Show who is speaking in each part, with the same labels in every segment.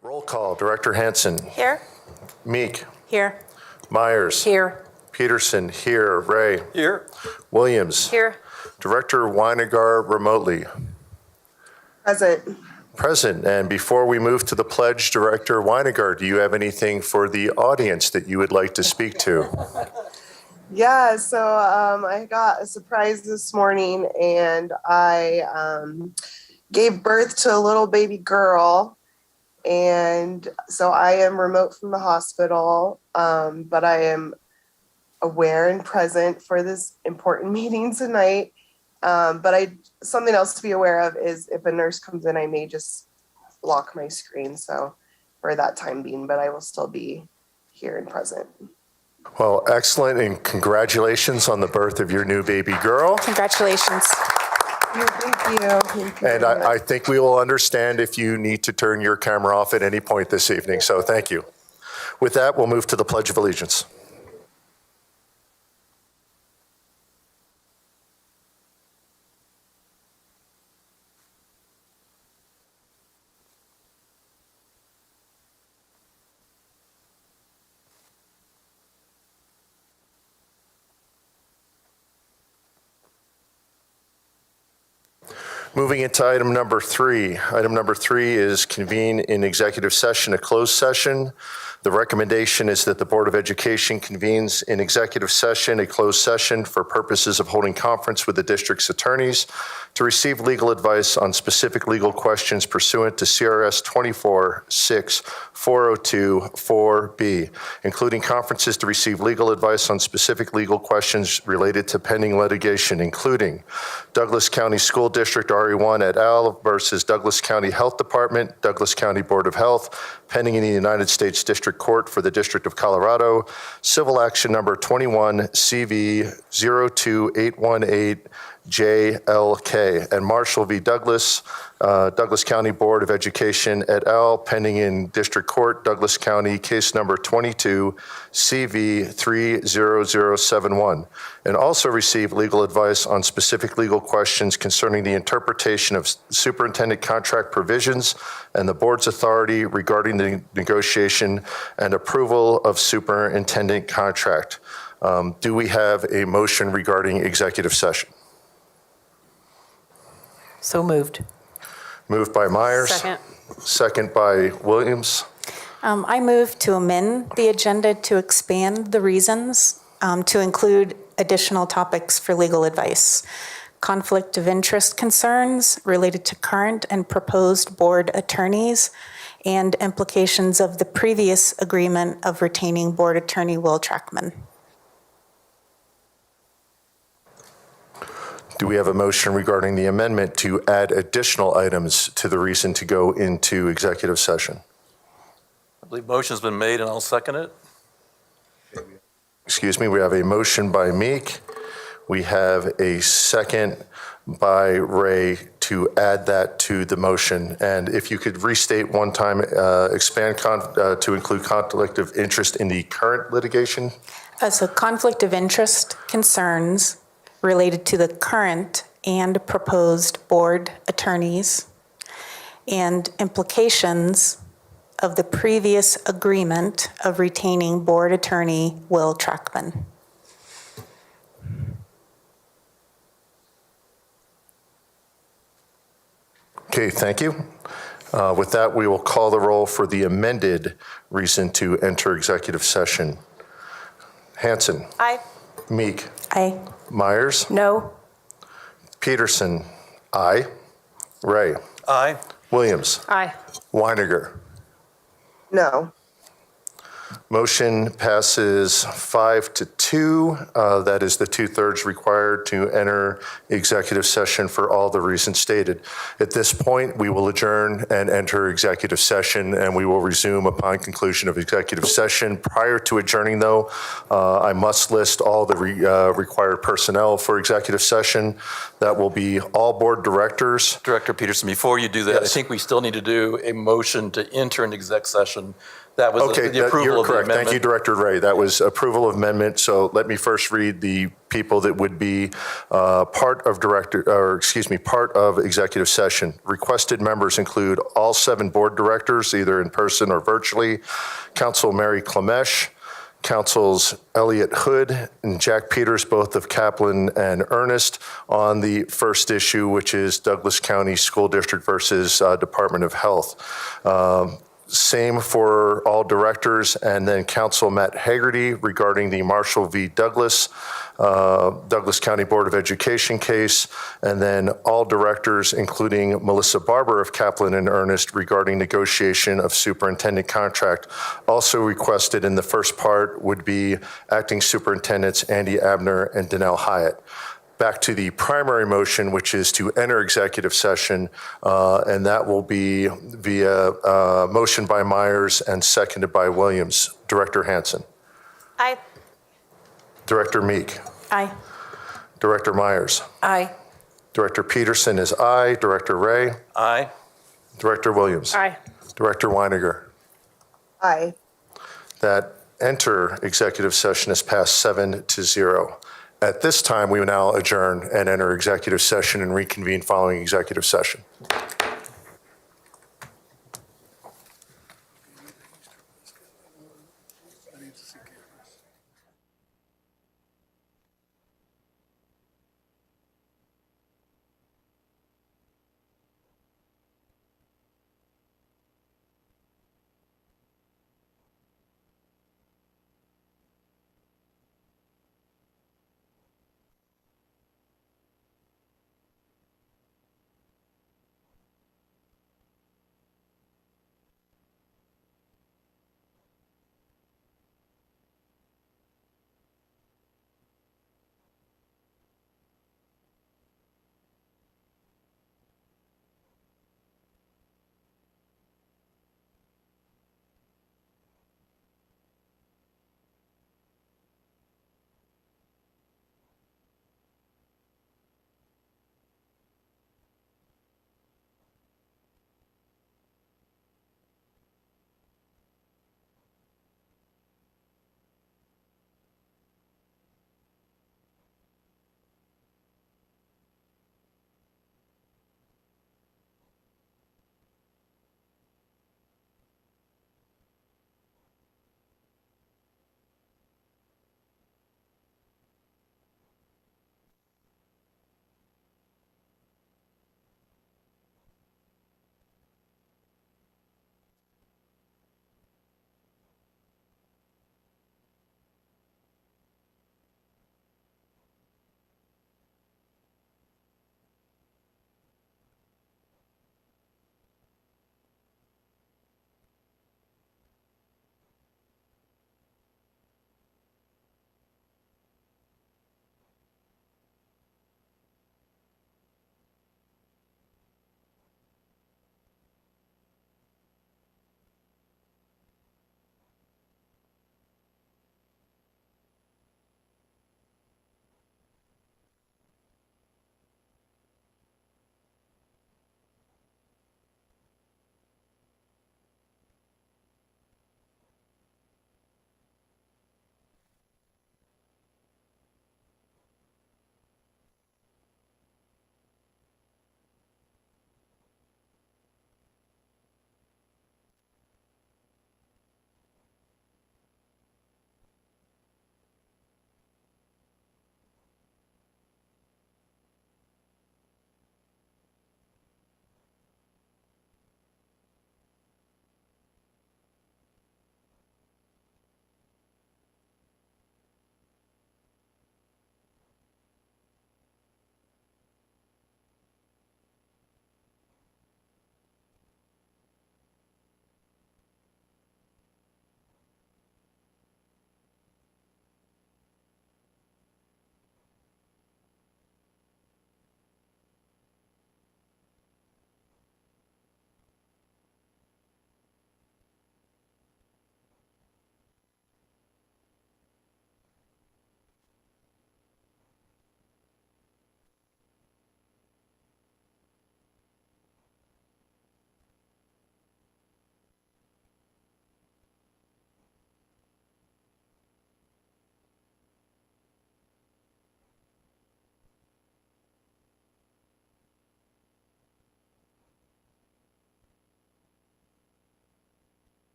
Speaker 1: Roll call. Director Hansen.
Speaker 2: Here.
Speaker 1: Meek.
Speaker 2: Here.
Speaker 1: Myers.
Speaker 2: Here.
Speaker 1: Peterson. Here. Ray.
Speaker 3: Here.
Speaker 1: Williams.
Speaker 2: Here.
Speaker 1: Director Weinegar remotely.
Speaker 4: Present.
Speaker 1: Present. And before we move to the pledge, Director Weinegar, do you have anything for the audience that you would like to speak to?
Speaker 4: Yeah, so I got a surprise this morning, and I gave birth to a little baby girl. And so I am remote from the hospital, but I am aware and present for this important meeting tonight. But something else to be aware of is if a nurse comes in, I may just lock my screen. So for that time being, but I will still be here and present.
Speaker 1: Well, excellent, and congratulations on the birth of your new baby girl.
Speaker 2: Congratulations.
Speaker 4: Thank you. Thank you.
Speaker 1: And I think we will understand if you need to turn your camera off at any point this evening, so thank you. With that, we'll move to the Pledge of Allegiance. Moving into item number 3. Item number 3 is convene in executive session, a closed session. The recommendation is that the Board of Education convenes in executive session, a closed session for purposes of holding conference with the district's attorneys to receive legal advice on specific legal questions pursuant to CRS 24-6-402-4B, including conferences to receive legal advice on specific legal questions related to pending litigation, including Douglas County School District RE1 et al. Versus Douglas County Health Department, Douglas County Board of Health, pending in the United States District Court for the District of Colorado, civil action number 21 CV 02818 JLK, and Marshall v. Douglas, Douglas County Board of Education et al., pending in District Court, Douglas County, case number 22 CV 30071, and also receive legal advice on specific legal questions concerning the interpretation of superintendent contract provisions and the board's authority regarding the negotiation and approval of superintendent contract. Do we have a motion regarding executive session?
Speaker 2: So moved.
Speaker 1: Moved by Myers.
Speaker 2: Second.
Speaker 1: Second by Williams.
Speaker 2: I move to amend the agenda to expand the reasons to include additional topics for legal advice. Conflict of interest concerns related to current and proposed board attorneys and implications of the previous agreement of retaining board attorney Will Trackman.
Speaker 1: Do we have a motion regarding the amendment to add additional items to the reason to go into executive session?
Speaker 3: I believe motion's been made and I'll second it.
Speaker 1: Excuse me, we have a motion by Meek. We have a second by Ray to add that to the motion. And if you could restate one time, expand to include conflict of interest in the current litigation.
Speaker 2: So conflict of interest concerns related to the current and proposed board attorneys and implications of the previous agreement of retaining board attorney Will Trackman.
Speaker 1: Okay, thank you. With that, we will call the roll for the amended reason to enter executive session. Hansen.
Speaker 2: Aye.
Speaker 1: Meek.
Speaker 2: Aye.
Speaker 1: Myers.
Speaker 2: No.
Speaker 1: Peterson. Aye. Ray.
Speaker 3: Aye.
Speaker 1: Williams.
Speaker 2: Aye.
Speaker 1: Weinegar.
Speaker 4: No.
Speaker 1: Motion passes 5-2. That is the 2/3 required to enter executive session for all the reasons stated. At this point, we will adjourn and enter executive session, and we will resume upon conclusion of executive session. Prior to adjourning, though, I must list all the required personnel for executive session. That will be all board directors.
Speaker 3: Director Peterson, before you do that,
Speaker 1: Yes.
Speaker 3: I think we still need to do a motion to enter an exec session. That was
Speaker 1: Okay,
Speaker 3: the approval of the
Speaker 1: correct. Thank you,
Speaker 3: amendment.
Speaker 1: Director Ray. That was approval of amendment. So let me first read the people that would be part of executive session. Requested members include all 7 board directors, either in person or virtually, Counsel Mary Klemesh, Counsels Elliot Hood and Jack Peters, both of Kaplan and Ernest, on the first issue, which is Douglas County School District versus Department of Health. Same for all directors, and then Counsel Matt Hagerty regarding the Marshall v. Douglas, Douglas County Board of Education case, and then all directors, including Melissa Barber of Kaplan and Ernest, regarding negotiation of superintendent contract. Also requested in the first part would be acting superintendents Andy Abner and Danelle Hyatt. Back to the primary motion, which is to enter executive session, and that will be via motion by Myers and seconded by Williams. Director Hansen.
Speaker 2: Aye.
Speaker 1: Director Meek.
Speaker 2: Aye.
Speaker 1: Director Myers.
Speaker 2: Aye.
Speaker 1: Director Peterson is aye. Director Ray.
Speaker 3: Aye.
Speaker 1: Director Williams.
Speaker 2: Aye.
Speaker 1: Director Weiniger.
Speaker 4: Aye.
Speaker 1: That enter executive session is passed 7-0. At this time, we will now adjourn and enter executive session and reconvene following executive session.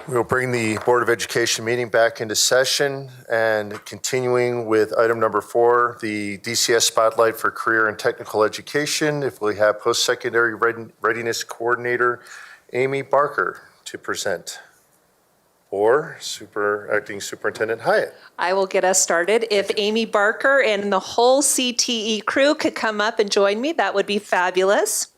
Speaker 1: We'll bring the Board of Education meeting back into session and continuing with item number 4, the DCS Spotlight for Career and Technical Education. If we have Post-Secondary Readiness Coordinator Amy Barker to present, or Acting Superintendent Hyatt.
Speaker 5: I will get us started. If Amy Barker and the whole CTE crew could come up and join me, that would be fabulous.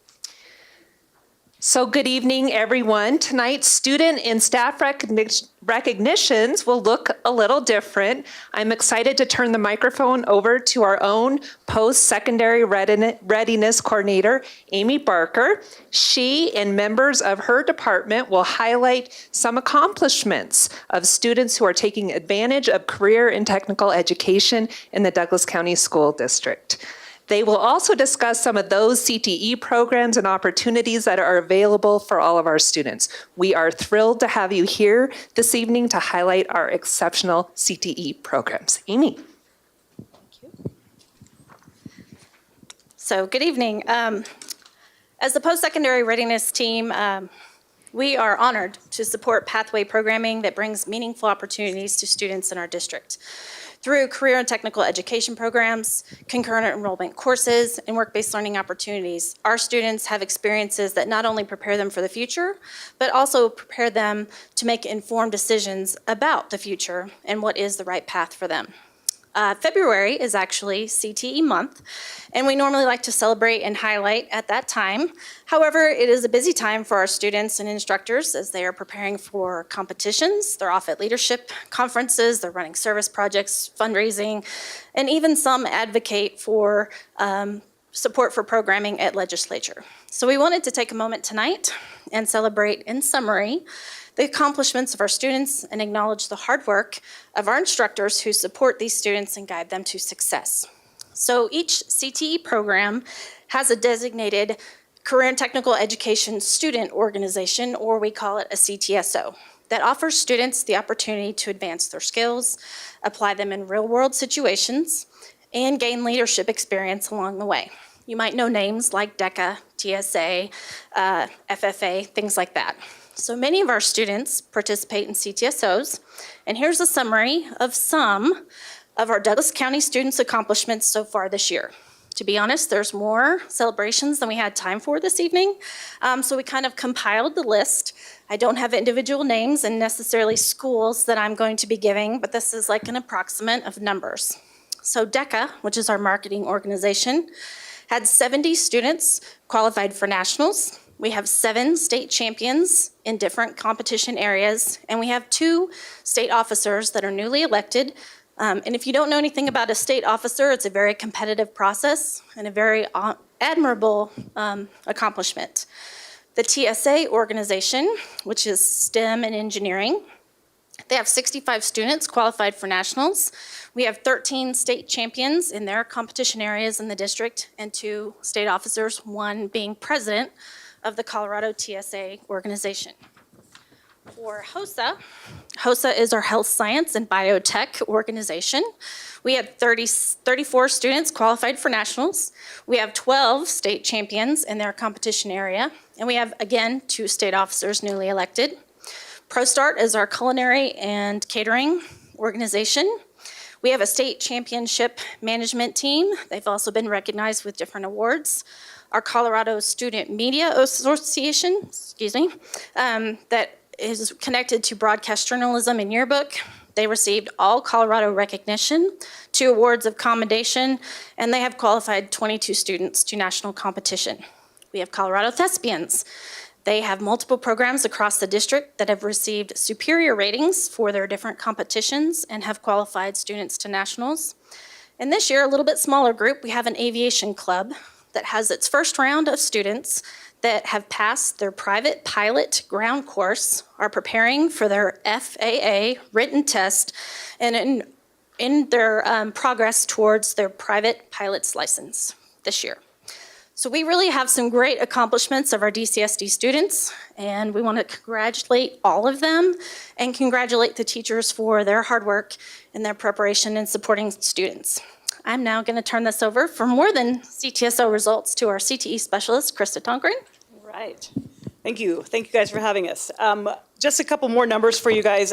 Speaker 5: So good evening, everyone. Tonight's student and staff recognitions will look a little different. I'm excited to turn the microphone over to our own post-secondary readiness coordinator, Amy Barker. She and members of her department will highlight some accomplishments of students who are taking advantage of career and technical education in the Douglas County School District. They will also discuss some of those CTE programs and opportunities that are available for all of our students. We are thrilled to have you here this evening to highlight our exceptional CTE programs. Amy.
Speaker 6: Thank you. So good evening. As the post-secondary readiness team, we are honored to support pathway programming that brings meaningful opportunities to students in our district. Through career and technical education programs, concurrent enrollment courses, and work-based learning opportunities, our students have experiences that not only prepare them for the future, but also prepare them to make informed decisions about the future and what is the right path for them. February is actually CTE month, and we normally like to celebrate and highlight at that time. However, it is a busy time for our students and instructors as they are preparing for competitions. They're off at leadership conferences, they're running service projects, fundraising, and even some advocate for support for programming at legislature. So we wanted to take a moment tonight and celebrate, in summary, the accomplishments of our students and acknowledge the hard work of our instructors who support these students and guide them to success. So each CTE program has a designated Career and Technical Education Student Organization, or we call it a CTSO, that offers students the opportunity to advance their skills, apply them in real-world situations, and gain leadership experience along the way. You might know names like DECA, TSA, FFA, things like that. So many of our students participate in CTSOs, and here's a summary of some of our Douglas County students' accomplishments so far this year. To be honest, there's more celebrations than we had time for this evening, so we kind of compiled the list. I don't have individual names and necessarily schools that I'm going to be giving, but this is like an approximate of numbers. So DECA, which is our marketing organization, had 70 students qualified for nationals. We have 7 state champions in different competition areas, and we have 2 state officers that are newly elected. And if you don't know anything about a state officer, it's a very competitive process and a very admirable accomplishment. The TSA organization, which is STEM and engineering, they have 65 students qualified for nationals. We have 13 state champions in their competition areas in the district and 2 state officers, one being president of the Colorado TSA organization. For HOSA, HOSA is our Health Science and Biotech organization. We had 34 students qualified for nationals. We have 12 state champions in their competition area, and we have, again, 2 state officers newly elected. ProStart is our culinary and catering organization. We have a state championship management team. They've also been recognized with different awards. Our Colorado Student Media Association, that is connected to broadcast journalism and yearbook. They received all Colorado recognition, 2 awards of commendation, and they have qualified 22 students to national competition. We have Colorado Thespians. They have multiple programs across the district that have received superior ratings for their different competitions and have qualified students to nationals. And this year, a little bit smaller group, we have an aviation club that has its first round of students that have passed their private pilot ground course, are preparing for their FAA written test, and in their progress towards their private pilot's license this year. So we really have some great accomplishments of our DCSD students, and we want to congratulate all of them and congratulate the teachers for their hard work and their preparation in supporting students. I'm now going to turn this over for more than CTSO results to our CTE specialist, Krista Tonkren.
Speaker 7: Right. Thank you. Thank you guys for having us. just a couple more numbers for you guys.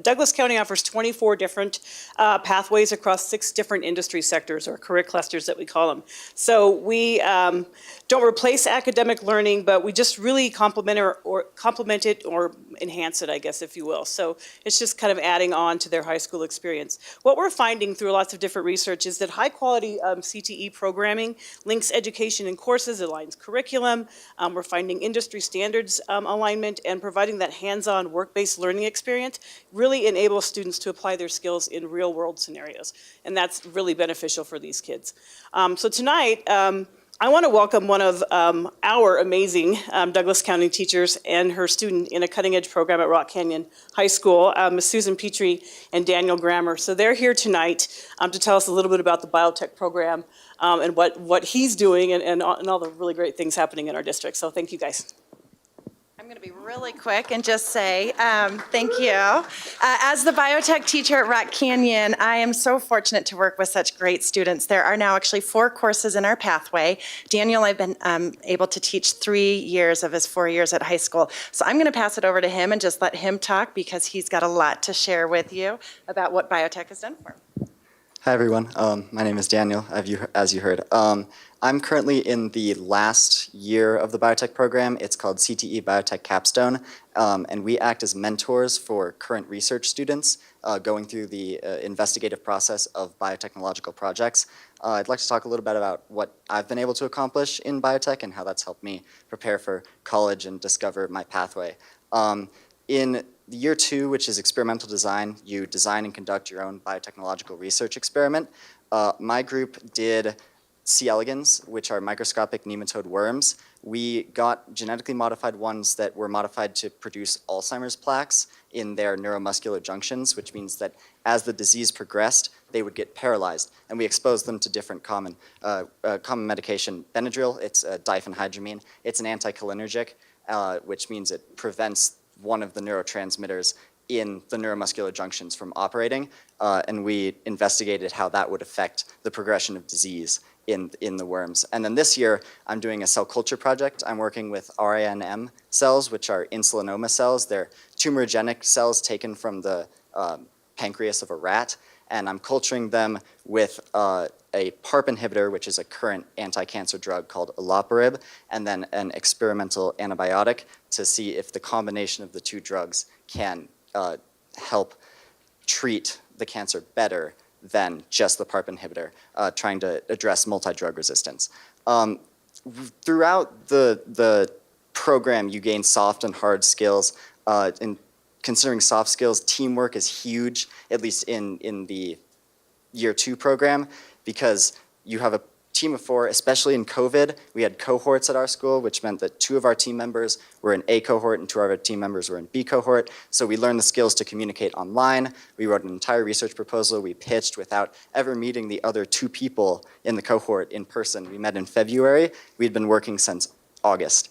Speaker 7: Douglas County offers 24 different pathways across 6 different industry sectors, or career clusters that we call them. So we don't replace academic learning, but we just really complement it or enhance it, I guess, if you will. So it's just kind of adding on to their high school experience. What we're finding through lots of different research is that high quality CTE programming links education and courses, aligns curriculum. We're finding industry standards alignment, and providing that hands-on work-based learning experience really enables students to apply their skills in real-world scenarios. And that's really beneficial for these kids. So tonight, I want to welcome one of our amazing Douglas County teachers and her student in a cutting-edge program at Rock Canyon High School, Ms. Susan Petrie and Daniel Grammer. So they're here tonight to tell us a little bit about the biotech program and what he's doing and all the really great things happening in our district. So thank you, guys.
Speaker 8: I'm going to be really quick and just say thank you. As the biotech teacher at Rock Canyon, I am so fortunate to work with such great students. There are now actually 4 courses in our pathway. Daniel, I've been able to teach 3 years of his 4 years at high school. So I'm going to pass it over to him and just let him talk, because he's got a lot to share with you about what biotech has done for him.
Speaker 9: Hi, everyone. My name is Daniel, as you heard. I'm currently in the last year of the biotech program. It's called CTE Biotech Capstone, and we act as mentors for current research students going through the investigative process of biotechnological projects. I'd like to talk a little bit about what I've been able to accomplish in biotech and how that's helped me prepare for college and discover my pathway. In year 2, which is experimental design, you design and conduct your own biotechnological research experiment. My group did C. elegans, which are microscopic nematode worms. We got genetically modified ones that were modified to produce Alzheimer's plaques in their neuromuscular junctions, which means that as the disease progressed, they would get paralyzed. And we exposed them to different common medication. Benadryl, it's diphenhydramine. It's an anticholinergic, which means it prevents one of the neurotransmitters in the neuromuscular junctions from operating, and we investigated how that would affect the progression of disease in the worms. And then this year, I'm doing a cell culture project. I'm working with RANM cells, which are insulinoma cells. They're tumorigenic cells taken from the pancreas of a rat, and I'm culturing them with a PARP inhibitor, which is a current anti-cancer drug called olaparib, and then an experimental antibiotic to see if the combination of the 2 drugs can help treat the cancer better than just the PARP inhibitor, trying to address multi-drug resistance. Throughout the program, you gain soft and hard skills. In considering soft skills, teamwork is huge, at least in the year 2 program, because you have a team of 4, especially in COVID. We had cohorts at our school, which meant that 2 of our team members were in A cohort and 2 of our team members were in B cohort. So we learned the skills to communicate online. We wrote an entire research proposal. We pitched without ever meeting the other 2 people in the cohort in person. We met in February. We'd been working since August.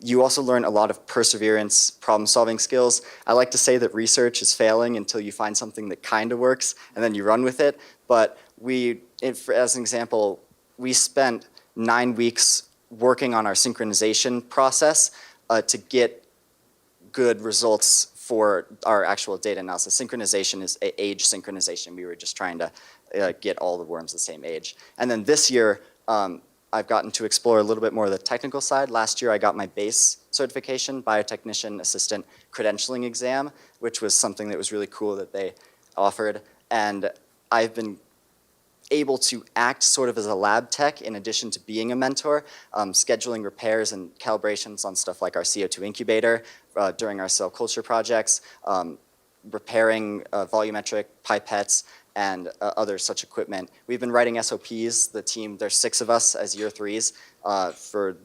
Speaker 9: You also learn a lot of perseverance, problem-solving skills. I like to say that research is failing until you find something that kind of works, and then you run with it. But as an example, we spent 9 weeks working on our synchronization process to get good results for our actual data analysis. Synchronization is age synchronization. We were just trying to get all the worms the same age. And then this year, I've gotten to explore a little bit more of the technical side. Last year, I got my base certification, biotechnician assistant credentialing exam, which was something that was really cool that they offered. And I've been able to act sort of as a lab tech in addition to being a mentor, scheduling repairs and calibrations on stuff like our CO2 incubator during our cell culture projects, repairing volumetric pipettes, and other such equipment. We've been writing SOPs, the team, there's 6 of us as year 3s for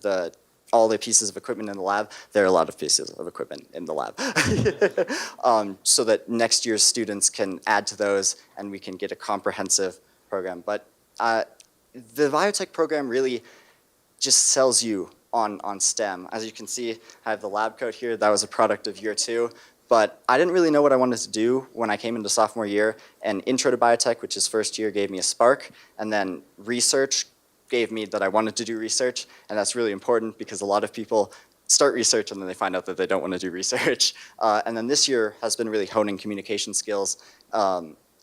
Speaker 9: all the pieces of equipment in the lab. There are a lot of pieces of equipment in the lab. So that next year's students can add to those and we can get a comprehensive program. But the biotech program really just sells you on STEM. As you can see, I have the lab coat here. That was a product of year 2. But I didn't really know what I wanted to do when I came into sophomore year. And Intro to Biotech, which is first year, gave me a spark. And then research gave me that I wanted to do research. And that's really important because a lot of people start research and then they find out that they don't want to do research. And then this year has been really honing communication skills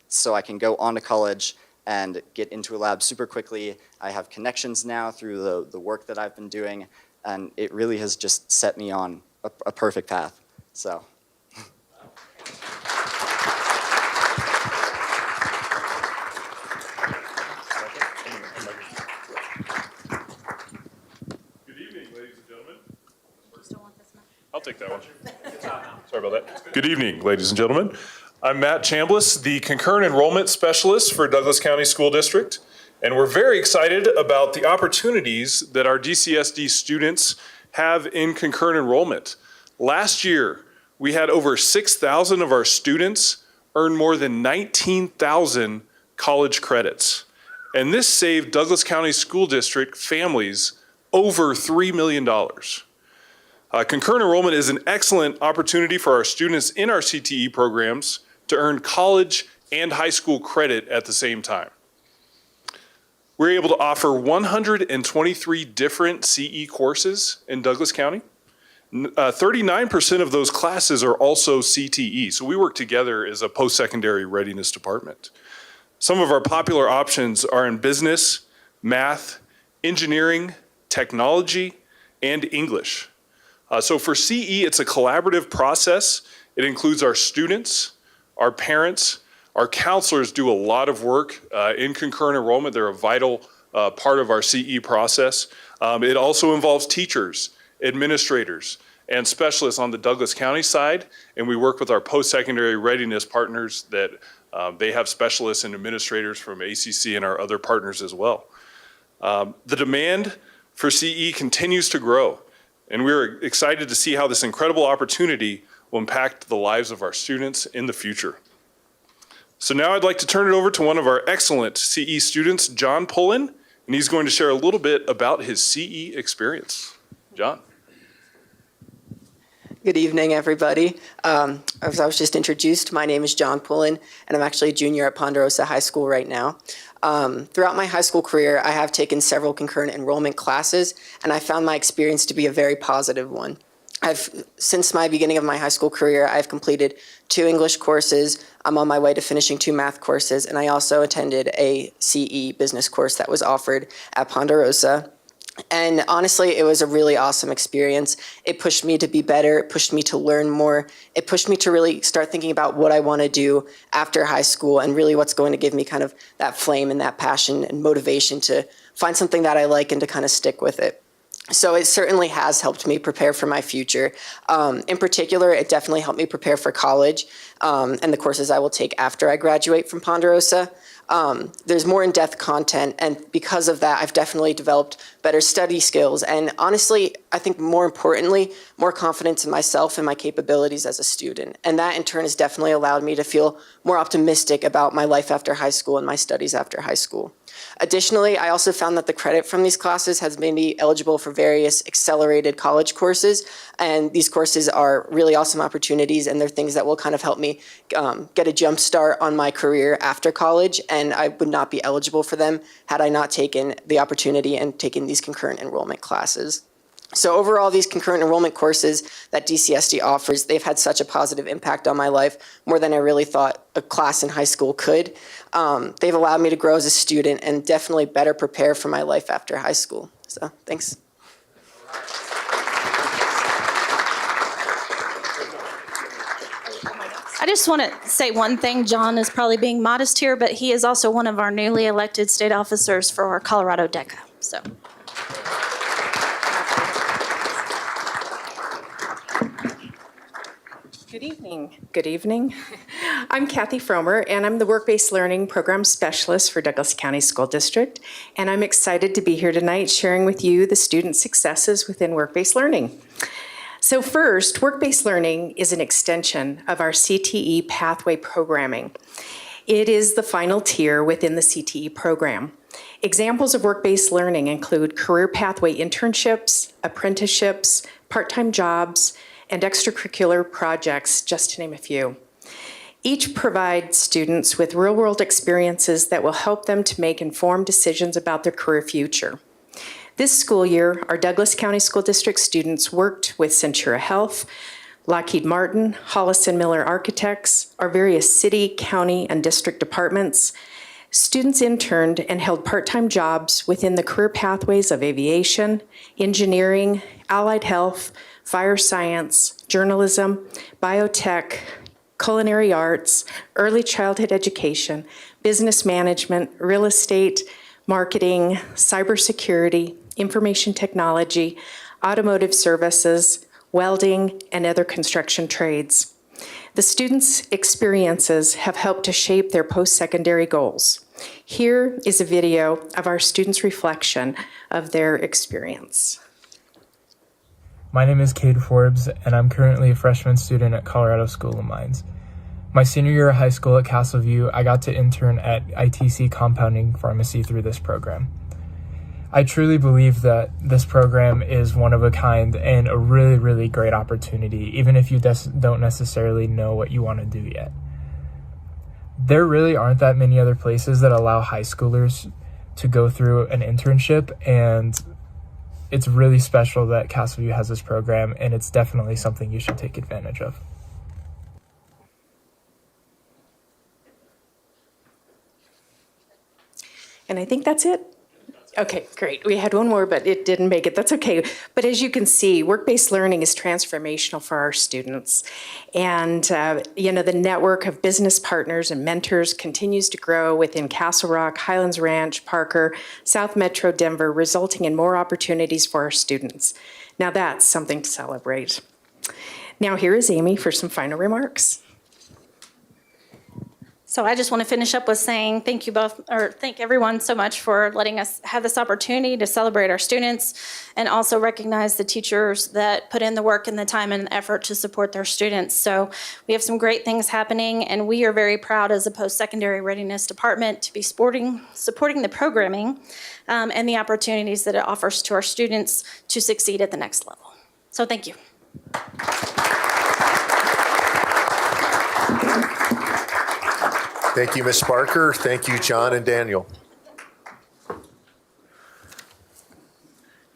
Speaker 9: so I can go on to college and get into a lab super quickly. I have connections now through the work that I've been doing, and it really has just set me on a perfect path. So.
Speaker 10: I'll take that one. Sorry about that. Good evening, ladies and gentlemen. I'm Matt Chambliss, the Concurrent Enrollment Specialist for Douglas County School District, and we're very excited about the opportunities that our DCSD students have in concurrent enrollment. Last year, we had over 6,000 of our students earn more than 19,000 college credits. And this saved Douglas County School District families over $3 million. Concurrent enrollment is an excellent opportunity for our students in our CTE programs to earn college and high school credit at the same time. We're able to offer 123 different CE courses in Douglas County. 39% of those classes are also CTE, so we work together as a post-secondary readiness department. Some of our popular options are in business, math, engineering, technology, and English. So for CE, it's a collaborative process. It includes our students, our parents, our counselors do a lot of work in concurrent enrollment. They're a vital part of our CE process. It also involves teachers, administrators, and specialists on the Douglas County side, and we work with our post-secondary readiness partners that they have specialists and administrators from ACC and our other partners as well. The demand for CE continues to grow, and we're excited to see how this incredible opportunity will impact the lives of our students in the future. So now I'd like to turn it over to one of our excellent CE students, John Pullen, and he's going to share a little bit about his CE experience. John.
Speaker 11: Good evening, everybody. As I was just introduced, my name is John Pullen, and I'm actually a junior at Ponderosa High School right now. Throughout my high school career, I have taken several concurrent enrollment classes, and I found my experience to be a very positive one. Since my beginning of my high school career, I've completed 2 English courses. I'm on my way to finishing 2 math courses, and I also attended a CE business course that was offered at Ponderosa. And honestly, it was a really awesome experience. It pushed me to be better. It pushed me to learn more. It pushed me to really start thinking about what I want to do after high school and really what's going to give me kind of that flame and that passion and motivation to find something that I like and to kind of stick with it. So it certainly has helped me prepare for my future. In particular, it definitely helped me prepare for college and the courses I will take after I graduate from Ponderosa. There's more in-depth content, and because of that, I've definitely developed better study skills, and honestly, I think more importantly, more confidence in myself and my capabilities as a student. And that in turn has definitely allowed me to feel more optimistic about my life after high school and my studies after high school. Additionally, I also found that the credit from these classes has made me eligible for various accelerated college courses, and these courses are really awesome opportunities, and they're things that will kind of help me get a jump start on my career after college, and I would not be eligible for them had I not taken the opportunity and taken these concurrent enrollment classes. So overall, these concurrent enrollment courses that DCSD offers, they've had such a positive impact on my life, more than I really thought a class in high school could. They've allowed me to grow as a student and definitely better prepare for my life after high school. So thanks.
Speaker 6: I just want to say one thing. John is probably being modest here, but he is also one of our newly elected state officers for our Colorado DECA. So.
Speaker 12: Good evening. Good evening. I'm Kathy Fromer, and I'm the Work-Based Learning Program Specialist for Douglas County School District, and I'm excited to be here tonight sharing with you the student successes within work-based learning. So first, work-based learning is an extension of our CTE pathway programming. It is the final tier within the CTE program. Examples of work-based learning include career pathway internships, apprenticeships, part-time jobs, and extracurricular projects, just to name a few. Each provides students with real-world experiences that will help them to make informed decisions about their career future. This school year, our Douglas County School District students worked with Centura Health, Lockheed Martin, Hollis and Miller Architects, our various city, county, and district departments. Students interned and held part-time jobs within the career pathways of aviation, engineering, allied health, fire science, journalism, biotech, culinary arts, early childhood education, business management, real estate, marketing, cybersecurity, information technology, automotive services, welding, and other construction trades. The students' experiences have helped to shape their post-secondary goals. Here is a video of our students' reflection of their experience.
Speaker 13: My name is Cade Forbes, and I'm currently a freshman student at Colorado School of Mines. My senior year of high school at Castleview, I got to intern at ITC Compounding Pharmacy through this program. I truly believe that this program is one of a kind and a really, really great opportunity, even if you don't necessarily know what you want to do yet. There really aren't that many other places that allow high schoolers to go through an internship, and it's really special that Castleview has this program, and it's definitely something you should take advantage of.
Speaker 12: And I think that's it. Okay, great. We had one more, but it didn't make it. That's okay. But as you can see, work-based learning is transformational for our students. And, the network of business partners and mentors continues to grow within Castle Rock, Highlands Ranch, Parker, South Metro Denver, resulting in more opportunities for our students. Now that's something to celebrate. Now here is Amy for some final remarks.
Speaker 6: So I just want to finish up with saying thank you both, or thank everyone so much for letting us have this opportunity to celebrate our students and also recognize the teachers that put in the work and the time and effort to support their students. So we have some great things happening, and we are very proud as a post-secondary readiness department to be supporting the programming and the opportunities that it offers to our students to succeed at the next level. So thank you.
Speaker 1: Thank you, Ms. Barker. Thank you, John and Daniel.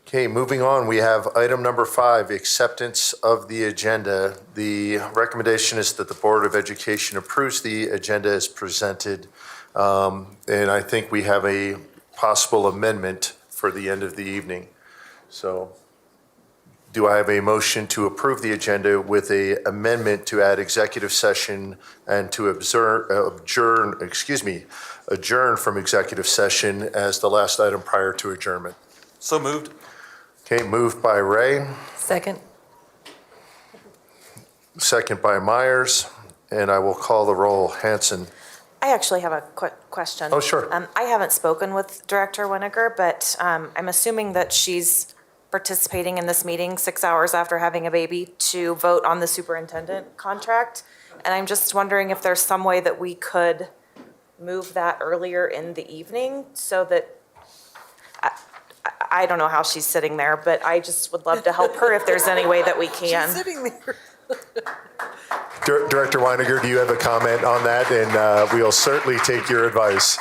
Speaker 1: Okay, moving on, we have item number 5, acceptance of the agenda. The recommendation is that the Board of Education approves the agenda as presented. And I think we have a possible amendment for the end of the evening. So do I have a motion to approve the agenda with a amendment to add executive session and to adjourn from executive session as the last item prior to adjournment?
Speaker 3: So moved.
Speaker 1: Okay, moved by Ray,
Speaker 14: Second.
Speaker 1: second by Myers, and I will call the roll. Hanson.
Speaker 14: I actually have a quick question.
Speaker 1: Oh, sure.
Speaker 14: I haven't spoken with Director Winiger, but I'm assuming that she's participating in this meeting 6 hours after having a baby to vote on the superintendent contract. And I'm just wondering if there's some way that we could move that earlier in the evening so that, I don't know how she's sitting there, but I just would love to help her if there's any way that we can.
Speaker 4: She's sitting there.
Speaker 1: Director Winiger, do you have a comment on that? And we'll certainly take your advice.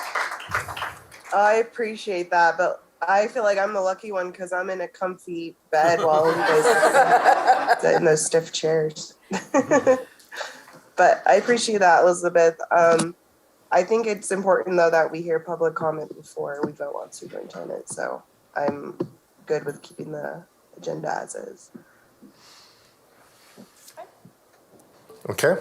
Speaker 4: I appreciate that, but I feel like I'm the lucky one because I'm in a comfy bed while you guys sit in those stiff chairs. But I appreciate that, Elizabeth. I think it's important, though, that we hear public comment before we vote on superintendent. So I'm good with keeping the agenda as is.
Speaker 1: Okay.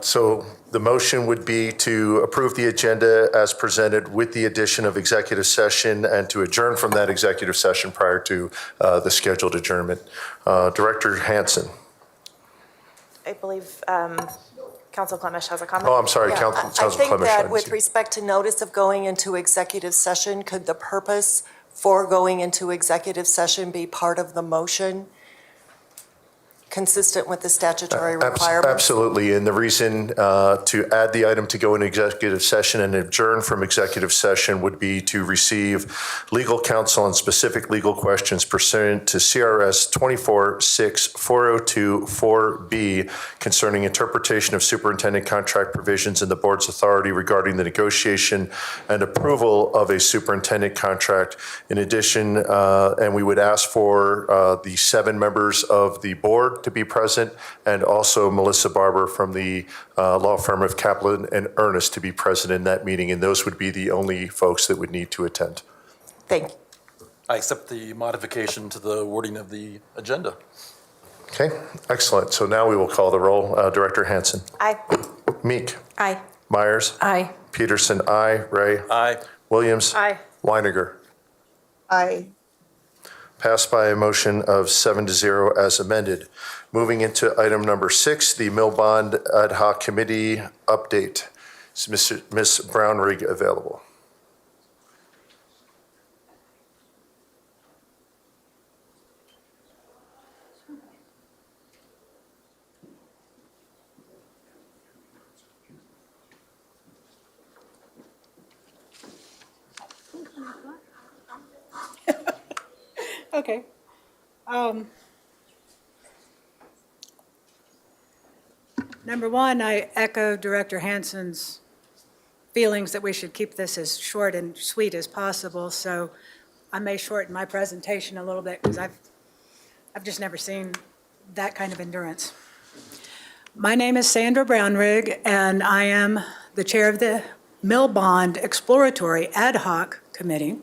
Speaker 1: So the motion would be to approve the agenda as presented with the addition of executive session and to adjourn from that executive session prior to the scheduled adjournment. Director Hanson.
Speaker 14: I believe Council Clemish has a comment.
Speaker 1: Oh, I'm sorry,
Speaker 15: Yeah,
Speaker 1: Council
Speaker 15: I think
Speaker 1: Clemish.
Speaker 15: that with respect to notice of going into executive session, could the purpose for going into executive session be part of the motion? consistent with the statutory requirements?
Speaker 1: Absolutely. And the reason to add the item to go into executive session and adjourn from executive session would be to receive legal counsel on specific legal questions pursuant to CRS 246402-4B concerning interpretation of superintendent contract provisions and the board's authority regarding the negotiation and approval of a superintendent contract. In addition, and we would ask for the 7 members of the board to be present, and also Melissa Barber from the law firm of Kaplan and Ernest to be present in that meeting, and those would be the only folks that would need to attend.
Speaker 15: Thank you.
Speaker 3: I accept the modification to the wording of the agenda.
Speaker 1: Okay, excellent. So now we will call the roll. Director Hansen.
Speaker 14: Aye.
Speaker 1: Meek.
Speaker 2: Aye.
Speaker 1: Myers.
Speaker 14: Aye.
Speaker 1: Peterson, aye. Ray.
Speaker 3: Aye.
Speaker 1: Williams.
Speaker 14: Aye.
Speaker 1: Weiniger.
Speaker 4: Aye.
Speaker 1: Passed by a motion of 7-0 as amended. Moving into item number 6, the Mill Bond Ad Hoc Committee update. Is Ms. Brownrigg available?
Speaker 16: Okay. Number one, I echo Director Hansen's feelings that we should keep this as short and sweet as possible. So I may shorten my presentation a little bit because I've just never seen that kind of endurance. My name is Sandra Brownrigg, and I am the chair of the Mill Bond Exploratory Ad Hoc Committee.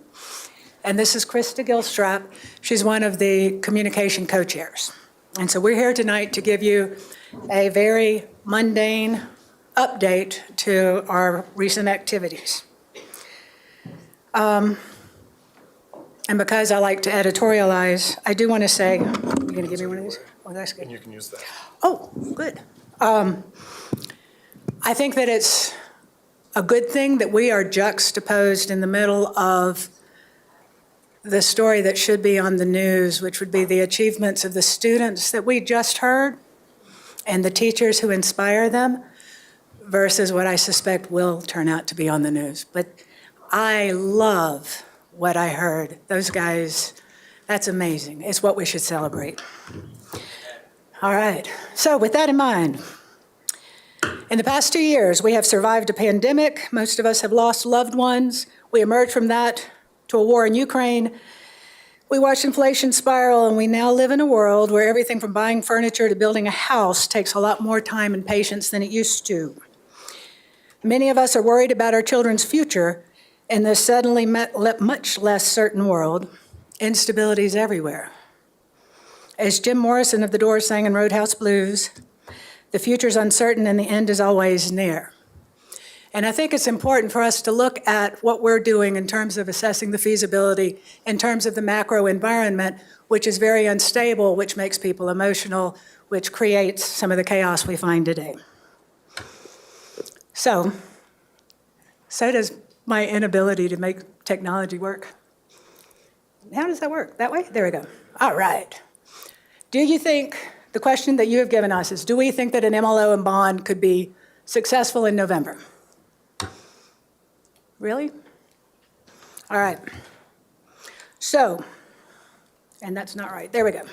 Speaker 16: And this is Krista Gilstrap. She's one of the communication co-chairs. And so we're here tonight to give you a very mundane update to our recent activities. And because I like to editorialize, I do want to say, you're going to give me one of these? Oh, that's good.
Speaker 10: And you can use that.
Speaker 16: Oh, good. I think that it's a good thing that we are juxtaposed in the middle of the story that should be on the news, which would be the achievements of the students that we just heard and the teachers who inspire them, versus what I suspect will turn out to be on the news. But I love what I heard. Those guys, that's amazing. It's what we should celebrate. All right, so with that in mind, in the past 2 years, we have survived a pandemic. Most of us have lost loved ones. We emerged from that to a war in Ukraine. We watched inflation spiral, and we now live in a world where everything from buying furniture to building a house takes a lot more time and patience than it used to. Many of us are worried about our children's future in this suddenly much less certain world. Instability is everywhere. As Jim Morrison of The Doors sang in Roadhouse Blues, the future's uncertain and the end is always near. And I think it's important for us to look at what we're doing in terms of assessing the feasibility, in terms of the macro environment, which is very unstable, which makes people emotional, which creates some of the chaos we find today. So does my inability to make technology work. How does that work? That way? There we go. All right. Do you think, the question that you have given us is, do we think that an MLO and bond could be successful in November? Really? All right. So, and that's not right. There we go.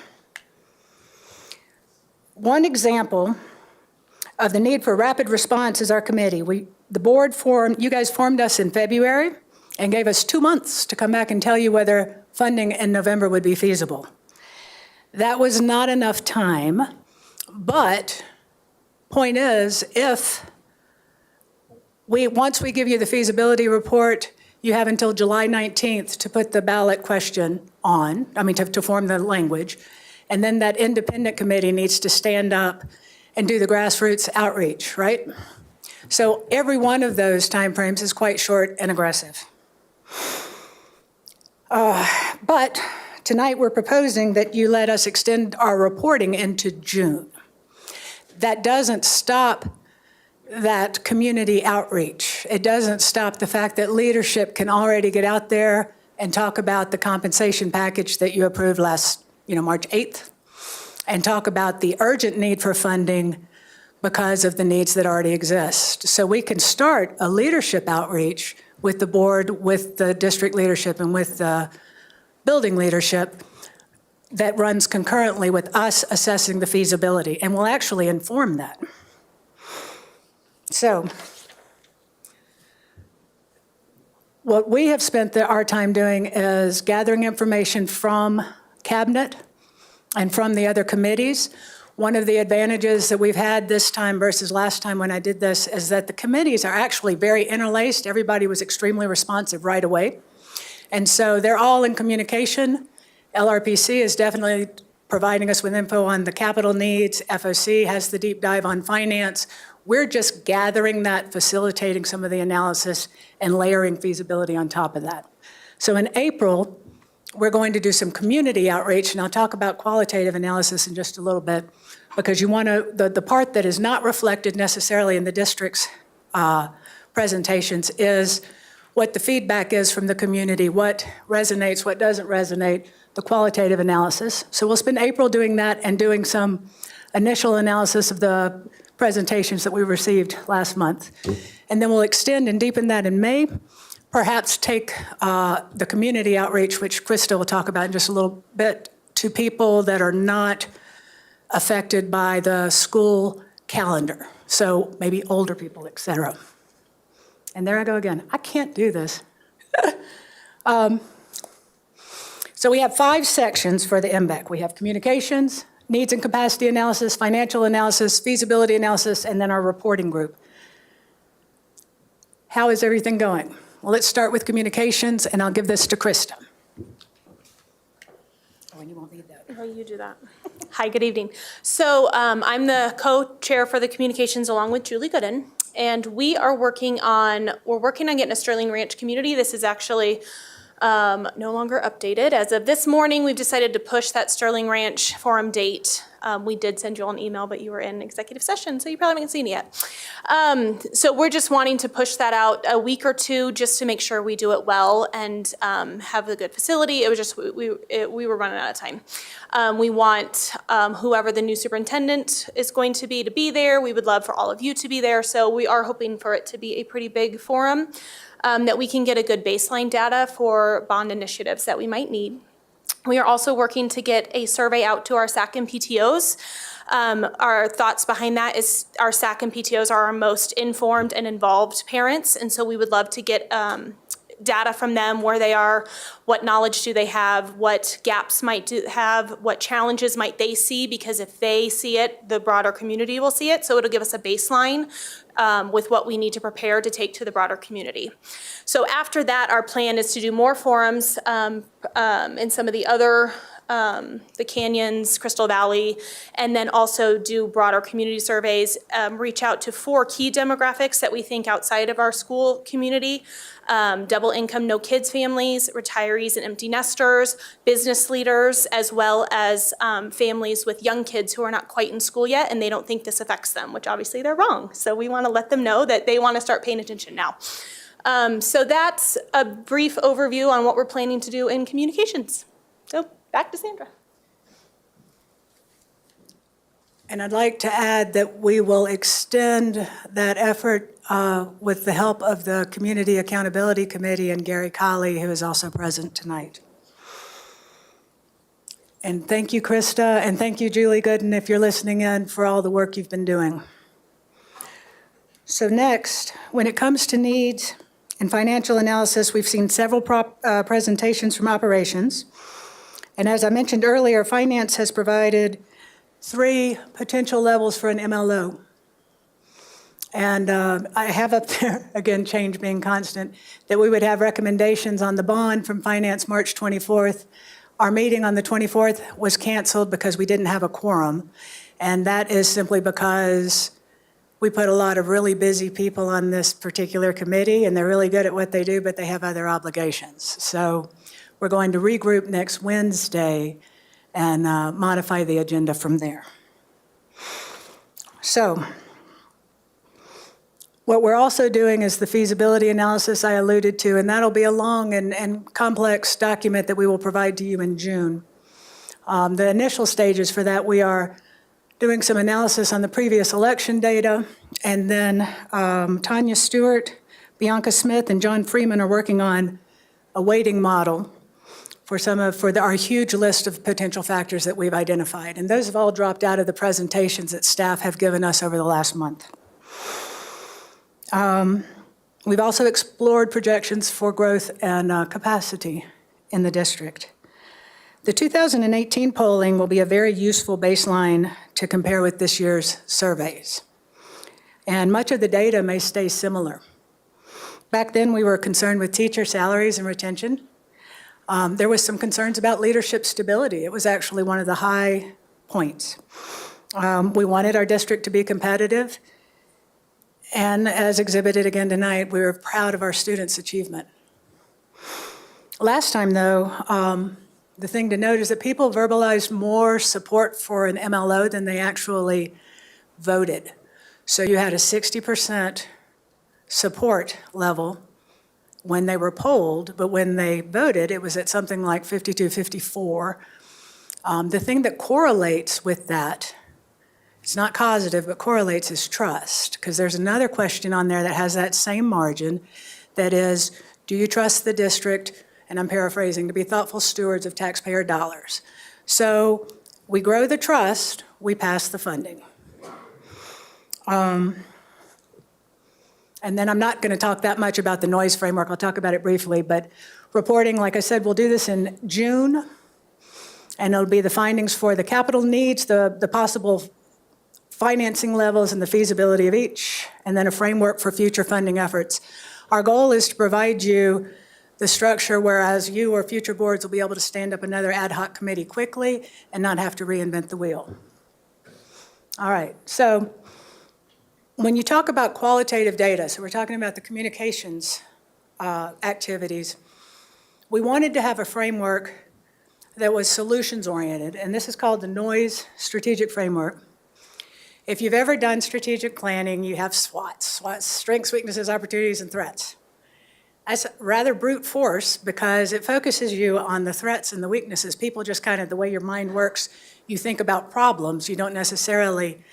Speaker 16: One example of the need for rapid response is our committee. The board you guys formed us in February and gave us 2 months to come back and tell you whether funding in November would be feasible. That was not enough time, but point is, once we give you the feasibility report, you have until July 19th to put the ballot question on, to form the language, and then that independent committee needs to stand up and do the grassroots outreach, right? So every one of those timeframes is quite short and aggressive. But tonight we're proposing that you let us extend our reporting into June. That doesn't stop that community outreach. It doesn't stop the fact that leadership can already get out there and talk about the compensation package that you approved last, March 8th. and talk about the urgent need for funding because of the needs that already exist. So we can start a leadership outreach with the board, with the district leadership, and with the building leadership that runs concurrently with us assessing the feasibility, and will actually inform that. So what we have spent our time doing is gathering information from cabinet and from the other committees. One of the advantages that we've had this time versus last time when I did this is that the committees are actually very interlaced. Everybody was extremely responsive right away. And so they're all in communication. LRPC is definitely providing us with info on the capital needs. FOC has the deep dive on finance. We're just gathering that, facilitating some of the analysis, and layering feasibility on top of that. So in April, we're going to do some community outreach, and I'll talk about qualitative analysis in just a little bit, because you want to, the part that is not reflected necessarily in the district's presentations is what the feedback is from the community, what resonates, what doesn't resonate, the qualitative analysis. So we'll spend April doing that and doing some initial analysis of the presentations that we received last month. And then we'll extend and deepen that in May, perhaps take the community outreach, which Krista will talk about in just a little bit, to people that are not affected by the school calendar. So maybe older people, et cetera. And there I go again. I can't do this. So we have 5 sections for the MBEC. We have communications, needs and capacity analysis, financial analysis, feasibility analysis, and then our reporting group. How is everything going? Well, let's start with communications, and I'll give this to Krista. Oh, and you won't need that.
Speaker 17: Oh, you do that. Hi, good evening. So I'm the co-chair for the communications along with Julie Gooden, and we're working on getting a Sterling Ranch community. This is actually no longer updated. As of this morning, we've decided to push that Sterling Ranch forum date. We did send you all an email, but you were in executive session, so you probably haven't seen it yet. So we're just wanting to push that out a week or two just to make sure we do it well and have a good facility. It was just, we were running out of time. We want whoever the new superintendent is going to be there. We would love for all of you to be there. So we are hoping for it to be a pretty big forum that we can get a good baseline data for bond initiatives that we might need. We are also working to get a survey out to our SAC and PTOs. Our thoughts behind that is our SAC and PTOs are our most informed and involved parents, and so we would love to get data from them, where they are, what knowledge do they have, what gaps might have, what challenges might they see, because if they see it, the broader community will see it, so it'll give us a baseline with what we need to prepare to take to the broader community. So after that, our plan is to do more forums in some of the other, the canyons, Crystal Valley, and then also do broader community surveys, reach out to 4 key demographics that we think outside of our school community, double income, no kids families, retirees and empty nesters, business leaders, as well as families with young kids who are not quite in school yet and they don't think this affects them, which obviously they're wrong. So we want to let them know that they want to start paying attention now. So that's a brief overview on what we're planning to do in communications. So back to Sandra.
Speaker 16: And I'd like to add that we will extend that effort with the help of the Community Accountability Committee and Gary Colley, who is also present tonight. And thank you, Krista, and thank you, Julie Gooden, if you're listening in, for all the work you've been doing. So next, when it comes to needs and financial analysis, we've seen several presentations from operations. And as I mentioned earlier, finance has provided 3 potential levels for an MLO. And I have up there, again, change being constant, that we would have recommendations on the bond from finance March 24th. Our meeting on the 24th was canceled because we didn't have a quorum. And that is simply because we put a lot of really busy people on this particular committee, and they're really good at what they do, but they have other obligations. So we're going to regroup next Wednesday and modify the agenda from there. So what we're also doing is the feasibility analysis I alluded to, and that'll be a long and complex document that we will provide to you in June. The initial stages for that, we are doing some analysis on the previous election data, and then Tanya Stewart, Bianca Smith, and John Freeman are working on a weighting model for our huge list of potential factors that we've identified. And those have all dropped out of the presentations that staff have given us over the last month. We've also explored projections for growth and capacity in the district. The 2018 polling will be a very useful baseline to compare with this year's surveys. And much of the data may stay similar. Back then, we were concerned with teacher salaries and retention. There was some concerns about leadership stability. It was actually one of the high points. We wanted our district to be competitive. And as exhibited again tonight, we were proud of our students' achievement. Last time, though, the thing to note is that people verbalized more support for an MLO than they actually voted. So you had a 60% support level when they were polled, but when they voted, it was at something like 52, 54. The thing that correlates with that, it's not causative, but correlates, is trust, because there's another question on there that has that same margin, that is, do you trust the district, and I'm paraphrasing, to be thoughtful stewards of taxpayer dollars? So we grow the trust, we pass the funding. And then I'm not going to talk that much about the noise framework. I'll talk about it briefly, but reporting, like I said, we'll do this in June, and it'll be the findings for the capital needs, the possible financing levels and the feasibility of each, and then a framework for future funding efforts. Our goal is to provide you the structure whereas you or future boards will be able to stand up another ad hoc committee quickly and not have to reinvent the wheel. All right, so when you talk about qualitative data, so we're talking about the communications activities, we wanted to have a framework that was solutions-oriented, and this is called the Noise Strategic Framework. If you've ever done strategic planning, you have SWOTs, strengths, weaknesses, opportunities, and threats. That's rather brute force because it focuses you on the threats and the weaknesses. People just kind of, the way your mind works, you think about problems, you don't necessarily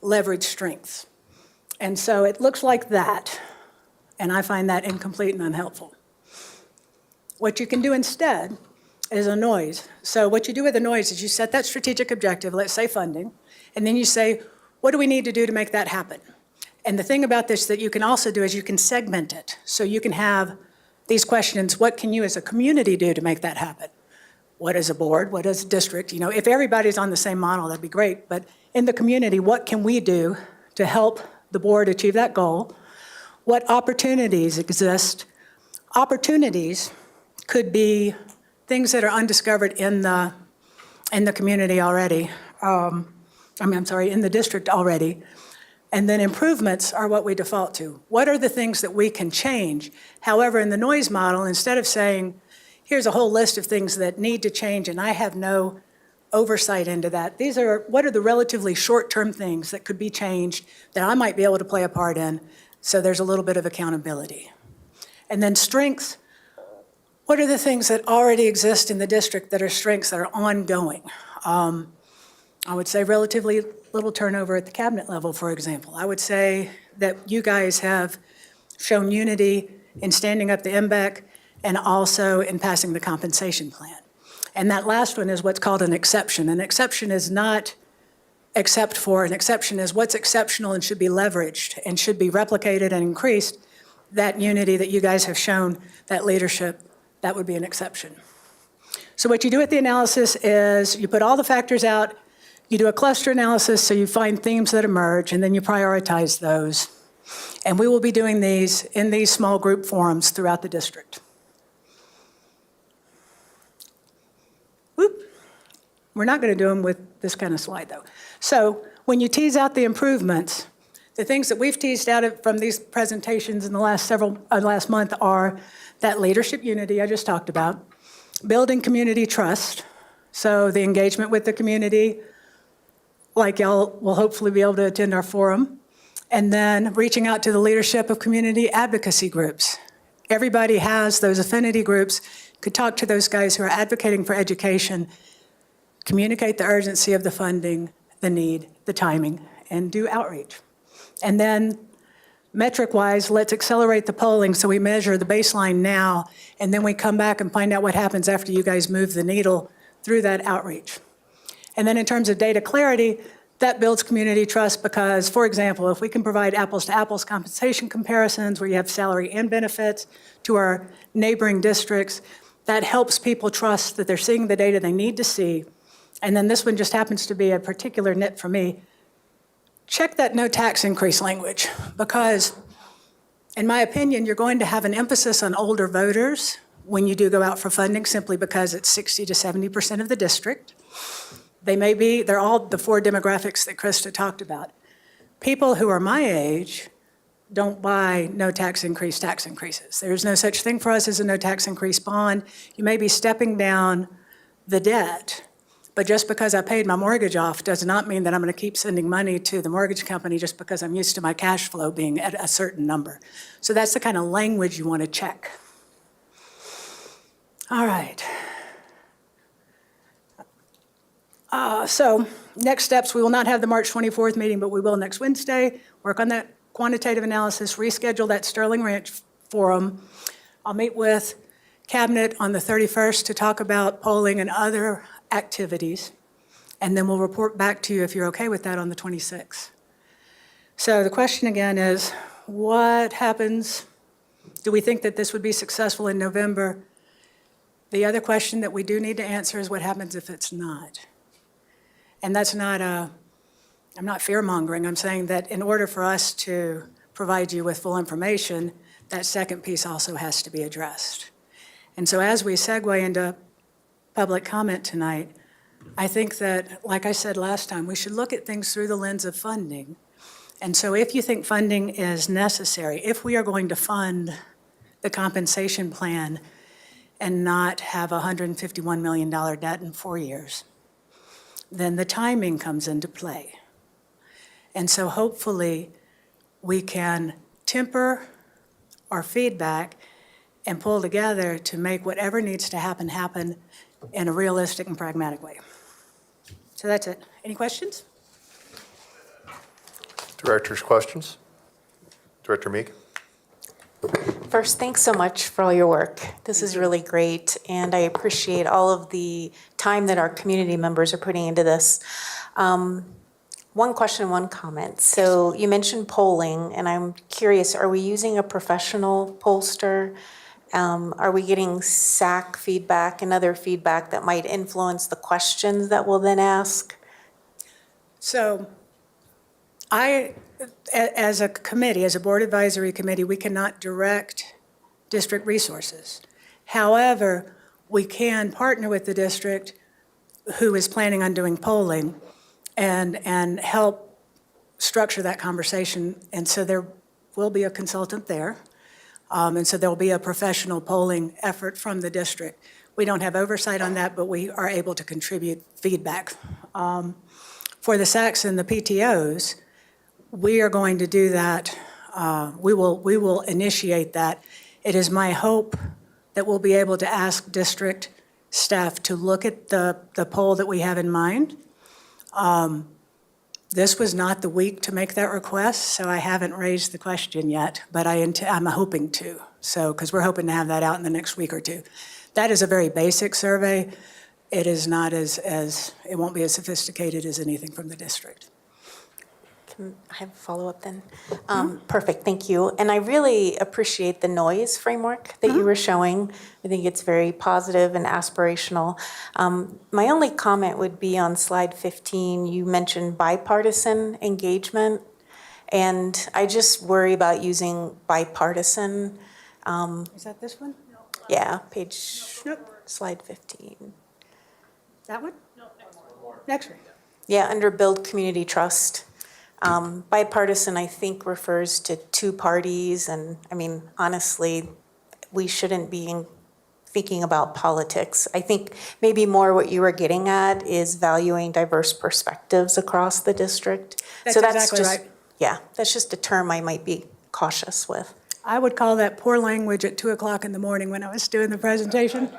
Speaker 16: leverage strengths. And so it looks like that, and I find that incomplete and unhelpful. What you can do instead is a noise. So what you do with a noise is you set that strategic objective, let's say funding, and then you say, what do we need to do to make that happen? And the thing about this that you can also do is you can segment it. So you can have these questions, what can you as a community do to make that happen? What is a board? What is a district? You know, if everybody's on the same model, that'd be great. But in the community, what can we do to help the board achieve that goal? What opportunities exist? Opportunities could be things that are undiscovered in the community already. In the district already. And then improvements are what we default to. What are the things that we can change? However, in the noise model, instead of saying, here's a whole list of things that need to change and I have no oversight into that, these are, what are the relatively short-term things that could be changed that I might be able to play a part in, so there's a little bit of accountability. And then strengths, what are the things that already exist in the district that are strengths that are ongoing? I would say relatively little turnover at the cabinet level, for example. I would say that you guys have shown unity in standing up the MBEC and also in passing the compensation plan. And that last one is what's called an exception. An exception is not except for, an exception is what's exceptional and should be leveraged and should be replicated and increased. That unity that you guys have shown, that leadership, that would be an exception. So what you do with the analysis is you put all the factors out, you do a cluster analysis, so you find themes that emerge, and then you prioritize those. And we will be doing these in these small group forums throughout the district. Whoop. We're not going to do them with this kind of slide, though. So when you tease out the improvements, the things that we've teased out from these presentations in the last month are that leadership unity I just talked about, building community trust, so the engagement with the community, like y'all will hopefully be able to attend our forum, and then reaching out to the leadership of community advocacy groups. Everybody has those affinity groups, could talk to those guys who are advocating for education. communicate the urgency of the funding, the need, the timing, and do outreach. And then metric-wise, let's accelerate the polling so we measure the baseline now, and then we come back and find out what happens after you guys move the needle through that outreach. And then in terms of data clarity, that builds community trust because, for example, if we can provide apples-to-apples compensation comparisons where you have salary and benefits to our neighboring districts, that helps people trust that they're seeing the data they need to see. And then this one just happens to be a particular nit for me. Check that no tax increase language because, in my opinion, you're going to have an emphasis on older voters when you do go out for funding simply because it's 60 to 70% of the district. They're all the four demographics that Krista talked about. People who are my age don't buy no tax increases. There's no such thing for us as a no tax increase bond. You may be stepping down the debt, but just because I paid my mortgage off does not mean that I'm going to keep sending money to the mortgage company just because I'm used to my cash flow being at a certain number. So that's the kind of language you want to check. All right. So next steps, we will not have the March 24th meeting, but we will next Wednesday. Work on that quantitative analysis, reschedule that Sterling Ranch forum. I'll meet with Cabinet on the 31st to talk about polling and other activities, and then we'll report back to you if you're okay with that on the 26th. So the question again is, what happens? Do we think that this would be successful in November? The other question that we do need to answer is what happens if it's not? And that's not I'm not fear-mongering. I'm saying that in order for us to provide you with full information, that second piece also has to be addressed. And so as we segue into public comment tonight, I think that, like I said last time, we should look at things through the lens of funding. And so if you think funding is necessary, if we are going to fund the compensation plan and not have a $151 million debt in 4 years, then the timing comes into play. And so hopefully we can temper our feedback and pull together to make whatever needs to happen in a realistic and pragmatic way. So that's it. Any questions?
Speaker 1: Director's questions? Director Meek?
Speaker 2: First, thanks so much for all your work. This is really great, and I appreciate all of the time that our community members are putting into this. One question, one comment. So you mentioned polling, and I'm curious, are we using a professional pollster? Are we getting SAC feedback and other feedback that might influence the questions that we'll then ask?
Speaker 16: So as a committee, as a board advisory committee, we cannot direct district resources. However, we can partner with the district who is planning on doing polling and help structure that conversation. And so there will be a consultant there. And so there'll be a professional polling effort from the district. We don't have oversight on that, but we are able to contribute feedback. For the SACs and the PTOs, we are going to do that. We will initiate that. It is my hope that we'll be able to ask district staff to look at the poll that we have in mind. This was not the week to make that request, so I haven't raised the question yet, but I'm hoping to. So, because we're hoping to have that out in the next week or two. That is a very basic survey. It is not it won't be as sophisticated as anything from the district.
Speaker 2: Can I have a follow-up then? Perfect, thank you. And I really appreciate the noise framework that you were showing. I think it's very positive and aspirational. My only comment would be on slide 15, you mentioned bipartisan engagement. And I just worry about using bipartisan.
Speaker 16: Is that this one?
Speaker 2: Yeah, slide 15.
Speaker 16: That one? No, next one.
Speaker 2: Yeah, under build community trust. Bipartisan, I think, refers to two parties, and I mean, honestly, we shouldn't be thinking about politics. I think maybe more what you were getting at is valuing diverse perspectives across the district.
Speaker 16: That's
Speaker 2: so that's
Speaker 16: exactly
Speaker 2: just,
Speaker 16: right.
Speaker 2: Yeah, that's just a term I might be cautious with.
Speaker 16: I would call that poor language at 2 o'clock in the morning when I was doing the presentation.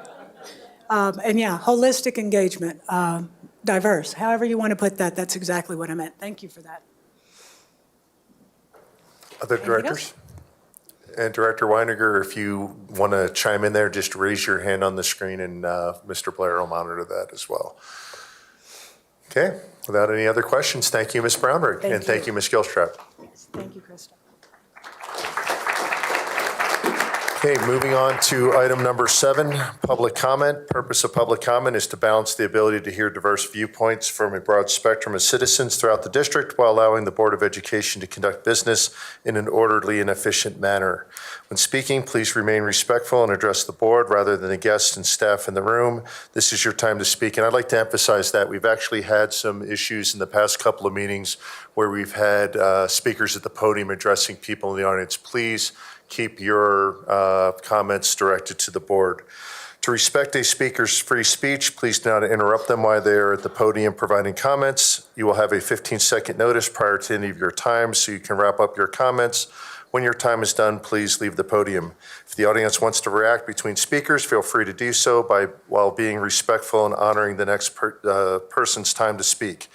Speaker 16: And yeah, holistic engagement. diverse. However you want to put that, that's exactly what I meant. Thank you for that.
Speaker 1: Other directors? And Director Weiniger, if you want to chime in there, just raise your hand on the screen and Mr. Blair will monitor that as well. Okay, without any other questions, thank you, Ms. Brownberg, and thank you, Ms. Gilstrap.
Speaker 16: Thank you, Krista.
Speaker 1: Okay, moving on to item number 7, public comment. Purpose of public comment is to balance the ability to hear diverse viewpoints from a broad spectrum of citizens throughout the district while allowing the Board of Education to conduct business in an orderly and efficient manner. When speaking, please remain respectful and address the board rather than the guests and staff in the room. This is your time to speak, and I'd like to emphasize that we've actually had some issues in the past couple of meetings where we've had speakers at the podium addressing people in the audience. Please keep your comments directed to the board. To respect a speaker's free speech, please do not interrupt them while they are at the podium providing comments. You will have a 15-second notice prior to any of your time so you can wrap up your comments. When your time is done, please leave the podium. If the audience wants to react between speakers, feel free to do so while being respectful and honoring the next person's time to speak.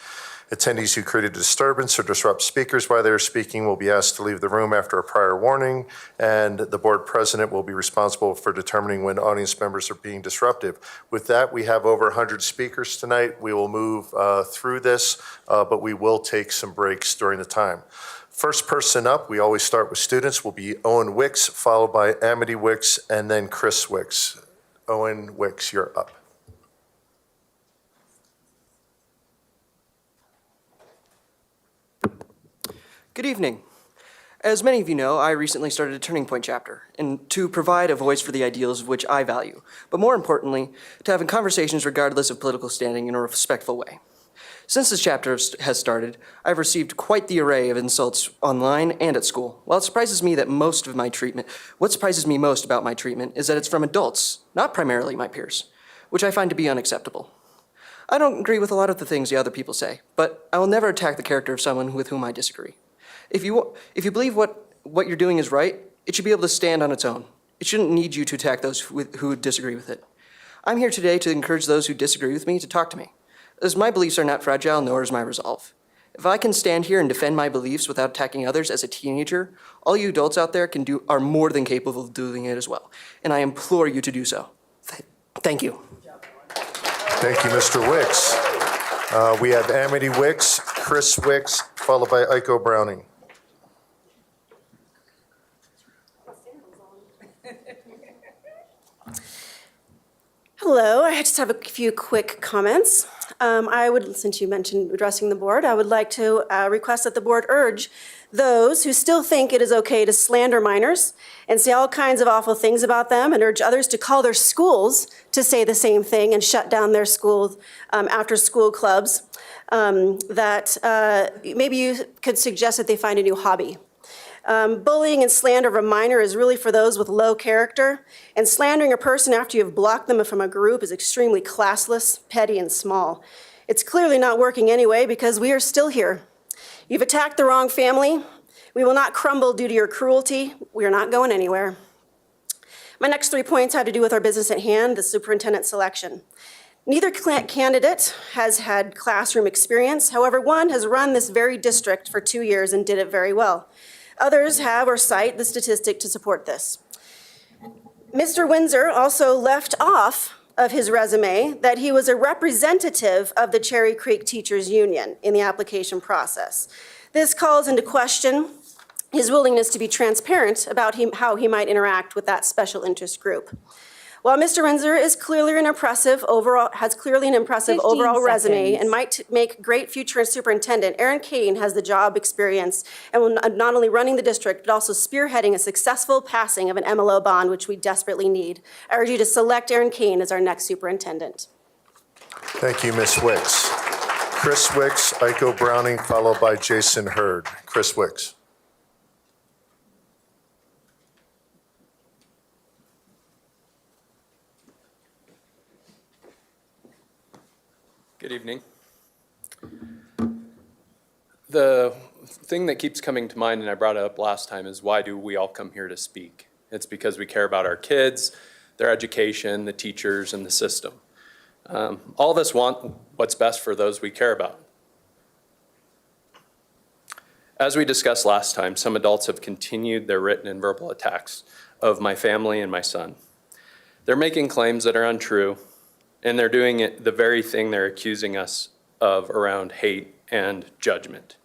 Speaker 1: Attendees who create a disturbance or disrupt speakers while they are speaking will be asked to leave the room after a prior warning, and the board president will be responsible for determining when audience members are being disruptive. With that, we have over 100 speakers tonight. We will move through this, but we will take some breaks during the time. First person up, we always start with students, will be Owen Wicks, followed by Amity Wicks, and then Chris Wicks. Owen Wicks, you're up.
Speaker 18: Good evening. As many of you know, I recently started a Turning Point chapter, and to provide a voice for the ideals of which I value, but more importantly, to have conversations regardless of political standing in a respectful way. Since this chapter has started, I've received quite the array of insults online and at school. While it surprises me that what surprises me most about my treatment is that it's from adults, not primarily my peers, which I find to be unacceptable. I don't agree with a lot of the things the other people say, but I will never attack the character of someone with whom I disagree. If you believe what you're doing is right, it should be able to stand on its own. It shouldn't need you to attack those who disagree with it. I'm here today to encourage those who disagree with me to talk to me, as my beliefs are not fragile, nor is my resolve. If I can stand here and defend my beliefs without attacking others as a teenager, all you adults out there are more than capable of doing it as well, and I implore you to do so. Thank you.
Speaker 1: Thank you, Mr. Wicks. We have Amity Wicks, Chris Wicks, followed by Iko Browning.
Speaker 19: Hello, I just have a few quick comments. Since you mentioned addressing the board, I would like to request that the board urge those who still think it is okay to slander minors and say all kinds of awful things about them and urge others to call their schools to say the same thing and shut down their schools after school clubs, that maybe you could suggest that they find a new hobby. Bullying and slander of a minor is really for those with low character, and slandering a person after you've blocked them from a group is extremely classless, petty, and small. It's clearly not working anyway because we are still here. You've attacked the wrong family. We will not crumble due to your cruelty. We are not going anywhere. My next 3 points had to do with our business at hand, the superintendent selection. Neither candidate has had classroom experience. However, one has run this very district for 2 years and did it very well. Others have or cite the statistic to support this. Mr. Winsor also left off of his resume that he was a representative of the Cherry Creek Teachers Union in the application process. This calls into question his willingness to be transparent about how he might interact with that special interest group. While Mr. Winsor is clearly an impressive overall resume and might make great future superintendent, Erin Kane has the job experience and will not only running the district, but also spearheading a successful passing of an MLO bond, which we desperately need. I urge you to select Erin Kane as our next superintendent.
Speaker 1: Thank you, Ms. Wicks. Chris Wicks, Iko Browning, followed by Jason Hurd. Chris Wicks.
Speaker 20: Good evening. The thing that keeps coming to mind, and I brought it up last time, is why do we all come here to speak? It's because we care about our kids, their education, the teachers, and the system. All of us want what's best for those we care about. As we discussed last time, some adults have continued their written and verbal attacks of my family and my son. They're making claims that are untrue, and they're doing it, the very thing they're accusing us of around hate and judgment.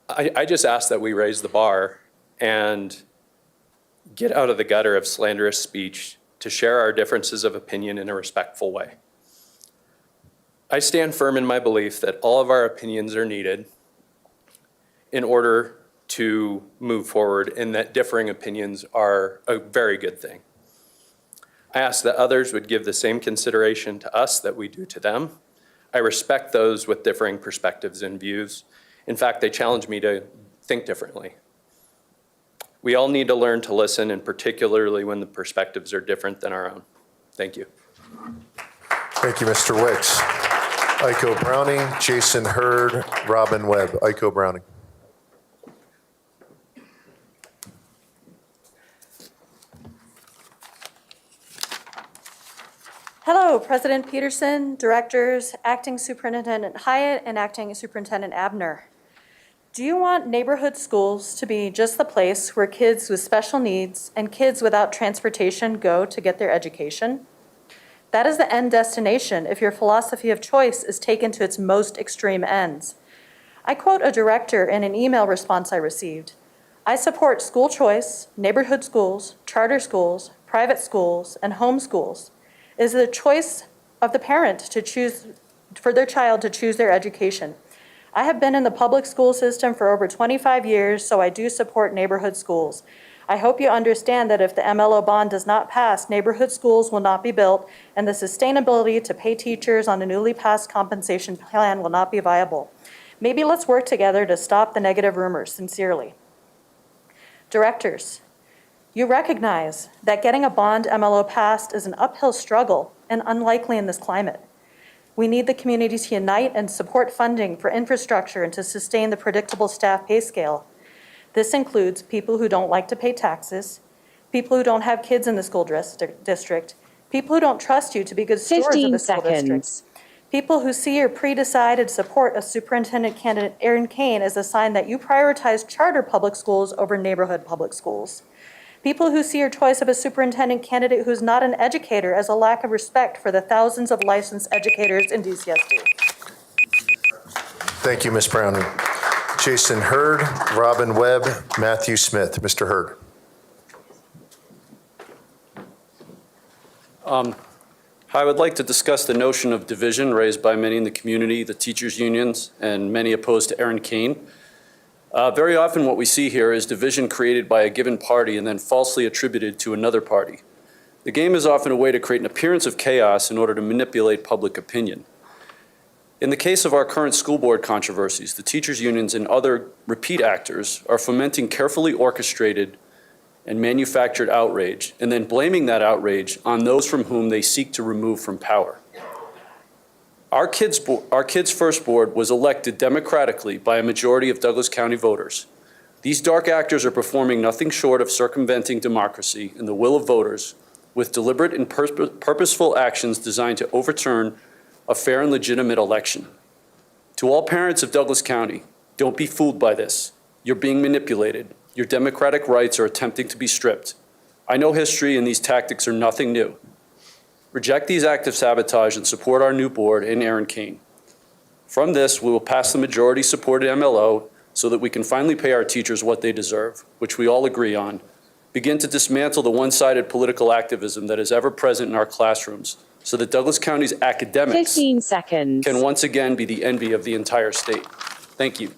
Speaker 20: I just ask that we raise the bar and get out of the gutter of slanderous speech to share our differences of opinion in a respectful way. I stand firm in my belief that all of our opinions are needed in order to move forward, and that differing opinions are a very good thing. I ask that others would give the same consideration to us that we do to them. I respect those with differing perspectives and views. In fact, they challenge me to think differently. We all need to learn to listen, and particularly when the perspectives are different than our own. Thank you.
Speaker 1: Thank you, Mr. Wicks. Iko Browning, Jason Hurd, Robin Webb. Iko Browning.
Speaker 21: Hello, President Peterson, directors, Acting Superintendent Hyatt, and Acting Superintendent Abner. Do you want neighborhood schools to be just the place where kids with special needs and kids without transportation go to get their education? That is the end destination if your philosophy of choice is taken to its most extreme ends. I quote a director in an email response I received. I support school choice, neighborhood schools, charter schools, private schools, and home schools. It is the choice of the parent to choose for their child to choose their education. I have been in the public school system for over 25 years, so I do support neighborhood schools. I hope you understand that if the MLO bond does not pass, neighborhood schools will not be built, and the sustainability to pay teachers on a newly passed compensation plan will not be viable. Maybe let's work together to stop the negative rumors, sincerely. Directors, you recognize that getting a bond MLO passed is an uphill struggle and unlikely in this climate. We need the community to unite and support funding for infrastructure and to sustain the predictable staff pay scale. This includes people who don't like to pay taxes, people who don't have kids in the school district, people who don't trust you to be good stewards of the school district, people who see your pre-decided support of Superintendent candidate Erin Kane as a sign that you prioritize charter public schools over neighborhood public schools. People who see your choice of a superintendent candidate who's not an educator as a lack of respect for the thousands of licensed educators in DCSD.
Speaker 1: Thank you, Ms. Browning. Jason Hurd, Robin Webb, Matthew Smith. Mr. Hurd.
Speaker 22: I would like to discuss the notion of division raised by many in the community, the teachers' unions, and many opposed to Erin Kane. Very often what we see here is division created by a given party and then falsely attributed to another party. The game is often a way to create an appearance of chaos in order to manipulate public opinion. In the case of our current school board controversies, the teachers' unions and other repeat actors are fomenting carefully orchestrated and manufactured outrage, and then blaming that outrage on those from whom they seek to remove from power. Our Kids First Board was elected democratically by a majority of Douglas County voters. These dark actors are performing nothing short of circumventing democracy and the will of voters with deliberate and purposeful actions designed to overturn a fair and legitimate election. To all parents of Douglas County, don't be fooled by this. You're being manipulated. Your democratic rights are attempting to be stripped. I know history, and these tactics are nothing new. Reject these acts of sabotage and support our new board and Erin Kane. From this, we will pass the majority-supported MLO so that we can finally pay our teachers what they deserve, which we all agree on, begin to dismantle the one-sided political activism that is ever present in our classrooms so that Douglas County's academics
Speaker 23: 15 seconds.
Speaker 22: Can once again be the envy of the entire state. Thank you.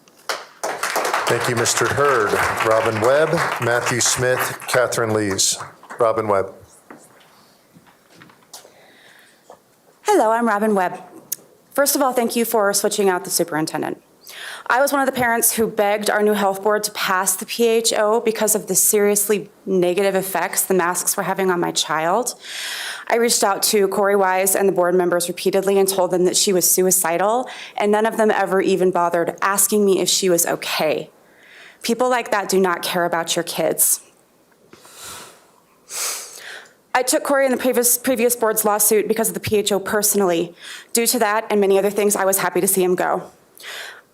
Speaker 1: Thank you, Mr. Hurd. Robin Webb, Matthew Smith, Catherine Lees. Robin Webb.
Speaker 24: Hello, I'm Robin Webb. First of all, thank you for switching out the superintendent. I was one of the parents who begged our new health board to pass the PHO because of the seriously negative effects the masks were having on my child. I reached out to Corey Wise and the board members repeatedly and told them that she was suicidal, and none of them ever even bothered asking me if she was okay. People like that do not care about your kids. I took Corey in the previous board's lawsuit because of the PHO personally. Due to that and many other things, I was happy to see him go.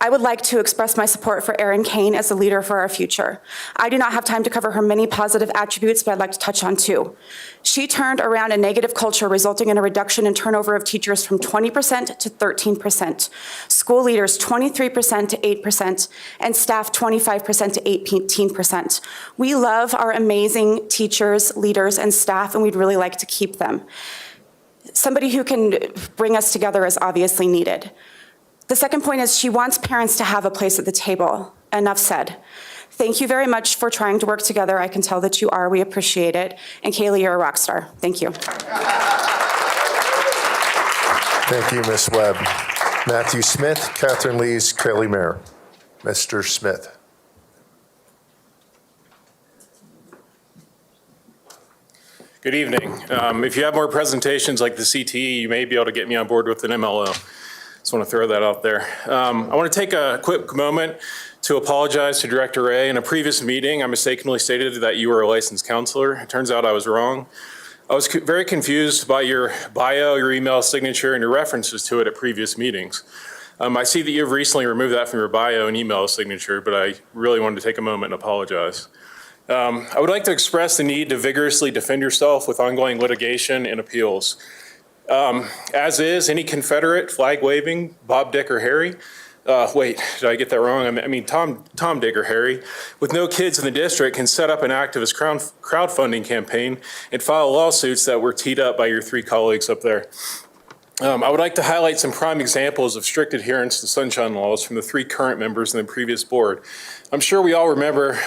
Speaker 24: I would like to express my support for Erin Kane as a leader for our future. I do not have time to cover her many positive attributes, but I'd like to touch on two. She turned around a negative culture, resulting in a reduction in turnover of teachers from 20% to 13%, school leaders 23% to 8%, and staff 25% to 18%. We love our amazing teachers, leaders, and staff, and we'd really like to keep them. Somebody who can bring us together is obviously needed. The second point is she wants parents to have a place at the table. Enough said. Thank you very much for trying to work together. I can tell that you are. We appreciate it. And Kaylee, you're a rock star. Thank you.
Speaker 1: Thank you, Ms. Webb. Matthew Smith, Catherine Lees, Kelly Mayer. Mr. Smith.
Speaker 10: Good evening. If you have more presentations like the CTE, you may be able to get me on board with an MLO. Just want to throw that out there. I want to take a quick moment to apologize to Director Ray. In a previous meeting, I mistakenly stated that you were a licensed counselor. It turns out I was wrong. I was very confused by your bio, your email signature, and your references to it at previous meetings. I see that you've recently removed that from your bio and email signature, but I really wanted to take a moment and apologize. I would like to express the need to vigorously defend yourself with ongoing litigation and appeals. As is, any Confederate flag waving, Bob, Dick, or Harry, wait, did I get that wrong? I mean Tom, Dick, or Harry, with no kids in the district can set up an activist crowdfunding campaign and file lawsuits that were teed up by your three colleagues up there. I would like to highlight some prime examples of strict adherence to sunshine laws from the three current members in the previous board. I'm sure we all remember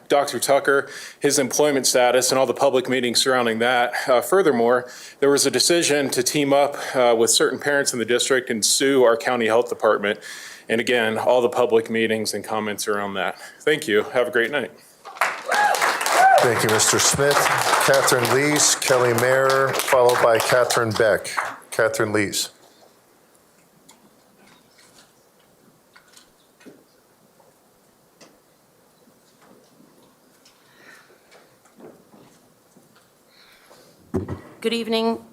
Speaker 10: Dr. Tucker, his employment status, and all the public meetings surrounding that. Furthermore, there was a decision to team up with certain parents in the district and sue our county health department. And again, all the public meetings and comments around that. Thank you. Have a great night.
Speaker 1: Thank you, Mr. Smith. Catherine Lees, Kelly Mayer, followed by Catherine Beck. Catherine Lees.
Speaker 5: Good evening,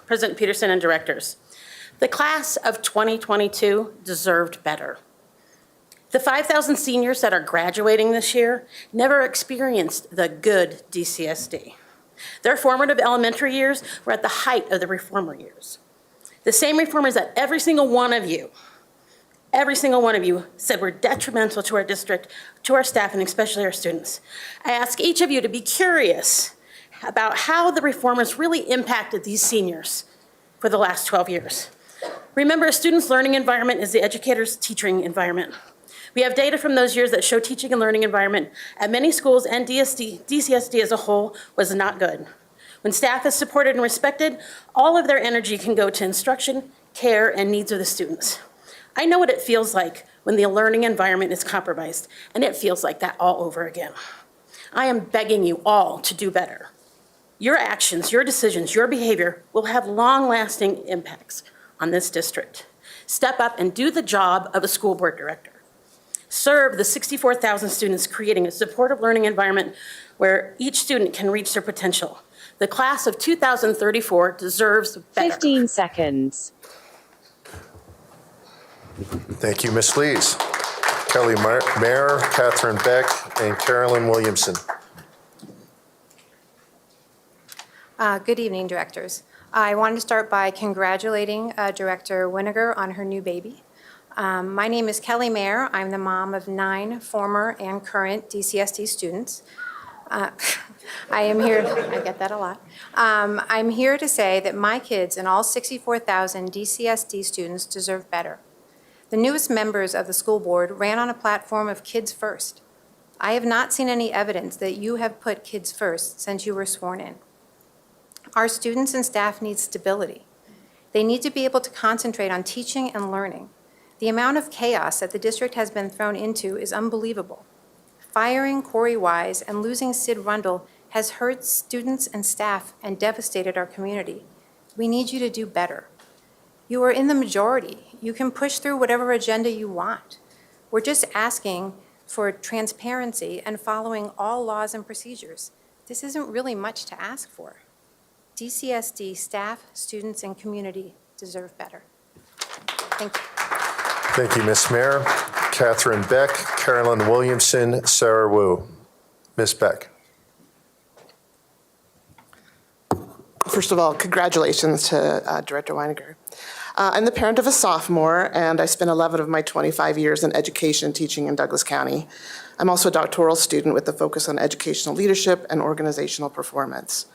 Speaker 5: President Peterson and directors. The class of 2022 deserved better. The 5,000 seniors that are graduating this year never experienced the good DCSD. Their formative elementary years were at the height of the reformer years. The same reformers that every single one of you said were detrimental to our district, to our staff, and especially our students. I ask each of you to be curious about how the reformers really impacted these seniors for the last 12 years. Remember, a student's learning environment is the educator's teaching environment. We have data from those years that show teaching and learning environment at many schools and DCSD as a whole was not good. When staff is supported and respected, all of their energy can go to instruction, care, and needs of the students. I know what it feels like when the learning environment is compromised, and it feels like that all over again. I am begging you all to do better. Your actions, your decisions, your behavior will have long-lasting impacts on this district. Step up and do the job of a school board director. Serve the 64,000 students, creating a supportive learning environment where each student can reach their potential. The class of 2034 deserves better.
Speaker 7: 15 seconds.
Speaker 1: Thank you, Ms. Lees. Kelly Mayer, Catherine Beck, and Carolyn Williamson.
Speaker 8: Good evening, directors. I wanted to start by congratulating Director Winiger on her new baby. My name is Kelly Mayer. I'm the mom of 9 former and current DCSD students. I am here, I get that a lot. I'm here to say that my kids and all 64,000 DCSD students deserve better. The newest members of the school board ran on a platform of kids first. I have not seen any evidence that you have put kids first since you were sworn in. Our students and staff need stability. They need to be able to concentrate on teaching and learning. The amount of chaos that the district has been thrown into is unbelievable. Firing Corey Wise and losing Sid Rundle has hurt students and staff and devastated our community. We need you to do better. You are in the majority. You can push through whatever agenda you want. We're just asking for transparency and following all laws and procedures. This isn't really much to ask for. DCSD staff, students, and community deserve better. Thank you.
Speaker 1: Thank you, Ms. Mayer. Catherine Beck, Carolyn Williamson, Sarah Wu. Ms. Beck.
Speaker 4: First of all, congratulations to Director Weiniger. I'm the parent of a sophomore, and I spent 11 of my 25 years in education teaching in Douglas County. I'm also a doctoral student with a focus on educational leadership and organizational performance.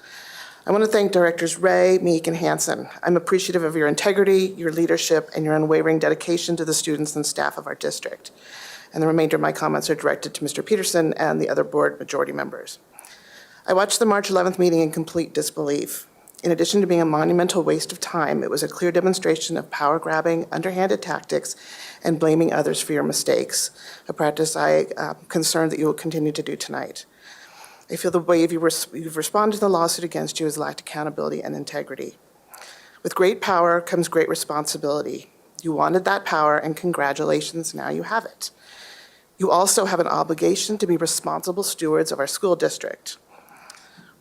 Speaker 4: I want to thank Directors Ray, Meek, and Hansen. I'm appreciative of your integrity, your leadership, and your unwavering dedication to the students and staff of our district. And the remainder of my comments are directed to Mr. Peterson and the other board majority members. I watched the March 11th meeting in complete disbelief. In addition to being a monumental waste of time, it was a clear demonstration of power-grabbing, underhanded tactics, and blaming others for your mistakes, a practice I am concerned that you will continue to do tonight. I feel the way you've responded to the lawsuit against you has lacked accountability and integrity. With great power comes great responsibility. You wanted that power, and congratulations, now you have it. You also have an obligation to be responsible stewards of our school district.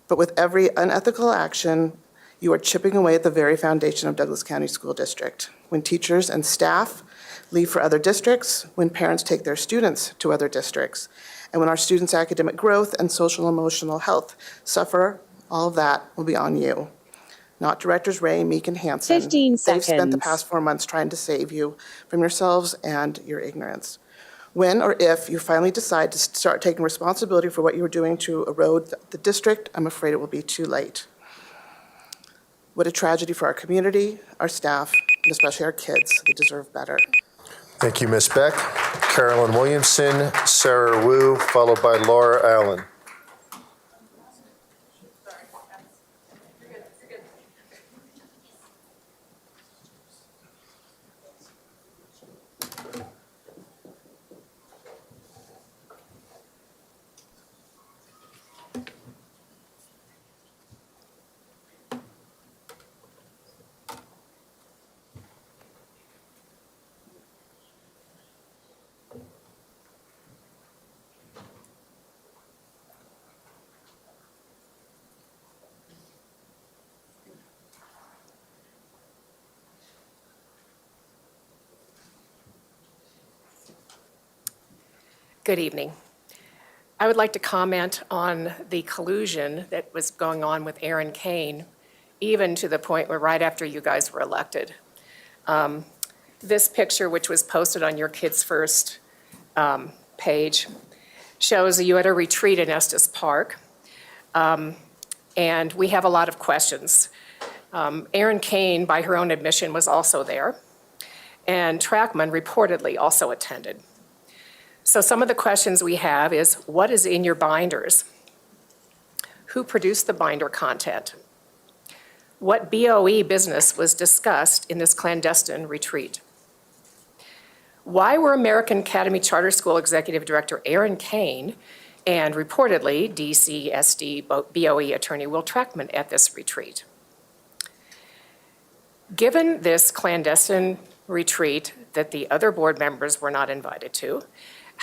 Speaker 4: But with every unethical action, you are chipping away at the very foundation of Douglas County School District. When teachers and staff leave for other districts, when parents take their students to other districts, and when our students' academic growth and social and emotional health suffer, all of that will be on you. Not Directors Ray, Meek, and Hansen.
Speaker 7: 15 seconds.
Speaker 4: They've spent the past 4 months trying to save you from yourselves and your ignorance. When or if you finally decide to start taking responsibility for what you were doing to erode the district, I'm afraid it will be too late. What a tragedy for our community, our staff, and especially our kids. They deserve better.
Speaker 1: Thank you, Ms. Beck. Carolyn Williamson, Sarah Wu, followed by Laura Allen.
Speaker 12: Good evening. I would like to comment on the collusion that was going on with Erin Kane, even to the point where right after you guys were elected. This picture, which was posted on your Kids First page, shows you at a retreat in Estes Park. And we have a lot of questions. Erin Kane, by her own admission, was also there. And Trackman reportedly also attended. So some of the questions we have is, what is in your binders? Who produced the binder content? What BOE business was discussed in this clandestine retreat? Why were American Academy Charter School Executive Director Erin Kane and reportedly DCSD BOE attorney Will Trackman at this retreat? Given this clandestine retreat that the other board members were not invited to,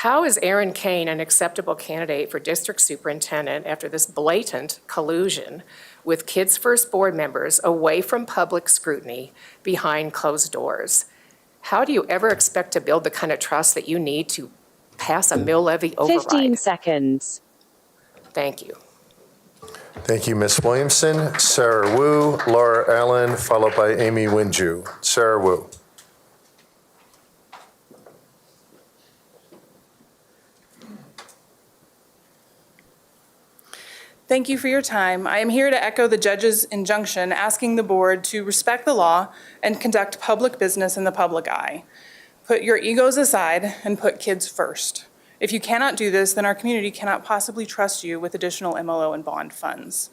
Speaker 12: how is Erin Kane an acceptable candidate for district superintendent after this blatant collusion with Kids First board members away from public scrutiny behind closed doors? How do you ever expect to build the kind of trust that you need to pass a mill levy override?
Speaker 7: 15 seconds.
Speaker 12: Thank you.
Speaker 1: Thank you, Ms. Williamson. Sarah Wu, Laura Allen, followed by Amy Winju. Sarah Wu.
Speaker 9: Thank you for your time. I am here to echo the judge's injunction asking the board to respect the law and conduct public business in the public eye. Put your egos aside and put kids first. If you cannot do this, then our community cannot possibly trust you with additional MLO and bond funds.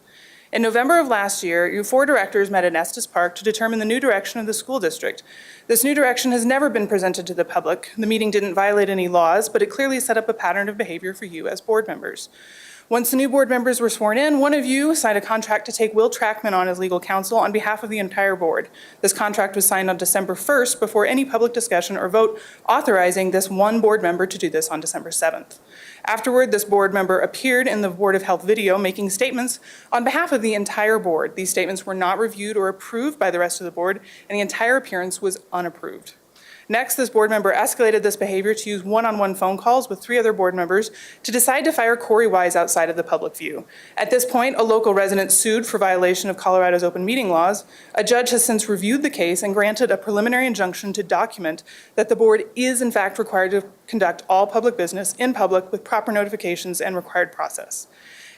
Speaker 9: In November of last year, you 4 directors met in Estes Park to determine the new direction of the school district. This new direction has never been presented to the public. The meeting didn't violate any laws, but it clearly set up a pattern of behavior for you as board members. Once the new board members were sworn in, one of you signed a contract to take Will Trackman on as legal counsel on behalf of the entire board. This contract was signed on December 1st before any public discussion or vote authorizing this one board member to do this on December 7th. Afterward, this board member appeared in the Board of Health video making statements on behalf of the entire board. These statements were not reviewed or approved by the rest of the board, and the entire appearance was unapproved. Next, this board member escalated this behavior to use one-on-one phone calls with 3 other board members to decide to fire Corey Wise outside of the public view. At this point, a local resident sued for violation of Colorado's open meeting laws. A judge has since reviewed the case and granted a preliminary injunction to document that the board is in fact required to conduct all public business in public with proper notifications and required process.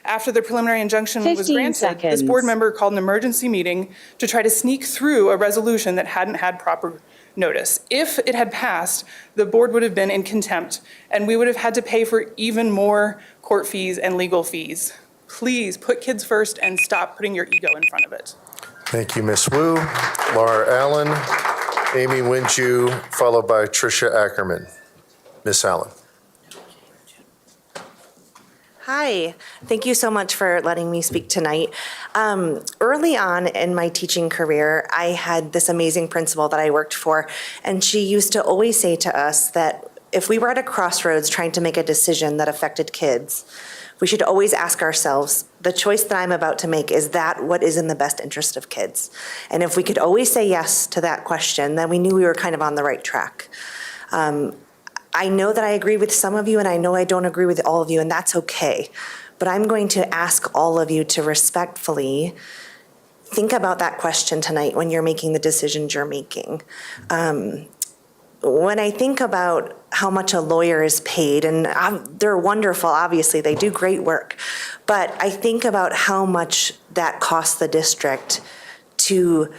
Speaker 9: After the preliminary injunction was granted, this board member called an emergency meeting to try to sneak through a resolution that hadn't had proper notice. If it had passed, the board would have been in contempt, and we would have had to pay for even more court fees and legal fees. Please put kids first and stop putting your ego in front of it.
Speaker 1: Thank you, Ms. Wu. Laura Allen, Amy Winju, followed by Tricia Ackerman. Ms. Allen.
Speaker 14: Hi, thank you so much for letting me speak tonight. Early on in my teaching career, I had this amazing principal that I worked for, and she used to always say to us that if we were at a crossroads trying to make a decision that affected kids, we should always ask ourselves, the choice that I'm about to make, is that what is in the best interest of kids? And if we could always say yes to that question, then we knew we were kind of on the right track. I know that I agree with some of you, and I know I don't agree with all of you, and that's okay. But I'm going to ask all of you to respectfully think about that question tonight when you're making the decisions you're making. When I think about how much a lawyer is paid, and they're wonderful, obviously, they do great work, but I think about how much that costs the district to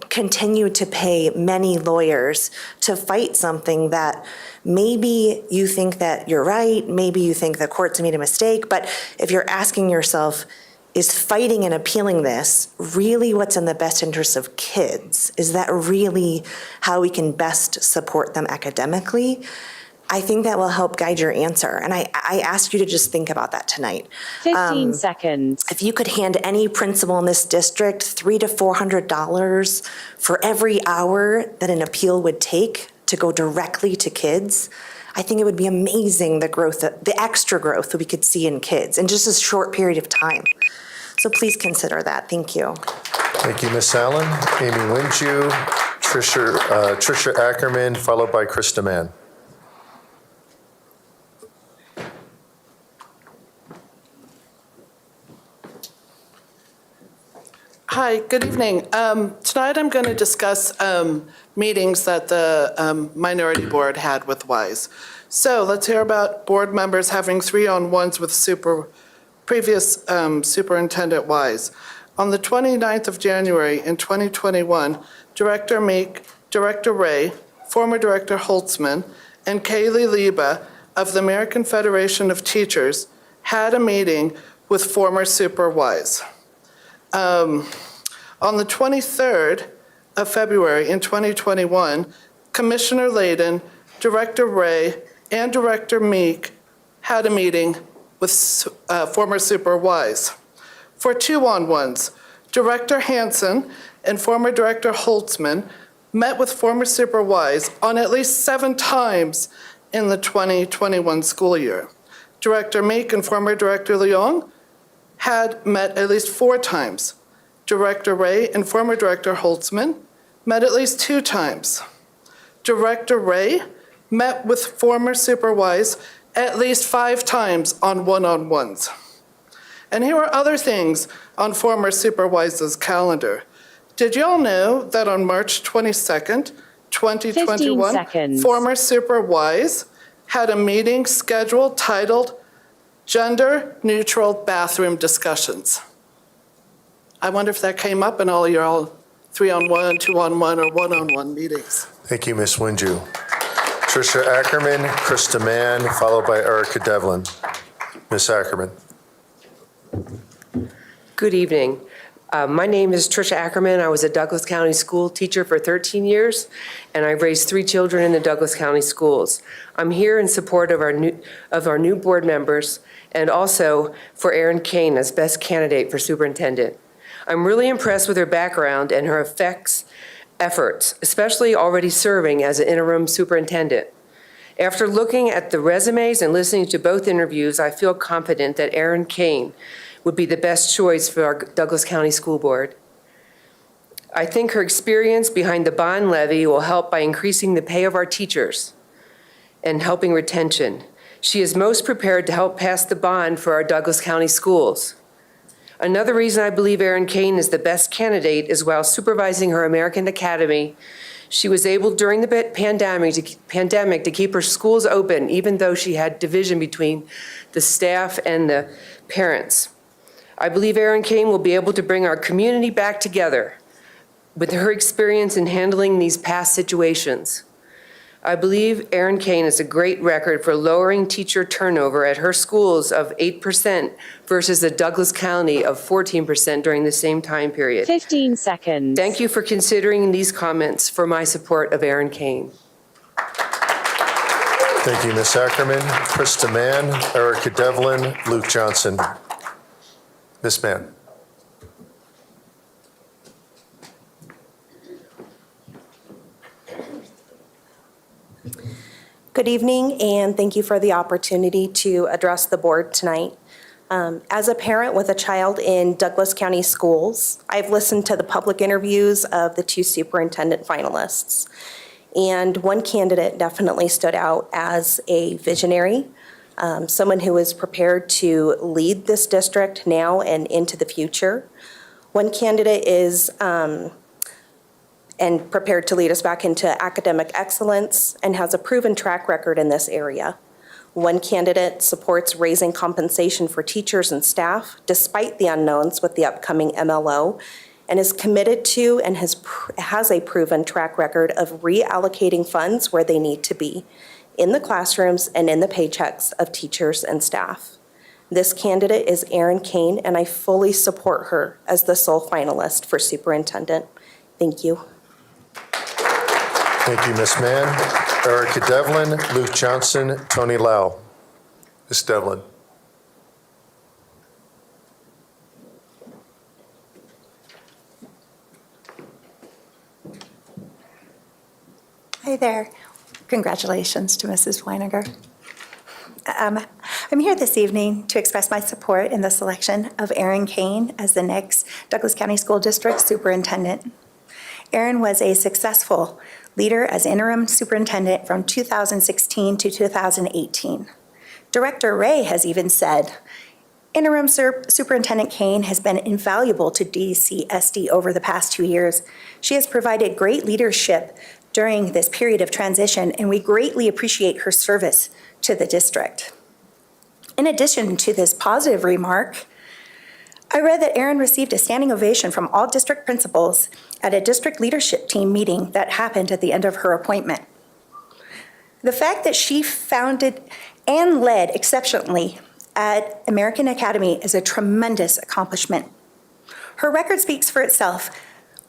Speaker 14: continue to pay many lawyers to fight something that maybe you think that you're right, maybe you think the court's made a mistake, but if you're asking yourself, is fighting and appealing this really what's in the best interest of kids? Is that really how we can best support them academically? I think that will help guide your answer. And I ask you to just think about that tonight.
Speaker 7: 15 seconds.
Speaker 14: If you could hand any principal in this district $300 to $400 for every hour that an appeal would take to go directly to kids, I think it would be amazing the growth, the extra growth that we could see in kids in just a short period of time. So please consider that. Thank you.
Speaker 1: Thank you, Ms. Allen. Amy Winju, Tricia Ackerman, followed by Krista Mann.
Speaker 11: Hi, good evening. Tonight I'm going to discuss meetings that the minority board had with WISE. So let's hear about board members having 3-on-1s with previous Superintendent WISE. On the 29th of January in 2021, Director Meek, Director Ray, former Director Holtzman, and Kaylee Lieba of the American Federation of Teachers had a meeting with former Super WISE. On the 23rd of February in 2021, Commissioner Layden, Director Ray, and Director Meek had a meeting with former Super WISE. For 2-on-1s, Director Hansen and former Director Holtzman met with former Super WISE on at least 7 times in the 2021 school year. Director Meek and former Director Leong had met at least 4 times. Director Ray and former Director Holtzman met at least 2 times. Director Ray met with former Super WISE at least 5 times on 1-on-1s. And here are other things on former Super WISE's calendar. Did y'all know that on March 22nd, 2021, former Super WISE had a meeting scheduled titled Gender Neutral Bathroom Discussions? I wonder if that came up in all your 3-on-1, 2-on-1, or 1-on-1 meetings.
Speaker 1: Thank you, Ms. Winju. Tricia Ackerman, Krista Mann, followed by Erica Devlin. Ms. Ackerman.
Speaker 13: Good evening.
Speaker 6: My name is Tricia Ackerman. I was a Douglas County school teacher for 13 years, and I've raised 3 children in the Douglas County schools. I'm here in support of our new board members and also for Erin Kane as best candidate for superintendent. I'm really impressed with her background and her efforts, especially already serving as an interim superintendent. After looking at the resumes and listening to both interviews, I feel confident that Erin Kane would be the best choice for our Douglas County School Board. I think her experience behind the bond levy will help by increasing the pay of our teachers and helping retention. She is most prepared to help pass the bond for our Douglas County schools. Another reason I believe Erin Kane is the best candidate is while supervising her American Academy, she was able during the pandemic to keep her schools open, even though she had division between the staff and the parents. I believe Erin Kane will be able to bring our community back together with her experience in handling these past situations. I believe Erin Kane has a great record for lowering teacher turnover at her schools of 8% versus the Douglas County of 14% during the same time period.
Speaker 7: 15 seconds.
Speaker 6: Thank you for considering these comments for my support of Erin Kane.
Speaker 1: Thank you, Ms. Ackerman. Krista Mann, Erica Devlin, Luke Johnson. Ms. Mann.
Speaker 13: Good evening, and thank you for the opportunity to address the board tonight. As a parent with a child in Douglas County schools, I've listened to the public interviews of the 2 superintendent finalists. And one candidate definitely stood out as a visionary, someone who is prepared to lead this district now and into the future. One candidate is and prepared to lead us back into academic excellence and has a proven track record in this area. One candidate supports raising compensation for teachers and staff despite the unknowns with the upcoming MLO, and is committed to and has a proven track record of reallocating funds where they need to be, in the classrooms and in the paychecks of teachers and staff. This candidate is Erin Kane, and I fully support her as the sole finalist for superintendent. Thank you.
Speaker 1: Thank you, Ms. Mann. Erica Devlin, Luke Johnson, Tony Lau. Ms. Devlin.
Speaker 15: Hi there. Congratulations to Mrs. Weiniger. I'm here this evening to express my support in the selection of Erin Kane as the next Douglas County School District Superintendent. Erin was a successful leader as interim superintendent from 2016 to 2018. Director Ray has even said, Interim Superintendent Kane has been invaluable to DCSD over the past 2 years. She has provided great leadership during this period of transition, and we greatly appreciate her service to the district. In addition to this positive remark, I read that Erin received a standing ovation from all district principals at a district leadership team meeting that happened at the end of her appointment. The fact that she founded and led exceptionally at American Academy is a tremendous accomplishment. Her record speaks for itself.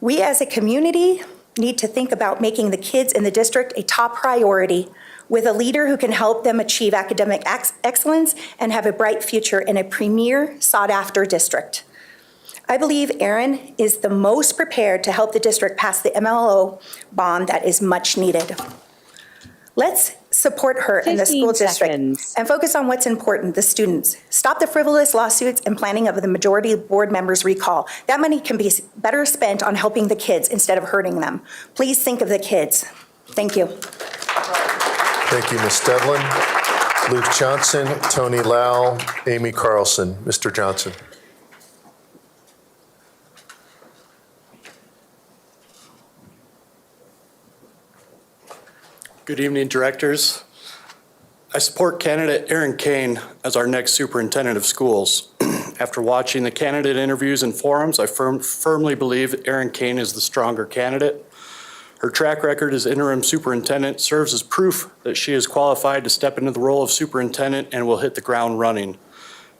Speaker 15: We as a community need to think about making the kids in the district a top priority with a leader who can help them achieve academic excellence and have a bright future in a premier, sought-after district. I believe Erin is the most prepared to help the district pass the MLO bond that is much needed. Let's support her in the school district and focus on what's important, the students. Stop the frivolous lawsuits and planning of the majority board members' recall. That money can be better spent on helping the kids instead of hurting them. Please think of the kids. Thank you.
Speaker 1: Thank you, Ms. Devlin. Luke Johnson, Tony Lau, Amy Carlson. Mr. Johnson.
Speaker 23: Good evening, directors. I support candidate Erin Kane as our next superintendent of schools. After watching the candidate interviews and forums, I firmly believe Erin Kane is the stronger candidate. Her track record as interim superintendent serves as proof that she is qualified to step into the role of superintendent and will hit the ground running.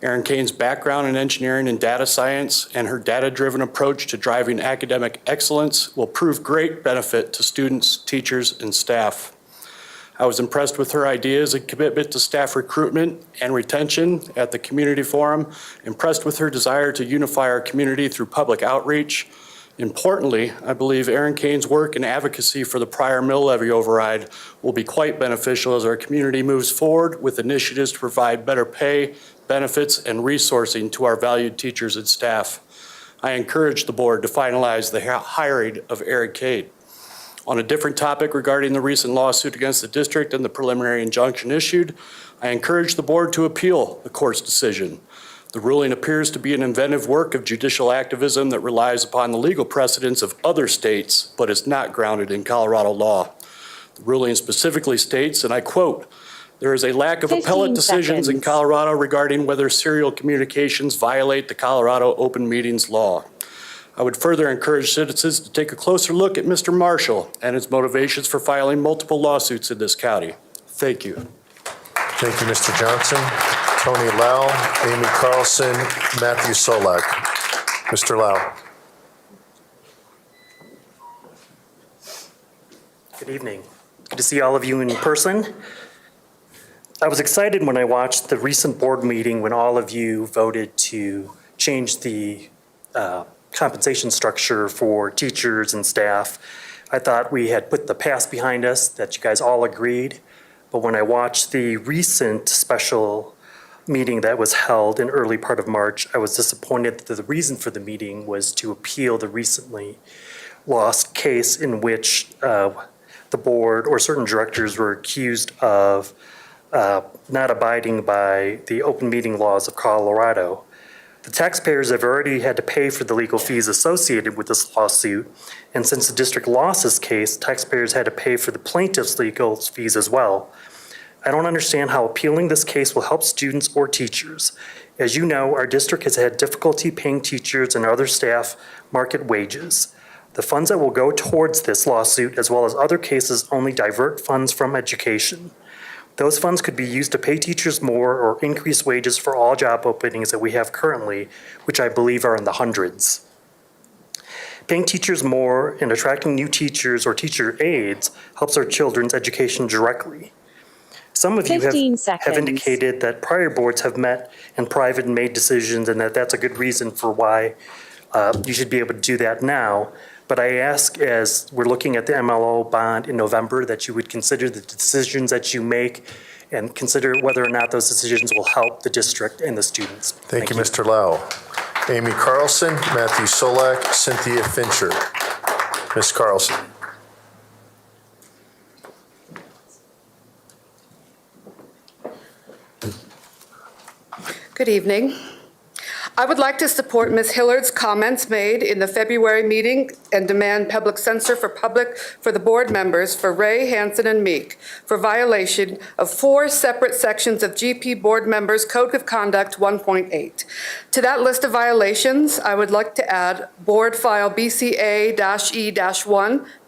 Speaker 23: Erin Kane's background in engineering and data science and her data-driven approach to driving academic excellence will prove great benefit to students, teachers, and staff. I was impressed with her ideas and commitment to staff recruitment and retention at the community forum, impressed with her desire to unify our community through public outreach. Importantly, I believe Erin Kane's work and advocacy for the prior mill levy override will be quite beneficial as our community moves forward with initiatives to provide better pay, benefits, and resourcing to our valued teachers and staff. I encourage the board to finalize the hiring of Erin Kane. On a different topic regarding the recent lawsuit against the district and the preliminary injunction issued, I encourage the board to appeal the court's decision. The ruling appears to be an inventive work of judicial activism that relies upon the legal precedents of other states, but is not grounded in Colorado law. The ruling specifically states, and I quote, "There is a lack of appellate decisions in Colorado regarding whether serial communications violate the Colorado Open Meetings Law." I would further encourage citizens to take a closer look at Mr. Marshall and his motivations for filing multiple lawsuits in this county. Thank you.
Speaker 1: Thank you, Mr. Johnson. Tony Lau, Amy Carlson, Matthew Solak. Mr. Lau.
Speaker 2: Good evening. Good to see all of you in person. I was excited when I watched the recent board meeting when all of you voted to change the compensation structure for teachers and staff. I thought we had put the past behind us, that you guys all agreed. But when I watched the recent special meeting that was held in early part of March, I was disappointed that the reason for the meeting was to appeal the recently lost case in which the board or certain directors were accused of not abiding by the open meeting laws of Colorado. The taxpayers have already had to pay for the legal fees associated with this lawsuit, and since the district lost this case, taxpayers had to pay for the plaintiff's legal fees as well. I don't understand how appealing this case will help students or teachers. As you know, our district has had difficulty paying teachers and other staff market wages. The funds that will go towards this lawsuit, as well as other cases, only divert funds from education. Those funds could be used to pay teachers more or increase wages for all job openings that we have currently, which I believe are in the hundreds. Paying teachers more and attracting new teachers or teacher aides helps our children's education directly. Some of you have indicated that prior boards have met in private and made decisions, and that that's a good reason for why you should be able to do that now. But I ask, as we're looking at the MLO bond in November, that you would consider the decisions that you make and consider whether or not those decisions will help the district and the students.
Speaker 1: Thank you, Mr. Lau. Amy Carlson, Matthew Solak, Cynthia Fincher. Ms. Carlson.
Speaker 3: Good evening. I would like to support Ms. Hillard's comments made in the February meeting and demand public censure for the board members for Ray, Hansen, and Meek for violation of 4 separate sections of GP Board Members Code of Conduct 1.8. To that list of violations, I would like to add Board File BCA-E-1,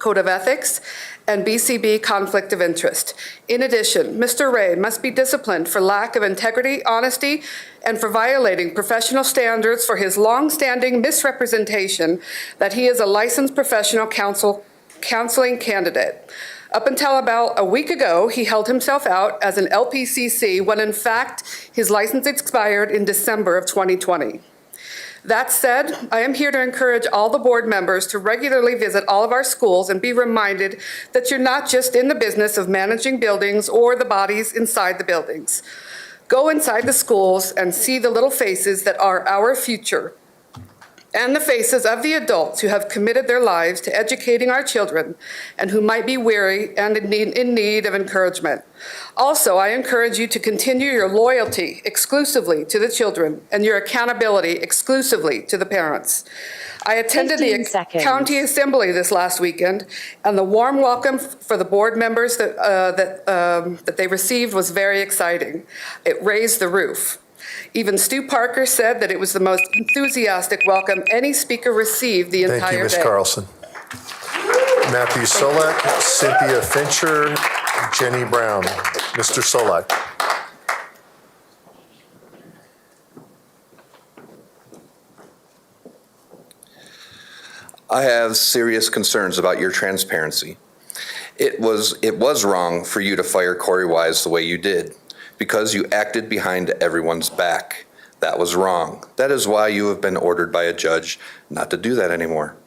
Speaker 3: Code of Ethics, and BCB Conflict of Interest. In addition, Mr. Ray must be disciplined for lack of integrity, honesty, and for violating professional standards for his long-standing misrepresentation that he is a licensed professional counseling candidate. Up until about a week ago, he held himself out as an LPCC when in fact his license expired in December of 2020. That said, I am here to encourage all the board members to regularly visit all of our schools and be reminded that you're not just in the business of managing buildings or the bodies inside the buildings. Go inside the schools and see the little faces that are our future, and the faces of the adults who have committed their lives to educating our children and who might be weary and in need of encouragement. Also, I encourage you to continue your loyalty exclusively to the children and your accountability exclusively to the parents. I attended the county assembly this last weekend, and the warm welcome for the board members that they received was very exciting. It raised the roof. Even Stu Parker said that it was the most enthusiastic welcome any speaker received the entire day.
Speaker 1: Thank you, Ms. Carlson. Matthew Solak, Cynthia Fincher, Jenny Brown. Mr. Solak.
Speaker 16: I have serious concerns about your transparency. It was wrong for you to fire Corey Wise the way you did, because you acted behind everyone's back. That was wrong. That is why you have been ordered by a judge not to do that anymore.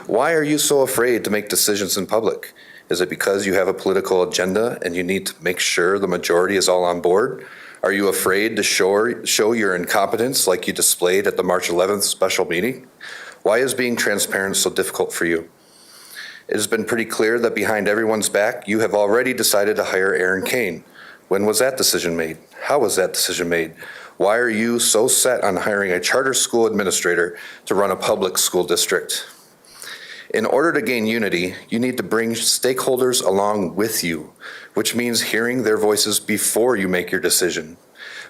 Speaker 16: Why are you so afraid to make decisions in public? Is it because you have a political agenda and you need to make sure the majority is all on board? Are you afraid to show your incompetence like you displayed at the March 11th special meeting? Why is being transparent so difficult for you? It has been pretty clear that behind everyone's back, you have already decided to hire Erin Kane. When was that decision made? How was that decision made? Why are you so set on hiring a charter school administrator to run a public school district? In order to gain unity, you need to bring stakeholders along with you, which means hearing their voices before you make your decision.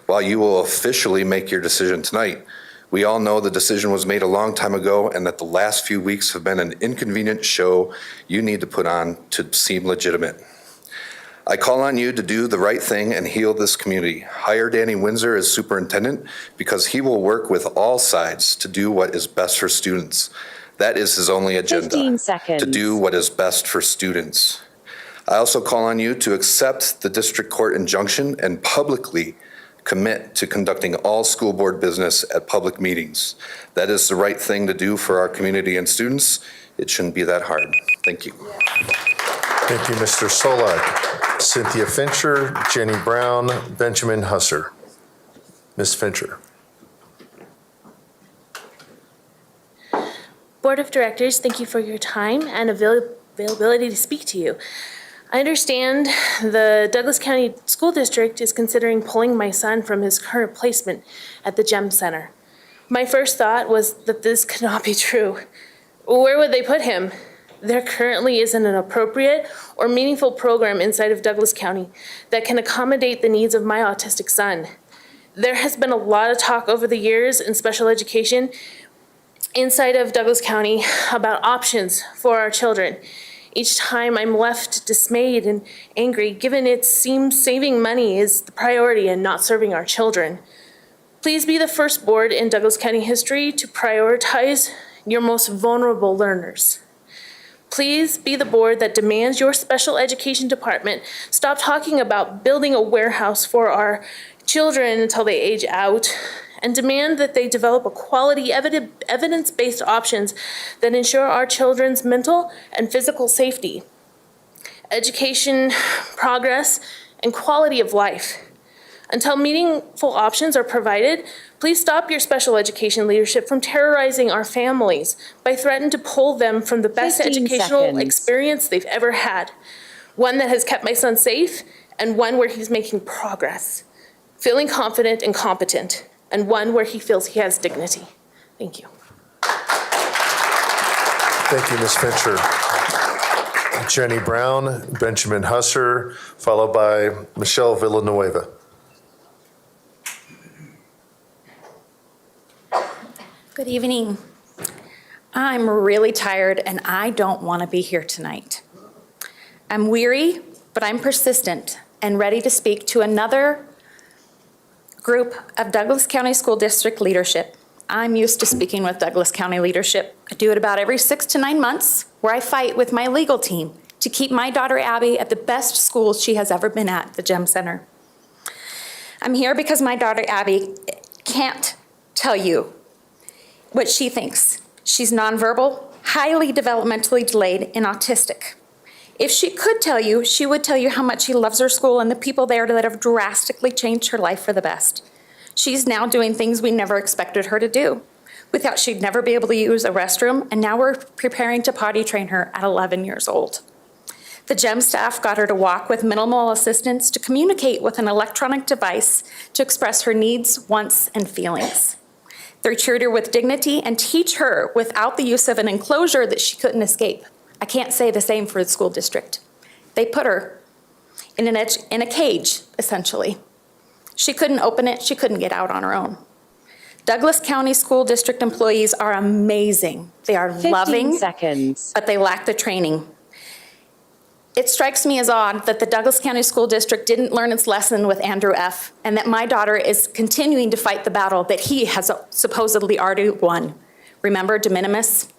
Speaker 16: While you will officially make your decision tonight, we all know the decision was made a long time ago and that the last few weeks have been an inconvenient show you need to put on to seem legitimate. I call on you to do the right thing and heal this community. Hire Danny Winsor as superintendent because he will work with all sides to do what is best for students. That is his only agenda,
Speaker 7: 15 seconds.
Speaker 16: to do what is best for students. I also call on you to accept the district court injunction and publicly commit to conducting all school board business at public meetings. That is the right thing to do for our community and students. It shouldn't be that hard. Thank you.
Speaker 1: Thank you, Mr. Solak. Cynthia Fincher, Jenny Brown, Benjamin Husser. Ms. Fincher.
Speaker 17: Board of Directors, thank you for your time and availability to speak to you. I understand the Douglas County School District is considering pulling my son from his current placement at the GEM Center. My first thought was that this could not be true. Where would they put him? There currently isn't an appropriate or meaningful program inside of Douglas County that can accommodate the needs of my autistic son. There has been a lot of talk over the years in special education inside of Douglas County about options for our children. Each time I'm left dismayed and angry, given it seems saving money is the priority and not serving our children. Please be the first board in Douglas County history to prioritize your most vulnerable learners. Please be the board that demands your special education department stop talking about building a warehouse for our children until they age out, and demand that they develop a quality evidence-based options that ensure our children's mental and physical safety, education, progress, and quality of life. Until meaningful options are provided, please stop your special education leadership from terrorizing our families by threatening to pull them from the best
Speaker 7: 15
Speaker 17: educational
Speaker 7: seconds.
Speaker 17: experience they've ever had. One that has kept my son safe, and one where he's making progress, feeling confident and competent, and one where he feels he has dignity. Thank you.
Speaker 1: Thank you, Ms. Fincher. Jenny Brown, Benjamin Husser, followed by Michelle Villanueva.
Speaker 18: Good evening. I'm really tired and I don't want to be here tonight. I'm weary, but I'm persistent and ready to speak to another group of Douglas County School District leadership. I'm used to speaking with Douglas County leadership. I do it about every 6 to 9 months, where I fight with my legal team to keep my daughter Abby at the best school she has ever been at, the GEM Center. I'm here because my daughter Abby can't tell you what she thinks. She's nonverbal, highly developmentally delayed, and autistic. If she could tell you, she would tell you how much she loves her school and the people there that have drastically changed her life for the best. She's now doing things we never expected her to do. We thought she'd never be able to use a restroom, and now we're preparing to potty train her at 11 years old. The GEM staff got her to walk with minimal assistance, to communicate with an electronic device, to express her needs, wants, and feelings. They treat her with dignity and teach her without the use of an enclosure that she couldn't escape. I can't say the same for the school district. They put her in a cage, essentially. She couldn't open it, she couldn't get out on her own. Douglas County School District employees are amazing. They are
Speaker 7: 15
Speaker 18: loving,
Speaker 7: seconds.
Speaker 18: but they lack the training. It strikes me as odd that the Douglas County School District didn't learn its lesson with Andrew F., and that my daughter is continuing to fight the battle that he has supposedly already won. Remember de minimis?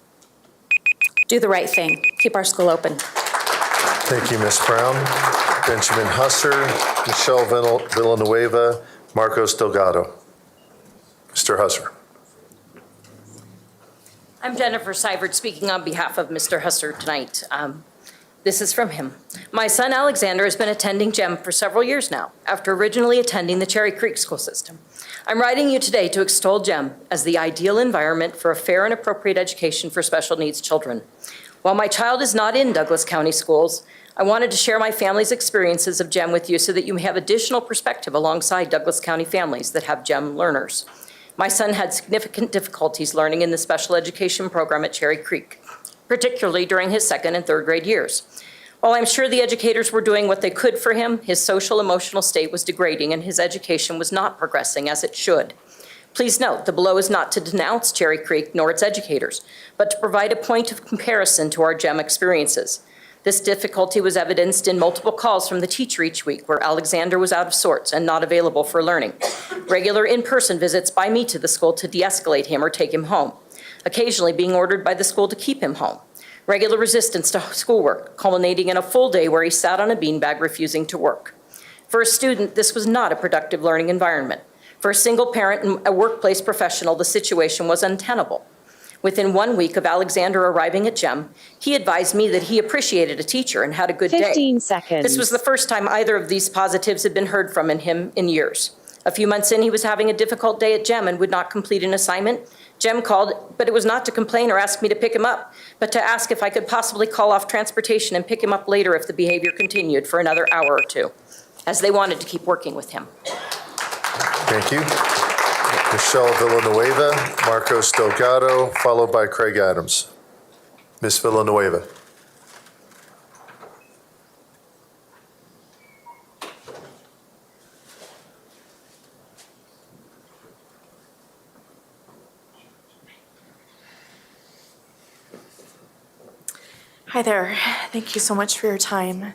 Speaker 18: do the right thing. Keep our school open.
Speaker 1: Thank you, Ms. Brown. Benjamin Husser, Michelle Villanueva, Marcos Delgado. Mr. Husser.
Speaker 19: I'm Jennifer Seibert speaking on behalf of Mr. Husser tonight. This is from him. My son Alexander has been attending GEM for several years now, after originally attending the Cherry Creek school system. I'm writing you today to extol GEM as the ideal environment for a fair and appropriate education for special needs children. While my child is not in Douglas County schools, I wanted to share my family's experiences of GEM with you so that you may have additional perspective alongside Douglas County families that have GEM learners. My son had significant difficulties learning in the special education program at Cherry Creek, particularly during his 2nd and 3rd grade years. While I'm sure the educators were doing what they could for him, his social emotional state was degrading and his education was not progressing as it should. Please note, the below is not to denounce Cherry Creek nor its educators, but to provide a point of comparison to our GEM experiences. This difficulty was evidenced in multiple calls from the teacher each week where Alexander was out of sorts and not available for learning. Regular in-person visits by me to the school to de-escalate him or take him home. Occasionally being ordered by the school to keep him home. Regular resistance to schoolwork, culminating in a full day where he sat on a beanbag refusing to work. For a student, this was not a productive learning environment. For a single parent and a workplace professional, the situation was untenable. Within 1 week of Alexander arriving at GEM, he advised me that he appreciated a teacher and had a good day.
Speaker 7: 15 seconds.
Speaker 19: This was the first time either of these positives had been heard from in him in years. A few months in, he was having a difficult day at GEM and would not complete an assignment. GEM called, but it was not to complain or ask me to pick him up, but to ask if I could possibly call off transportation and pick him up later if the behavior continued for another hour or two, as they wanted to keep working with him.
Speaker 1: Thank you. Michelle Villanueva, Marcos Delgado, followed by Craig Adams. Ms. Villanueva.
Speaker 20: Hi there. Thank you so much for your time.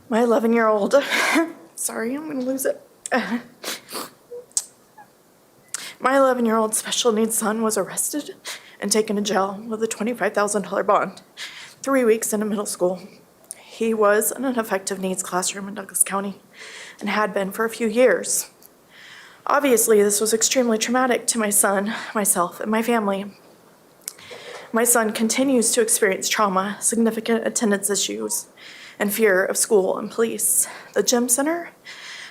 Speaker 20: My 11-year-old, sorry, I'm gonna lose it. My 11-year-old special needs son was arrested and taken to jail with a $25,000 bond, 3 weeks into middle school. He was in an effective needs classroom in Douglas County and had been for a few years. Obviously, this was extremely traumatic to my son, myself, and my family. My son continues to experience trauma, significant attendance issues, and fear of school and police. The GEM Center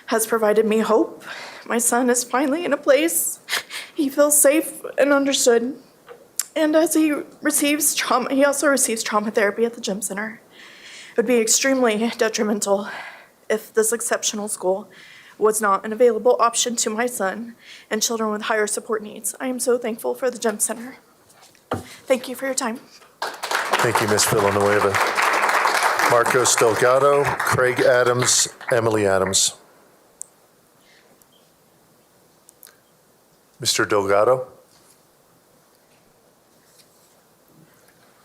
Speaker 20: has provided me hope. My son is finally in a place he feels safe and understood. And as he receives trauma, he also receives trauma therapy at the GEM Center. It would be extremely detrimental if this exceptional school was not an available option to my son and children with higher support needs. I am so thankful for the GEM Center. Thank you for your time.
Speaker 1: Thank you, Ms. Villanueva. Marcos Delgado, Craig Adams, Emily Adams. Mr. Delgado?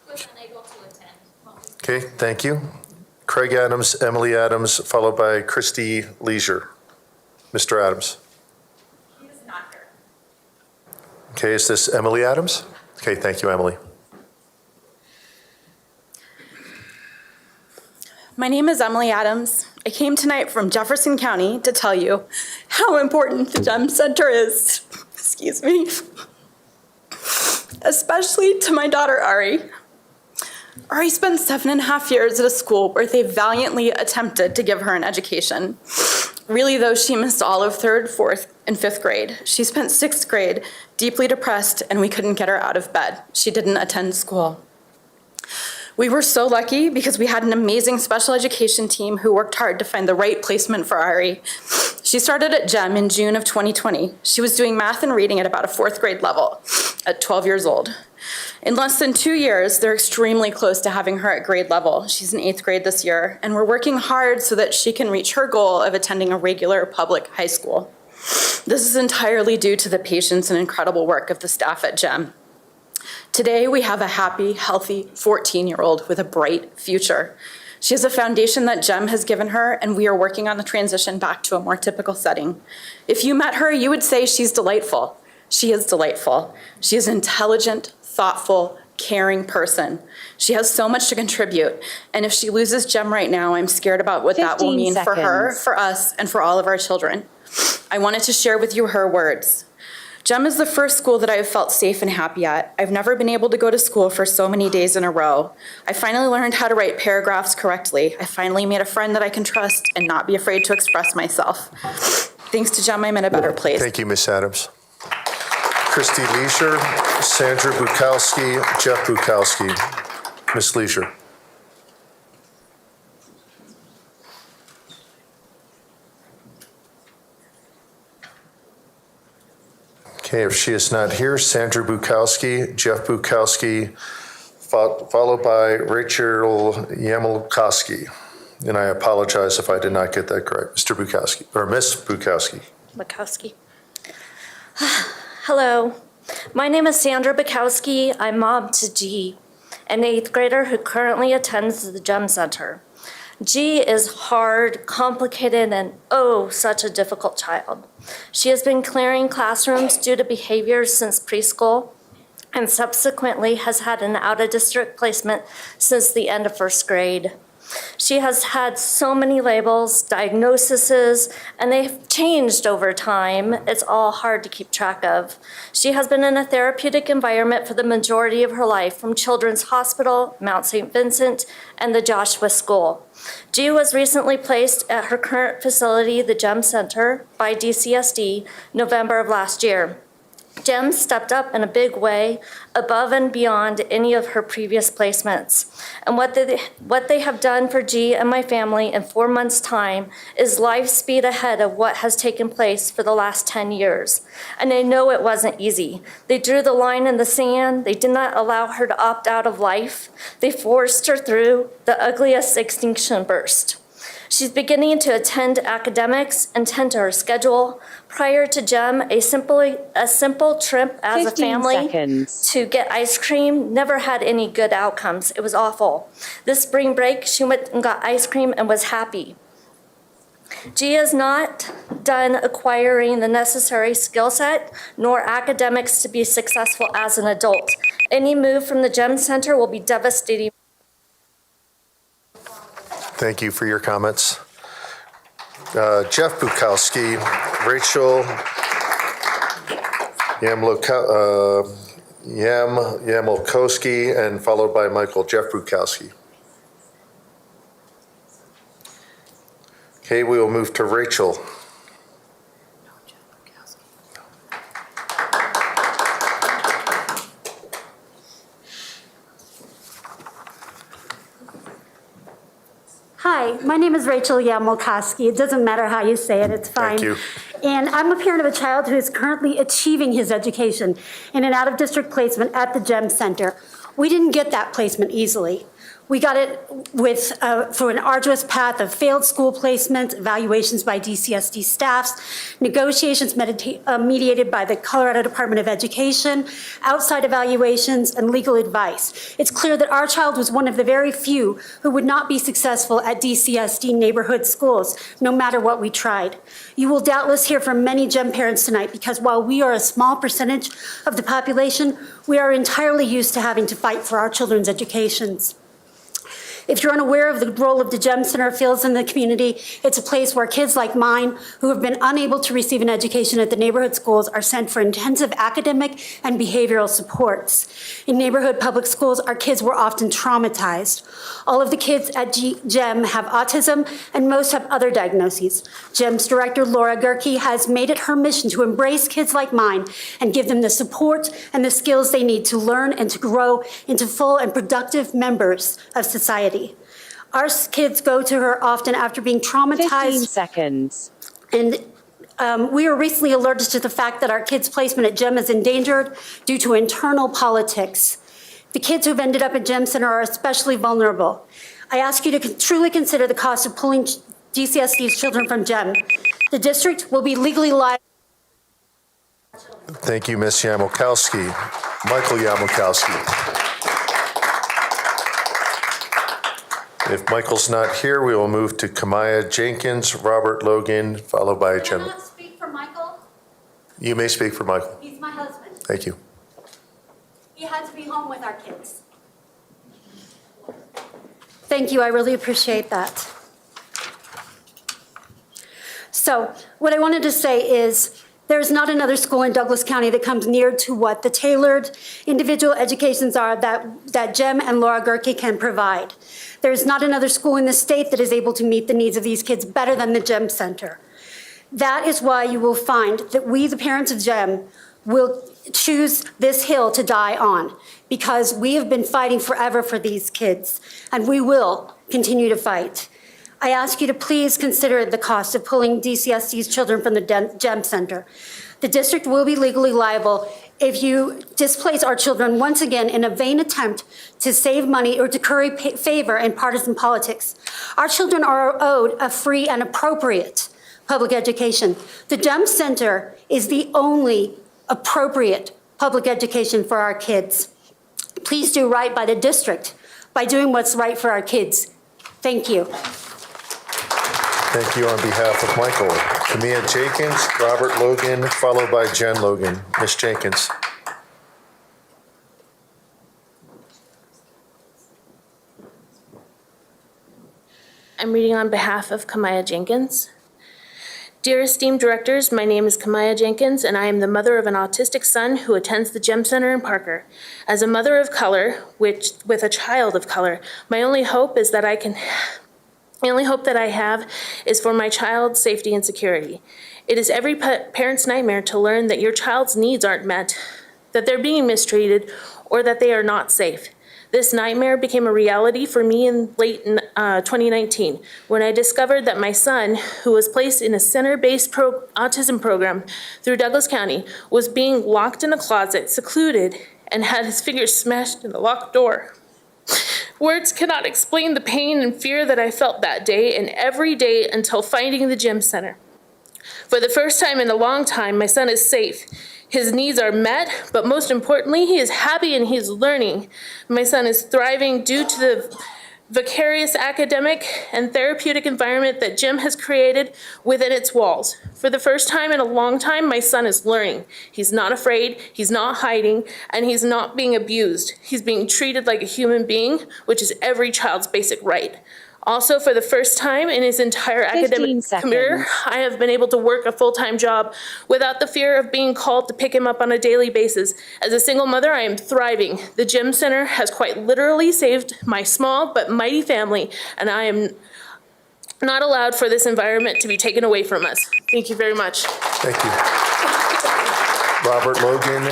Speaker 17: Was unable to attend.
Speaker 1: Okay, thank you. Craig Adams, Emily Adams, followed by Christy Leisure. Mr. Adams.
Speaker 17: He is not here.
Speaker 1: Okay, is this Emily Adams? Okay, thank you, Emily.
Speaker 20: My name is Emily Adams. I came tonight from Jefferson County to tell you how important the GEM Center is. Excuse me. Especially to my daughter, Ari. Ari spent 7.5 years at a school where they valiantly attempted to give her an education. Really, though, she missed all of 3rd, 4th, and 5th grade. She spent 6th grade deeply depressed, and we couldn't get her out of bed. She didn't attend school. We were so lucky because we had an amazing special education team who worked hard to find the right placement for Ari. She started at GEM in June of 2020. She was doing math and reading at about a 4th grade level at 12 years old. In less than 2 years, they're extremely close to having her at grade level. She's in 8th grade this year, and we're working hard so that she can reach her goal of attending a regular public high school. This is entirely due to the patience and incredible work of the staff at GEM. Today, we have a happy, healthy 14-year-old with a bright future. She has a foundation that GEM has given her, and we are working on the transition back to a more typical setting. If you met her, you would say she's delightful. She is delightful. She is intelligent, thoughtful, caring person. She has so much to contribute. And if she loses Jem right now, I'm scared about what that will
Speaker 7: 15
Speaker 20: mean for her,
Speaker 7: seconds.
Speaker 20: for us, and for all of our children. I wanted to share with you her words. Jem is the first school that I have felt safe and happy at. I've never been able to go to school for so many days in a row. I finally learned how to write paragraphs correctly. I finally made a friend that I can trust and not be afraid to express myself. Thanks to Jem, I'm in a better place.
Speaker 1: Thank you, Ms. Adams. Christy Leisure, Sandra Bukowski, Jeff Bukowski. Ms. Leisure. Okay, if she is not here, Sandra Bukowski, Jeff Bukowski, followed by Rachel Yamelkowski. And I apologize if I did not get that correct. Mr. Bukowski, or Ms. Bukowski.
Speaker 10: Bukowski. Hello, my name is Sandra Bukowski. I'm mom to G, an 8th grader who currently attends the GEM Center. G is hard, complicated, and oh, such a difficult child. She has been clearing classrooms due to behaviors since preschool and subsequently has had an out-of-district placement since the end of 1st grade. She has had so many labels, diagnoses, and they've changed over time. It's all hard to keep track of. She has been in a therapeutic environment for the majority of her life, from Children's Hospital, Mount St. Vincent, and the Joshua School. G was recently placed at her current facility, the GEM Center, by DCSD, November of last year. GEM stepped up in a big way, above and beyond any of her previous placements. And what they have done for G and my family in 4 months' time is life speed ahead of what has taken place for the last 10 years. And I know it wasn't easy. They drew the line in the sand. They did not allow her to opt out of life. They forced her through the ugliest extinction burst. She's beginning to attend academics and tend to her schedule. Prior to GEM, a simple trip as a
Speaker 7: 15
Speaker 10: family
Speaker 7: seconds.
Speaker 10: to get ice cream never had any good outcomes. It was awful. This spring break, she went and got ice cream and was happy. G is not done acquiring the necessary skill set nor academics to be successful as an adult. Any move from the GEM Center will be devastating.
Speaker 1: Thank you for your comments. Jeff Bukowski, Rachel Yamelkowski, and followed by Michael. Jeff Bukowski. Okay, we will move to Rachel.
Speaker 21: Hi, my name is Rachel Yamelkowski. It doesn't matter how you say it, it's fine.
Speaker 1: Thank you.
Speaker 21: And I'm a parent of a child who is currently achieving his education in an out-of-district placement at the GEM Center. We didn't get that placement easily. We got it through an arduous path of failed school placements, evaluations by DCSD staffs, negotiations mediated by the Colorado Department of Education, outside evaluations, and legal advice. It's clear that our child was one of the very few who would not be successful at DCSD neighborhood schools, no matter what we tried. You will doubtless hear from many GEM parents tonight because while we are a small percentage of the population, we are entirely used to having to fight for our children's educations. If you're unaware of the role of the GEM Center feels in the community, it's a place where kids like mine who have been unable to receive an education at the neighborhood schools are sent for intensive academic and behavioral supports. In neighborhood public schools, our kids were often traumatized. All of the kids at GEM have autism and most have other diagnoses. GEM's director, Laura Gerke, has made it her mission to embrace kids like mine and give them the support and the skills they need to learn and to grow into full and productive members of society. Our kids go to her often after being traumatized.
Speaker 7: 15 seconds.
Speaker 21: And we were recently alerted to the fact that our kids' placement at GEM is endangered due to internal politics. The kids who've ended up at GEM Center are especially vulnerable. I ask you to truly consider the cost of pulling DCSD's children from GEM. The district will be legally liable.
Speaker 1: Thank you, Ms. Yamelkowski. Michael Yamelkowski. If Michael's not here, we will move to Kamaya Jenkins, Robert Logan, followed by Jim.
Speaker 21: Can I speak for Michael?
Speaker 1: You may speak for Michael.
Speaker 21: He's my husband.
Speaker 1: Thank you.
Speaker 21: He had to be home home with our kids. Thank you, I really appreciate that. So what I wanted to say is there's not another school in Douglas County that comes near to what the tailored individual educations are that Jem and Laura Gerke can provide. There's not another school in the state that is able to meet the needs of these kids better than the Jem Center. That is why you will find that we, the parents of Jem, will choose this hill to die on, because we have been fighting forever for these kids, and we will continue to fight. I ask you to please consider the cost of pulling DCSC's children from the Jem Center. The district will be legally liable if you displace our children once again in a vain attempt to save money or to curry favor in partisan politics. Our children are owed a free and appropriate public education. The Jem Center is the only appropriate public education for our kids. Please do right by the district by doing what's right for our kids. Thank you.
Speaker 1: Thank you on behalf of Michael. Camilla Jenkins, Robert Logan, followed by Jen Logan. Ms. Jenkins.
Speaker 17: I'm reading on behalf of Camilla Jenkins. Dear esteemed directors, my name is Camilla Jenkins, and I am the mother of an autistic son who attends the Jem Center in Parker. As a mother of color, with a child of color, my only hope is that I have is for my child's safety and security. It is every parent's nightmare to learn that your child's needs aren't met, that they're being mistreated, or that they are not safe. This nightmare became a reality for me in late 2019 when I discovered that my son, who was placed in a center-based autism program through Douglas County, was being locked in a closet, secluded, and had his fingers smashed in the locked door. Words cannot explain the pain and fear that I felt that day and every day until finding the Jem Center. For the first time in a long time, my son is safe. His needs are met, but most importantly, he is happy and he's learning. My son is thriving due to the vicarious academic and therapeutic environment that Jem has created within its walls. For the first time in a long time, my son is learning. He's not afraid, he's not hiding, and he's not being abused. He's being treated like a human being, which is every child's basic right. Also, for the first time in his entire academic career, I have been able to work a full-time job without the fear of being called to pick him up on a daily basis. As a single mother, I am thriving. The Jem Center has quite literally saved my small but mighty family, and I am not allowed for this environment to be taken away from us. Thank you very much.
Speaker 1: Thank you. Robert Logan,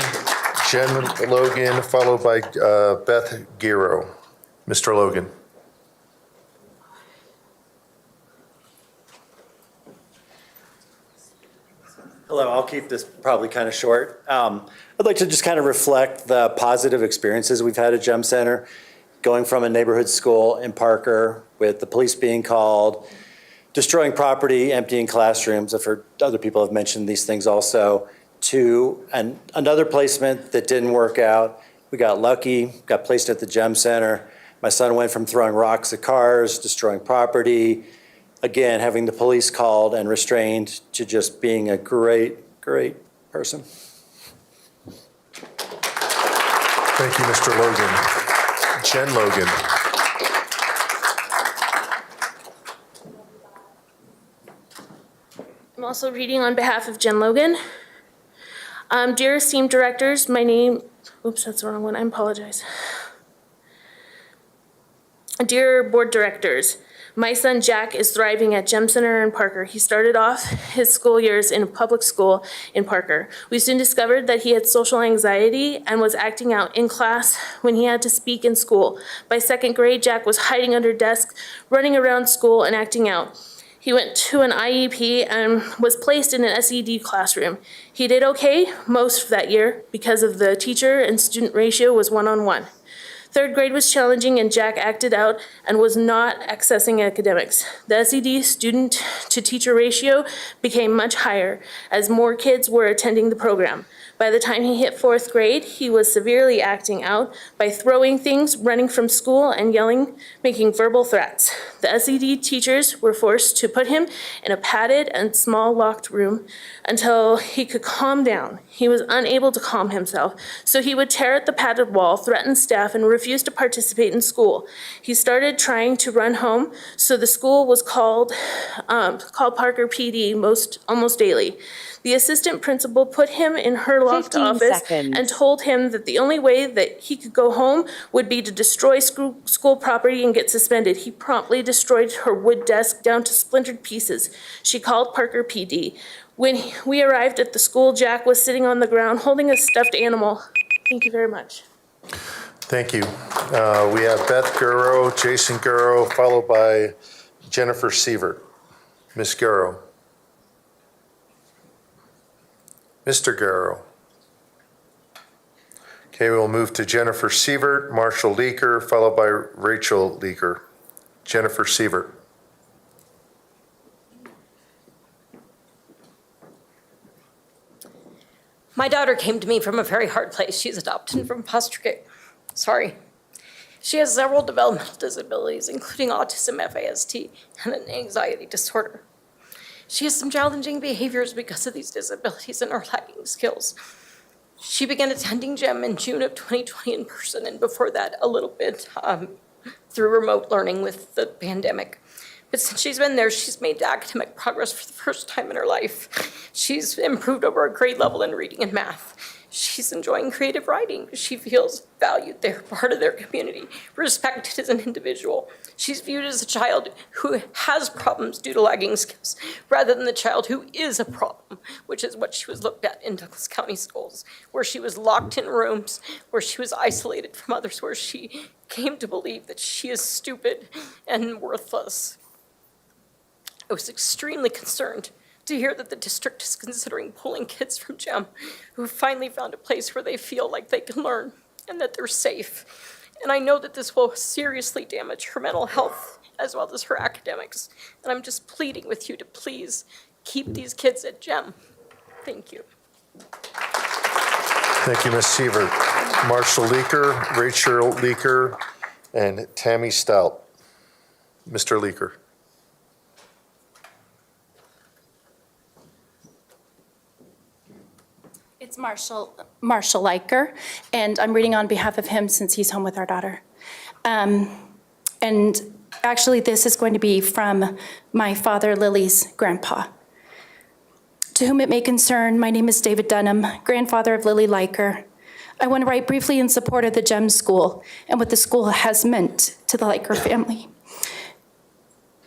Speaker 1: Jen Logan, followed by Beth Giro. Mr. Logan.
Speaker 5: Hello, I'll keep this probably kind of short. I'd like to just kind of reflect the positive experiences we've had at Jem Center, going from a neighborhood school in Parker with the police being called, destroying property, emptying classrooms. I've heard other people have mentioned these things also, to another placement that didn't work out. We got lucky, got placed at the Jem Center. My son went from throwing rocks at cars, destroying property, again, having the police called and restrained, to just being a great, great person.
Speaker 1: Thank you, Mr. Logan. Jen Logan.
Speaker 17: I'm also reading on behalf of Jen Logan. Dear esteemed directors, my name, oops, that's the wrong one, I apologize. Dear board directors, my son Jack is thriving at Jem Center in Parker. He started off his school years in a public school in Parker. We soon discovered that he had social anxiety and was acting out in class when he had to speak in school. By second grade, Jack was hiding under desks, running around school and acting out. He went to an IEP and was placed in an SED classroom. He did okay most of that year because of the teacher and student ratio was 1-on-1. Third grade was challenging and Jack acted out and was not accessing academics. The SED student to teacher ratio became much higher as more kids were attending the program. By the time he hit fourth grade, he was severely acting out by throwing things, running from school and yelling, making verbal threats. The SED teachers were forced to put him in a padded and small locked room until he could calm down. He was unable to calm himself, so he would tear at the padded wall, threaten staff, and refuse to participate in school. He started trying to run home, so the school was called Parker PD almost daily. The assistant principal put him in her locked
Speaker 7: 15
Speaker 17: office
Speaker 7: seconds.
Speaker 17: and told him that the only way that he could go home would be to destroy school property and get suspended. He promptly destroyed her wood desk down to splintered pieces. She called Parker PD. When we arrived at the school, Jack was sitting on the ground holding a stuffed animal. Thank you very much.
Speaker 1: Thank you. We have Beth Gurrow, Jason Gurrow, followed by Jennifer Sievert. Ms. Gurrow. Mr. Gurrow. Okay, we'll move to Jennifer Sievert, Marshall Leaker, followed by Rachel Leaker. Jennifer Sievert.
Speaker 19: My daughter came to me from a very hard place. She's adopted from foster care. Sorry. She has several developmental disabilities, including autism, FAST, and an anxiety disorder. She has some challenging behaviors because of these disabilities and her lacking skills. She began attending GEM in June of 2020 in person, and before that, a little bit through remote learning with the pandemic. But since she's been there, she's made academic progress for the first time in her life. She's improved over a grade level in reading and math. She's enjoying creative writing. She feels valued. They're part of their community, respected as an individual. She's viewed as a child who has problems due to lagging skills, rather than the child who is a problem, which is what she was looked at in Douglas County schools, where she was locked in rooms, where she was isolated from others, where she came to believe that she is stupid and worthless. I was extremely concerned to hear that the district is considering pulling kids from GEM who have finally found a place where they feel like they can learn and that they're safe. And I know that this will seriously damage her mental health as well as her academics. And I'm just pleading with you to please keep these kids at GEM. Thank you.
Speaker 1: Thank you, Ms. Sievert. Marshall Leaker, Rachel Leaker, and Tammy Stout. Mr. Leaker.
Speaker 4: It's Marshall Leiker, and I'm reading on behalf of him since he's home with our daughter. And actually, this is going to be from my father, Lily's grandpa. To whom it may concern, my name is David Dunham, grandfather of Lily Leiker. I want to write briefly in support of the GEM school and what the school has meant to the Leiker family.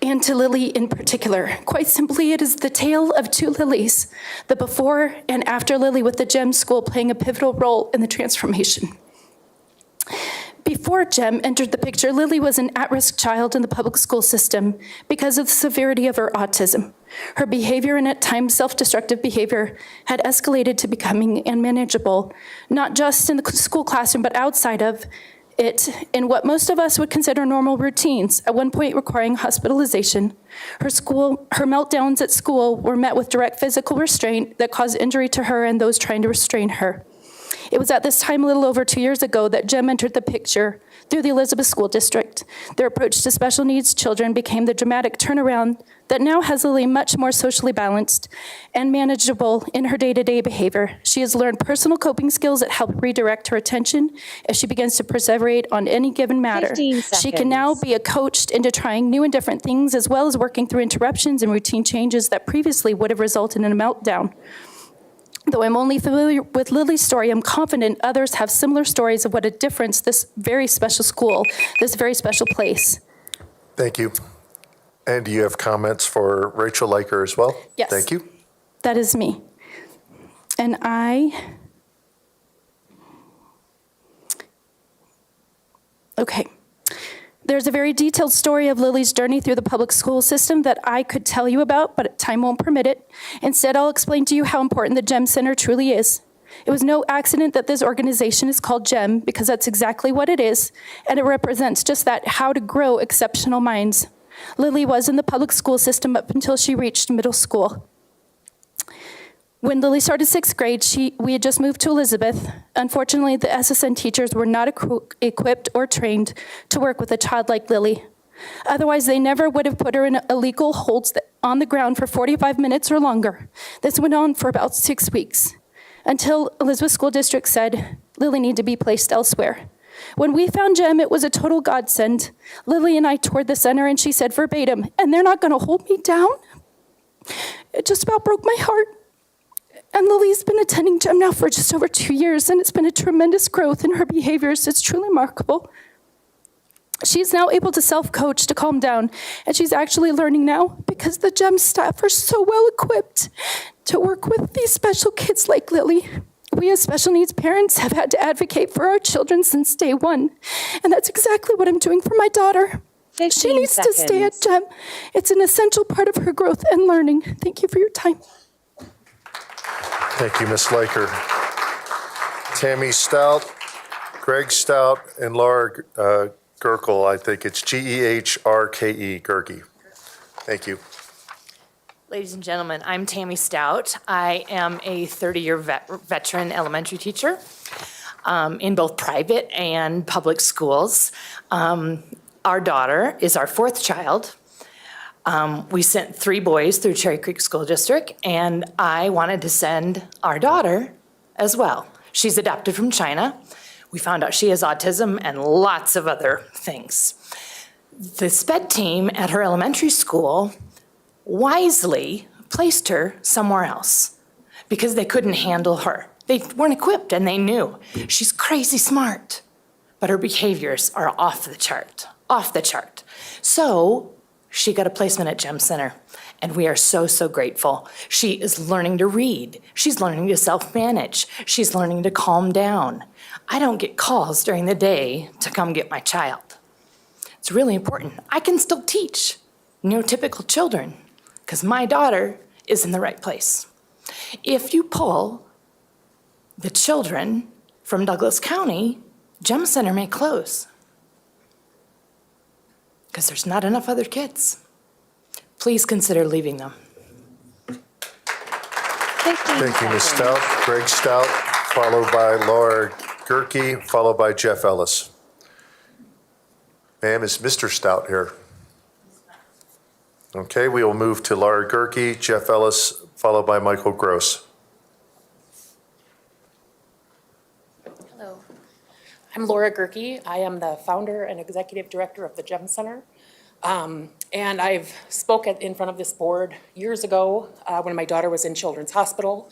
Speaker 4: And to Lily in particular. Quite simply, it is the tale of two Lilies, the before and after Lily with the GEM school playing a pivotal role in the transformation. Before GEM entered the picture, Lily was an at-risk child in the public school system because of the severity of her autism. Her behavior, and at times self-destructive behavior, had escalated to becoming unmanageable, not just in the school classroom, but outside of it, in what most of us would consider normal routines, at one point requiring hospitalization. Her meltdowns at school were met with direct physical restraint that caused injury to her and those trying to restrain her. It was at this time, a little over 2 years ago, that GEM entered the picture through the Elizabeth School District. Their approach to special needs children became the dramatic turnaround that now has Lily much more socially balanced and manageable in her day-to-day behavior. She has learned personal coping skills that help redirect her attention as she begins to perseverate on any given matter.
Speaker 7: 15 seconds.
Speaker 4: She can now be coached into trying new and different things, as well as working through interruptions and routine changes that previously would have resulted in a meltdown. Though I'm only familiar with Lily's story, I'm confident others have similar stories of what a difference this very special school, this very special place.
Speaker 1: Thank you. And do you have comments for Rachel Leiker as well?
Speaker 4: Yes.
Speaker 1: Thank you.
Speaker 4: That is me. And okay. There's a very detailed story of Lily's journey through the public school system that I could tell you about, but time won't permit it. Instead, I'll explain to you how important the GEM Center truly is. It was no accident that this organization is called GEM, because that's exactly what it is, and it represents just that, how to grow exceptional minds. Lily was in the public school system up until she reached middle school. When Lily started 6th grade, we had just moved to Elizabeth. Unfortunately, the SSN teachers were not equipped or trained to work with a child like Lily. Otherwise, they never would have put her in illegal holds on the ground for 45 minutes or longer. This went on for about 6 weeks until Elizabeth School District said Lily needed to be placed elsewhere. When we found Jem, it was a total godsend. Lily and I toured the center and she said verbatim, "And they're not gonna hold me down?" It just about broke my heart. And Lily's been attending Jem now for just over 2 years, and it's been a tremendous growth in her behaviors. It's truly remarkable. She's now able to self-coach to calm down, and she's actually learning now because the Jem staff are so well equipped to work with these special kids like Lily. We as special needs parents have had to advocate for our children since day one, and that's exactly what I'm doing for my daughter. She needs to stay at Jem. It's an essential part of her growth and learning. Thank you for your time.
Speaker 1: Thank you, Ms. Laker. Tammy Stout, Greg Stout, and Laura Gerkel. I think it's Gehrke, Gerke. Thank you.
Speaker 8: Ladies and gentlemen, I'm Tammy Stout. I am a 30-year veteran elementary teacher in both private and public schools. Our daughter is our fourth child. We sent 3 boys through Cherry Creek School District, and I wanted to send our daughter as well. She's adopted from China. We found out she has autism and lots of other things. The SPED team at her elementary school wisely placed her somewhere else because they couldn't handle her. They weren't equipped, and they knew. She's crazy smart, but her behaviors are off the chart. So she got a placement at Jem Center, and we are so, so grateful. She is learning to read. She's learning to self-manage. She's learning to calm down. I don't get calls during the day to come get my child. It's really important. I can still teach neurotypical children because my daughter is in the right place. If you pull the children from Douglas County, Jem Center may close because there's not enough other kids. Please consider leaving them.
Speaker 1: Thank you, Ms. Stout. Greg Stout, followed by Laura Gerke, followed by Jeff Ellis. Ma'am, is Mr. Stout here? Okay, we will move to Laura Gerke, Jeff Ellis, followed by Michael Gross.
Speaker 12: Hello. I'm Laura Gerke. I am the founder and executive director of the Jem Center. And I've spoken in front of this board years ago when my daughter was in Children's Hospital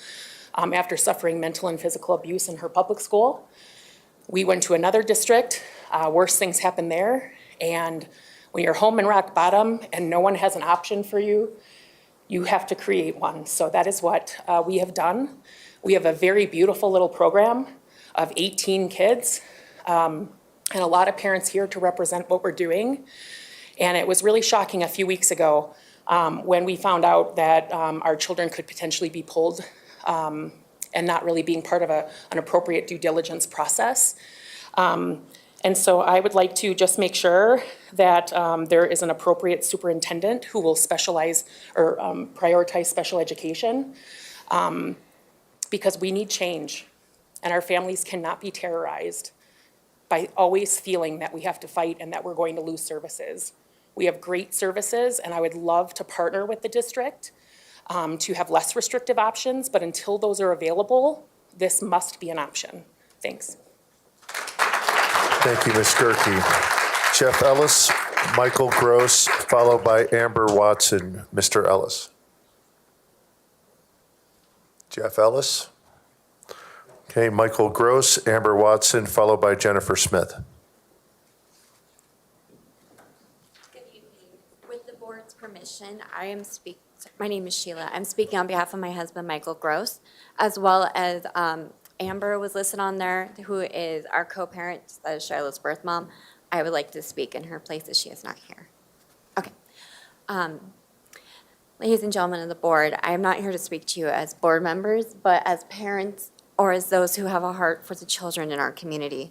Speaker 12: after suffering mental and physical abuse in her public school. We went to another district, worse things happened there, and when you're home in rock bottom and no one has an option for you, you have to create one. So that is what we have done. We have a very beautiful little program of 18 kids and a lot of parents here to represent what we're doing. And it was really shocking a few weeks ago when we found out that our children could potentially be pulled and not really being part of an appropriate due diligence process. And so I would like to just make sure that there is an appropriate superintendent who will specialize or prioritize special education because we need change and our families cannot be terrorized by always feeling that we have to fight and that we're going to lose services. We have great services, and I would love to partner with the district to have less restrictive options, but until those are available, this must be an option. Thanks.
Speaker 1: Thank you, Ms. Gerke. Jeff Ellis, Michael Gross, followed by Amber Watson. Mr. Ellis. Jeff Ellis. Okay, Michael Gross, Amber Watson, followed by Jennifer Smith.
Speaker 22: Permission, my name is Sheila. I'm speaking on behalf of my husband, Michael Gross, as well as Amber was listed on there, who is our co-parent, that is Shiloh's birth mom. I would like to speak in her place as she is not here. Okay. Ladies and gentlemen of the board, I am not here to speak to you as board members, but as parents or as those who have a heart for the children in our community.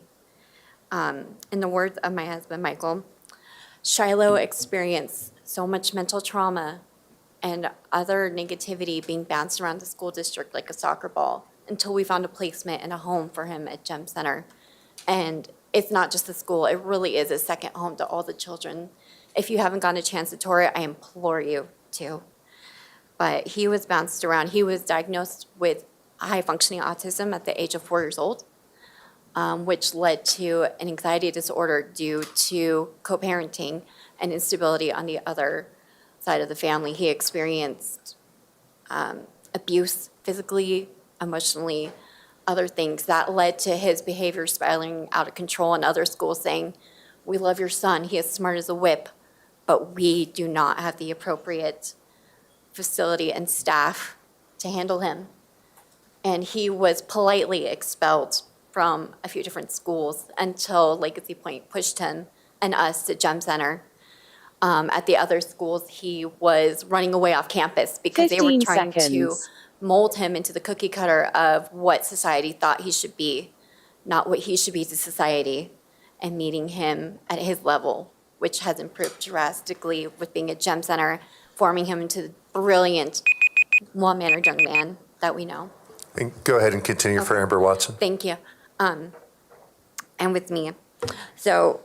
Speaker 22: In the words of my husband, Michael, Shiloh experienced so much mental trauma and other negativity being bounced around the school district like a soccer ball until we found a placement and a home for him at Jem Center. And it's not just the school, it really is a second home to all the children If you haven't gotten a chance to tour it, I implore you to. But he was bounced around. He was diagnosed with high-functioning autism at the age of 4 years old, which led to an anxiety disorder due to co-parenting and instability on the other side of the family. He experienced abuse physically, emotionally, other things that led to his behavior spiraling out of control, and other schools saying, "We love your son, he is smart as a whip, but we do not have the appropriate facility and staff to handle him." And he was politely expelled from a few different schools until Legacy Point pushed him and us to Gem Center. At the other schools, he was running away off campus because they were
Speaker 7: 15
Speaker 22: trying to
Speaker 7: seconds.
Speaker 22: mold him into the cookie cutter of what society thought he should be, not what he should be to society, and meeting him at his level, which has improved drastically with being at Gem Center, forming him into the brilliant, well-mannered young man that we know.
Speaker 1: And go ahead and continue for Amber Watson.
Speaker 22: Thank you. And with me. So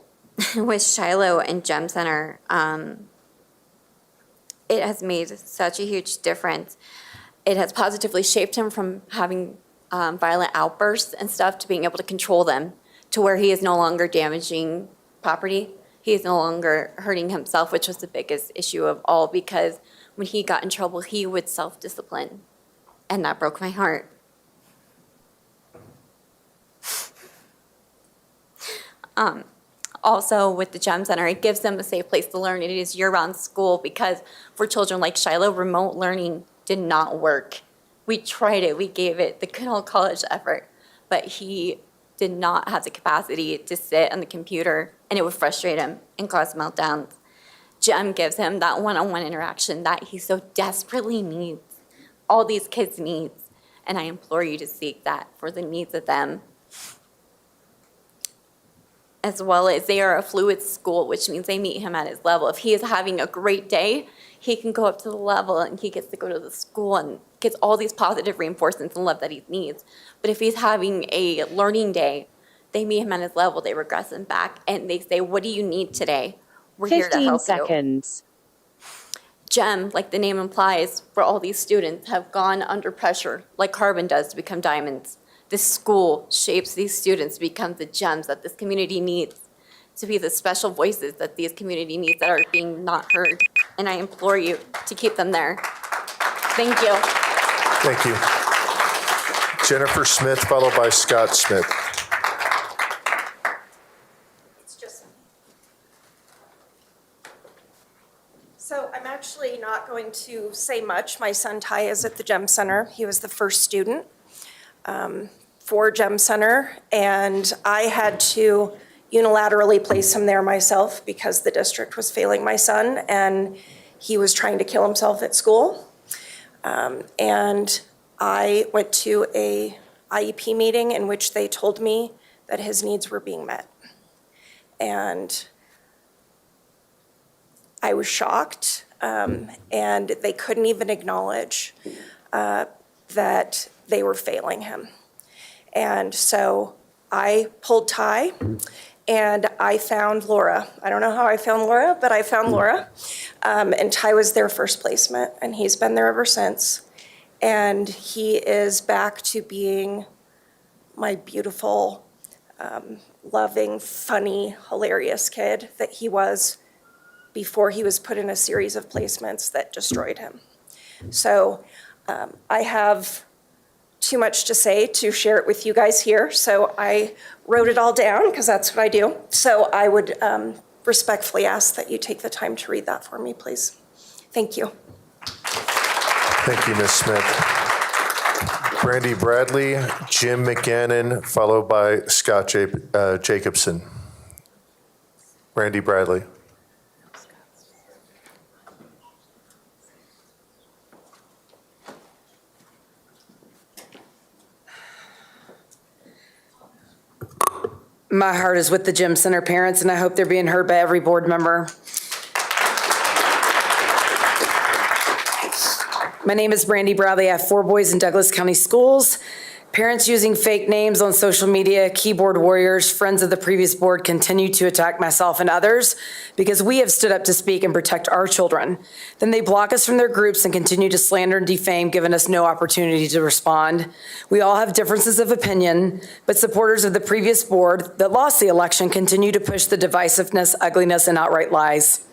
Speaker 22: with Shiloh and Gem Center, it has made such a huge difference. It has positively shaped him from having violent outbursts and stuff to being able to control them, to where he is no longer damaging property. He is no longer hurting himself, which was the biggest issue of all, because when he got in trouble, he would self-discipline. And that broke my heart. Also, with the Gem Center, it gives them a safe place to learn. It is year-round school, because for children like Shiloh, remote learning did not work. We tried it, we gave it the good old college effort, but he did not have the capacity to sit on the computer, and it would frustrate him and cause meltdowns. Gem gives him that one-on-one interaction that he so desperately needs, all these kids need, and I implore you to seek that for the needs of them. As well as they are a fluid school, which means they meet him at his level. If he is having a great day, he can go up to the level and he gets to go to the school and gets all these positive reinforcements and love that he needs. But if he's having a learning day, they meet him at his level, they regress him back, and they say, "What do you need today? We're here to
Speaker 7: 15
Speaker 22: help
Speaker 7: seconds.
Speaker 22: you." Gem, like the name implies, for all these students have gone under pressure, like carbon does to become diamonds. This school shapes these students to become the gems that this community needs, to be the special voices that these community needs that are being not heard. And I implore you to keep them there. Thank you.
Speaker 1: Thank you. Jennifer Smith, followed by Scott Smith.
Speaker 9: So I'm actually not going to say much. My son Ty is at the Gem Center. He was the first student for Gem Center, and I had to unilaterally place him there myself because the district was failing my son, and he was trying to kill himself at school. And I went to a IEP meeting in which they told me that his needs were being met. And I was shocked, and they couldn't even acknowledge that they were failing him. And so I pulled Ty, and I found Laura. I don't know how I found Laura, but I found Laura. And Ty was their first placement, and he's been there ever since. And he is back to being my beautiful, loving, funny, hilarious kid that he was before he was put in a series of placements that destroyed him. So I have too much to say to share it with you guys here, so I wrote it all down because that's what I do. So I would respectfully ask that you take the time to read that for me, please. Thank you.
Speaker 1: Thank you, Ms. Smith. Brandy Bradley, Jim McGannon, followed by Scott Jacobson. Brandy Bradley.
Speaker 11: My heart is with the Gem Center parents, and I hope they're being heard by every board member. My name is Brandy Bradley. I have 4 boys in Douglas County Schools. Parents using fake names on social media, keyboard warriors, friends of the previous board continue to attack myself and others because we have stood up to speak and protect our children. Then they block us from their groups and continue to slander and defame, giving us no opportunity to respond. We all have differences of opinion, but supporters of the previous board that lost the election continue to push the divisiveness, ugliness, and outright lies.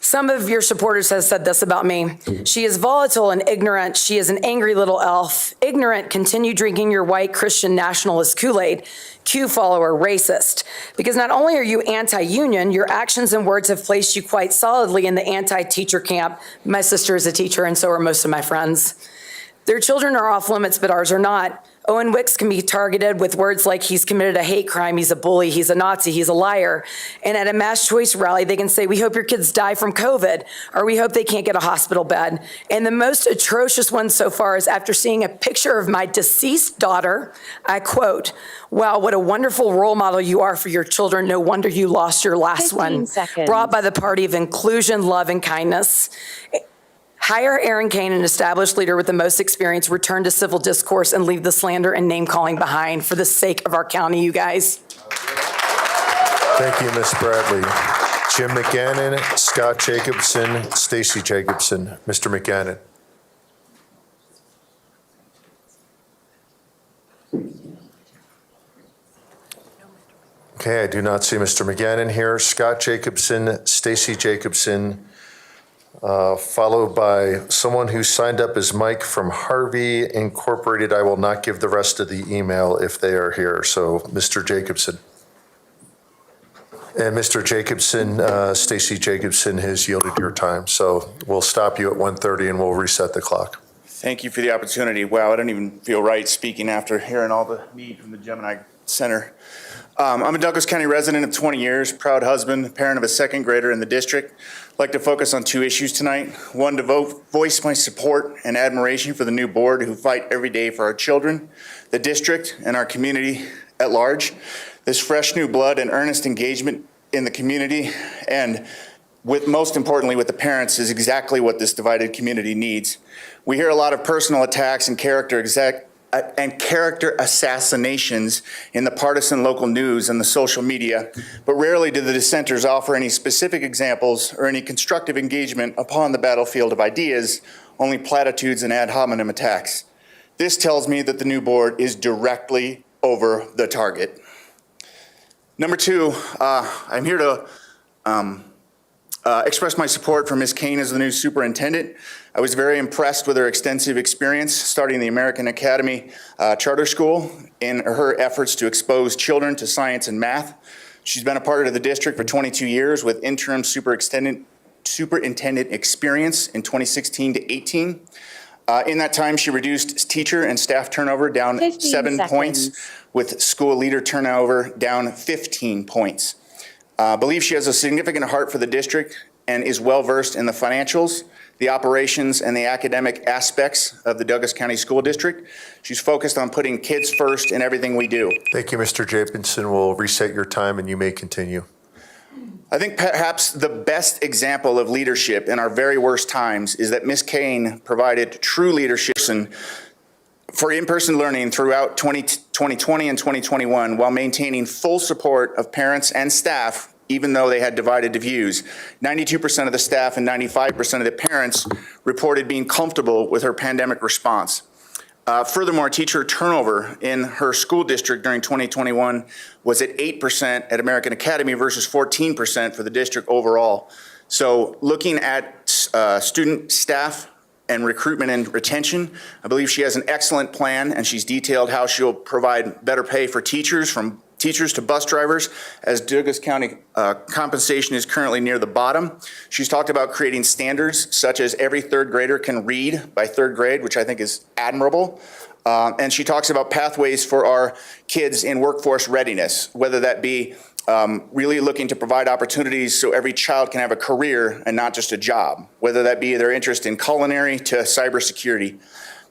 Speaker 11: Some of your supporters have said this about me. She is volatile and ignorant. She is an angry little elf. Ignorant, continue drinking your white Christian nationalist Kool-Aid. Q follower, racist. Because not only are you anti-union, your actions and words have placed you quite solidly in the anti-teacher camp. My sister is a teacher, and so are most of my friends. Their children are off limits, but ours are not. Owen Wicks can be targeted with words like he's committed a hate crime, he's a bully, he's a Nazi, he's a liar. And at a mass choice rally, they can say, we hope your kids die from COVID, or we hope they can't get a hospital bed. And the most atrocious one so far is after seeing a picture of my deceased daughter, I quote, wow, what a wonderful role model you are for your children. No wonder you lost your last
Speaker 7: 15
Speaker 11: one.
Speaker 7: seconds.
Speaker 11: Brought by the party of inclusion, love, and kindness. Hire Erin Kane, an established leader with the most experience, return to civil discourse, and leave the slander and name-calling behind for the sake of our county, you guys.
Speaker 1: Thank you, Ms. Bradley. Jim McGannon, Scott Jacobson, Stacy Jacobson. Mr. McGannon. Okay, I do not see Mr. McGannon here. Scott Jacobson, Stacy Jacobson, followed by someone who signed up as Mike from Harvey Incorporated. I will not give the rest of the email if they are here. So Mr. Jacobson. And Mr. Jacobson, Stacy Jacobson has yielded your time. So we'll stop you at 1:30 and we'll reset the clock.
Speaker 6: Thank you for the opportunity. Wow, I don't even feel right speaking after hearing all the need from the Gemini Center. I'm a Douglas County resident of 20 years, proud husband, parent of a second grader in the district. I'd like to focus on two issues tonight. One, to voice my support and admiration for the new board who fight every day for our children, the district, and our community at large. This fresh new blood and earnest engagement in the community and most importantly with the parents is exactly what this divided community needs. We hear a lot of personal attacks and character assassinations in the partisan local news and the social media, but rarely do the dissenters offer any specific examples or any constructive engagement upon the battlefield of ideas, only platitudes and ad hominem attacks. This tells me that the new board is directly over the target. Number two, I'm here to express my support for Ms. Kane as the new superintendent. I was very impressed with her extensive experience starting the American Academy Charter School in her efforts to expose children to science and math. She's been a part of the district for 22 years with interim superintendent experience in 2016 to 18. In that time, she reduced teacher and staff turnover down 7 points, with school leader turnover down 15 points. I believe she has a significant heart for the district and is well-versed in the financials, the operations, and the academic aspects of the Douglas County School District. She's focused on putting kids first in everything we do.
Speaker 1: Thank you, Mr. Jacobson. We'll reset your time and you may continue.
Speaker 6: I think perhaps the best example of leadership in our very worst times is that Ms. Kane provided true leadership for in-person learning throughout 2020 and 2021 while maintaining full support of parents and staff, even though they had divided views. 92% of the staff and 95% of the parents reported being comfortable with her pandemic response. Furthermore, teacher turnover in her school district during 2021 was at 8% at American Academy versus 14% for the district overall. So looking at student, staff, and recruitment and retention, I believe she has an excellent plan, and she's detailed how she'll provide better pay for teachers, from teachers to bus drivers, as Douglas County compensation is currently near the bottom. She's talked about creating standards such as every third grader can read by third grade, which I think is admirable. And she talks about pathways for our kids in workforce readiness, whether that be really looking to provide opportunities so every child can have a career and not just a job, whether that be their interest in culinary to cybersecurity.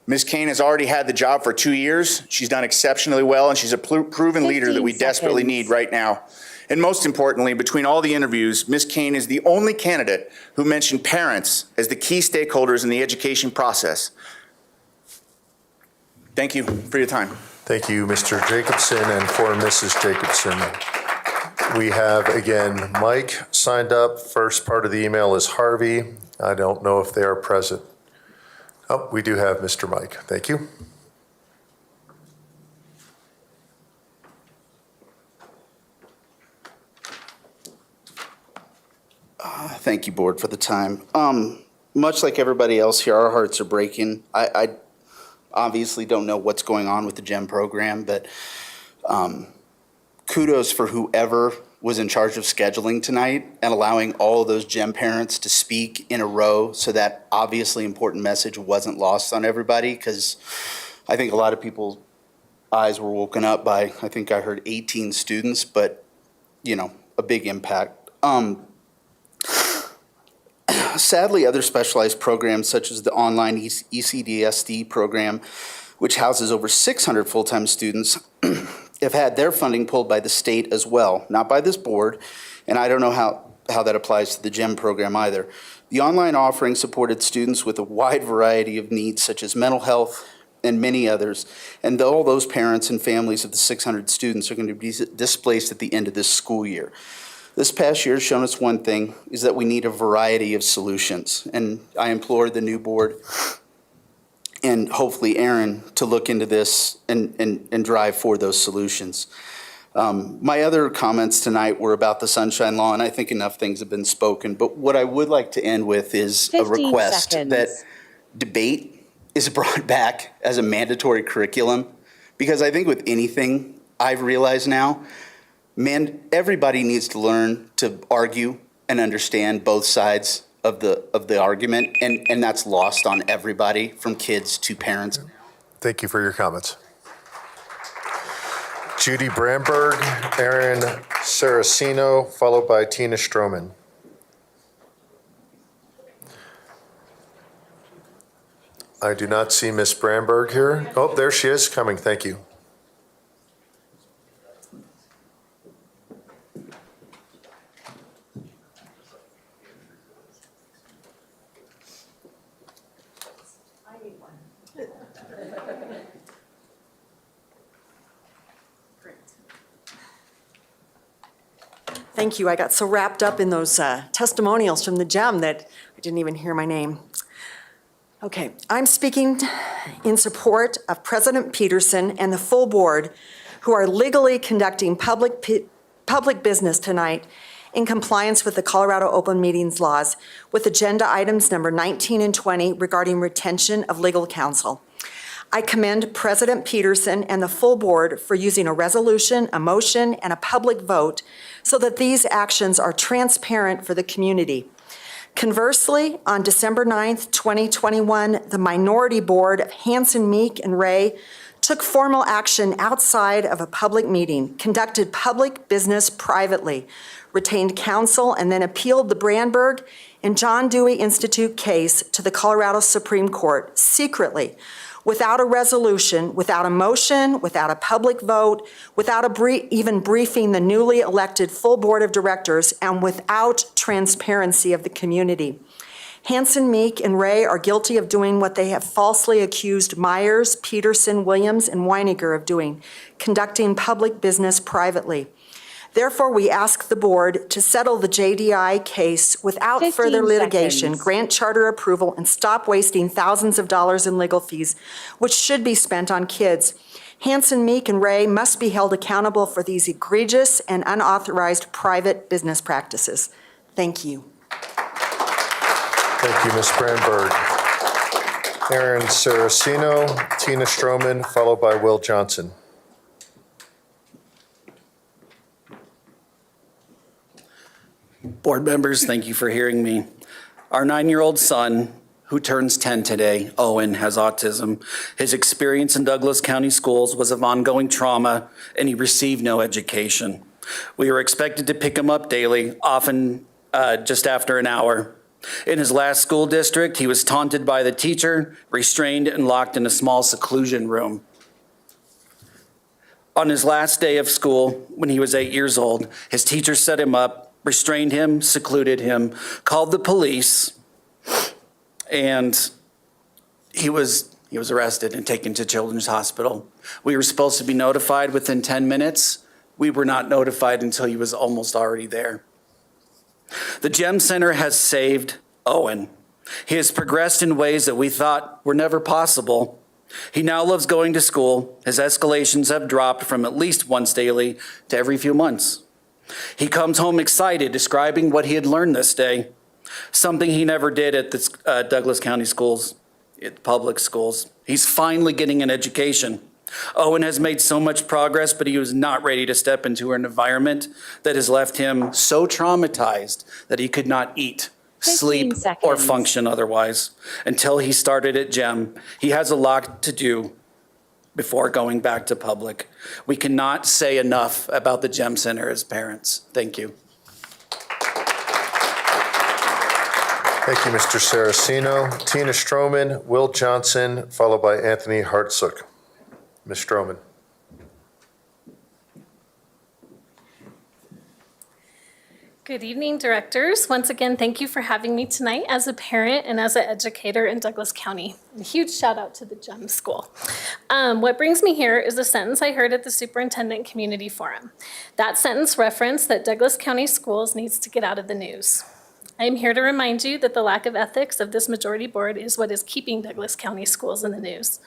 Speaker 6: Ms. Kane has already had the job for 2 years. She's done exceptionally well, and she's a proven leader that we desperately need right now. And most importantly, between all the interviews, Ms. Kane is the only candidate who mentioned parents as the key stakeholders in the education process. Thank you for your time.
Speaker 1: Thank you, Mr. Jacobson, and for Mrs. Jacobson. We have, again, Mike signed up. First part of the email is Harvey. I don't know if they are present. Oh, we do have Mr. Mike. Thank you.
Speaker 13: Thank you, Board, for the time. Much like everybody else here, our hearts are breaking. I obviously don't know what's going on with the GEM program, but kudos for whoever was in charge of scheduling tonight and allowing all of those GEM parents to speak in a row so that obviously important message wasn't lost on everybody, because I think a lot of people's eyes were woken up by, I think I heard 18 students, but, you know, a big impact. Sadly, other specialized programs such as the online ECDSD program, which houses over 600 full-time students, have had their funding pulled by the state as well, not by this board, and I don't know how that applies to the GEM program either. The online offering supported students with a wide variety of needs such as mental health and many others, and all those parents and families of the 600 students are going to be displaced at the end of this school year. This past year has shown us one thing, is that we need a variety of solutions. And I implore the new board and hopefully Erin to look into this and drive for those solutions. My other comments tonight were about the Sunshine Law, and I think enough things have been spoken. But what I would like to end with is a request that debate is brought back as a mandatory curriculum. Because I think with anything I've realized now, man, everybody needs to learn to argue and understand both sides of the argument, and that's lost on everybody, from kids to parents.
Speaker 1: Thank you for your comments. Judy Bramberg, Erin Saraceno, followed by Tina Stroman. I do not see Miss Bramberg here. Oh, there she is, coming. Thank you.
Speaker 14: Thank you. I got so wrapped up in those testimonials from the GEM that I didn't even hear my name. Okay, I'm speaking in support of President Peterson and the full board, who are legally conducting public business tonight in compliance with the Colorado Open Meetings laws with agenda items number 19 and 20 regarding retention of legal counsel. I commend President Peterson and the full board for using a resolution, a motion, and a public vote so that these actions are transparent for the community. Conversely, on December 9th, 2021, the minority board of Hanson, Meek, and Ray took formal action outside of a public meeting, conducted public business privately, retained counsel, and then appealed the Brandberg and John Dewey Institute case to the Colorado Supreme Court secretly, without a resolution, without a motion, without a public vote, without even briefing the newly elected full board of directors, and without transparency of the community. Hanson, Meek, and Ray are guilty of doing what they have falsely accused Myers, Peterson, Williams, and Weiniger of doing, conducting public business privately. Therefore, we ask the board to settle the JDI case without further litigation, grant charter approval, and stop wasting thousands of dollars in legal fees, which should be spent on kids. Hanson, Meek, and Ray must be held accountable for these egregious and unauthorized private business practices. Thank you.
Speaker 1: Thank you, Ms. Brandberg. Erin Saraceno, Tina Stroman, followed by Will Johnson.
Speaker 15: Board members, thank you for hearing me. Our 9-year-old son, who turns 10 today, Owen, has autism. His experience in Douglas County schools was of ongoing trauma, and he received no education. We were expected to pick him up daily, often just after an hour. In his last school district, he was taunted by the teacher, restrained, and locked in a small seclusion room. On his last day of school, when he was 8 years old, his teacher set him up, restrained him, secluded him, called the police, and he was He was arrested and taken to Children's Hospital. We were supposed to be notified within 10 minutes. We were not notified until he was almost already there. The GEM Center has saved Owen. He has progressed in ways that we thought were never possible. He now loves going to school. His escalations have dropped from at least once daily to every few months. He comes home excited, describing what he had learned this day, something he never did at the Douglas County schools, at public schools. He's finally getting an education. Owen has made so much progress, but he was not ready to step into an environment that has left him so traumatized that he could not eat, sleep, or function otherwise until he started at GEM. He has a lot to do before going back to public. We cannot say enough about the GEM Center as parents. Thank you.
Speaker 1: Thank you, Mr. Saraceno. Tina Stroman, Will Johnson, followed by Anthony Hartsook. Ms. Stroman.
Speaker 2: Good evening, directors. Once again, thank you for having me tonight as a parent and as an educator in Douglas County. A huge shout out to the GEM School. What brings me here is a sentence I heard at the Superintendent Community Forum. That sentence referenced that Douglas County Schools needs to get out of the news. I am here to remind you that the lack of ethics of this majority board is what is keeping Douglas County schools in the news.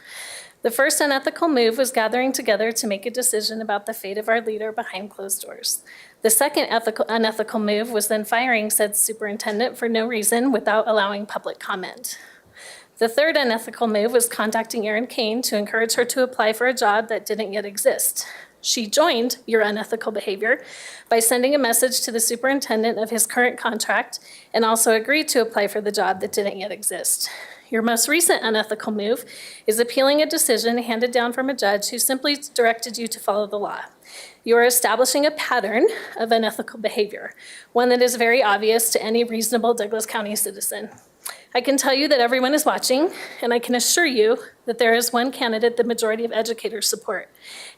Speaker 2: The first unethical move was gathering together to make a decision about the fate of our leader behind closed doors. The second unethical move was then firing said superintendent for no reason without allowing public comment. The third unethical move was contacting Erin Kane to encourage her to apply for a job that didn't yet exist. She joined your unethical behavior by sending a message to the superintendent of his current contract and also agreed to apply for the job that didn't yet exist. Your most recent unethical move is appealing a decision handed down from a judge who simply directed you to follow the law. You are establishing a pattern of unethical behavior, one that is very obvious to any reasonable Douglas County citizen. I can tell you that everyone is watching, and I can assure you that there is one candidate the majority of educators support,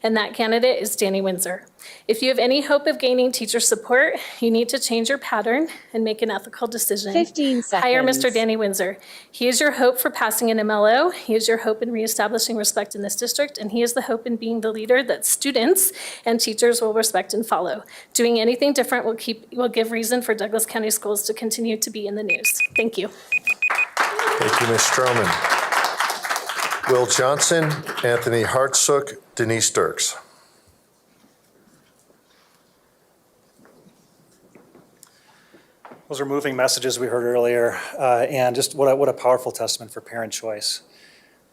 Speaker 2: and that candidate is Danny Winsor. If you have any hope of gaining teacher support, you need to change your pattern and make an ethical decision.
Speaker 19: 15 seconds.
Speaker 2: Hire Mr. Danny Winsor. He is your hope for passing an MLO. He is your hope in reestablishing respect in this district, and he is the hope in being the leader that students and teachers will respect and follow. Doing anything different will give reason for Douglas County schools to continue to be in the news. Thank you.
Speaker 1: Thank you, Ms. Stroman. Will Johnson, Anthony Hartsook, Denise Dirks.
Speaker 3: Those are moving messages we heard earlier, and just what a powerful testament for parent choice.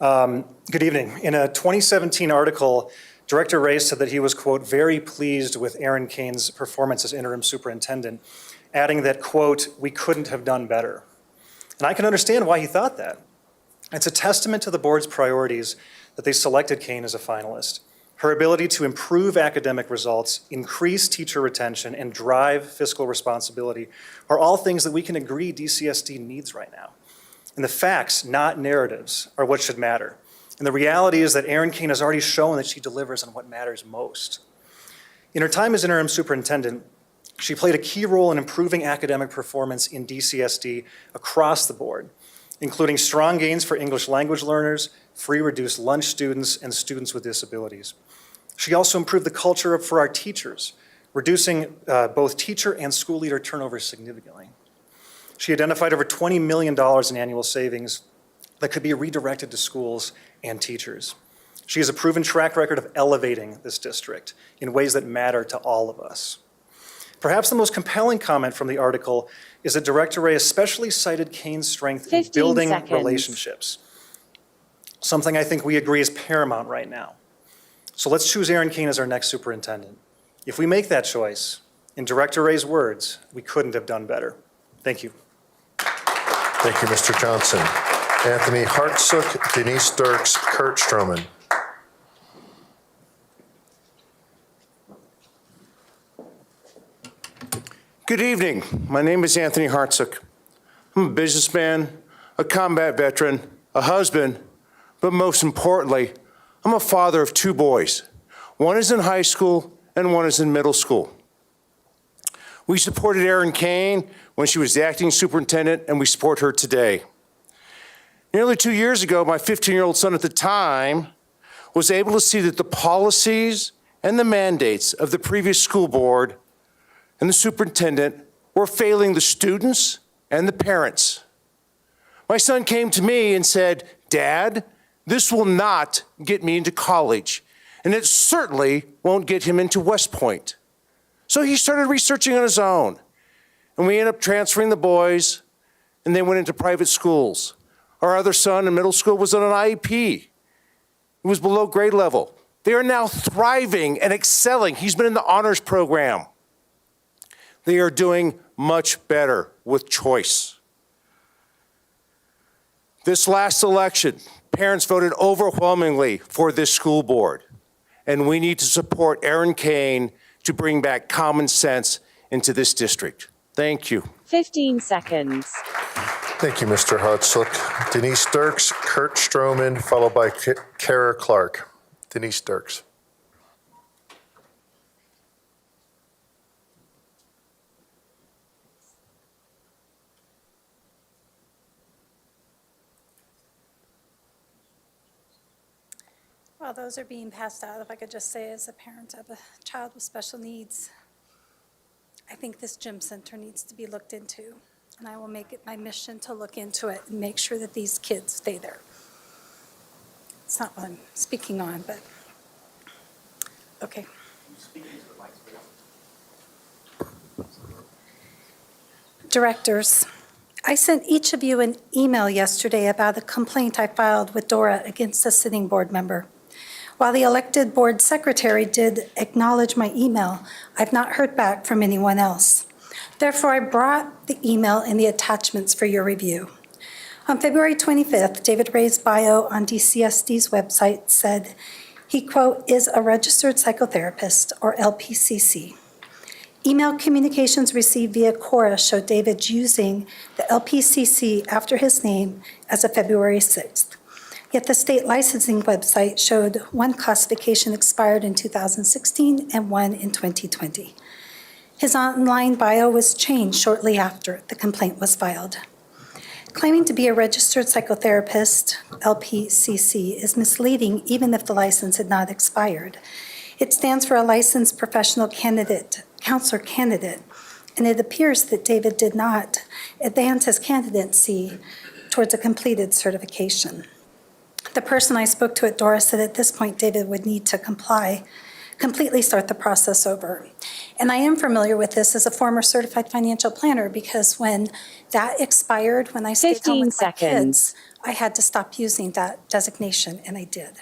Speaker 3: Good evening. In a 2017 article, Director Ray said that he was, quote, very pleased with Erin Kane's performance as interim superintendent, adding that, quote, we couldn't have done better. And I can understand why he thought that. It's a testament to the board's priorities that they selected Kane as a finalist. Her ability to improve academic results, increase teacher retention, and drive fiscal responsibility are all things that we can agree DCSD needs right now. And the facts, not narratives, are what should matter. And the reality is that Erin Kane has already shown that she delivers on what matters most. In her time as interim superintendent, she played a key role in improving academic performance in DCSD across the board, including strong gains for English language learners, free reduced lunch students, and students with disabilities. She also improved the culture for our teachers, reducing both teacher and school leader turnover significantly. She identified over $20 million in annual savings that could be redirected to schools and teachers. She has a proven track record of elevating this district in ways that matter to all of us. Perhaps the most compelling comment from the article is that Director Ray especially cited Kane's strength in building relationships, something I think we agree is paramount right now. So let's choose Erin Kane as our next superintendent. If we make that choice, in Director Ray's words, we couldn't have done better. Thank you.
Speaker 1: Thank you, Mr. Johnson. Anthony Hartsook, Denise Dirks, Kurt Stroman.
Speaker 23: Good evening. My name is Anthony Hartsook. I'm a businessman, a combat veteran, a husband, but most importantly, I'm a father of two boys. One is in high school and one is in middle school. We supported Erin Kane when she was the acting superintendent, and we support her today. Nearly 2 years ago, my 15-year-old son at the time was able to see that the policies and the mandates of the previous school board and the superintendent were failing the students and the parents. My son came to me and said, "Dad, this will not get me into college, and it certainly won't get him into West Point." So he started researching on his own, and we ended up transferring the boys, and they went into private schools. Our other son in middle school was on an IEP. It was below grade level. They are now thriving and excelling. He's been in the honors program. They are doing much better with choice. This last election, parents voted overwhelmingly for this school board, and we need to support Erin Kane to bring back common sense into this district. Thank you.
Speaker 7: 15 seconds.
Speaker 1: Thank you, Mr. Hutzlick. Denise Dirks, Kurt Stroman, followed by Kara Clark. Denise Dirks.
Speaker 21: While those are being passed out, if I could just say, as a parent of a child with special needs, I think this gym center needs to be looked into, and I will make it my mission to look into it and make sure that these kids stay there. It's not what I'm speaking on, but, okay. Directors, I sent each of you an email yesterday about a complaint I filed with Dora against a sitting board member. While the elected board secretary did acknowledge my email, I've not heard back from anyone else. Therefore, I brought the email and the attachments for your review. On February 25th, David Ray's bio on DCSD's website said he, quote, is a registered psychotherapist, or LPCC. Email communications received via Quora showed David using the LPCC after his name as of February 6th. Yet the state licensing website showed one classification expired in 2016 and one in 2020. His online bio was changed shortly after the complaint was filed. Claiming to be a registered psychotherapist, LPCC, is misleading even if the license had not expired. It stands for a licensed professional candidate, counselor candidate, and it appears that David did not advance his candidacy towards a completed certification. The person I spoke to at Dora said at this point David would need to completely start the process over. And I am familiar with this as a former certified financial planner, because when that expired, when I stayed home with my kids, I had to stop using that designation, and I did.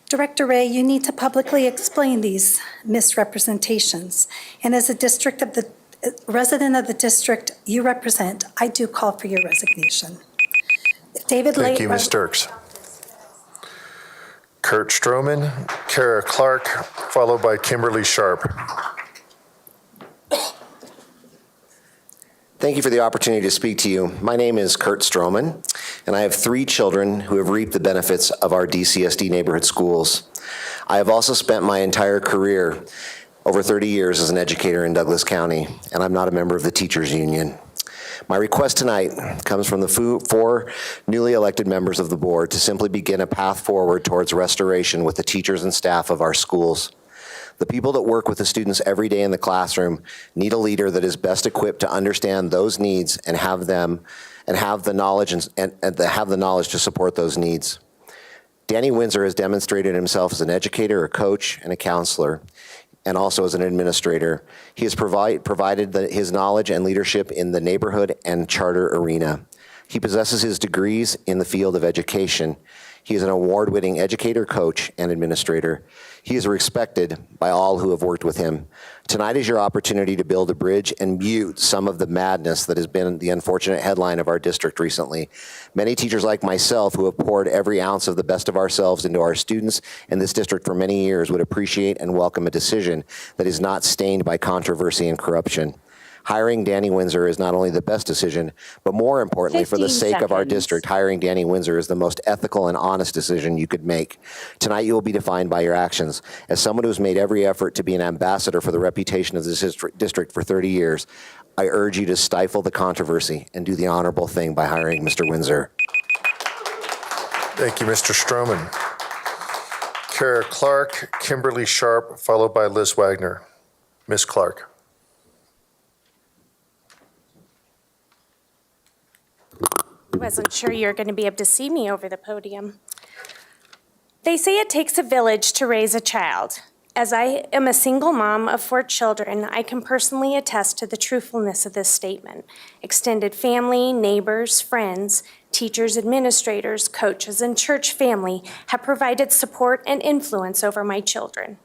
Speaker 21: Director Ray, you need to publicly explain these misrepresentations. And as a resident of the district you represent, I do call for your resignation. If David
Speaker 1: Thank you, Ms. Dirks. Kurt Stroman, Kara Clark, followed by Kimberly Sharp.
Speaker 16: Thank you for the opportunity to speak to you. My name is Kurt Stroman, and I have 3 children who have reaped the benefits of our DCSD neighborhood schools. I have also spent my entire career, over 30 years, as an educator in Douglas County, and I'm not a member of the teachers union. My request tonight comes from the 4 newly elected members of the board to simply begin a path forward towards restoration with the teachers and staff of our schools. The people that work with the students every day in the classroom need a leader that is best equipped to understand those needs and have the knowledge to support those needs. Danny Winsor has demonstrated himself as an educator, a coach, and a counselor, and also as an administrator. He has provided his knowledge and leadership in the neighborhood and charter arena. He possesses his degrees in the field of education. He is an award-winning educator, coach, and administrator. He is respected by all who have worked with him. Tonight is your opportunity to build a bridge and mute some of the madness that has been the unfortunate headline of our district recently. Many teachers like myself, who have poured every ounce of the best of ourselves into our students in this district for many years, would appreciate and welcome a decision that is not stained by controversy and corruption. Hiring Danny Winsor is not only the best decision, but more importantly, for the sake of our district, hiring Danny Winsor is the most ethical and honest decision you could make. Tonight, you will be defined by your actions. As someone who has made every effort to be an ambassador for the reputation of this district for 30 years, I urge you to stifle the controversy and do the honorable thing by hiring Mr. Winsor.
Speaker 1: Thank you, Mr. Stroman. Kara Clark, Kimberly Sharp, followed by Liz Wagner. Ms. Clark.
Speaker 10: Wasn't sure you were going to be able to see me over the podium. They say it takes a village to raise a child. As I am a single mom of 4 children, I can personally attest to the truthfulness of this statement. Extended family, neighbors, friends, teachers, administrators, coaches, and church family have provided support and influence over my children.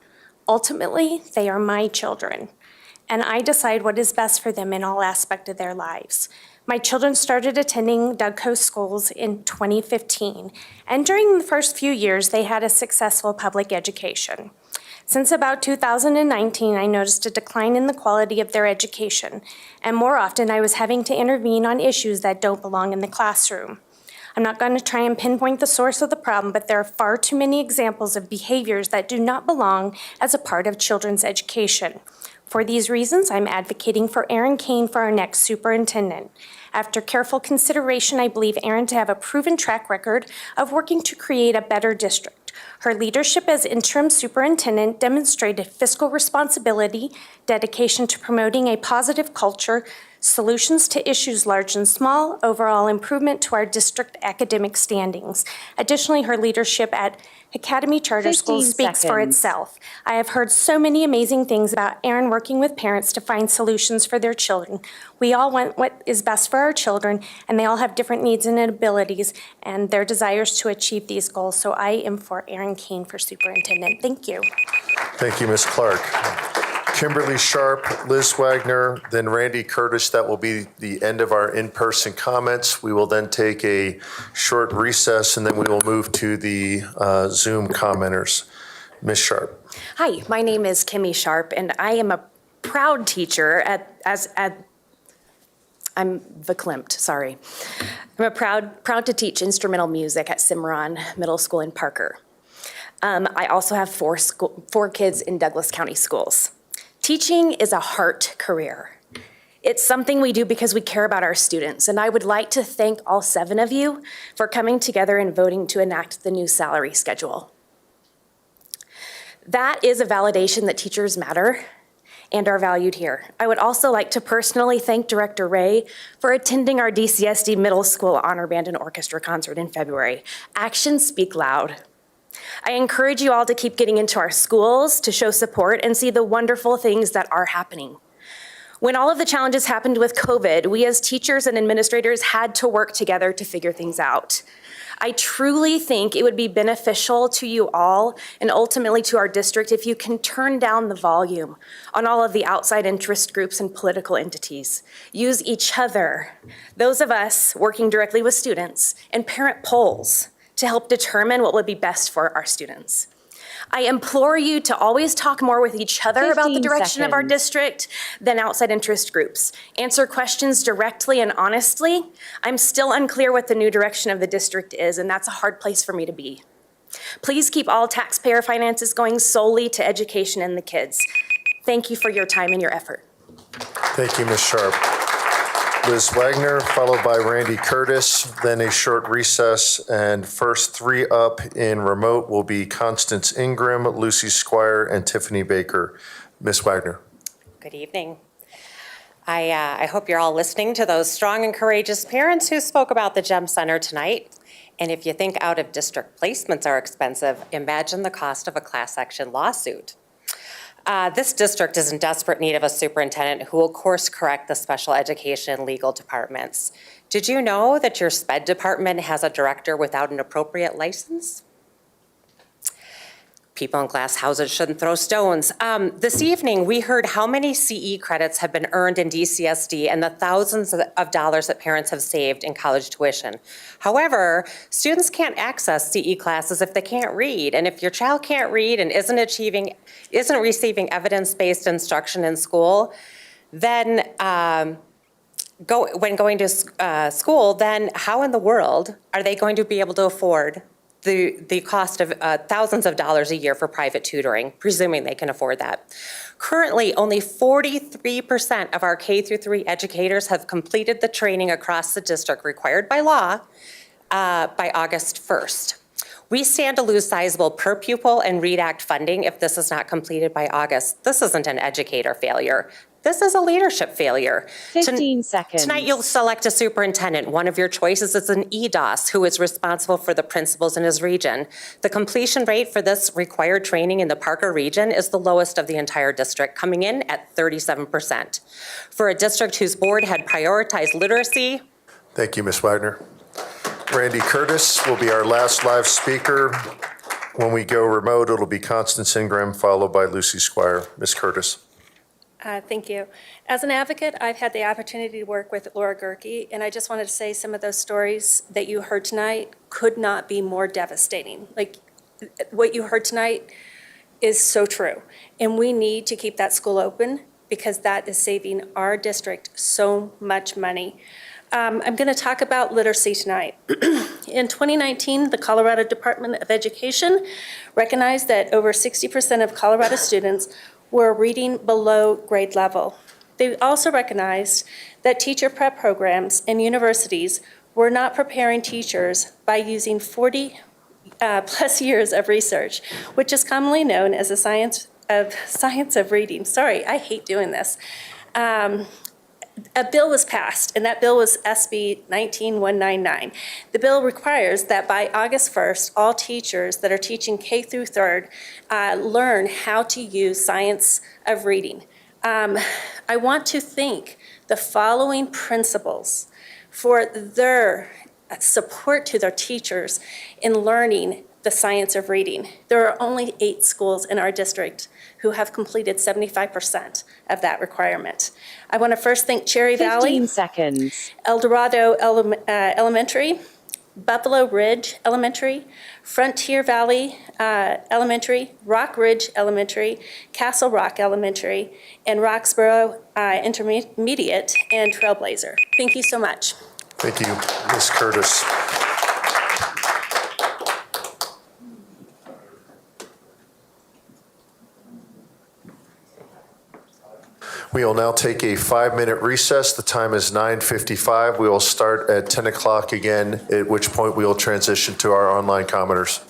Speaker 10: Ultimately, they are my children, and I decide what is best for them in all aspects of their lives. My children started attending Dougco schools in 2015, and during the first few years, they had a successful public education. Since about 2019, I noticed a decline in the quality of their education, and more often I was having to intervene on issues that don't belong in the classroom. I'm not going to try and pinpoint the source of the problem, but there are far too many examples of behaviors that do not belong as a part of children's education. For these reasons, I'm advocating for Erin Kane for our next superintendent. After careful consideration, I believe Erin to have a proven track record of working to create a better district. Her leadership as interim superintendent demonstrated fiscal responsibility, dedication to promoting a positive culture, solutions to issues large and small, overall improvement to our district academic standings. Additionally, her leadership at Academy Charter School speaks for itself. I have heard so many amazing things about Erin working with parents to find solutions for their children. We all want what is best for our children, and they all have different needs and abilities and their desires to achieve these goals. So I am for Erin Kane for superintendent. Thank you.
Speaker 1: Thank you, Ms. Clark. Kimberly Sharp, Liz Wagner, then Randy Curtis. That will be the end of our in-person comments. We will then take a short recess, and then we will move to the Zoom commenters. Ms. Sharp.
Speaker 10: Hi, my name is Kimmy Sharp, and I am a proud teacher I'm verklempt, sorry. I'm a proud to teach instrumental music at Cimarron Middle School in Parker. I also have 4 kids in Douglas County schools. Teaching is a heart career. It's something we do because we care about our students, and I would like to thank all 7 of you for coming together and voting to enact the new salary schedule. That is a validation that teachers matter and are valued here. I would also like to personally thank Director Ray for attending our DCSD Middle School Honor Band and Orchestra concert in February. Actions speak loud. I encourage you all to keep getting into our schools to show support and see the wonderful things that are happening. When all of the challenges happened with COVID, we as teachers and administrators had to work together to figure things out. I truly think it would be beneficial to you all and ultimately to our district if you can turn down the volume on all of the outside interest groups and political entities. Use each other, those of us working directly with students, and parent polls to help determine what would be best for our students. I implore you to always talk more with each other about the direction of our district than outside interest groups. Answer questions directly and honestly. I'm still unclear what the new direction of the district is, and that's a hard place for me to be. Please keep all taxpayer finances going solely to education and the kids. Thank you for your time and your effort.
Speaker 1: Thank you, Ms. Sharp. Liz Wagner, followed by Randy Curtis, then a short recess, and first 3 up in remote will be Constance Ingram, Lucy Squire, and Tiffany Baker. Ms. Wagner.
Speaker 18: Good evening. I hope you're all listening to those strong and courageous parents who spoke about the GEM Center tonight. And if you think out-of-district placements are expensive, imagine the cost of a class action lawsuit. This district is in desperate need of a superintendent who will course correct the special education legal departments. Did you know that your SPED department has a director without an appropriate license? People in glass houses shouldn't throw stones. This evening, we heard how many CE credits have been earned in DCSD and the thousands of dollars that parents have saved in college tuition. However, students can't access CE classes if they can't read. And if your child can't read and isn't receiving evidence-based instruction in school, then when going to school, then how in the world are they going to be able to afford the cost of thousands of dollars a year for private tutoring, presuming they can afford that? Currently, only 43% of our K-3 educators have completed the training across the district required by law by August 1st. We stand to lose sizable per pupil and READ Act funding if this is not completed by August. This isn't an educator failure. This is a leadership failure.
Speaker 7: 15 seconds.
Speaker 18: Tonight you'll select a superintendent. One of your choices is an EDOS who is responsible for the principals in his region. The completion rate for this required training in the Parker region is the lowest of the entire district, coming in at 37%. For a district whose board had prioritized literacy.
Speaker 1: Thank you, Ms. Wagner. Randy Curtis will be our last live speaker. When we go remote, it'll be Constance Ingram, followed by Lucy Squire. Ms. Curtis.
Speaker 9: Thank you. As an advocate, I've had the opportunity to work with Laura Gerke, and I just wanted to say some of those stories that you heard tonight could not be more devastating. Like, what you heard tonight is so true, and we need to keep that school open because that is saving our district so much money. I'm going to talk about literacy tonight. In 2019, the Colorado Department of Education recognized that over 60% of Colorado students were reading below grade level. They also recognized that teacher prep programs in universities were not preparing teachers by using 40 plus years of research, which is commonly known as the science of reading. Sorry, I hate doing this. A bill was passed, and that bill was SB 19199. The bill requires that by August 1st, all teachers that are teaching K through 3rd learn how to use science of reading. I want to thank the following principals for their support to their teachers in learning the science of reading. There are only 8 schools in our district who have completed 75% of that requirement. I want to first thank Cherry Valley,
Speaker 7: 15 seconds.
Speaker 9: El Dorado Elementary, Buffalo Ridge Elementary, Frontier Valley Elementary, Rock Ridge Elementary, Castle Rock Elementary, and Roxborough Intermediate and Trailblazer. Thank you so much.
Speaker 1: Thank you, Ms. Curtis. We will now take a 5-minute recess. The time is 9:55. We will start at 10 o'clock again, at which point we will transition to our online commenters.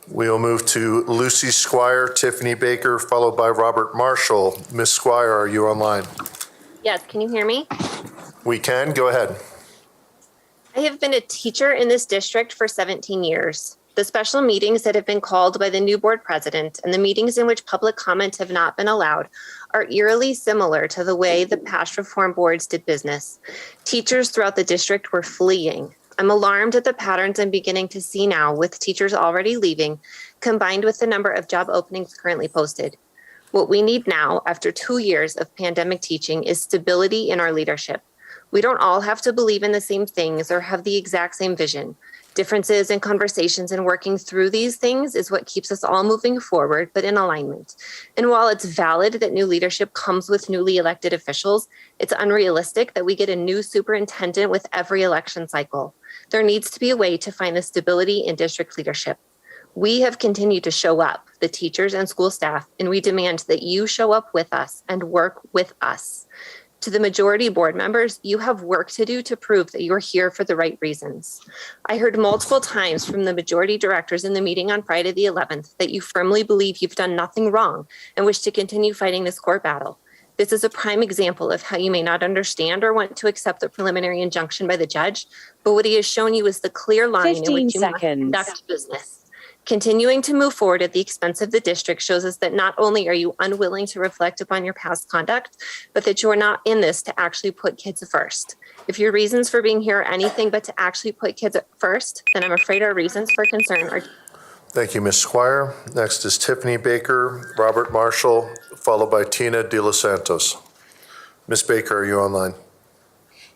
Speaker 1: We'll move to Lucy Squire, Tiffany Baker, followed by Robert Marshall. Ms. Squire, are you online?
Speaker 5: Yes, can you hear me?
Speaker 1: We can. Go ahead.
Speaker 5: I have been a teacher in this district for 17 years. The special meetings that have been called by the new board president and the meetings in which public comment have not been allowed are eerily similar to the way the past reform boards did business. Teachers throughout the district were fleeing. I'm alarmed at the patterns I'm beginning to see now with teachers already leaving, combined with the number of job openings currently posted. What we need now, after 2 years of pandemic teaching, is stability in our leadership. We don't all have to believe in the same things or have the exact same vision. Differences in conversations and working through these things is what keeps us all moving forward, but in alignment. And while it's valid that new leadership comes with newly elected officials, it's unrealistic that we get a new superintendent with every election cycle. There needs to be a way to find the stability in district leadership. We have continued to show up, the teachers and school staff, and we demand that you show up with us and work with us. To the majority board members, you have work to do to prove that you're here for the right reasons. I heard multiple times from the majority directors in the meeting on Friday the 11th that you firmly believe you've done nothing wrong and wish to continue fighting this court battle. This is a prime example of how you may not understand or want to accept the preliminary injunction by the judge, but what he has shown you is the clear line in which you must conduct business. Continuing to move forward at the expense of the district shows us that not only are you unwilling to reflect upon your past conduct, but that you are not in this to actually put kids first. If your reasons for being here are anything but to actually put kids first, then I'm afraid our reasons for concern are.
Speaker 1: Thank you, Ms. Squire. Next is Tiffany Baker, Robert Marshall, followed by Tina De Los Santos. Ms. Baker, are you online?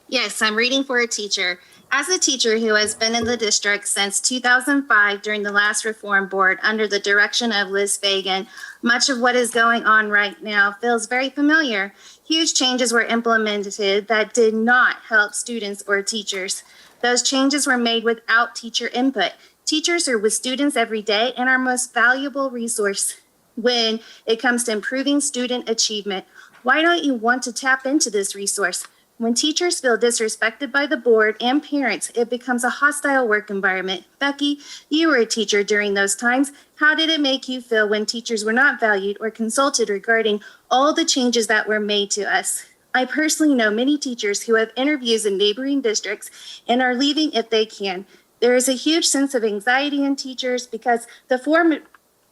Speaker 17: Yes, I'm reading for a teacher. As a teacher who has been in the district since 2005 during the last reform board under the direction of Liz Fagan, much of what is going on right now feels very familiar. Huge changes were implemented that did not help students or teachers. Those changes were made without teacher input. Teachers are with students every day and our most valuable resource when it comes to improving student achievement. Why don't you want to tap into this resource? When teachers feel disrespected by the board and parents, it becomes a hostile work environment. Becky, you were a teacher during those times. How did it make you feel when teachers were not valued or consulted regarding all the changes that were made to us? I personally know many teachers who have interviews in neighboring districts and are leaving if they can. There is a huge sense of anxiety in teachers because the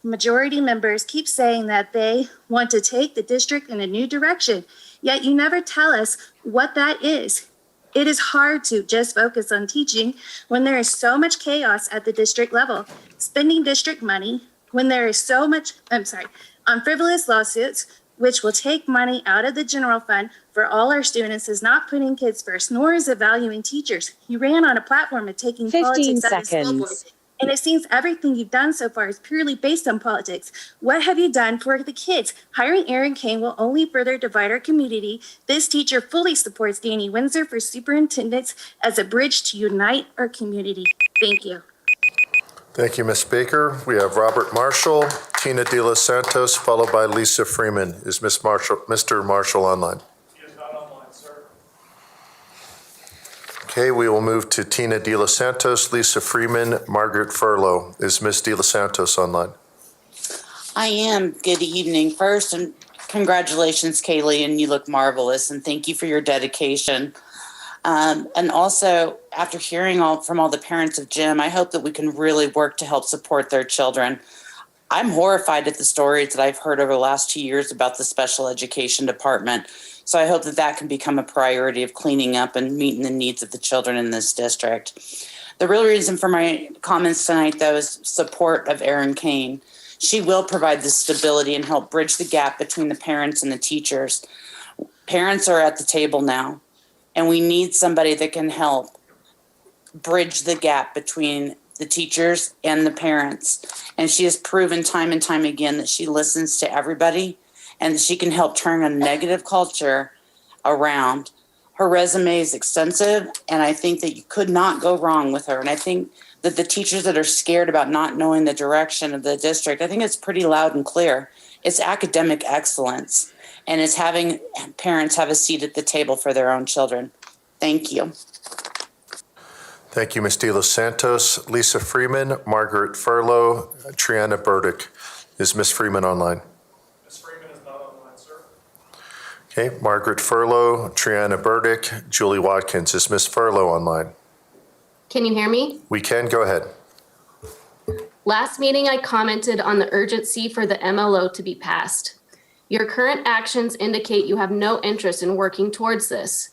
Speaker 17: majority members keep saying that they want to take the district in a new direction. Yet you never tell us what that is. It is hard to just focus on teaching when there is so much chaos at the district level. Spending district money when there is so much, on frivolous lawsuits, which will take money out of the general fund for all our students, is not putting kids first, nor is it valuing teachers. You ran on a platform of taking
Speaker 7: 15
Speaker 17: politics out of the school board.
Speaker 7: seconds.
Speaker 17: And it seems everything you've done so far is purely based on politics. What have you done for the kids? Hiring Erin Kane will only further divide our community. This teacher fully supports Danny Winsor for superintendents as a bridge to unite our community. Thank you.
Speaker 1: Thank you, Ms. Baker. We have Robert Marshall, Tina De Los Santos, followed by Lisa Freeman. Is Mr. Marshall online?
Speaker 3: He is not online, sir.
Speaker 1: Okay, we will move to Tina De Los Santos, Lisa Freeman, Margaret Furlow. Is Ms. De Los Santos online?
Speaker 20: I am. Good evening. First, and congratulations, Kaylee, and you look marvelous, and thank you for your dedication. And also, after hearing from all the parents of Jim, I hope that we can really work to help support their children. I'm horrified at the stories that I've heard over the last 2 years about the special education department. So I hope that that can become a priority of cleaning up and meeting the needs of the children in this district. The real reason for my comments tonight, though, is support of Erin Kane. She will provide the stability and help bridge the gap between the parents and the teachers. Parents are at the table now, and we need somebody that can help bridge the gap between the teachers and the parents. And she has proven time and time again that she listens to everybody and that she can help turn a negative culture around. Her resume is extensive, and I think that you could not go wrong with her. And I think that the teachers that are scared about not knowing the direction of the district, I think it's pretty loud and clear. It's academic excellence, and it's having parents have a seat at the table for their own children. Thank you.
Speaker 1: Thank you, Ms. De Los Santos. Lisa Freeman, Margaret Furlow, Triana Burdick. Is Ms. Freeman online?
Speaker 3: Ms. Freeman is not online, sir.
Speaker 1: Okay, Margaret Furlow, Triana Burdick, Julie Watkins. Is Ms. Furlow online?
Speaker 4: Can you hear me?
Speaker 1: We can. Go ahead.
Speaker 4: Last meeting, I commented on the urgency for the MLO to be passed. Your current actions indicate you have no interest in working towards this.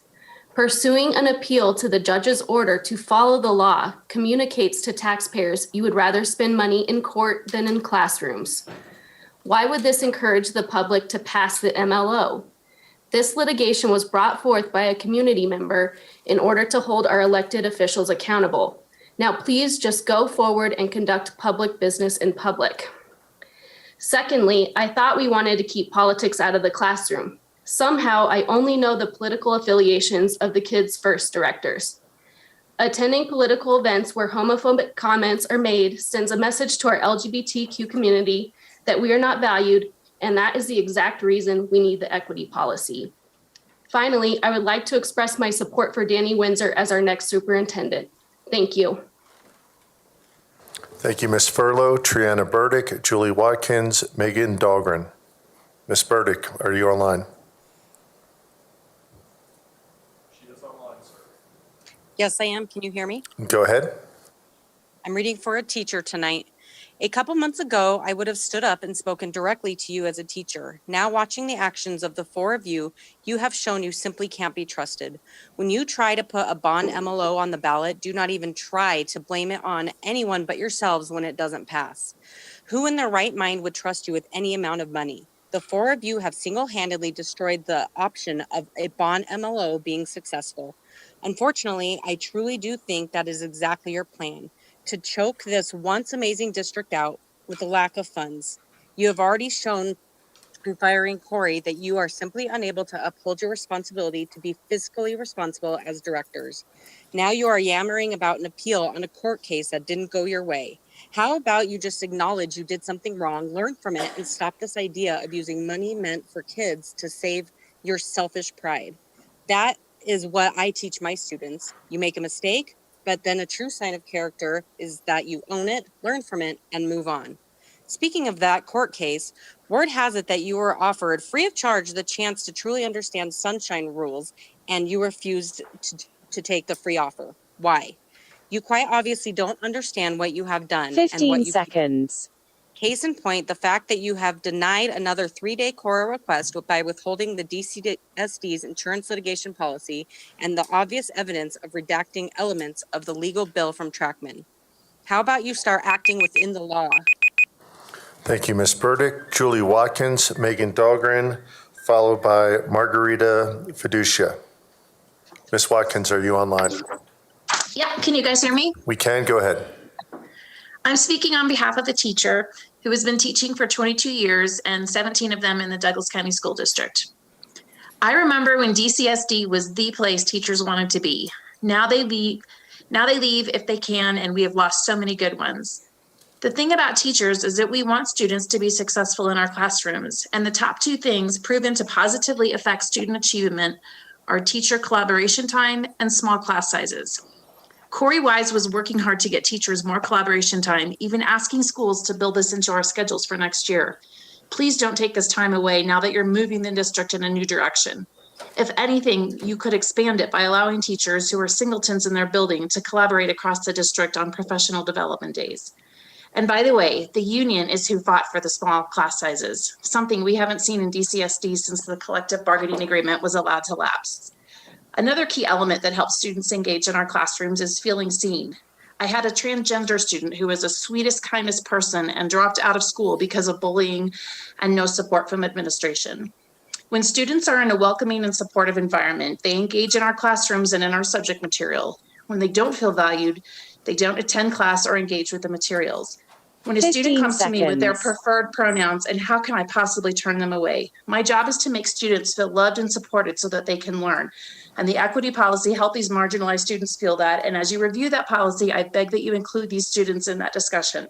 Speaker 4: Pursuing an appeal to the judge's order to follow the law communicates to taxpayers you would rather spend money in court than in classrooms. Why would this encourage the public to pass the MLO? This litigation was brought forth by a community member in order to hold our elected officials accountable. Now, please just go forward and conduct public business in public. Secondly, I thought we wanted to keep politics out of the classroom. Somehow, I only know the political affiliations of the Kids First directors. Attending political events where homophobic comments are made sends a message to our LGBTQ community that we are not valued, and that is the exact reason we need the equity policy. Finally, I would like to express my support for Danny Winsor as our next superintendent. Thank you.
Speaker 1: Thank you, Ms. Furlow, Triana Burdick, Julie Watkins, Megan Dahlgren. Ms. Burdick, are you online?
Speaker 3: She is online, sir.
Speaker 8: Yes, I am. Can you hear me?
Speaker 1: Go ahead.
Speaker 8: I'm reading for a teacher tonight. A couple months ago, I would have stood up and spoken directly to you as a teacher. Now, watching the actions of the four of you, you have shown you simply can't be trusted. When you try to put a bond MLO on the ballot, do not even try to blame it on anyone but yourselves when it doesn't pass. Who in their right mind would trust you with any amount of money? The four of you have single-handedly destroyed the option of a bond MLO being successful. Unfortunately, I truly do think that is exactly your plan, to choke this once amazing district out with a lack of funds. You have already shown in firing Corey that you are simply unable to uphold your responsibility to be fiscally responsible as directors. Now you are yammering about an appeal on a court case that didn't go your way. How about you just acknowledge you did something wrong, learn from it, and stop this idea of using money meant for kids to save your selfish pride? That is what I teach my students. You make a mistake, but then a true sign of character is that you own it, learn from it, and move on. Speaking of that court case, word has it that you were offered free of charge the chance to truly understand sunshine rules, and you refused to take the free offer. Why? You quite obviously don't understand what you have done.
Speaker 7: 15 seconds.
Speaker 8: Case in point, the fact that you have denied another 3-day CORA request by withholding the DCSD's insurance litigation policy and the obvious evidence of redacting elements of the legal bill from Trackman. How about you start acting within the law?
Speaker 1: Thank you, Ms. Burdick. Julie Watkins, Megan Dahlgren, followed by Margarita Fiducia. Ms. Watkins, are you online?
Speaker 12: Yeah, can you guys hear me?
Speaker 1: We can. Go ahead.
Speaker 12: I'm speaking on behalf of a teacher who has been teaching for 22 years and 17 of them in the Douglas County School District. I remember when DCSD was the place teachers wanted to be. Now they leave if they can, and we have lost so many good ones. The thing about teachers is that we want students to be successful in our classrooms, and the top two things proven to positively affect student achievement are teacher collaboration time and small class sizes. Corey Wise was working hard to get teachers more collaboration time, even asking schools to build this into our schedules for next year. Please don't take this time away now that you're moving the district in a new direction. If anything, you could expand it by allowing teachers who are singletons in their building to collaborate across the district on professional development days. And by the way, the union is who fought for the small class sizes, something we haven't seen in DCSD since the collective bargaining agreement was allowed to lapse. Another key element that helps students engage in our classrooms is feeling seen. I had a transgender student who was the sweetest, kindest person and dropped out of school because of bullying and no support from administration. When students are in a welcoming and supportive environment, they engage in our classrooms and in our subject material. When they don't feel valued, they don't attend class or engage with the materials. When a student comes to me with their preferred pronouns, and how can I possibly turn them away? My job is to make students feel loved and supported so that they can learn. And the equity policy helps these marginalized students feel that. And as you review that policy, I beg that you include these students in that discussion.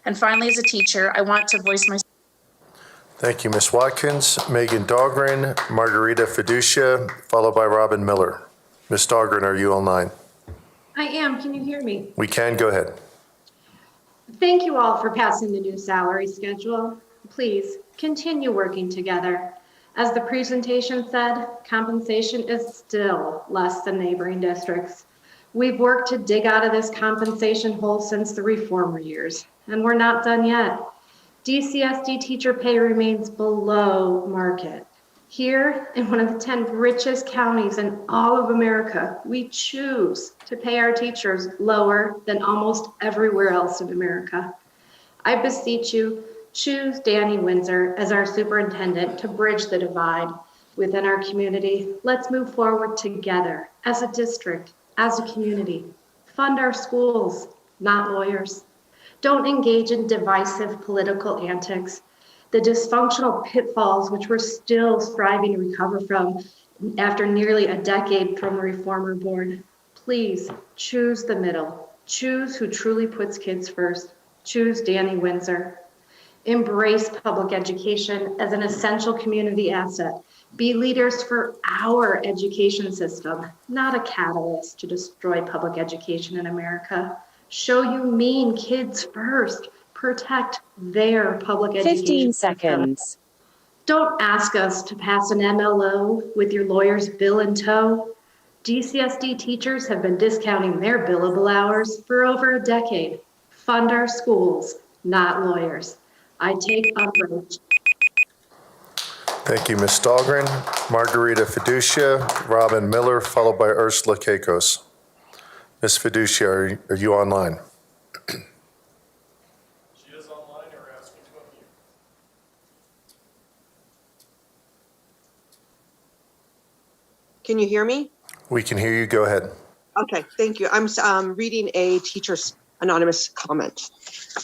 Speaker 12: And finally, as a teacher, I want to voice my...
Speaker 1: Thank you, Ms. Watkins. Megan Dahlgren, Margarita Fiducia, followed by Robin Miller. Ms. Dahlgren, are you online?
Speaker 6: I am. Can you hear me?
Speaker 1: We can. Go ahead.
Speaker 6: Thank you all for passing the new salary schedule. Please continue working together. As the presentation said, compensation is still less than neighboring districts. We've worked to dig out of this compensation hole since the reformer years, and we're not done yet. DCSD teacher pay remains below market. Here, in one of the 10 richest counties in all of America, we choose to pay our teachers lower than almost everywhere else in America. I beseech you, choose Danny Winsor as our superintendent to bridge the divide within our community. Let's move forward together as a district, as a community. Fund our schools, not lawyers. Don't engage in divisive political antics. The dysfunctional pitfalls which we're still striving to recover from after nearly a decade from the reformer board. Please choose the middle. Choose who truly puts kids first. Choose Danny Winsor. Embrace public education as an essential community asset. Be leaders for our education system, not a catalyst to destroy public education in America. Show you mean kids first. Protect their public education.
Speaker 7: 15 seconds.
Speaker 6: Don't ask us to pass an MLO with your lawyer's bill in tow. DCSD teachers have been discounting their billable hours for over a decade. Fund our schools, not lawyers. I take umbrage.
Speaker 1: Thank you, Ms. Dahlgren. Margarita Fiducia, Robin Miller, followed by Ursula Keikos. Ms. Fiducia, are you online?
Speaker 11: She is online or asking to unmute.
Speaker 22: Can you hear me?
Speaker 1: We can hear you. Go ahead.
Speaker 22: Okay, thank you. I'm reading a teacher's anonymous comment.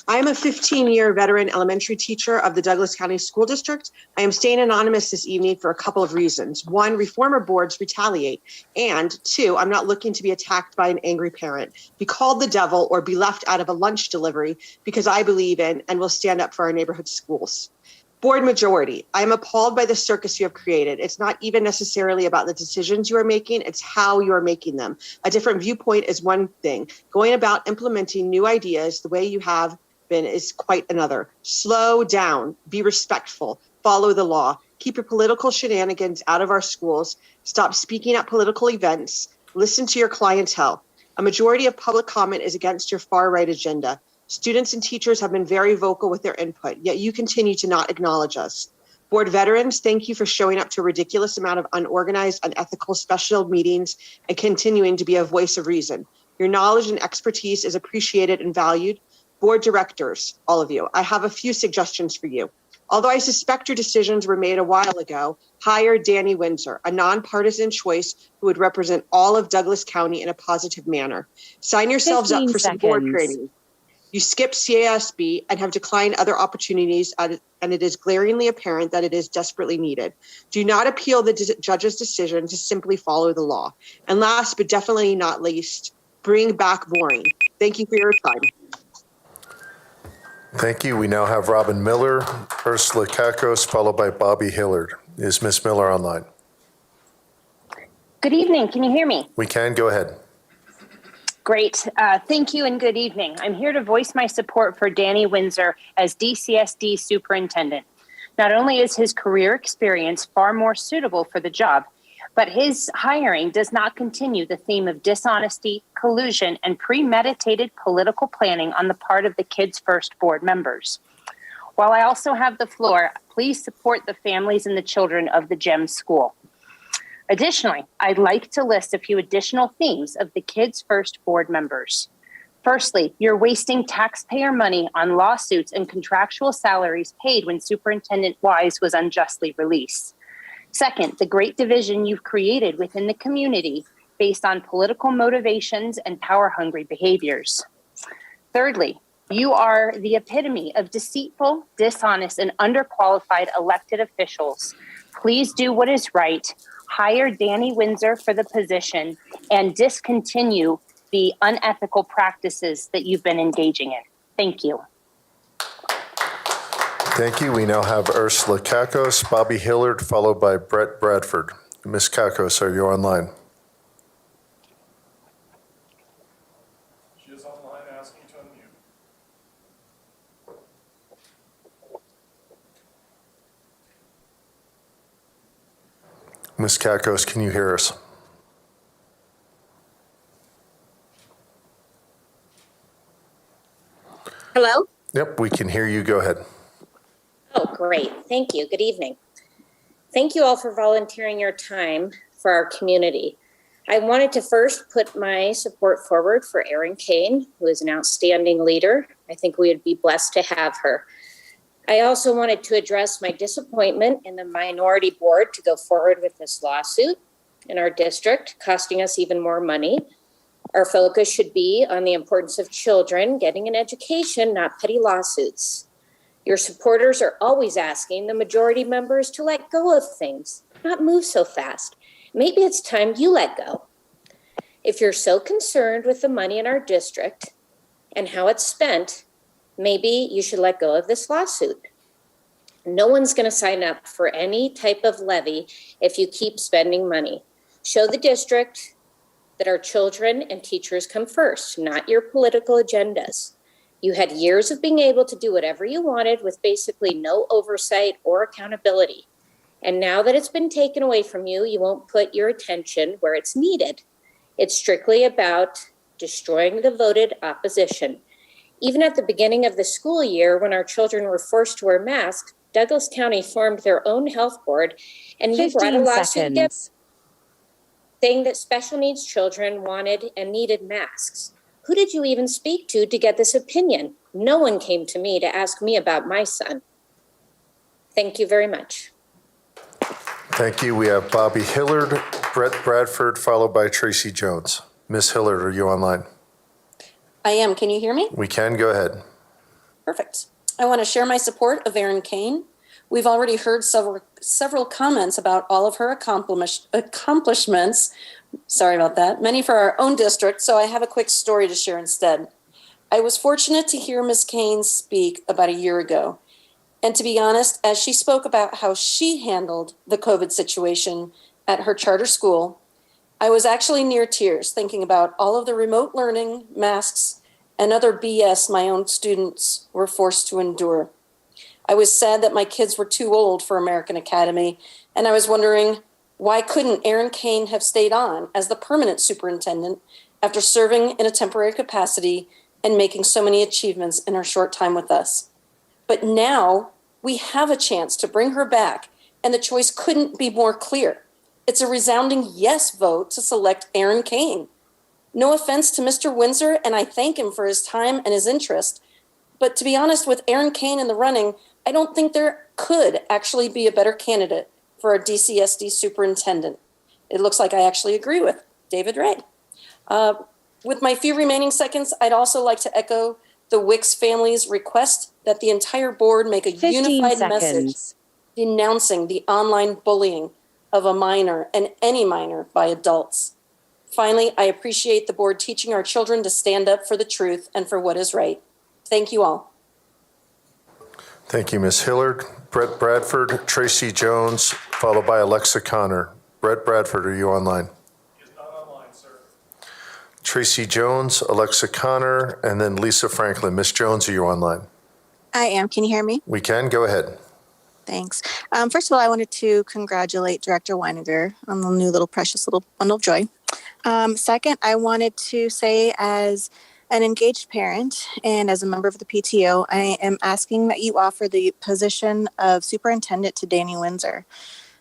Speaker 22: I am a 15-year veteran elementary teacher of the Douglas County School District. I am staying anonymous this evening for a couple of reasons. One, reformer boards retaliate. And two, I'm not looking to be attacked by an angry parent, be called the devil, or be left out of a lunch delivery because I believe in and will stand up for our neighborhood schools. Board majority, I am appalled by the circus you have created. It's not even necessarily about the decisions you are making, it's how you are making them. A different viewpoint is one thing. Going about implementing new ideas the way you have been is quite another. Slow down, be respectful, follow the law, keep your political shenanigans out of our schools, stop speaking at political events, listen to your clientele. A majority of public comment is against your far-right agenda. Students and teachers have been very vocal with their input, yet you continue to not acknowledge us. Board veterans, thank you for showing up to a ridiculous amount of unorganized, unethical special meetings and continuing to be a voice of reason. Your knowledge and expertise is appreciated and valued. Board directors, all of you, I have a few suggestions for you. Although I suspect your decisions were made a while ago, hire Danny Winsor, a nonpartisan choice who would represent all of Douglas County in a positive manner. Sign yourselves up for some board training. You skipped CASB and have declined other opportunities, and it is glaringly apparent that it is desperately needed. Do not appeal the judge's decision to simply follow the law. And last but definitely not least, bring back boring. Thank you for your time.
Speaker 1: Thank you. We now have Robin Miller, Ursula Kakos, followed by Bobby Hillard. Is Ms. Miller online?
Speaker 24: Good evening. Can you hear me?
Speaker 1: We can. Go ahead.
Speaker 24: Great. Thank you and good evening. I'm here to voice my support for Danny Winsor as DCSD superintendent. Not only is his career experience far more suitable for the job, but his hiring does not continue the theme of dishonesty, collusion, and premeditated political planning on the part of the Kids First board members. While I also have the floor, please support the families and the children of the GEM school. Additionally, I'd like to list a few additional themes of the Kids First board members. Firstly, you're wasting taxpayer money on lawsuits and contractual salaries paid when Superintendent Wise was unjustly released. Second, the great division you've created within the community based on political motivations and power-hungry behaviors. Thirdly, you are the epitome of deceitful, dishonest, and underqualified elected officials. Please do what is right. Hire Danny Winsor for the position and discontinue the unethical practices that you've been engaging in. Thank you.
Speaker 1: Thank you. We now have Ursula Kakos, Bobby Hillard, followed by Brett Bradford. Ms. Kakos, are you online?
Speaker 11: is online asking to unmute.
Speaker 1: Ms. Kakos, can you hear us?
Speaker 13: Hello?
Speaker 1: Yep, we can hear you. Go ahead.
Speaker 13: Oh, great. Thank you. Good evening. Thank you all for volunteering your time for our community. I wanted to first put my support forward for Erin Kane, who is an outstanding leader. I think we would be blessed to have her. I also wanted to address my disappointment in the minority board to go forward with this lawsuit in our district, costing us even more money. Our focus should be on the importance of children getting an education, not petty lawsuits. Your supporters are always asking the majority members to let go of things, not move so fast. Maybe it's time you let go. If you're so concerned with the money in our district and how it's spent, maybe you should let go of this lawsuit. No one's going to sign up for any type of levy if you keep spending money. Show the district that our children and teachers come first, not your political agendas. You had years of being able to do whatever you wanted with basically no oversight or accountability. And now that it's been taken away from you, you won't put your attention where it's needed. It's strictly about destroying the voted opposition. Even at the beginning of the school year, when our children were forced to wear masks, Douglas County formed their own health board, and you brought a
Speaker 7: 15
Speaker 13: lawsuit together
Speaker 7: seconds.
Speaker 13: saying that special needs children wanted and needed masks. Who did you even speak to get this opinion? No one came to me to ask me about my son. Thank you very much.
Speaker 1: Thank you. We have Bobby Hillard, Brett Bradford, followed by Tracy Jones. Ms. Hillard, are you online?
Speaker 14: I am. Can you hear me?
Speaker 1: We can. Go ahead.
Speaker 14: Perfect. I want to share my support of Erin Kane. We've already heard several comments about all of her accomplishments. Sorry about that. Many for our own district, so I have a quick story to share instead. I was fortunate to hear Ms. Kane speak about a year ago. And to be honest, as she spoke about how she handled the COVID situation at her charter school, I was actually near tears thinking about all of the remote learning, masks, and other BS my own students were forced to endure. I was sad that my kids were too old for American Academy, and I was wondering, why couldn't Erin Kane have stayed on as the permanent superintendent after serving in a temporary capacity and making so many achievements in her short time with us? But now we have a chance to bring her back, and the choice couldn't be more clear. It's a resounding yes vote to select Erin Kane. No offense to Mr. Winsor, and I thank him for his time and his interest. But to be honest, with Erin Kane in the running, I don't think there could actually be a better candidate for our DCSD superintendent. It looks like I actually agree with David Ray. With my few remaining seconds, I'd also like to echo the Wicks family's request that the entire board make a
Speaker 7: 15
Speaker 14: unified
Speaker 7: seconds.
Speaker 14: message denouncing the online bullying of a minor and any minor by adults. Finally, I appreciate the board teaching our children to stand up for the truth and for what is right. Thank you all.
Speaker 1: Thank you, Ms. Hillard. Brett Bradford, Tracy Jones, followed by Alexa Connor. Brett Bradford, are you online?
Speaker 11: He is not online, sir.
Speaker 1: Tracy Jones, Alexa Connor, and then Lisa Franklin. Ms. Jones, are you online?
Speaker 15: I am. Can you hear me?
Speaker 1: We can. Go ahead.
Speaker 15: Thanks. First of all, I wanted to congratulate Director Weininger on the new little precious little bundle of joy. Second, I wanted to say, as an engaged parent and as a member of the PTO, I am asking that you offer the position of superintendent to Danny Winsor.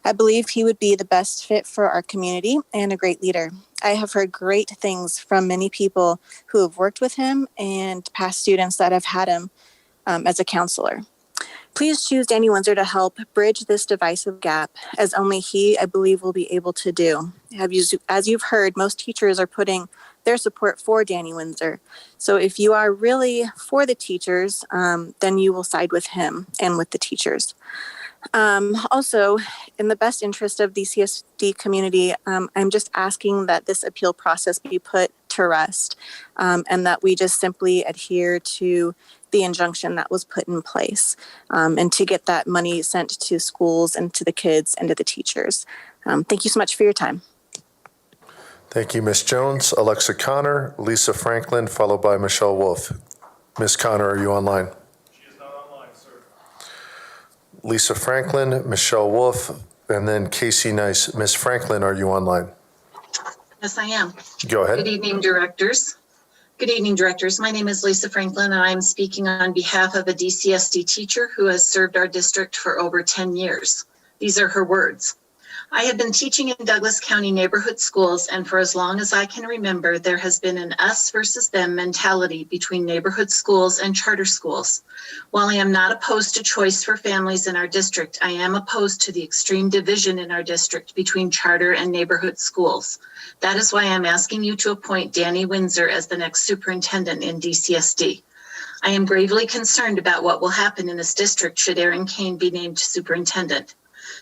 Speaker 15: I believe he would be the best fit for our community and a great leader. I have heard great things from many people who have worked with him and past students that have had him as a counselor. Please choose Danny Winsor to help bridge this divisive gap, as only he, I believe, will be able to do. As you've heard, most teachers are putting their support for Danny Winsor. So if you are really for the teachers, then you will side with him and with the teachers. Also, in the best interest of the CSD community, I'm just asking that this appeal process be put to rest, and that we just simply adhere to the injunction that was put in place, and to get that money sent to schools and to the kids and to the teachers. Thank you so much for your time.
Speaker 1: Thank you, Ms. Jones. Alexa Connor, Lisa Franklin, followed by Michelle Wolf. Ms. Connor, are you online?
Speaker 11: She is not online, sir.
Speaker 1: Lisa Franklin, Michelle Wolf, and then Casey Nice. Ms. Franklin, are you online?
Speaker 2: Yes, I am.
Speaker 1: Go ahead.
Speaker 2: Good evening, directors. Good evening, directors. My name is Lisa Franklin, and I'm speaking on behalf of a DCSD teacher who has served our district for over 10 years. These are her words. I have been teaching in Douglas County neighborhood schools, and for as long as I can remember, there has been an us versus them mentality between neighborhood schools and charter schools. While I am not opposed to choice for families in our district, I am opposed to the extreme division in our district between charter and neighborhood schools. That is why I'm asking you to appoint Danny Winsor as the next superintendent in DCSD. I am gravely concerned about what will happen in this district should Erin Kane be named superintendent.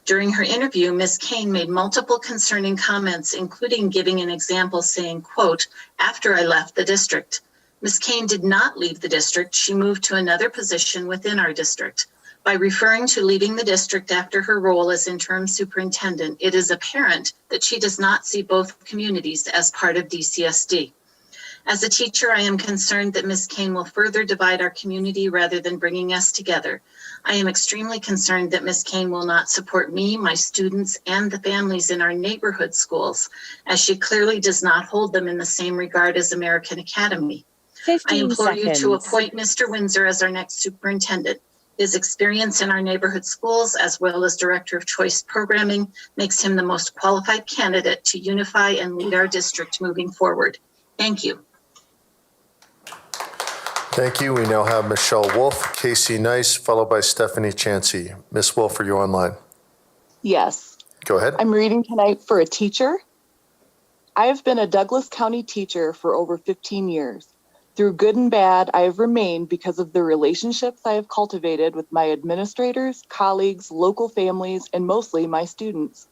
Speaker 2: During her interview, Ms. Kane made multiple concerning comments, including giving an example saying, quote, "After I left the district." Ms. Kane did not leave the district. She moved to another position within our district. By referring to leaving the district after her role as interim superintendent, it is apparent that she does not see both communities as part of DCSD. As a teacher, I am concerned that Ms. Kane will further divide our community rather than bringing us together. I am extremely concerned that Ms. Kane will not support me, my students, and the families in our neighborhood schools, as she clearly does not hold them in the same regard as American Academy.
Speaker 7: 15
Speaker 2: I implore
Speaker 7: seconds.
Speaker 2: you to appoint Mr. Winsor as our next superintendent. His experience in our neighborhood schools, as well as Director of Choice Programming, makes him the most qualified candidate to unify and lead our district moving forward. Thank you.
Speaker 1: Thank you. We now have Michelle Wolf, Casey Nice, followed by Stephanie Chansey. Ms. Wolf, are you online?
Speaker 19: Yes.
Speaker 1: Go ahead.
Speaker 19: I'm reading tonight for a teacher. I have been a Douglas County teacher for over 15 years. Through good and bad, I have remained because of the relationships I have cultivated with my administrators, colleagues, local families, and mostly my students.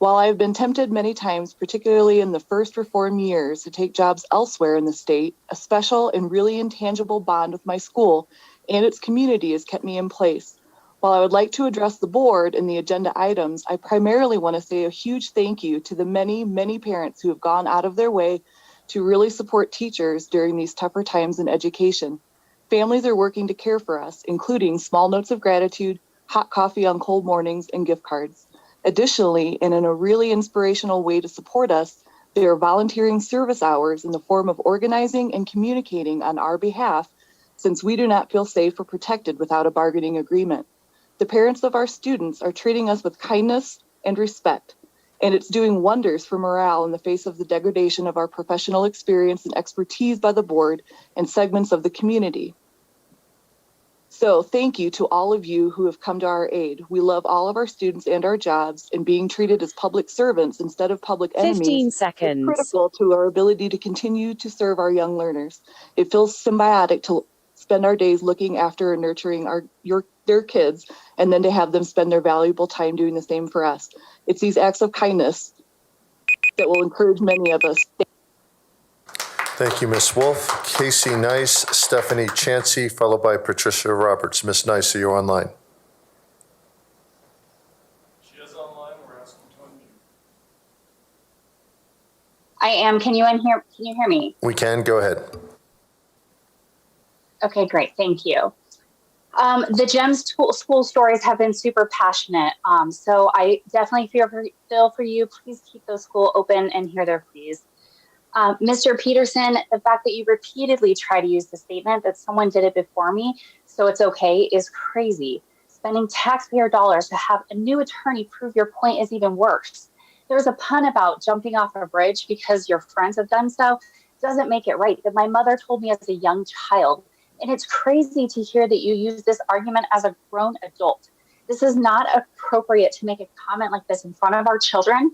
Speaker 19: While I have been tempted many times, particularly in the first reform years, to take jobs elsewhere in the state, a special and really intangible bond with my school and its community has kept me in place. While I would like to address the board and the agenda items, I primarily want to say a huge thank you to the many, many parents who have gone out of their way to really support teachers during these tougher times in education. Families are working to care for us, including small notes of gratitude, hot coffee on cold mornings, and gift cards. Additionally, and in a really inspirational way to support us, they are volunteering service hours in the form of organizing and communicating on our behalf, since we do not feel safe or protected without a bargaining agreement. The parents of our students are treating us with kindness and respect, and it's doing wonders for morale in the face of the degradation of our professional experience and expertise by the board and segments of the community. So thank you to all of you who have come to our aid. We love all of our students and our jobs, and being treated as public servants instead of public
Speaker 7: 15
Speaker 19: enemies
Speaker 7: seconds.
Speaker 19: is critical to our ability to continue to serve our young learners. It feels symbiotic to spend our days looking after and nurturing their kids, and then to have them spend their valuable time doing the same for us. It's these acts of kindness that will encourage many of us.
Speaker 1: Thank you, Ms. Wolf. Casey Nice, Stephanie Chansey, followed by Patricia Roberts. Ms. Nice, are you online?
Speaker 11: She is online. We're asking to unmute.
Speaker 24: I am. Can you hear me?
Speaker 1: We can. Go ahead.
Speaker 24: Okay, great. Thank you. The GEMS school stories have been super passionate. So I definitely feel for you. Please keep those schools open and hear their pleas. Mr. Peterson, the fact that you repeatedly try to use the statement that someone did it before me, so it's okay, is crazy. Spending taxpayer dollars to have a new attorney prove your point is even worse. There's a pun about jumping off a bridge because your friends have done so. Doesn't make it right. That my mother told me as a young child. And it's crazy to hear that you use this argument as a grown adult. This is not appropriate to make a comment like this in front of our children.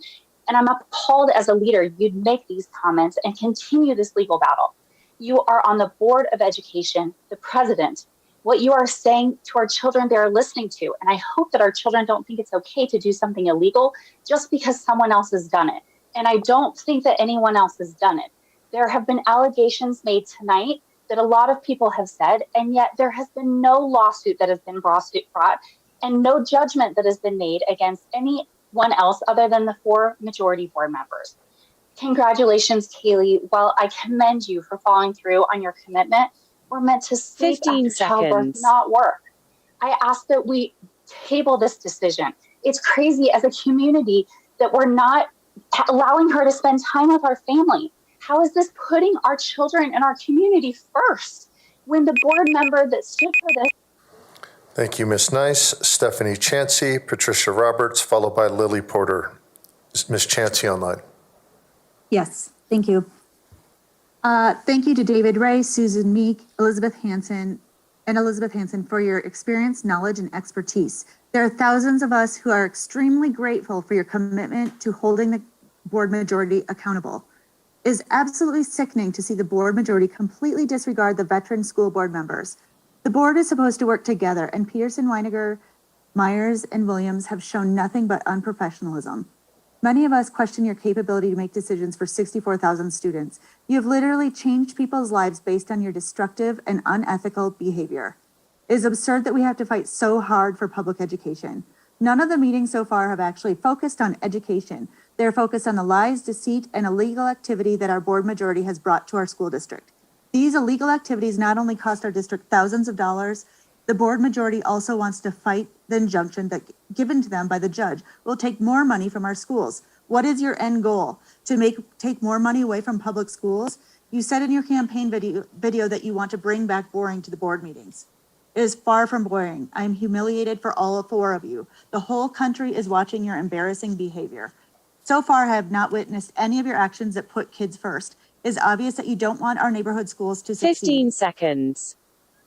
Speaker 24: And I'm appalled as a leader you'd make these comments and continue this legal battle. You are on the Board of Education, the president. What you are saying to our children, they're listening to. And I hope that our children don't think it's okay to do something illegal just because someone else has done it. And I don't think that anyone else has done it. There have been allegations made tonight that a lot of people have said, and yet there has been no lawsuit that has been brought and no judgment that has been made against anyone else other than the 4 majority board members.
Speaker 10: Congratulations, Kaylee. While I commend you for following through on your commitment, we're meant to sleep
Speaker 7: 15
Speaker 10: after childbirth,
Speaker 7: seconds.
Speaker 10: not work. I ask that we table this decision. It's crazy as a community that we're not allowing her to spend time with our family. How is this putting our children and our community first when the board member that stood for this?
Speaker 1: Thank you, Ms. Nice. Stephanie Chansey, Patricia Roberts, followed by Lily Porter. Is Ms. Chansey online?
Speaker 16: Yes, thank you. Thank you to David Ray, Susan Meek, Elizabeth Hansen for your experience, knowledge, and expertise. There are thousands of us who are extremely grateful for your commitment to holding the board majority accountable. It is absolutely sickening to see the board majority completely disregard the veteran school board members. The board is supposed to work together, and Peterson, Weiniger, Myers, and Williams have shown nothing but unprofessionalism. Many of us question your capability to make decisions for 64,000 students. You have literally changed people's lives based on your destructive and unethical behavior. It is absurd that we have to fight so hard for public education. None of the meetings so far have actually focused on education. They're focused on the lies, deceit, and illegal activity that our board majority has brought to our school district. These illegal activities not only cost our district thousands of dollars, the board majority also wants to fight the injunction that given to them by the judge will take more money from our schools. What is your end goal? To take more money away from public schools? You said in your campaign video that you want to bring back boring to the board meetings. It is far from boring. I am humiliated for all four of you. The whole country is watching your embarrassing behavior. So far, I have not witnessed any of your actions that put kids first. It is obvious that you don't want our neighborhood schools to succeed.
Speaker 7: 15 seconds.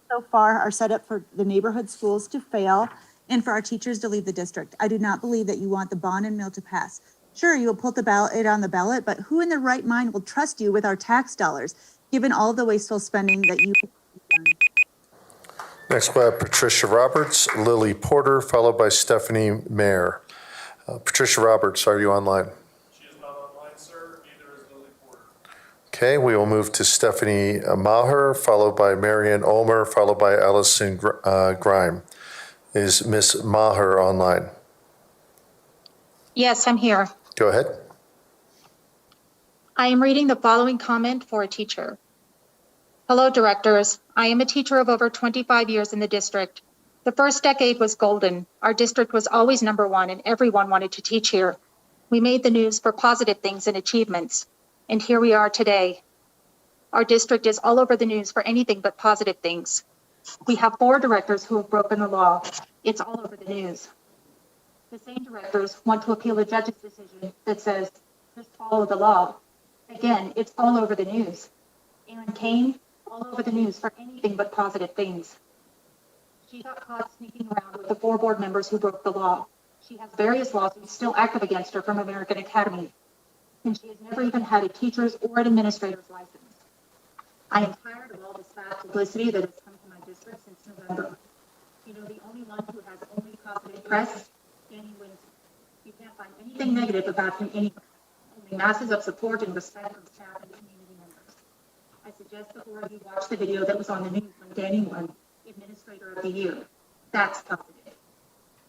Speaker 16: So far are set up for the neighborhood schools to fail and for our teachers to leave the district. I do not believe that you want the bond and mill to pass. Sure, you will put it on the ballot, but who in their right mind will trust you with our tax dollars, given all the wasteful spending that you have done?
Speaker 1: Next, we have Patricia Roberts, Lily Porter, followed by Stephanie Mayer. Patricia Roberts, are you online?
Speaker 11: She is not online, sir. Neither is Lily Porter.
Speaker 1: Okay, we will move to Stephanie Maher, followed by Marianne Ulmer, followed by Allison Grime. Is Ms. Maher online?
Speaker 21: Yes, I'm here.
Speaker 1: Go ahead.
Speaker 21: I am reading the following comment for a teacher. Hello, directors. I am a teacher of over 25 years in the district. The first decade was golden. Our district was always #1 and everyone wanted to teach here. We made the news for positive things and achievements. And here we are today. Our district is all over the news for anything but positive things. We have 4 directors who have broken the law. It's all over the news. The same directors want to appeal a judge's decision that says, just follow the law. Again, it's all over the news. Erin Kane, all over the news for anything but positive things. She got caught sneaking around with the 4 board members who broke the law. She has various lawsuits still active against her from American Academy. And she has never even had a teacher's or an administrator's license. I am tired of all this bad publicity that has come to my district since November. You know, the only one who has only positive press, Danny Winsor. You can't find anything negative about him anywhere. Only masses of support and respect from staff and community members. I suggest the 4 of you watch the video that was on the news when Danny won Administrator of the Year. That's positive.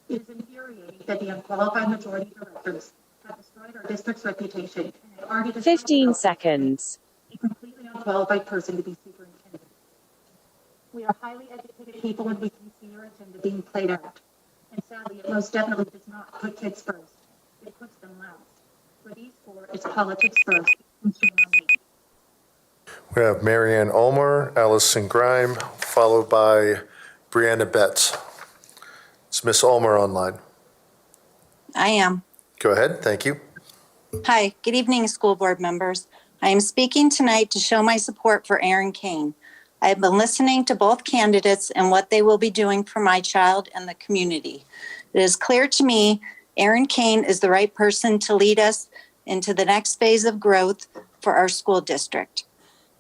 Speaker 21: It is infuriating that the unqualified majority directors have destroyed our district's reputation and have already destroyed
Speaker 7: 15 seconds.
Speaker 21: a completely unqualified person to be superintendent. We are highly educated people and we can see your agenda being played out. And sadly, it most definitely does not put kids first. It puts them last. For these 4, it's politics first. And shame on me.
Speaker 1: We have Marianne Ulmer, Allison Grime, followed by Brianna Betts. Is Ms. Ulmer online?
Speaker 23: I am.
Speaker 1: Go ahead, thank you.
Speaker 23: Hi, good evening, school board members. I am speaking tonight to show my support for Erin Kane. I have been listening to both candidates and what they will be doing for my child and the community. It is clear to me Erin Kane is the right person to lead us into the next phase of growth for our school district.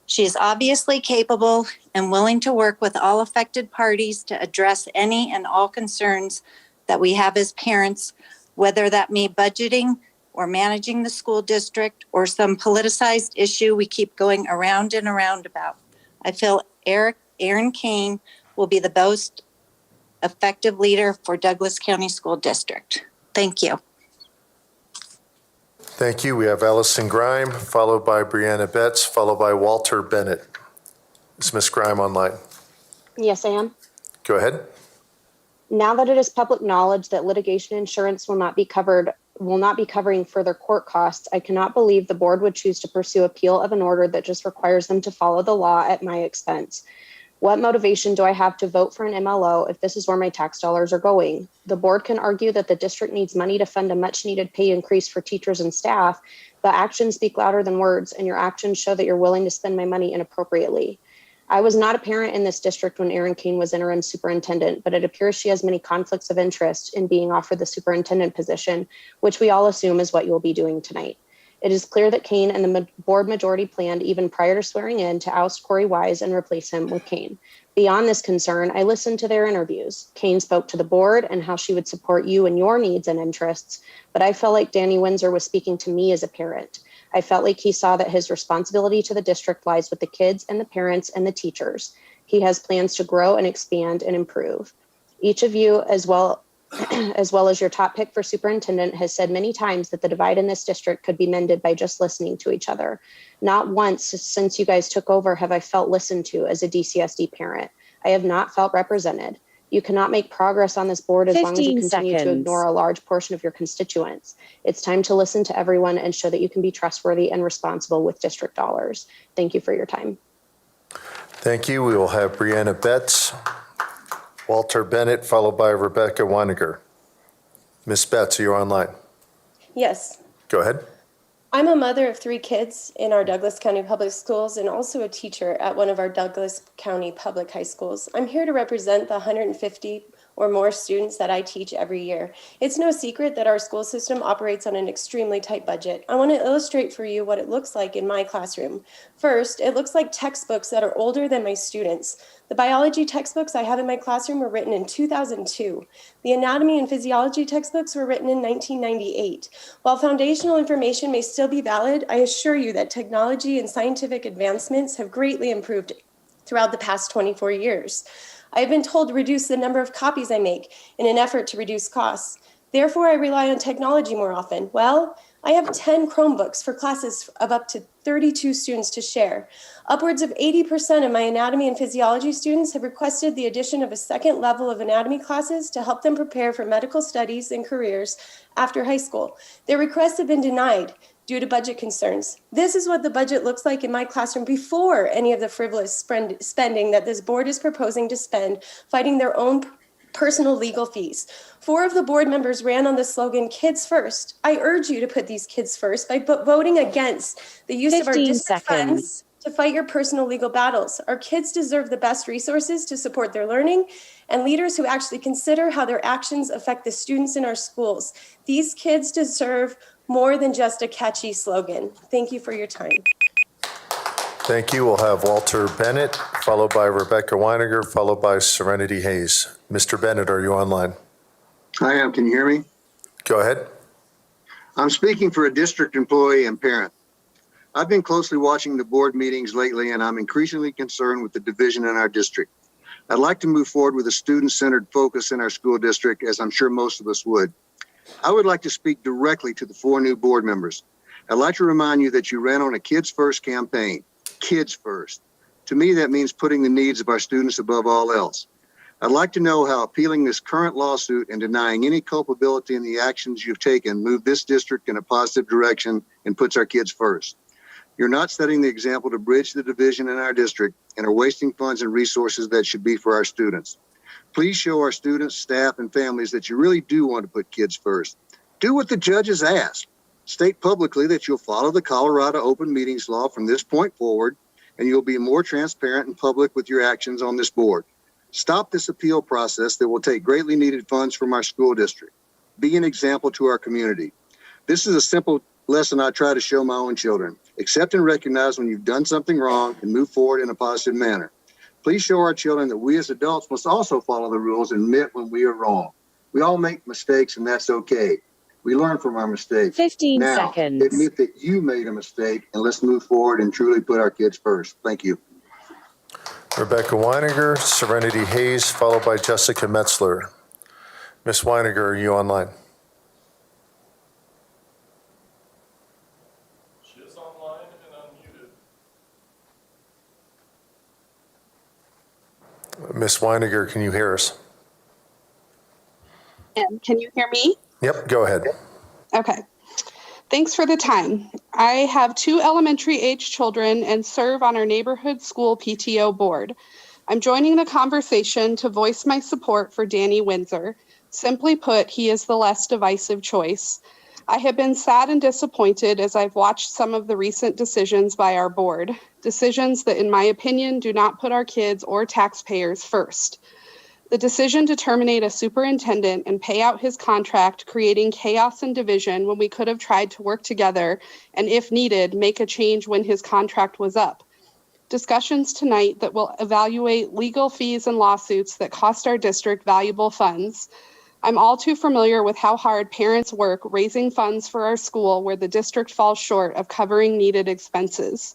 Speaker 23: She is obviously capable and willing to work with all affected parties to address any and all concerns that we have as parents, whether that be budgeting or managing the school district or some politicized issue we keep going around and around about. I feel Erin Kane will be the most effective leader for Douglas County School District. Thank you.
Speaker 1: Thank you. We have Allison Grime, followed by Brianna Betts, followed by Walter Bennett. Is Ms. Grime online?
Speaker 5: Yes, I am.
Speaker 1: Go ahead.
Speaker 5: Now that it is public knowledge that litigation insurance will not be covering further court costs, I cannot believe the board would choose to pursue appeal of an order that just requires them to follow the law at my expense. What motivation do I have to vote for an MLO if this is where my tax dollars are going? The board can argue that the district needs money to fund a much needed pay increase for teachers and staff, but actions speak louder than words, and your actions show that you're willing to spend my money inappropriately. I was not a parent in this district when Erin Kane was interim superintendent, but it appears she has many conflicts of interest in being offered the superintendent position, which we all assume is what you will be doing tonight. It is clear that Kane and the board majority planned, even prior to swearing in, to oust Corey Wise and replace him with Kane. Beyond this concern, I listened to their interviews. Kane spoke to the board and how she would support you and your needs and interests, but I felt like Danny Winsor was speaking to me as a parent. I felt like he saw that his responsibility to the district lies with the kids and the parents and the teachers. He has plans to grow and expand and improve. Each of you, as well as your top pick for superintendent, has said many times that the divide in this district could be mended by just listening to each other. Not once since you guys took over have I felt listened to as a DCSD parent. I have not felt represented. You cannot make progress on this board as long as you continue to ignore a large portion of your constituents. It's time to listen to everyone and show that you can be trustworthy and responsible with district dollars. Thank you for your time.
Speaker 1: Thank you. We will have Brianna Betts, Walter Bennett, followed by Rebecca Weiniger. Ms. Betts, are you online?
Speaker 9: Yes.
Speaker 1: Go ahead.
Speaker 9: I'm a mother of 3 kids in our Douglas County Public Schools and also a teacher at one of our Douglas County Public High Schools. I'm here to represent the 150 or more students that I teach every year. It's no secret that our school system operates on an extremely tight budget. I want to illustrate for you what it looks like in my classroom. First, it looks like textbooks that are older than my students. The biology textbooks I have in my classroom were written in 2002. The anatomy and physiology textbooks were written in 1998. While foundational information may still be valid, I assure you that technology and scientific advancements have greatly improved throughout the past 24 years. I have been told to reduce the number of copies I make in an effort to reduce costs. Therefore, I rely on technology more often. Well, I have 10 Chromebooks for classes of up to 32 students to share. Upwards of 80% of my anatomy and physiology students have requested the addition of a second level of anatomy classes to help them prepare for medical studies and careers after high school. Their requests have been denied due to budget concerns. This is what the budget looks like in my classroom before any of the frivolous spending that this board is proposing to spend fighting their own personal legal fees. 4 of the board members ran on the slogan, Kids First. I urge you to put these kids first by voting against the use of our district funds to fight your personal legal battles. Our kids deserve the best resources to support their learning and leaders who actually consider how their actions affect the students in our schools. These kids deserve more than just a catchy slogan. Thank you for your time.
Speaker 1: Thank you. We'll have Walter Bennett, followed by Rebecca Weiniger, followed by Serenity Hayes. Mr. Bennett, are you online?
Speaker 17: I am. Can you hear me?
Speaker 1: Go ahead.
Speaker 17: I'm speaking for a district employee and parent. I've been closely watching the board meetings lately, and I'm increasingly concerned with the division in our district. I'd like to move forward with a student-centered focus in our school district, as I'm sure most of us would. I would like to speak directly to the 4 new board members. I'd like to remind you that you ran on a Kids First campaign. Kids first. To me, that means putting the needs of our students above all else. I'd like to know how appealing this current lawsuit and denying any culpability in the actions you've taken move this district in a positive direction and puts our kids first. You're not setting the example to bridge the division in our district and are wasting funds and resources that should be for our students. Please show our students, staff, and families that you really do want to put kids first. Do what the judges ask. State publicly that you'll follow the Colorado open meetings law from this point forward, and you'll be more transparent and public with your actions on this board. Stop this appeal process that will take greatly needed funds from our school district. Be an example to our community. This is a simple lesson I try to show my own children. Accept and recognize when you've done something wrong and move forward in a positive manner. Please show our children that we as adults must also follow the rules and admit when we are wrong. We all make mistakes, and that's okay. We learn from our mistakes.
Speaker 7: 15
Speaker 17: now,
Speaker 7: seconds.
Speaker 17: Admit that you made a mistake, and let's move forward and truly put our kids first. Thank you.
Speaker 1: Rebecca Weiniger, Serenity Hayes, followed by Jessica Metzler. Ms. Weiniger, are you online? Ms. Weiniger, can you hear us?
Speaker 3: Can you hear me?
Speaker 1: Yep, go ahead.
Speaker 3: Okay. Thanks for the time. I have 2 elementary age children and serve on our neighborhood school PTO board. I'm joining the conversation to voice my support for Danny Winsor. Simply put, he is the less divisive choice. I have been sad and disappointed as I've watched some of the recent decisions by our board, decisions that, in my opinion, do not put our kids or taxpayers first. The decision to terminate a superintendent and pay out his contract, creating chaos and division when we could have tried to work together and, if needed, make a change when his contract was up. Discussions tonight that will evaluate legal fees and lawsuits that cost our district valuable funds. I'm all too familiar with how hard parents work raising funds for our school where the district falls short of covering needed expenses.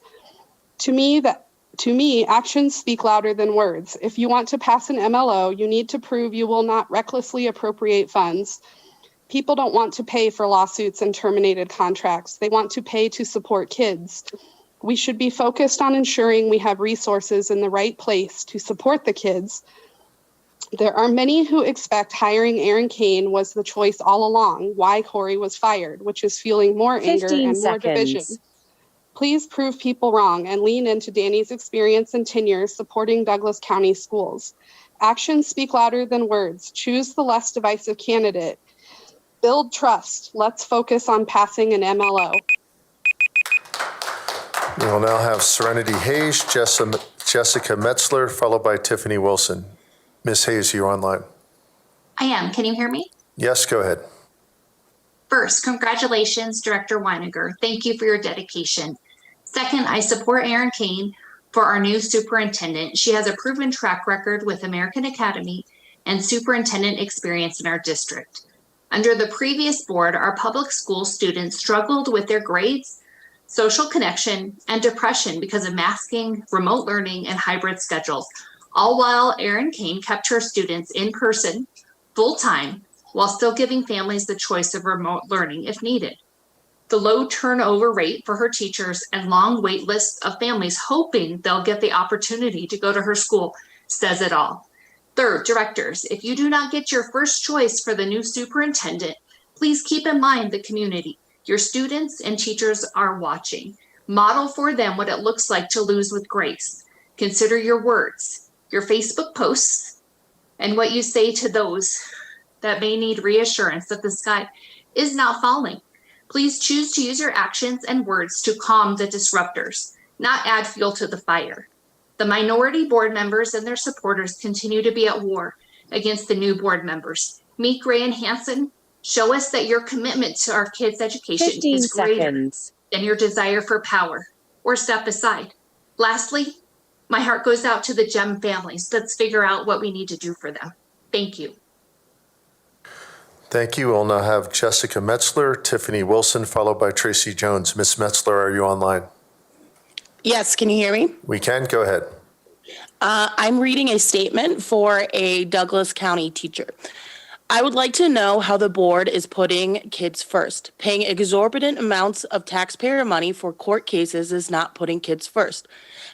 Speaker 3: To me, actions speak louder than words. If you want to pass an MLO, you need to prove you will not recklessly appropriate funds. People don't want to pay for lawsuits and terminated contracts. They want to pay to support kids. We should be focused on ensuring we have resources in the right place to support the kids. There are many who expect hiring Erin Kane was the choice all along, why Corey was fired, which is fueling more anger
Speaker 7: 15
Speaker 3: and more division.
Speaker 7: seconds.
Speaker 3: Please prove people wrong and lean into Danny's experience and tenure supporting Douglas County schools. Actions speak louder than words. Choose the less divisive candidate. Build trust. Let's focus on passing an MLO.
Speaker 1: We will now have Serenity Hayes, Jessica Metzler, followed by Tiffany Wilson. Ms. Hayes, you're online.
Speaker 4: I am. Can you hear me?
Speaker 1: Yes, go ahead.
Speaker 4: First, congratulations, Director Weiniger. Thank you for your dedication. Second, I support Erin Kane for our new superintendent. She has a proven track record with American Academy and superintendent experience in our district. Under the previous board, our public school students struggled with their grades, social connection, and depression because of masking, remote learning, and hybrid schedules, all while Erin Kane kept her students in person, full-time, while still giving families the choice of remote learning if needed. The low turnover rate for her teachers and long wait lists of families hoping they'll get the opportunity to go to her school says it all. Third, directors, if you do not get your first choice for the new superintendent, please keep in mind the community. Your students and teachers are watching. Model for them what it looks like to lose with grace. Consider your words, your Facebook posts, and what you say to those that may need reassurance that the sky is not falling. Please choose to use your actions and words to calm the disruptors, not add fuel to the fire. The minority board members and their supporters continue to be at war against the new board members. Meek, Ray, and Hansen, show us that your commitment to our kids' education
Speaker 7: 15
Speaker 4: is greater
Speaker 7: seconds.
Speaker 4: than your desire for power, or step aside. Lastly, my heart goes out to the GEM families. Let's figure out what we need to do for them. Thank you.
Speaker 1: Thank you. We'll now have Jessica Metzler, Tiffany Wilson, followed by Tracy Jones. Ms. Metzler, are you online?
Speaker 18: Yes, can you hear me?
Speaker 1: We can. Go ahead.
Speaker 18: I'm reading a statement for a Douglas County teacher. I would like to know how the board is putting kids first. Paying exorbitant amounts of taxpayer money for court cases is not putting kids first.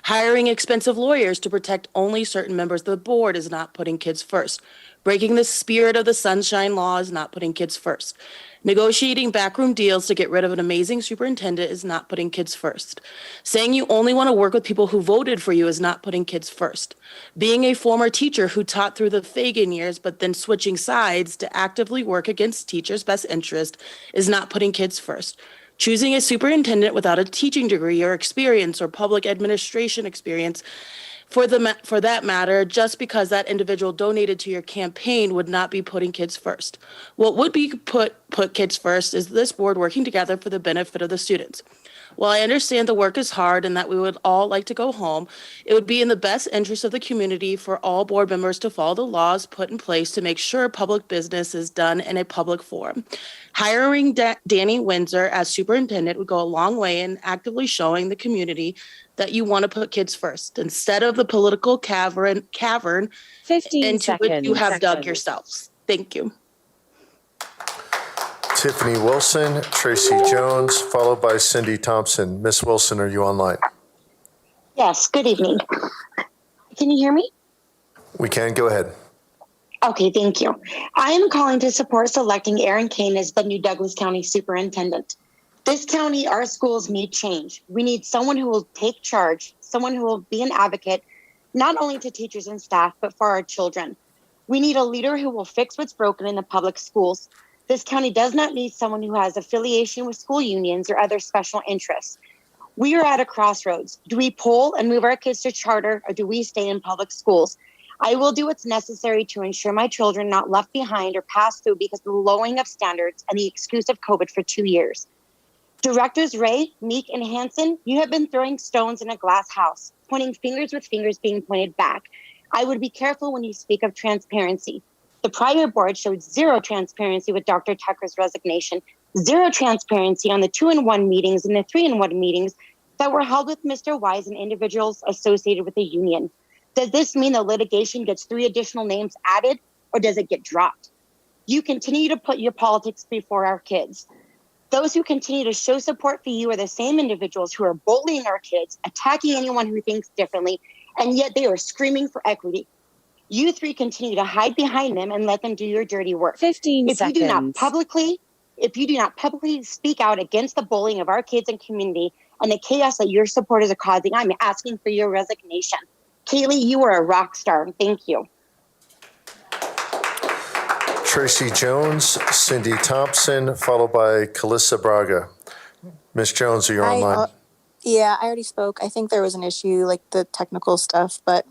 Speaker 18: Hiring expensive lawyers to protect only certain members of the board is not putting kids first. Breaking the spirit of the Sunshine Law is not putting kids first. Negotiating backroom deals to get rid of an amazing superintendent is not putting kids first. Saying you only want to work with people who voted for you is not putting kids first. Being a former teacher who taught through the Fagan years but then switching sides to actively work against teachers' best interest is not putting kids first. Choosing a superintendent without a teaching degree or experience or public administration experience for that matter, just because that individual donated to your campaign would not be putting kids first. What would be put kids first is this board working together for the benefit of the students. While I understand the work is hard and that we would all like to go home, it would be in the best interest of the community for all board members to follow the laws put in place to make sure public business is done in a public forum. Hiring Danny Winsor as superintendent would go a long way in actively showing the community that you want to put kids first instead of the political cavern
Speaker 7: 15
Speaker 18: into
Speaker 7: seconds.
Speaker 18: which you have dug yourselves. Thank you.
Speaker 1: Tiffany Wilson, Tracy Jones, followed by Cindy Thompson. Ms. Wilson, are you online?
Speaker 20: Yes, good evening. Can you hear me?
Speaker 1: We can go ahead.
Speaker 6: Okay, thank you. I am calling to support selecting Erin Kane as the new Douglas County Superintendent. This county, our schools need change. We need someone who will take charge, someone who will be an advocate, not only to teachers and staff, but for our children. We need a leader who will fix what's broken in the public schools. This county does not need someone who has affiliation with school unions or other special interests. We are at a crossroads. Do we poll and move our kids to charter, or do we stay in public schools? I will do what's necessary to ensure my children not left behind or pass through because of the lowering of standards and the excuse of COVID for 2 years. Directors Ray, Meek, and Hansen, you have been throwing stones in a glass house, pointing fingers with fingers being pointed back. I would be careful when you speak of transparency. The prior board showed zero transparency with Dr. Tucker's resignation, zero transparency on the 2-in-1 meetings and the 3-in-1 meetings that were held with Mr. Wise and individuals associated with the union. Does this mean the litigation gets 3 additional names added, or does it get dropped? You continue to put your politics before our kids. Those who continue to show support for you are the same individuals who are bullying our kids, attacking anyone who thinks differently, and yet they are screaming for equity. You 3 continue to hide behind them and let them do your dirty work.
Speaker 7: 15
Speaker 6: If
Speaker 7: seconds.
Speaker 6: you do not publicly speak out against the bullying of our kids and community and the chaos that your supporters are causing, I'm asking for your resignation. Kaylee, you are a rock star. Thank you.
Speaker 1: Tracy Jones, Cindy Thompson, followed by KUSA Braga. Ms. Jones, are you online?
Speaker 15: Yeah, I already spoke. I think there was an issue, like the technical stuff, but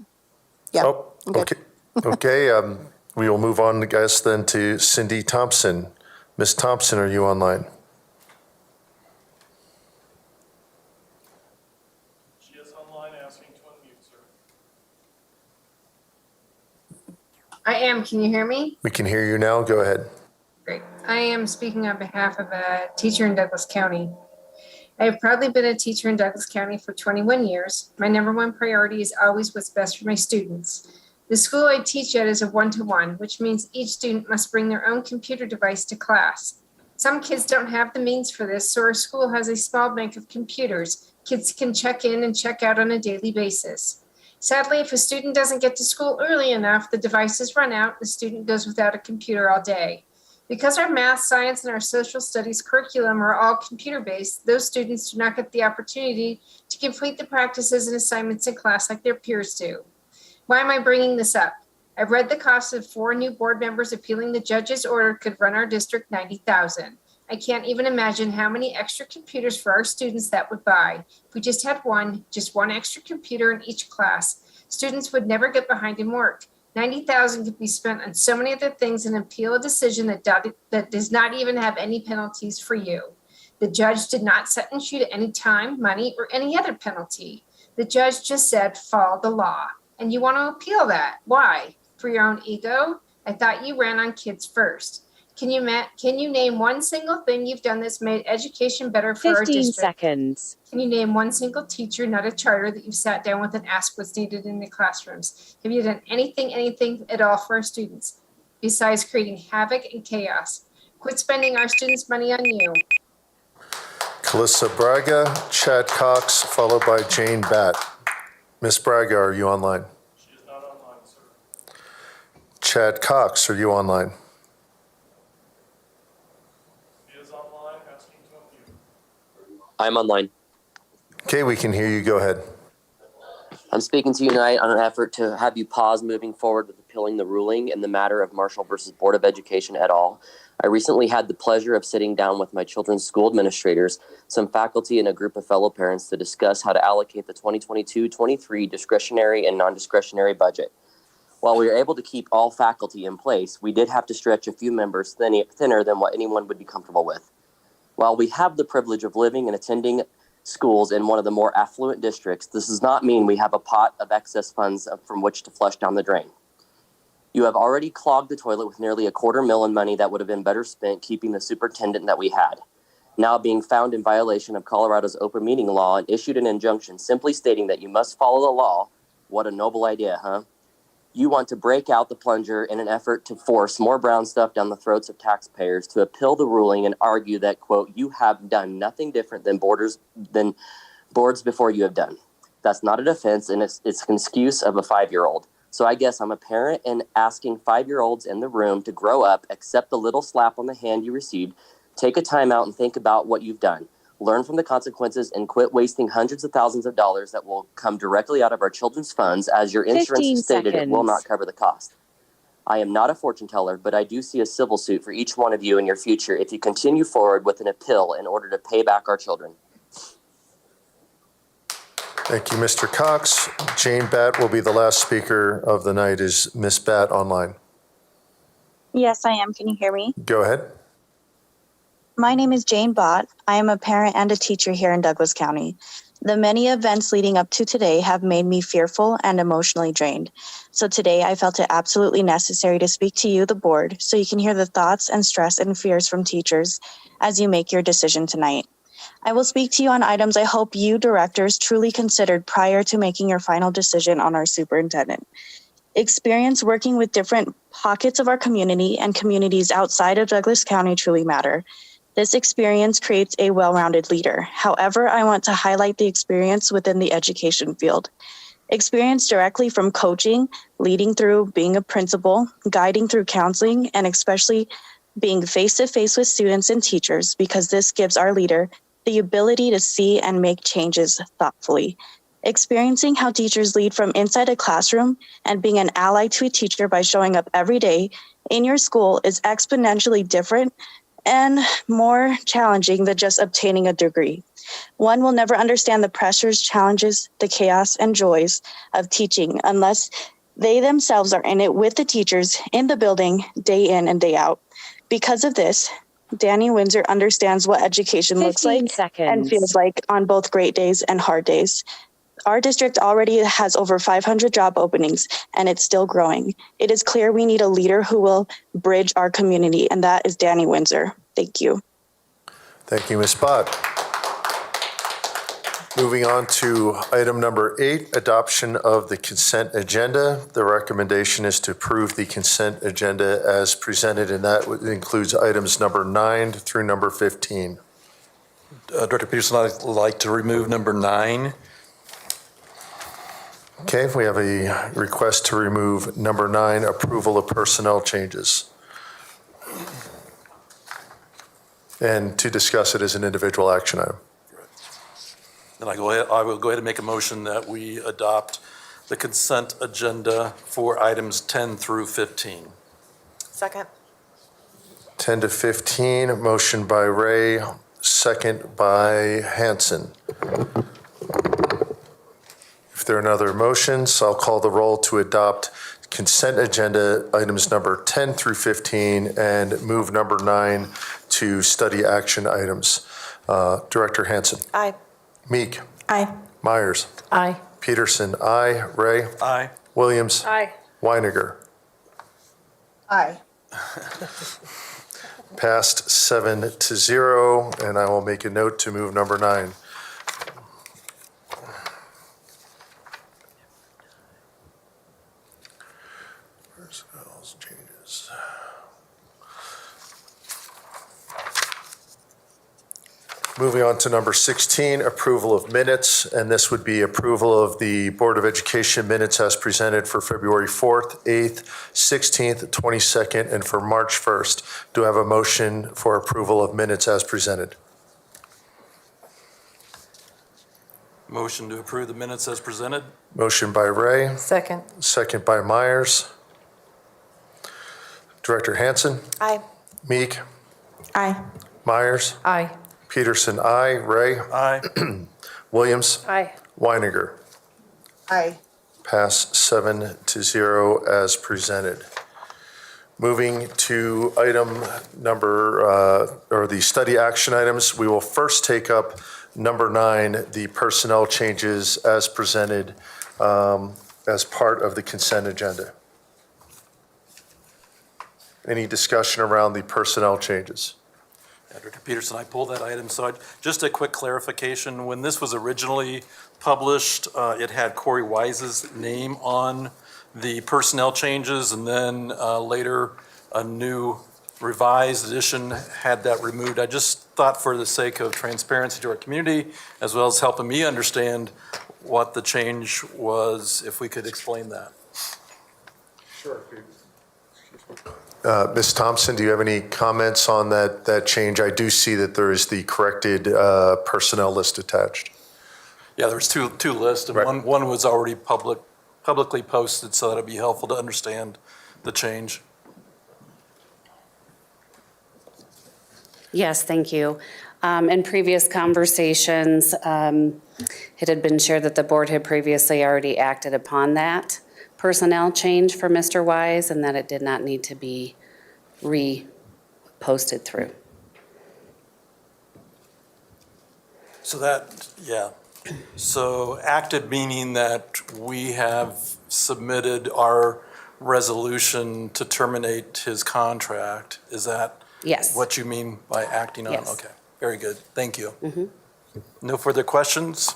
Speaker 15: yeah.
Speaker 1: Oh, okay. Okay, we will move on, guys, then to Cindy Thompson. Ms. Thompson, are you online?
Speaker 11: She is online, asking to unmute, sir.
Speaker 8: I am. Can you hear me?
Speaker 1: We can hear you now. Go ahead.
Speaker 8: Great. I am speaking on behalf of a teacher in Douglas County. I have proudly been a teacher in Douglas County for 21 years. My number one priority is always what's best for my students. The school I teach at is a 1-to-1, which means each student must bring their own computer device to class. Some kids don't have the means for this, so our school has a small bank of computers. Kids can check in and check out on a daily basis. Sadly, if a student doesn't get to school early enough, the devices run out, and the student goes without a computer all day. Because our math, science, and our social studies curriculum are all computer-based, those students do not get the opportunity to complete the practices and assignments in class like their peers do. Why am I bringing this up? I've read the cost of 4 new board members appealing the judge's order could run our district $90,000. I can't even imagine how many extra computers for our students that would buy. If we just had just one extra computer in each class, students would never get behind in work. $90,000 could be spent on so many other things and appeal a decision that does not even have any penalties for you. The judge did not sentence you to any time, money, or any other penalty. The judge just said, follow the law. And you want to appeal that. Why? For your own ego? I thought you ran on kids first. Can you name one single thing you've done that's made education better for our
Speaker 7: 15
Speaker 8: district?
Speaker 7: seconds.
Speaker 8: Can you name one single teacher, not a charter, that you've sat down with and asked what's needed in the classrooms? Have you done anything at all for our students besides creating havoc and chaos? Quit spending our students' money on you.
Speaker 1: KUSA Braga, Chad Cox, followed by Jane Batt. Ms. Braga, are you online?
Speaker 11: She is not online, sir.
Speaker 1: Chad Cox, are you online?
Speaker 11: He is online, asking to unmute.
Speaker 12: I'm online.
Speaker 1: Okay, we can hear you. Go ahead.
Speaker 12: I'm speaking to you tonight on an effort to have you pause moving forward with appealing the ruling in the matter of Marshall versus Board of Education et al. I recently had the pleasure of sitting down with my children's school administrators, some faculty, and a group of fellow parents to discuss how to allocate the 2022-23 discretionary and non-discretionary budget. While we were able to keep all faculty in place, we did have to stretch a few members thinner than what anyone would be comfortable with. While we have the privilege of living and attending schools in one of the more affluent districts, this does not mean we have a pot of excess funds from which to flush down the drain. You have already clogged the toilet with nearly $250,000 in money that would have been better spent keeping the superintendent that we had. Now being found in violation of Colorado's open meeting law and issued an injunction simply stating that you must follow the law. What a noble idea, huh? You want to break out the plunger in an effort to force more brown stuff down the throats of taxpayers to appeal the ruling and argue that, quote, you have done nothing different than boards before you have done. That's not a defense, and it's an excuse of a 5-year-old. So I guess I'm a parent and asking 5-year-olds in the room to grow up, accept the little slap on the hand you received, take a time out and think about what you've done. Learn from the consequences and quit wasting hundreds of thousands of dollars that will come directly out of our children's funds, as your insurance has stated it will not cover the cost. I am not a fortune teller, but I do see a civil suit for each one of you in your future if you continue forward with an appeal in order to pay back our children.
Speaker 1: Thank you, Mr. Cox. Jane Batt will be the last speaker of the night. Is Ms. Batt online?
Speaker 13: Yes, I am. Can you hear me?
Speaker 1: Go ahead.
Speaker 13: My name is Jane Bott. I am a parent and a teacher here in Douglas County. The many events leading up to today have made me fearful and emotionally drained. So today I felt it absolutely necessary to speak to you, the board, so you can hear the thoughts and stress and fears from teachers as you make your decision tonight. I will speak to you on items I hope you directors truly considered prior to making your final decision on our superintendent. Experience working with different pockets of our community and communities outside of Douglas County truly matter. This experience creates a well-rounded leader. However, I want to highlight the experience within the education field. Experience directly from coaching, leading through being a principal, guiding through counseling, and especially being face-to-face with students and teachers, because this gives our leader the ability to see and make changes thoughtfully. Experiencing how teachers lead from inside a classroom and being an ally to a teacher by showing up every day in your school is exponentially different and more challenging than just obtaining a degree. One will never understand the pressures, challenges, the chaos, and joys of teaching unless they themselves are in it with the teachers in the building day in and day out. Because of this, Danny Winsor understands what education looks like and feels like on both great days and hard days. Our district already has over 500 job openings, and it's still growing. It is clear we need a leader who will bridge our community, and that is Danny Winsor. Thank you.
Speaker 1: Thank you, Ms. Bott. Moving on to item number 8, adoption of the consent agenda. The recommendation is to approve the consent agenda as presented, and that includes items number 9 through number 15.
Speaker 14: Director Peterson, I'd like to remove number 9.
Speaker 1: Okay, we have a request to remove number 9, approval of personnel changes. And to discuss it as an individual action item.
Speaker 14: Then I will go ahead and make a motion that we adopt the consent agenda for items 10 through 15.
Speaker 20: Second.
Speaker 1: 10 to 15, motion by Ray, second by Hanson. If there are no other motions, I'll call the roll to adopt consent agenda items number 10 through 15 and move number 9 to study action items. Director Hanson.
Speaker 20: Aye.
Speaker 1: Meek.
Speaker 20: Aye.
Speaker 1: Myers.
Speaker 20: Aye.
Speaker 1: Peterson, aye. Ray.
Speaker 14: Aye.
Speaker 1: Williams.
Speaker 20: Aye.
Speaker 1: Weiniger.
Speaker 20: Aye.
Speaker 1: Passed 7-0, and I will make a note to move number 9. Personnel changes. Moving on to number 16, approval of minutes, and this would be approval of the Board of Education minutes as presented for February 4th, 8th, 16th, 22nd, and for March 1st. Do I have a motion for approval of minutes as presented?
Speaker 14: Motion to approve the minutes as presented.
Speaker 1: Motion by Ray,
Speaker 20: Second.
Speaker 1: second by Myers. Director Hanson.
Speaker 20: Aye.
Speaker 1: Meek.
Speaker 20: Aye.
Speaker 1: Myers.
Speaker 20: Aye.
Speaker 1: Peterson, aye. Ray.
Speaker 14: Aye.
Speaker 1: Williams.
Speaker 20: Aye.
Speaker 1: Weiniger.
Speaker 20: Aye.
Speaker 1: Pass 7-0 as presented. Moving to item number, or the study action items, we will first take up number 9, the personnel changes as presented as part of the consent agenda. Any discussion around the personnel changes?
Speaker 14: Director Peterson, I pulled that item. So just a quick clarification. When this was originally published, it had Corey Wise's name on the personnel changes, and then later a new revised edition had that removed. I just thought for the sake of transparency to our community, as well as helping me understand what the change was, if we could explain that.
Speaker 1: Sure. Ms. Thompson, do you have any comments on that change? I do see that there is the corrected personnel list attached.
Speaker 14: Yeah, there's two lists, and
Speaker 1: Right.
Speaker 14: one was already publicly posted, so that'd be helpful to understand the change.
Speaker 2: Yes, thank you. In previous conversations, it had been shared that the board had previously already acted upon that personnel change for Mr. Wise and that it did not need to be re-posted through.
Speaker 14: So that, yeah. So acted meaning that we have submitted our resolution to terminate his contract. Is that
Speaker 2: Yes.
Speaker 14: what you mean by acting on?
Speaker 2: Yes.
Speaker 14: Okay, very good. Thank you.
Speaker 2: Mm-hmm.
Speaker 14: No further questions?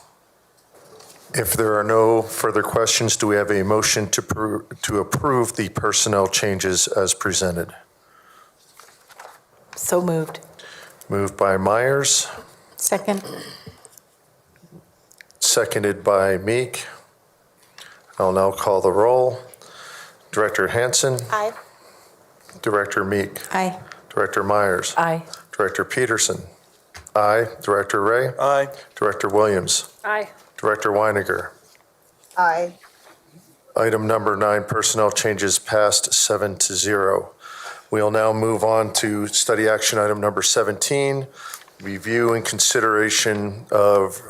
Speaker 1: If there are no further questions, do we have a motion to approve the personnel changes as presented?
Speaker 20: So moved.
Speaker 1: Moved by Myers,
Speaker 20: Second.
Speaker 1: seconded by Meek. I'll now call the roll. Director Hansen.
Speaker 20: Aye.
Speaker 1: Director Meek.
Speaker 20: Aye.
Speaker 1: Director Myers.
Speaker 20: Aye.
Speaker 1: Director Peterson. Aye. Director Ray.
Speaker 14: Aye.
Speaker 1: Director Williams.
Speaker 2: Aye.
Speaker 1: Director Weiniger.
Speaker 20: Aye.
Speaker 1: Item number 9, personnel changes passed 7-0. We'll now move on to study action item number 17, review and consideration of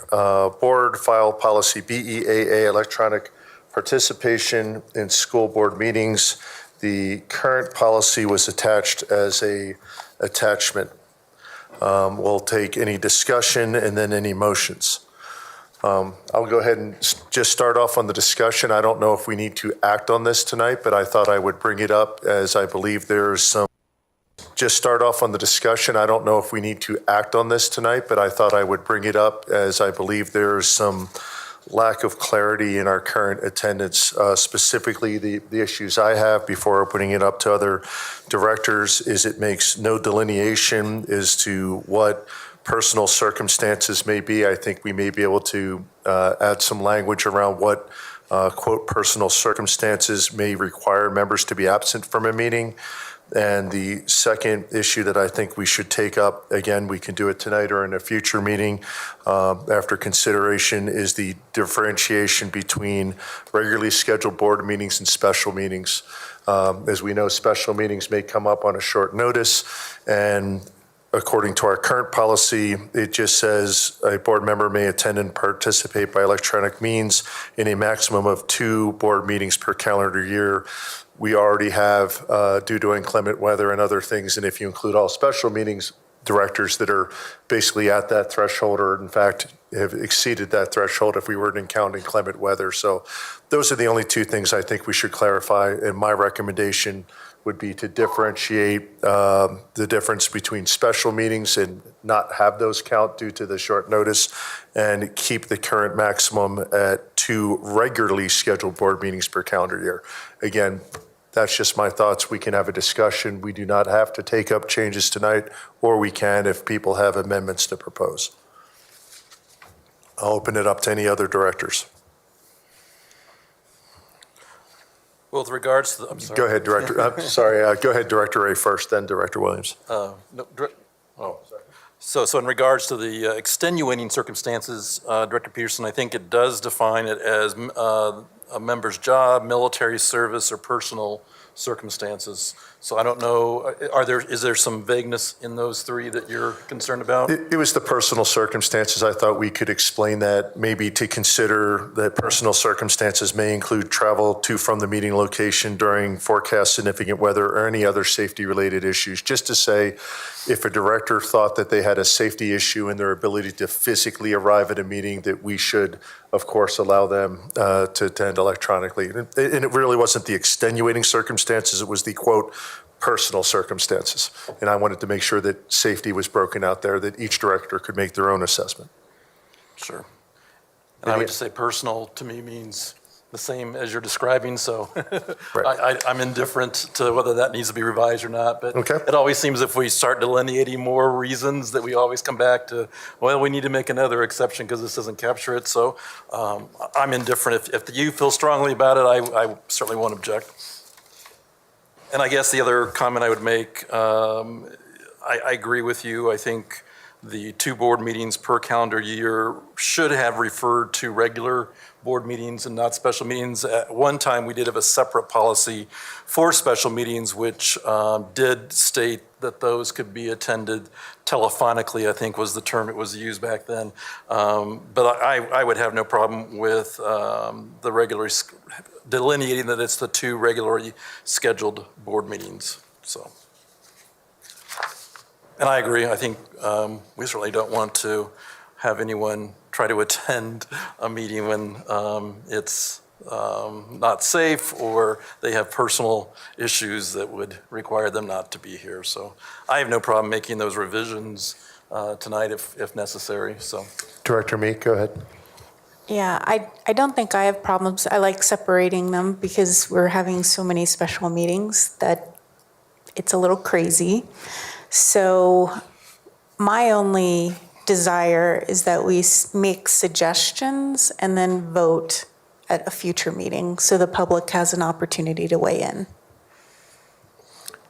Speaker 1: board file policy BEAA, electronic participation in school board meetings. The current policy was attached as a attachment. We'll take any discussion and then any motions. I'll go ahead and just start off on the discussion. I don't know if we need to act on this tonight, but I thought I would bring it up as I believe there's some. Just start off on the discussion. I don't know if we need to act on this tonight, but I thought I would bring it up as I believe there's some lack of clarity in our current attendance. Specifically, the issues I have before opening it up to other directors is it makes no delineation as to what personal circumstances may be. I think we may be able to add some language around what, quote, personal circumstances may require members to be absent from a meeting. And the second issue that I think we should take up, again, we can do it tonight or in a future meeting after consideration, is the differentiation between regularly scheduled board meetings and special meetings. As we know, special meetings may come up on a short notice, and according to our current policy, it just says a board member may attend and participate by electronic means in a maximum of 2 board meetings per calendar year. We already have, due to inclement weather and other things, and if you include all special meetings, directors that are basically at that threshold, or in fact have exceeded that threshold if we were to encounter inclement weather. So those are the only 2 things I think we should clarify, and my recommendation would be to differentiate the difference between special meetings and not have those count due to the short notice, and keep the current maximum at 2 regularly scheduled board meetings per calendar year. Again, that's just my thoughts. We can have a discussion. We do not have to take up changes tonight, or we can if people have amendments to propose. I'll open it up to any other directors.
Speaker 14: Well, with regards to the, I'm sorry.
Speaker 1: Go ahead, Director. Go ahead, Director Ray first, then Director Williams.
Speaker 14: No, So in regards to the extenuating circumstances, Director Peterson, I think it does define it as a member's job, military service, or personal circumstances. So I don't know, is there some vagueness in those 3 that you're concerned about?
Speaker 1: It was the personal circumstances. I thought we could explain that, maybe to consider that personal circumstances may include travel to from the meeting location during forecast significant weather or any other safety-related issues. Just to say, if a director thought that they had a safety issue in their ability to physically arrive at a meeting, that we should, of course, allow them to attend electronically. And it really wasn't the extenuating circumstances, it was the, quote, personal circumstances. And I wanted to make sure that safety was broken out there, that each director could make their own assessment.
Speaker 14: Sure. And I would just say personal to me means the same as you're describing, so
Speaker 1: Right.
Speaker 14: I'm indifferent to whether that needs to be revised or not, but
Speaker 1: Okay.
Speaker 14: it always seems if we start delineating more reasons that we always come back to, well, we need to make another exception because this doesn't capture it, so I'm indifferent. If you feel strongly about it, I certainly won't object. And I guess the other comment I would make, I agree with you. I think the 2 board meetings per calendar year should have referred to regular board meetings and not special meetings. At one time, we did have a separate policy for special meetings, which did state that those could be attended telephonically, I think was the term it was used back then. But I would have no problem with the regular delineating that it's the 2 regularly scheduled board meetings, so. And I agree, I think we certainly don't want to have anyone try to attend a meeting when it's not safe or they have personal issues that would require them not to be here. So I have no problem making those revisions tonight if necessary, so.
Speaker 1: Director Meek, go ahead.
Speaker 10: Yeah, I don't think I have problems. I like separating them because we're having so many special meetings that it's a little crazy. So my only desire is that we make suggestions and then vote at a future meeting so the public has an opportunity to weigh in.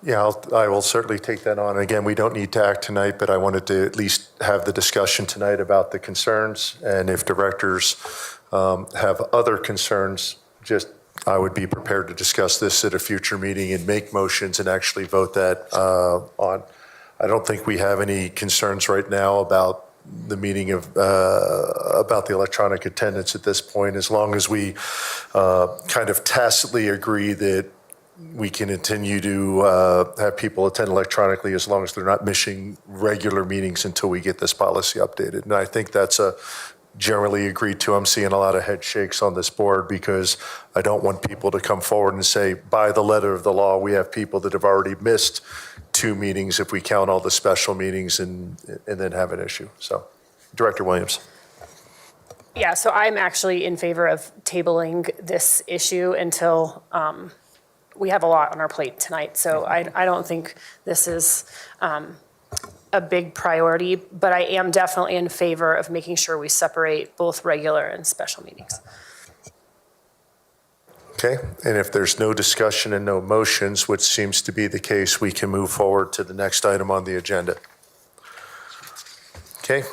Speaker 1: Yeah, I will certainly take that on. Again, we don't need to act tonight, but I wanted to at least have the discussion tonight about the concerns. And if directors have other concerns, I would be prepared to discuss this at a future meeting and make motions and actually vote that on. I don't think we have any concerns right now about the meeting about the electronic attendance at this point, as long as we kind of tacitly agree that we can continue to have people attend electronically as long as they're not missing regular meetings until we get this policy updated. And I think that's generally agreed to. I'm seeing a lot of head shakes on this board because I don't want people to come forward and say, by the letter of the law, we have people that have already missed 2 meetings if we count all the special meetings and then have an issue. So, Director Williams.
Speaker 19: Yeah, so I'm actually in favor of tabling this issue until we have a lot on our plate tonight. So I don't think this is a big priority, but I am definitely in favor of making sure we separate both regular and special meetings.
Speaker 1: Okay, and if there's no discussion and no motions, which seems to be the case, we can move forward to the next item on the agenda. Okay,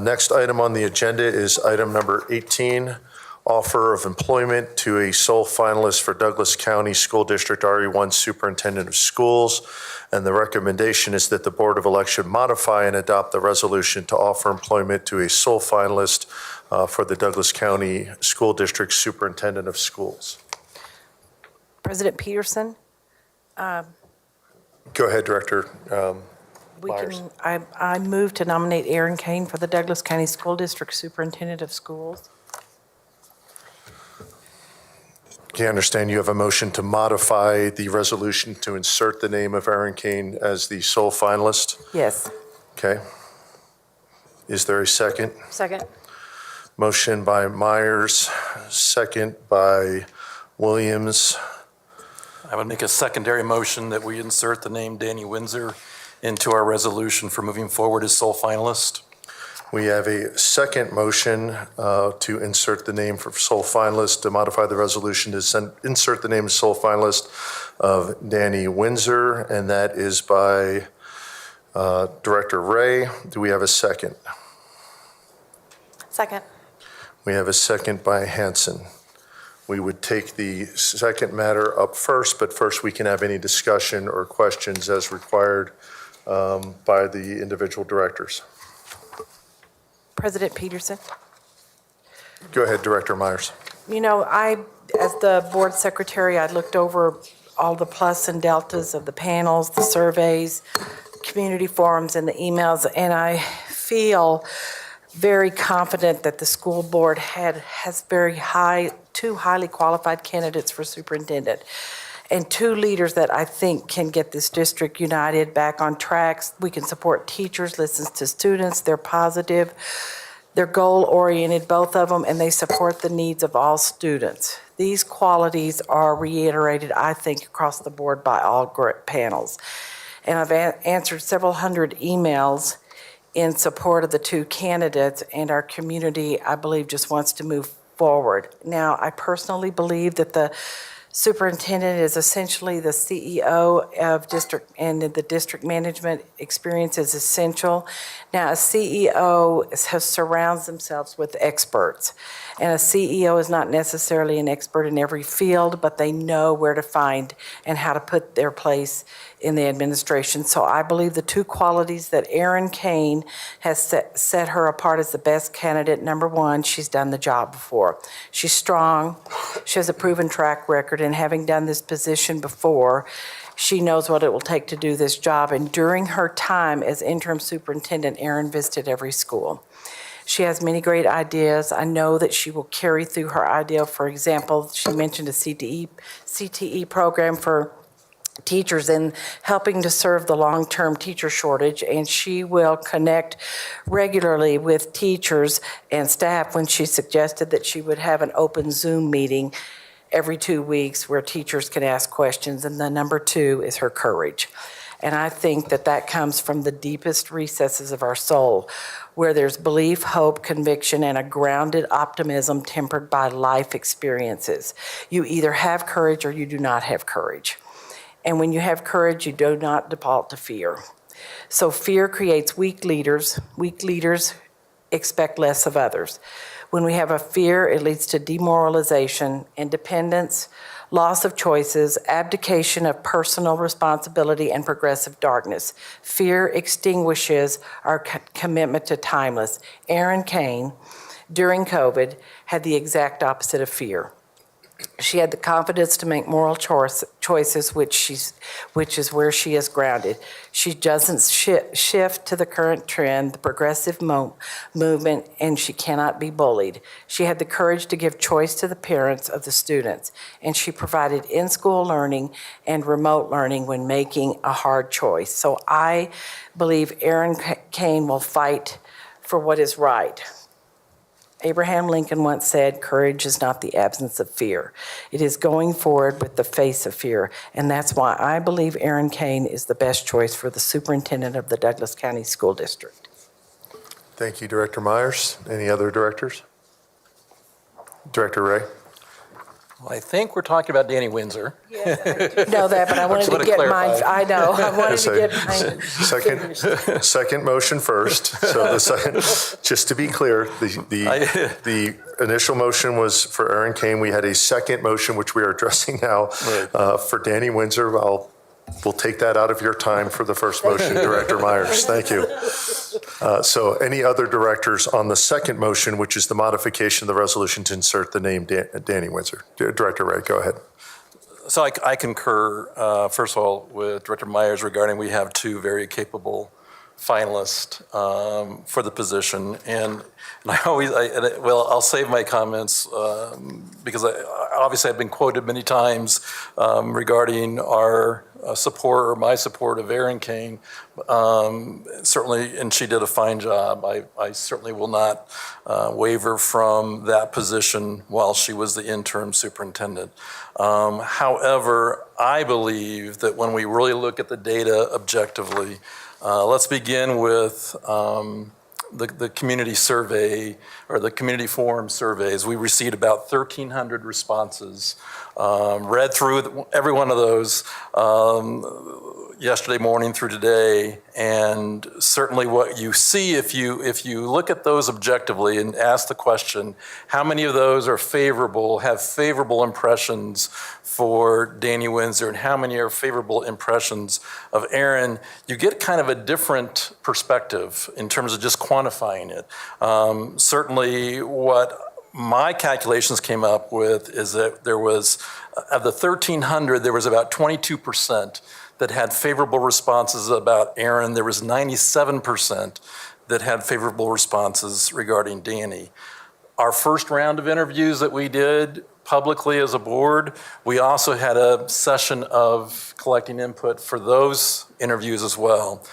Speaker 1: next item on the agenda is item number 18, offer of employment to a sole finalist for Douglas County School District RE1 Superintendent of Schools. And the recommendation is that the Board of Election modify and adopt the resolution to offer employment to a sole finalist for the Douglas County School District Superintendent of Schools.
Speaker 22: President Peterson?
Speaker 1: Go ahead, Director Myers.
Speaker 22: I move to nominate Erin Kane for the Douglas County School District Superintendent of Schools.
Speaker 1: Okay, I understand you have a motion to modify the resolution to insert the name of Erin Kane as the sole finalist?
Speaker 22: Yes.
Speaker 1: Okay. Is there a second?
Speaker 19: Second.
Speaker 1: Motion by Myers, second by Williams.
Speaker 14: I would make a secondary motion that we insert the name Danny Winsor into our resolution for moving forward as sole finalist.
Speaker 1: We have a second motion to insert the name for sole finalist, to modify the resolution to insert the name as sole finalist of Danny Winsor, and that is by Director Ray. Do we have a second?
Speaker 22: Second.
Speaker 1: We have a second by Hanson. We would take the second matter up first, but first we can have any discussion or questions as required by the individual directors.
Speaker 22: President Peterson?
Speaker 1: Go ahead, Director Myers.
Speaker 22: You know, as the board secretary, I looked over all the plus and deltas of the panels, the surveys, community forums, and the emails, and I feel very confident that the school board has two highly qualified candidates for superintendent and 2 leaders that I think can get this district united back on track. We can support teachers, listen to students, they're positive, they're goal-oriented, both of them, and they support the needs of all students. These qualities are reiterated, I think, across the board by all panels. And I've answered several hundred emails in support of the 2 candidates, and our community, I believe, just wants to move forward. Now, I personally believe that the Superintendent is essentially the CEO of district, and the district management experience is essential. Now, a CEO surrounds themselves with experts, and a CEO is not necessarily an expert in every field, but they know where to find and how to put their place in the administration. So I believe the two qualities that Erin Kane has set her apart as the best candidate. Number one, she's done the job before. She's strong. She has a proven track record, and having done this position before, she knows what it will take to do this job. And during her time as interim superintendent, Erin visited every school. She has many great ideas. I know that she will carry through her idea. For example, she mentioned a CTE program for teachers in helping to serve the long-term teacher shortage, and she will connect regularly with teachers and staff when she suggested that she would have an open Zoom meeting every 2 weeks where teachers can ask questions. And the number two is her courage. And I think that that comes from the deepest recesses of our soul, where there's belief, hope, conviction, and a grounded optimism tempered by life experiences. You either have courage or you do not have courage. And when you have courage, you do not default to fear. So fear creates weak leaders. Weak leaders expect less of others. When we have a fear, it leads to demoralization, independence, loss of choices, abdication of personal responsibility, and progressive darkness. Fear extinguishes our commitment to timeless. Erin Kane, during COVID, had the exact opposite of fear. She had the confidence to make moral choices, which is where she is grounded. She doesn't shift to the current trend, the progressive movement, and she cannot be bullied. She had the courage to give choice to the parents of the students, and she provided in-school learning and remote learning when making a hard choice. So I believe Erin Kane will fight for what is right. Abraham Lincoln once said, "Courage is not the absence of fear. It is going forward with the face of fear." And that's why I believe Erin Kane is the best choice for the superintendent of the Douglas County School District.
Speaker 1: Thank you, Director Myers. Any other directors? Director Ray?
Speaker 14: Well, I think we're talking about Danny Windsor.
Speaker 22: Yes, I do know that, but I wanted to get mine. I know. I wanted to get mine.
Speaker 1: Second motion first. So the second, just to be clear, the initial motion was for Erin Kane. We had a second motion, which we are addressing now, for Danny Windsor. We'll take that out of your time for the first motion, Director Myers. Thank you. So any other directors on the second motion, which is the modification of the resolution to insert the name Danny Windsor? Director Ray, go ahead.
Speaker 14: So I concur, first of all, with Director Myers regarding we have two very capable finalists for the position. And I'll save my comments because obviously I've been quoted many times regarding our support or my support of Erin Kane. Certainly, and she did a fine job. I certainly will not waver from that position while she was the interim superintendent. However, I believe that when we really look at the data objectively, let's begin with the community survey or the community forum surveys. We received about 1,300 responses. Read through every one of those yesterday morning through today, and certainly what you see if you look at those objectively and ask the question, how many of those are favorable, have favorable impressions for Danny Windsor, and how many are favorable impressions of Erin, you get kind of a different perspective in terms of just quantifying it. Certainly what my calculations came up with is that there was, of the 1,300, there was about 22% that had favorable responses about Erin. There was 97% that had favorable responses regarding Danny. Our first round of interviews that we did publicly as a board, we also had a session of collecting input for those interviews as well.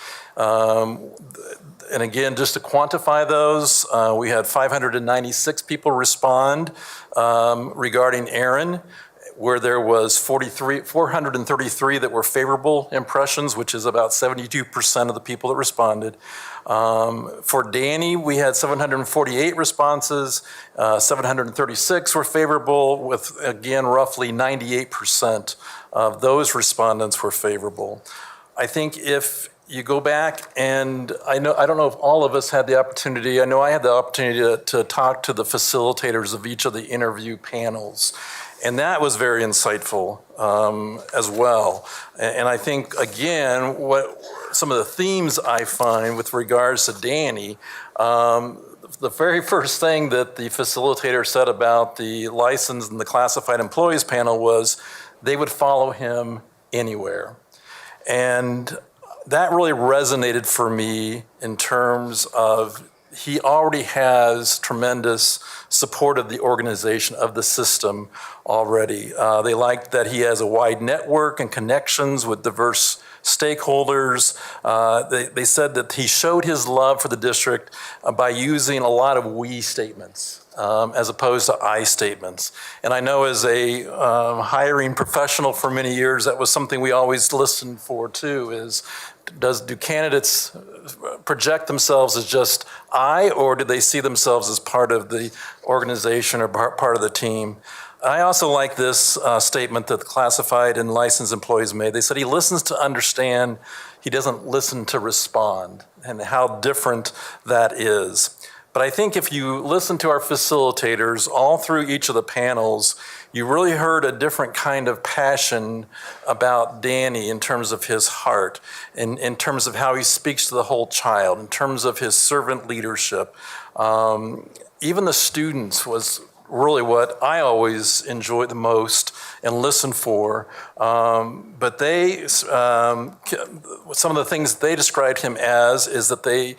Speaker 14: And again, just to quantify those, we had 596 people respond regarding Erin. where there was 433 that were favorable impressions, which is about 72% of the people that responded. For Danny, we had 748 responses, 736 were favorable, with, again, roughly 98% of those respondents were favorable. I think if you go back, and I don't know if all of us had the opportunity, I know I had the opportunity to talk to the facilitators of each of the interview panels, and that was very insightful as well. And I think, again, what some of the themes I find with regards to Danny, the very first thing that the facilitator said about the licensed and the classified employees panel was they would follow him anywhere. And that really resonated for me in terms of he already has tremendous support of the organization, of the system already. They liked that he has a wide network and connections with diverse stakeholders. They said that he showed his love for the district by using a lot of we statements as opposed to I statements. And I know as a hiring professional for many years, that was something we always listened for too, is do candidates project themselves as just I, or do they see themselves as part of the organization or part of the team? I also like this statement that the classified and licensed employees made. They said he listens to understand, he doesn't listen to respond, and how different that is. But I think if you listen to our facilitators all through each of the panels, you really heard a different kind of passion about Danny in terms of his heart, in terms of how he speaks to the whole child, in terms of his servant leadership. Even the students was really what I always enjoy the most and listen for. But some of the things they described him as is that they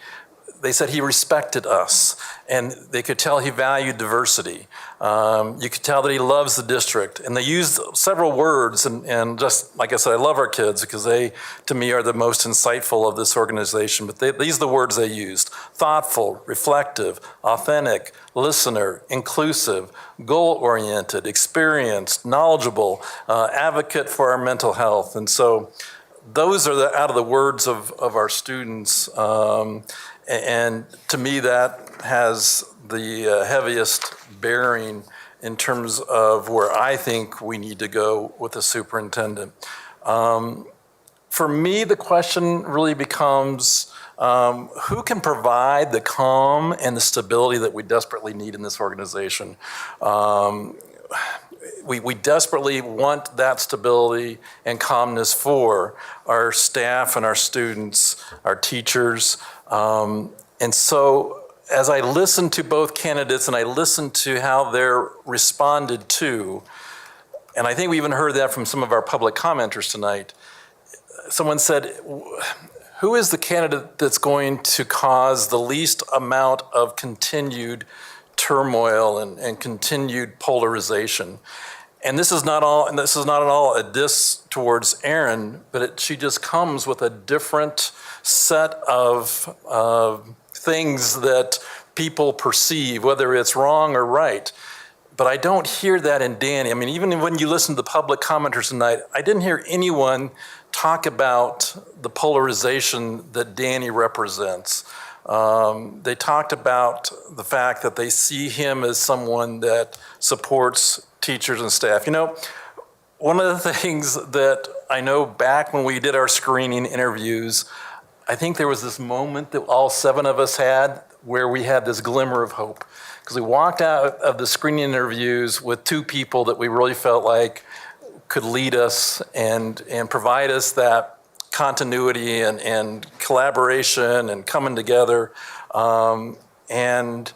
Speaker 14: said he respected us, and they could tell he valued diversity. You could tell that he loves the district, and they used several words, and just like I said, I love our kids because they, to me, are the most insightful of this organization, but these are the words they used: thoughtful, reflective, authentic, listener, inclusive, goal-oriented, experienced, knowledgeable, advocate for our mental health. And so those are out of the words of our students. And to me, that has the heaviest bearing in terms of where I think we need to go with the superintendent. For me, the question really becomes, who can provide the calm and the stability that we desperately need in this organization? We desperately want that stability and calmness for our staff and our students, our teachers. And so as I listened to both candidates and I listened to how they're responded to, and I think we even heard that from some of our public commenters tonight, someone said, who is the candidate that's going to cause the least amount of continued turmoil and continued polarization? And this is not at all a diss towards Erin, but she just comes with a different set of things that people perceive, whether it's wrong or right. But I don't hear that in Danny. I mean, even when you listen to the public commenters tonight, I didn't hear anyone talk about the polarization that Danny represents. They talked about the fact that they see him as someone that supports teachers and staff. You know, one of the things that I know back when we did our screening interviews, I think there was this moment that all 7 of us had where we had this glimmer of hope. Because we walked out of the screening interviews with 2 people that we really felt like could lead us and provide us that continuity and collaboration and coming together. And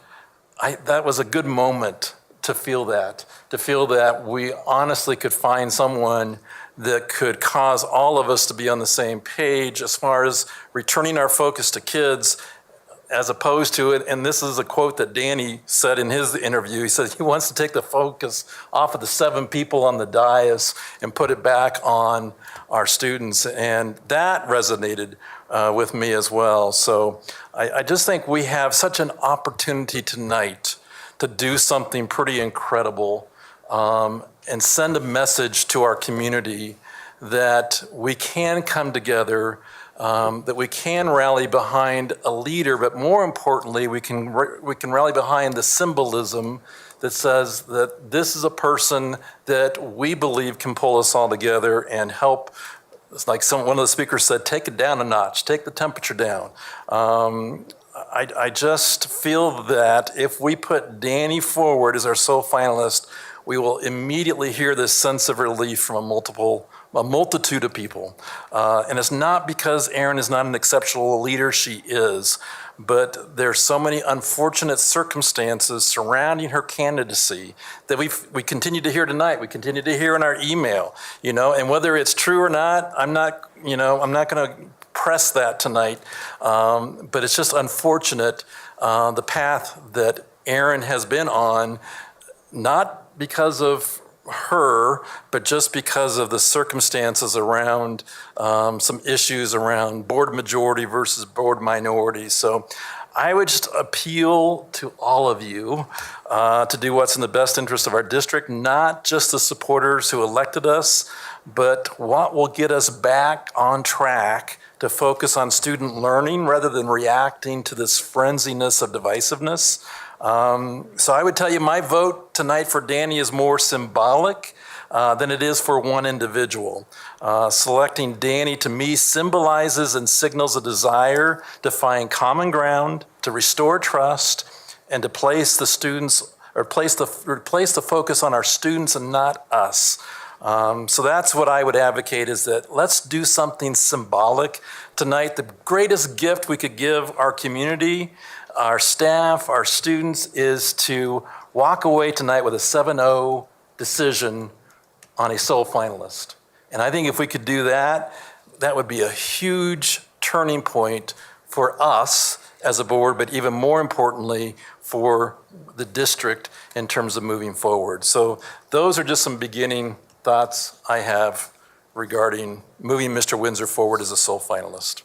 Speaker 14: that was a good moment to feel that we honestly could find someone that could cause all of us to be on the same page as far as returning our focus to kids, as opposed to it. And this is a quote that Danny said in his interview. He said he wants to take the focus off of the 7 people on the dais and put it back on our students. And that resonated with me as well. So I just think we have such an opportunity tonight to do something pretty incredible. and send a message to our community that we can come together, that we can rally behind a leader, but more importantly, we can rally behind the symbolism that says that this is a person that we believe can pull us all together and help. It's like one of the speakers said, take it down a notch, take the temperature down. I just feel that if we put Danny forward as our sole finalist, we will immediately hear this sense of relief from a multitude of people. And it's not because Erin is not an exceptional leader, she is, but there's so many unfortunate circumstances surrounding her candidacy that we continue to hear tonight, we continue to hear in our email, and whether it's true or not, I'm not gonna press that tonight, but it's just unfortunate the path that Erin has been on, not because of her, but just because of the circumstances around some issues around board majority versus board minority. So I would just appeal to all of you to do what's in the best interest of our district, not just the supporters who elected us, but what will get us back on track to focus on student learning rather than reacting to this frenziness of divisiveness. So I would tell you my vote tonight for Danny is more symbolic than it is for one individual. Selecting Danny to me symbolizes and signals a desire to find common ground, to restore trust, and to place the students, or place the focus on our students and not us. So that's what I would advocate, is that let's do something symbolic tonight. The greatest gift we could give our community, our staff, our students, is to walk away tonight with a 7-0 decision on a sole finalist. And I think if we could do that, that would be a huge turning point for us as a board, but even more importantly for the district in terms of moving forward. So those are just some beginning thoughts I have regarding moving Mr. Winsor forward as a sole finalist.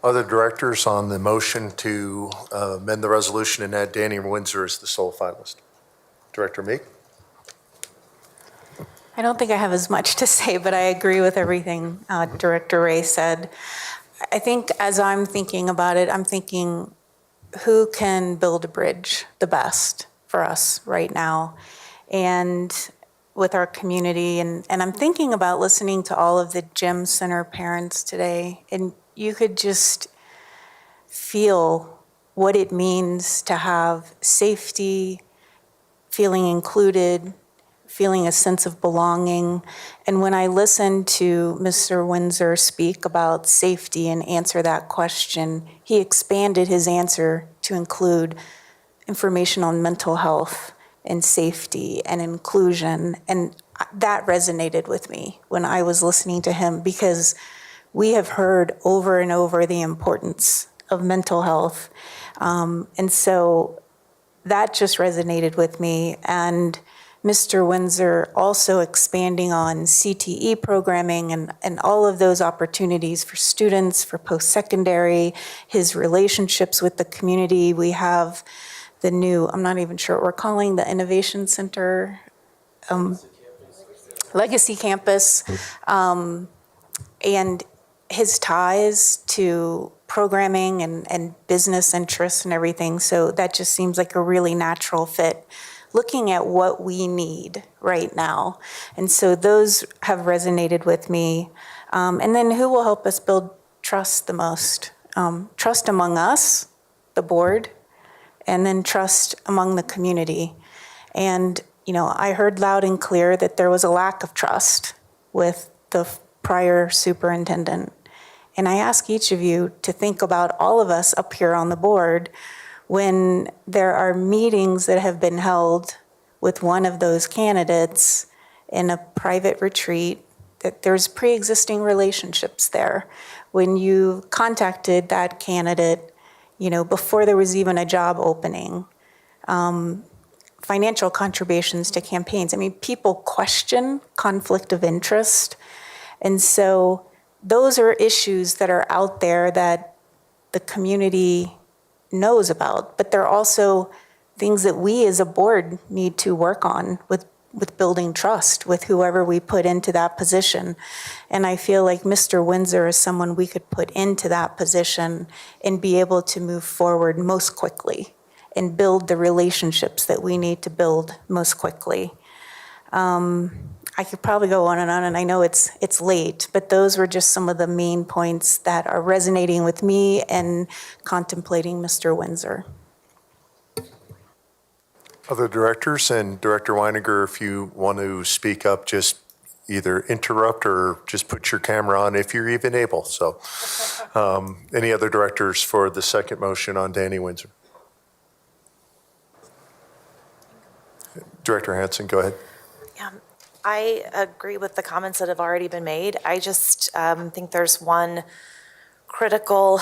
Speaker 1: Other directors on the motion to amend the resolution and add Danny Winsor as the sole finalist? Director Meek?
Speaker 10: I don't think I have as much to say, but I agree with everything Director Ray said. I think as I'm thinking about it, I'm thinking who can build a bridge the best for us right now and with our community. And I'm thinking about listening to all of the gym center parents today, and you could just feel what it means to have safety, feeling included, feeling a sense of belonging. And when I listened to Mr. Winsor speak about safety and answer that question, he expanded his answer to include information on mental health and safety and inclusion. And that resonated with me when I was listening to him, because we have heard over and over the importance of mental health. And so that just resonated with me. And Mr. Winsor also expanding on CTE programming and all of those opportunities for students, for post-secondary, his relationships with the community. We have the new, I'm not even sure what we're calling the Innovation Center, Legacy Campus, and his ties to programming and business interests and everything. So that just seems like a really natural fit, looking at what we need right now. And so those have resonated with me. And then who will help us build trust the most? Trust among us, the board, and then trust among the community. And, I heard loud and clear that there was a lack of trust with the prior superintendent. And I ask each of you to think about all of us up here on the board when there are meetings that have been held with one of those candidates in a private retreat, that there's pre-existing relationships there. When you contacted that candidate, before there was even a job opening, financial contributions to campaigns. I mean, people question conflict of interest. And so those are issues that are out there that the community knows about, but they're also things that we as a board need to work on with building trust with whoever we put into that position. And I feel like Mr. Winsor is someone we could put into that position and be able to move forward most quickly and build the relationships that we need to build most quickly. I could probably go on, and I know it's late, but those were just some of the main points that are resonating with me and contemplating Mr. Winsor.
Speaker 1: Other directors, and Director Weiniger, if you want to speak up, just either interrupt or just put your camera on if you're even able. So any other directors for the second motion on Danny Winsor? Director Hansen, go ahead.
Speaker 16: Yeah, I agree with the comments that have already been made. I just think there's one critical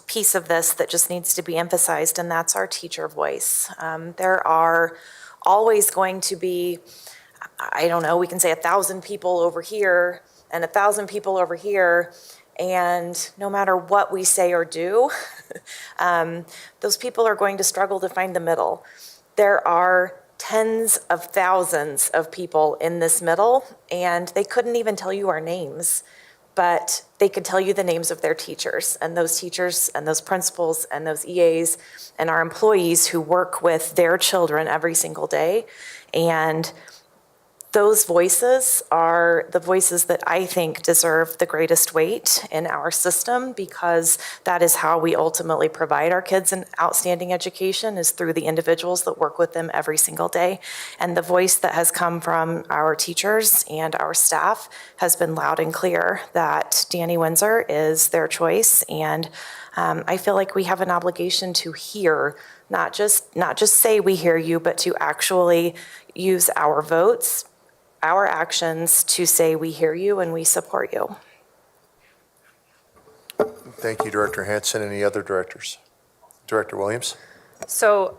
Speaker 16: piece of this that just needs to be emphasized, and that's our teacher voice. There are always going to be, I don't know, we can say 1,000 people over here and 1,000 people over here, and no matter what we say or do, those people are going to struggle to find the middle. There are tens of thousands of people in this middle, and they couldn't even tell you our names, but they could tell you the names of their teachers and those principals and those EAs and our employees who work with their children every single day. And those voices are the voices that I think deserve the greatest weight in our system, because that is how we ultimately provide our kids an outstanding education, is through the individuals that work with them every single day. And the voice that has come from our teachers and our staff has been loud and clear that Danny Winsor is their choice. And I feel like we have an obligation to hear, not just say we hear you, but to actually use our votes, our actions to say we hear you and we support you.
Speaker 1: Thank you, Director Hansen. Any other directors? Director Williams?
Speaker 19: So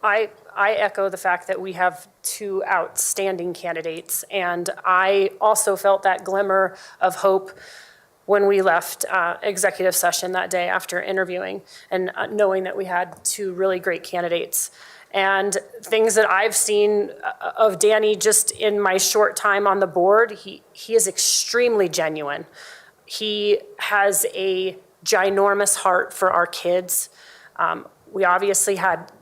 Speaker 19: I echo the fact that we have two outstanding candidates, and I also felt that glimmer of hope when we left executive session that day after interviewing and knowing that we had two really great candidates. And things that I've seen of Danny just in my short time on the board, he is extremely genuine. He has a ginormous heart for our kids. We obviously had,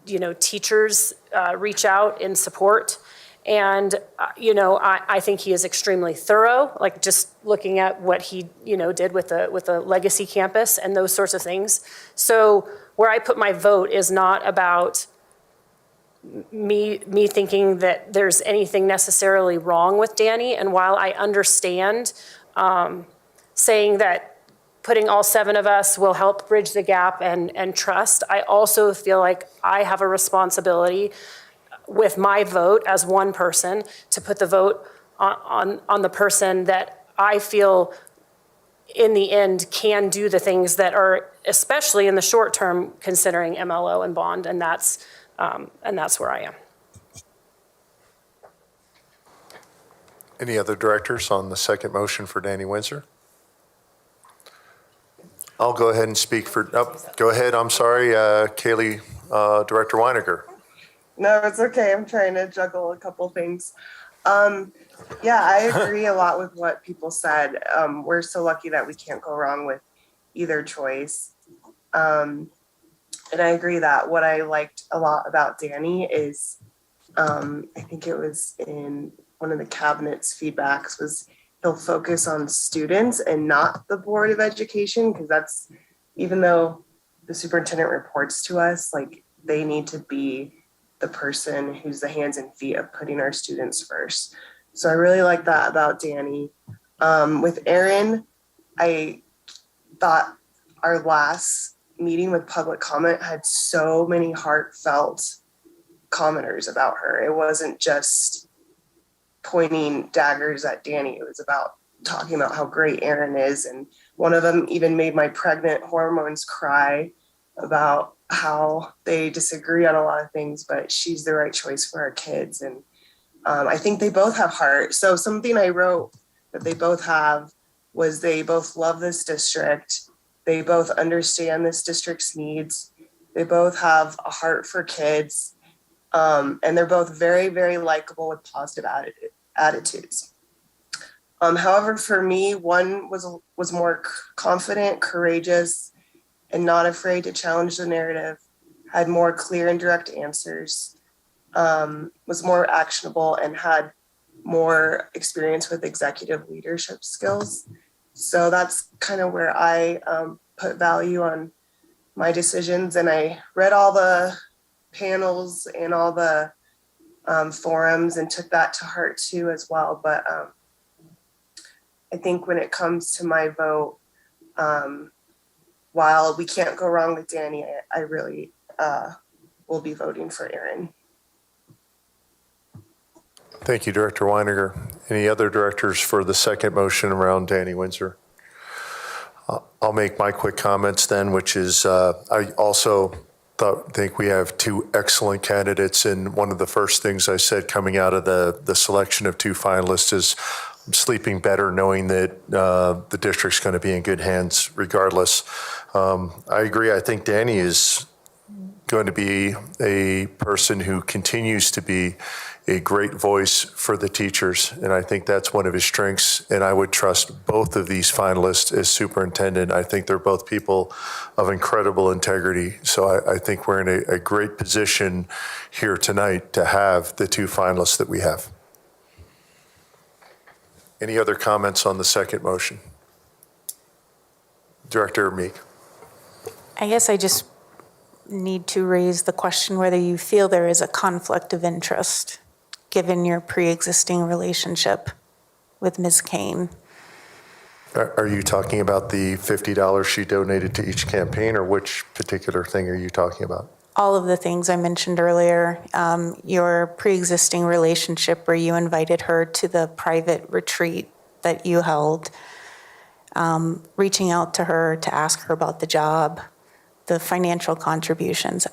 Speaker 19: teachers reach out in support. And, I think he is extremely thorough, like just looking at what he, did with the legacy campus and those sorts of things. So where I put my vote is not about me thinking that there's anything necessarily wrong with Danny. And while I understand saying that putting all 7 of us will help bridge the gap and trust, I also feel like I have a responsibility with my vote as one person to put the vote on the person that I feel in the end can do the things that are, especially in the short term, considering MLO and bond, and that's where I am.
Speaker 1: Any other directors on the second motion for Danny Winsor? I'll go ahead and speak for, go ahead, I'm sorry, Kaylee, Director Weiniger.
Speaker 21: No, it's okay. I'm trying to juggle a couple things. Yeah, I agree a lot with what people said. We're so lucky that we can't go wrong with either choice. And I agree that what I liked a lot about Danny is, I think it was in one of the cabinet's feedbacks, was he'll focus on students and not the Board of Education, because that's, even though the superintendent reports to us, like they need to be the person who's the hands and feet of putting our students first. So I really like that about Danny. With Erin, I thought our last meeting with public comment had so many heartfelt commenters about her. It wasn't just pointing daggers at Danny. It was about talking about how great Erin is. And one of them even made my pregnant hormones cry about how they disagree on a lot of things, but she's the right choice for our kids. And I think they both have heart. So something I wrote that they both have was they both love this district. They both understand this district's needs. They both have a heart for kids. And they're both very, very likable with positive attitudes. However, for me, one was more confident, courageous, and not afraid to challenge the narrative, had more clear and direct answers, was more actionable, and had more experience with executive leadership skills. So that's kind of where I put value on my decisions. And I read all the panels and all the forums and took that to heart too as well. But I think when it comes to my vote, while we can't go wrong with Danny, I really will be voting for Erin.
Speaker 1: Thank you, Director Weiniger. Any other directors for the second motion around Danny Winsor? I'll make my quick comments then, which is I also think we have two excellent candidates. And one of the first things I said coming out of the selection of two finalists is I'm sleeping better knowing that the district's going to be in good hands regardless. I agree. I think Danny is going to be a person who continues to be a great voice for the teachers, and I think that's one of his strengths, and I would trust both of these finalists as superintendent. I think they're both people of incredible integrity, so I think we're in a great position here tonight to have the two finalists that we have. Any other comments on the second motion? Director Meek.
Speaker 10: I guess I just need to raise the question whether you feel there is a conflict of interest given your pre-existing relationship with Ms. Kane.
Speaker 1: Are you talking about the $50 she donated to each campaign, or which particular thing are you talking about?
Speaker 10: All of the things I mentioned earlier, your pre-existing relationship where you invited her to the private retreat that you held, reaching out to her to ask her about the job, the financial contributions.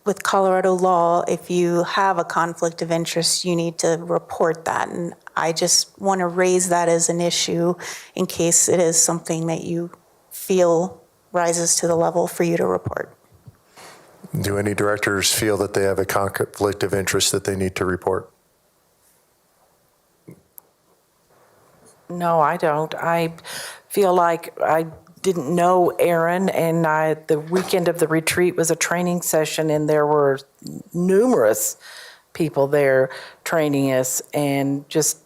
Speaker 10: With Colorado law, if you have a conflict of interest, you need to report that. And I just want to raise that as an issue in case it is something that you feel rises to the level for you to report.
Speaker 1: Do any directors feel that they have a conflict of interest that they need to report?
Speaker 22: No, I don't. I feel like I didn't know Erin, and the weekend of the retreat was a training session, and there were numerous people there training us, and just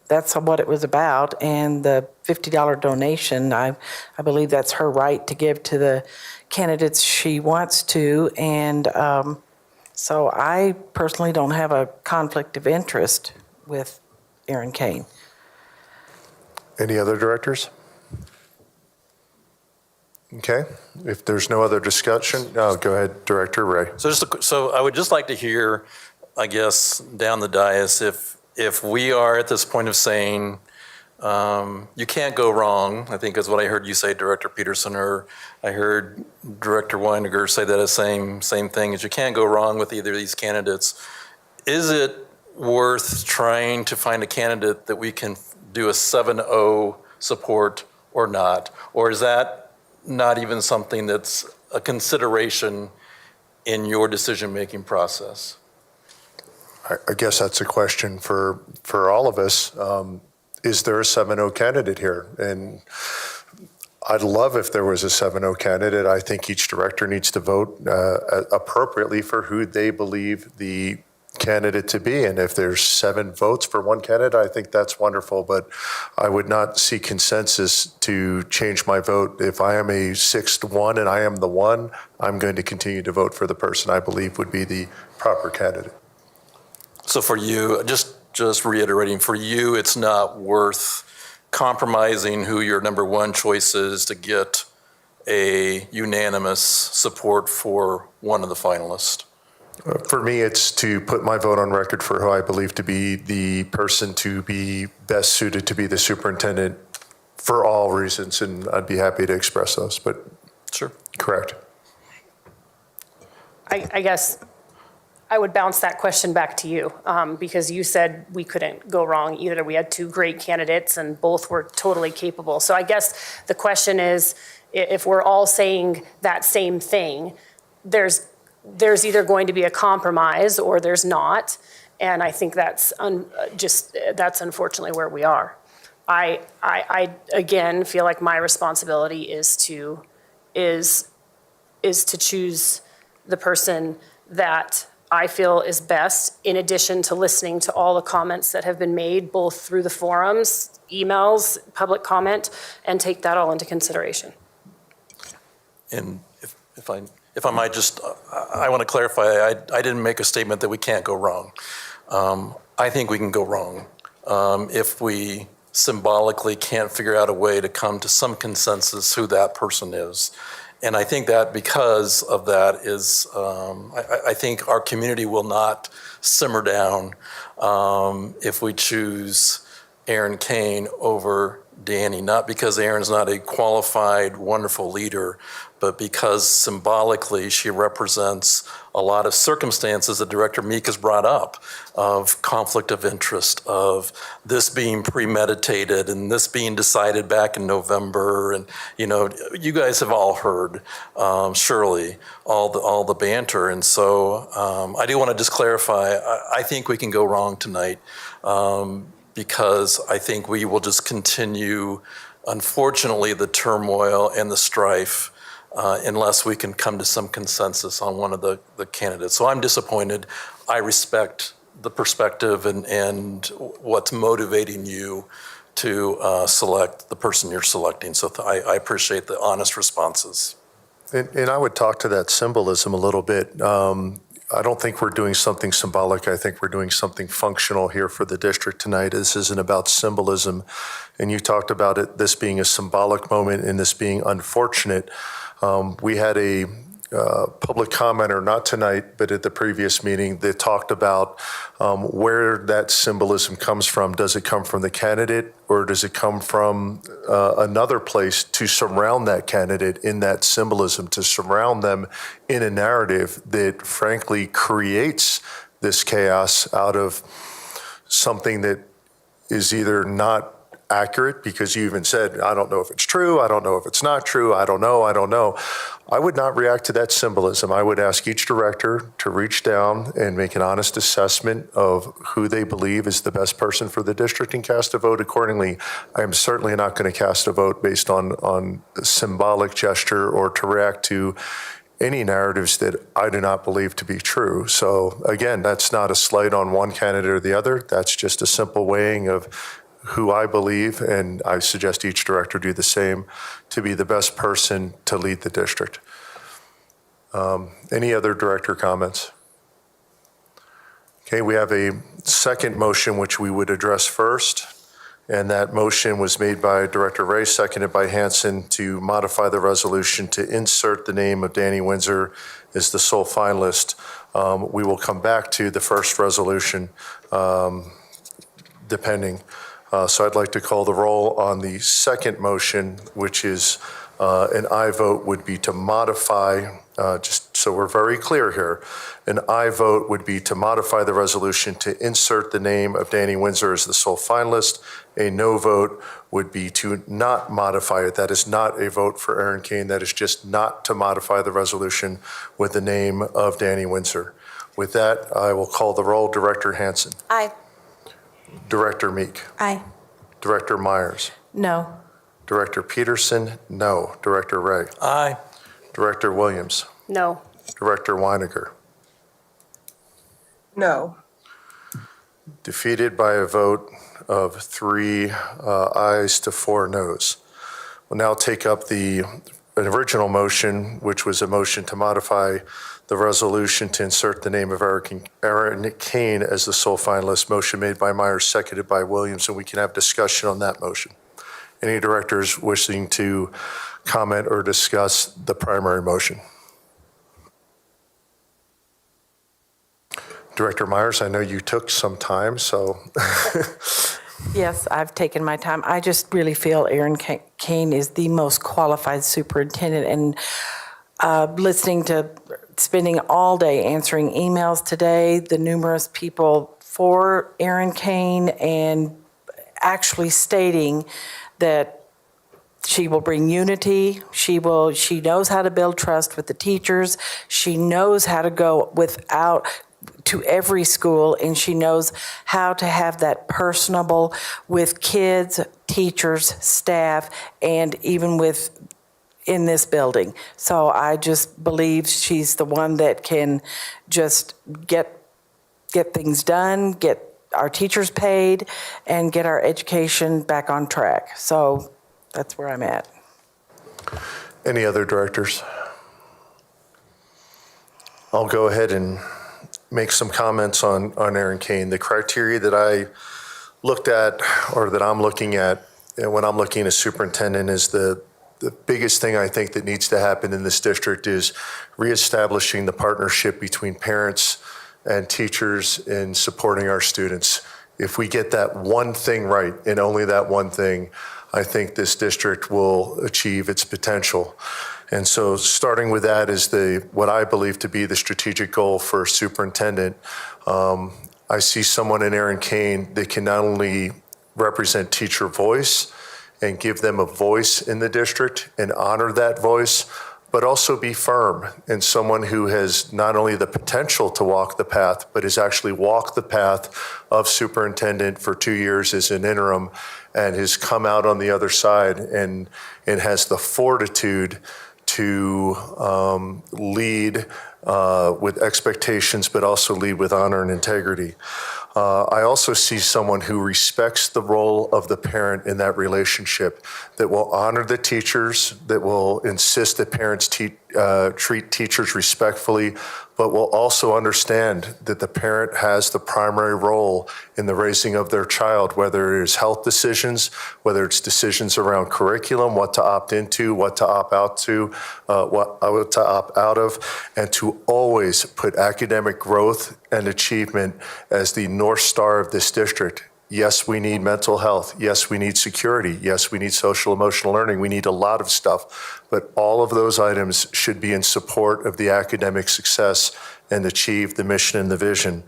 Speaker 22: that's what it was about. And the $50 donation, I believe that's her right to give to the candidates she wants to, and so I personally don't have a conflict of interest with Erin Kane.
Speaker 1: Any other directors? Okay, if there's no other discussion, go ahead, Director Ray.
Speaker 14: So I would just like to hear, I guess, down the dais, if we are at this point of saying, you can't go wrong, I think is what I heard you say, Director Peterson, or I heard Director Weiniger say that same thing, is you can't go wrong with either of these candidates. Is it worth trying to find a candidate that we can do a 7-0 support or not? Or is that not even something that's a consideration in your decision-making process?
Speaker 1: I guess that's a question for all of us. Is there a 7-0 candidate here? And I'd love if there was a 7-0 candidate. I think each director needs to vote appropriately for who they believe the candidate to be. And if there's 7 votes for one candidate, I think that's wonderful. But I would not see consensus to change my vote. If I am a 6-1 and I am the one, I'm going to continue to vote for the person I believe would be the proper candidate.
Speaker 14: So for you, just reiterating, for you, it's not worth compromising who your number one choice is to get a unanimous support for one of the finalists.
Speaker 1: For me, it's to put my vote on record for who I believe to be the person to be best suited to be the superintendent for all reasons, and I'd be happy to express those, but
Speaker 14: sure.
Speaker 1: Correct.
Speaker 19: I guess I would bounce that question back to you because you said we couldn't go wrong either. We had 2 great candidates and both were totally capable. So I guess the question is, if we're all saying that same thing, there's there's either going to be a compromise or there's not. And I think that's that's unfortunately where we are. I again feel like my responsibility is to choose the person that I feel is best, in addition to listening to all the comments that have been made, both through the forums, emails, public comment, and take that all into consideration.
Speaker 14: And if I might just, I want to clarify, I didn't make a statement that we can't go wrong. I think we can go wrong if we symbolically can't figure out a way to come to some consensus who that person is. And I think that because of that is, I think our community will not simmer down if we choose Erin Kane over Danny, not because Erin's not a qualified, wonderful leader, but because symbolically she represents a lot of circumstances that Director Meek has brought up, of conflict of interest, of this being premeditated and this being decided back in November. And, you know, you guys have all heard, surely, all the banter. And so I do want to just clarify, I think we can go wrong tonight because I think we will just continue, unfortunately, the turmoil and the strife unless we can come to some consensus on one of the candidates. So I'm disappointed. I respect the perspective and what's motivating you to select the person you're selecting. So I appreciate the honest responses.
Speaker 1: And I would talk to that symbolism a little bit. I don't think we're doing something symbolic. I think we're doing something functional here for the district tonight. This isn't about symbolism. And you talked about it, this being a symbolic moment and this being unfortunate. We had a public commenter, not tonight, but at the previous meeting, that talked about where that symbolism comes from. Does it come from the candidate, or does it come from another place to surround that candidate in that symbolism, to surround them in a narrative that frankly creates this chaos out of something that is either not accurate, because you even said, I don't know if it's true, I don't know if it's not true, I don't know. I would not react to that symbolism. I would ask each director to reach down and make an honest assessment of who they believe is the best person for the district and cast a vote accordingly. I am certainly not going to cast a vote based on a symbolic gesture or to react to any narratives that I do not believe to be true. So again, that's not a slight on one candidate or the other. That's just a simple weighing of who I believe, and I suggest each director do the same, to be the best person to lead the district. Any other director comments? Okay, we have a second motion which we would address first, and that motion was made by Director Ray, seconded by Hanson, to modify the resolution to insert the name of Danny Winsor as the sole finalist. We will come back to the first resolution, depending. So I'd like to call the roll on the second motion, which is an aye vote would be to modify, just so we're very clear here, an aye vote would be to modify the resolution to insert the name of Danny Winsor as the sole finalist. A no vote would be to not modify it. That is not a vote for Erin Kane. That is just not to modify the resolution with the name of Danny Winsor. With that, I will call the roll. Director Hanson.
Speaker 16: Aye.
Speaker 1: Director Meek.
Speaker 10: Aye.
Speaker 1: Director Myers.
Speaker 22: No.
Speaker 1: Director Peterson, no. Director Ray.
Speaker 14: Aye.
Speaker 1: Director Williams.
Speaker 19: No.
Speaker 1: Director Weiniger.
Speaker 21: No.
Speaker 1: Defeated by a vote of 3 ayes to 4 noes. We'll now take up the original motion, which was a motion to modify the resolution to insert the name of Erin Kane as the sole finalist. Motion made by Myers, seconded by Williams, and we can have discussion on that motion. Any directors wishing to comment or discuss the primary motion? Director Myers, I know you took some time, so.
Speaker 22: Yes, I've taken my time. I just really feel Erin Kane is the most qualified superintendent, and spending all day answering emails today, the numerous people for Erin Kane, and actually stating that She will bring unity. She knows how to build trust with the teachers. She knows how to go to every school, and she knows how to have that personable with kids, teachers, staff, and even in this building. So I just believe she's the one that can just get things done, get our teachers paid, and get our education back on track. So that's where I'm at.
Speaker 1: Any other directors? I'll go ahead and make some comments on Erin Kane. The criteria that I looked at, or that I'm looking at when I'm looking as superintendent, is the biggest thing I think that needs to happen in this district is reestablishing the partnership between parents and teachers in supporting our students. If we get that one thing right, and only that one thing, I think this district will achieve its potential. And so starting with that is what I believe to be the strategic goal for superintendent. I see someone in Erin Kane that can not only represent teacher voice and give them a voice in the district and honor that voice, but also be firm, and someone who has not only the potential to walk the path, but has actually walked the path of superintendent for 2 years as an interim and has come out on the other side and has the fortitude to lead with expectations, but also lead with honor and integrity. I also see someone who respects the role of the parent in that relationship, that will honor the teachers, that will insist that parents treat teachers respectfully, but will also understand that the parent has the primary role in the raising of their child, whether it is health decisions, whether it's decisions around curriculum, what to opt into, what to opt out to, what to opt out of, and to always put academic growth and achievement as the North Star of this district. Yes, we need mental health. Yes, we need security. Yes, we need social emotional learning. We need a lot of stuff, but all of those items should be in support of the academic success and achieve the mission and the vision.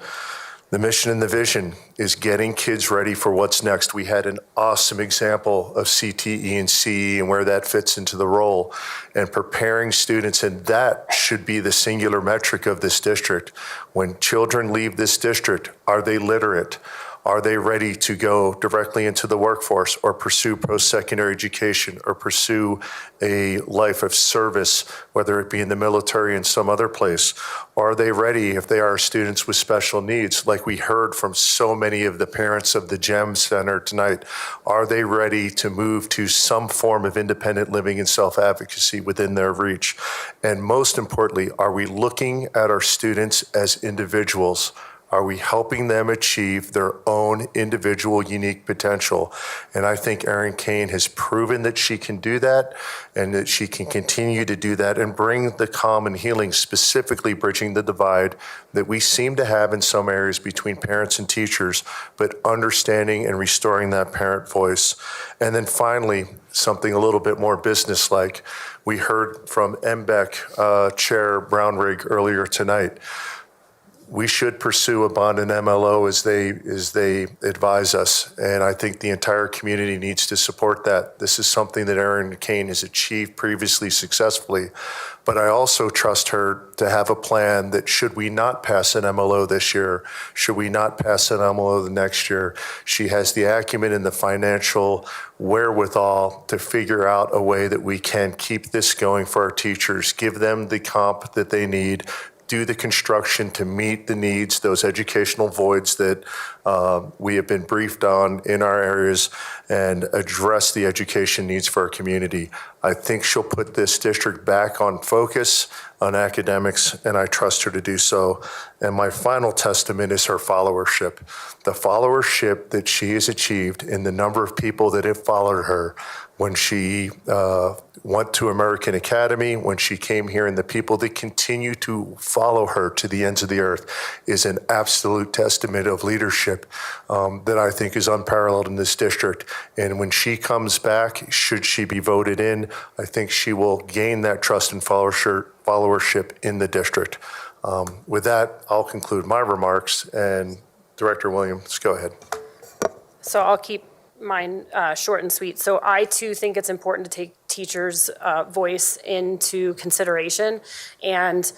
Speaker 1: The mission and the vision is getting kids ready for what's next. We had an awesome example of CTE and CE and where that fits into the role, and preparing students, and that should be the singular metric of this district. When children leave this district, are they literate? Are they ready to go directly into the workforce or pursue post-secondary education or pursue a life of service, whether it be in the military in some other place? Are they ready, if they are students with special needs, like we heard from so many of the parents of the GEM Center tonight, are they ready to move to some form of independent living and self-advocacy within their reach? And most importantly, are we looking at our students as individuals? Are we helping them achieve their own individual unique potential? And I think Erin Kane has proven that she can do that, and that she can continue to do that and bring the calm and healing, specifically bridging the divide that we seem to have in some areas between parents and teachers, but understanding and restoring that parent voice. And then finally, something a little bit more businesslike. We heard from MBEC Chair Brownrigg earlier tonight. We should pursue a bond and MLO as they advise us, and I think the entire community needs to support that. This is something that Erin Kane has achieved previously successfully, but I also trust her to have a plan that should we not pass an MLO this year, should we not pass an MLO the next year, she has the acumen and the financial wherewithal to figure out a way that we can keep this going for our teachers, give them the comp that they need, do the construction to meet the needs, those educational voids that we have been briefed on in our areas, and address the education needs for our community. I think she'll put this district back on focus on academics, and I trust her to do so. And my final testament is her followership. The followership that she has achieved in the number of people that have followed her when she went to American Academy, when she came here, and the people that continue to follow her to the ends of the earth is an absolute testament of leadership that I think is unparalleled in this district. And when she comes back, should she be voted in, I think she will gain that trust and followership in the district. With that, I'll conclude my remarks, and Director Williams, go ahead.
Speaker 19: So I'll keep mine short and sweet. So I too think it's important to take teachers' voice into consideration. And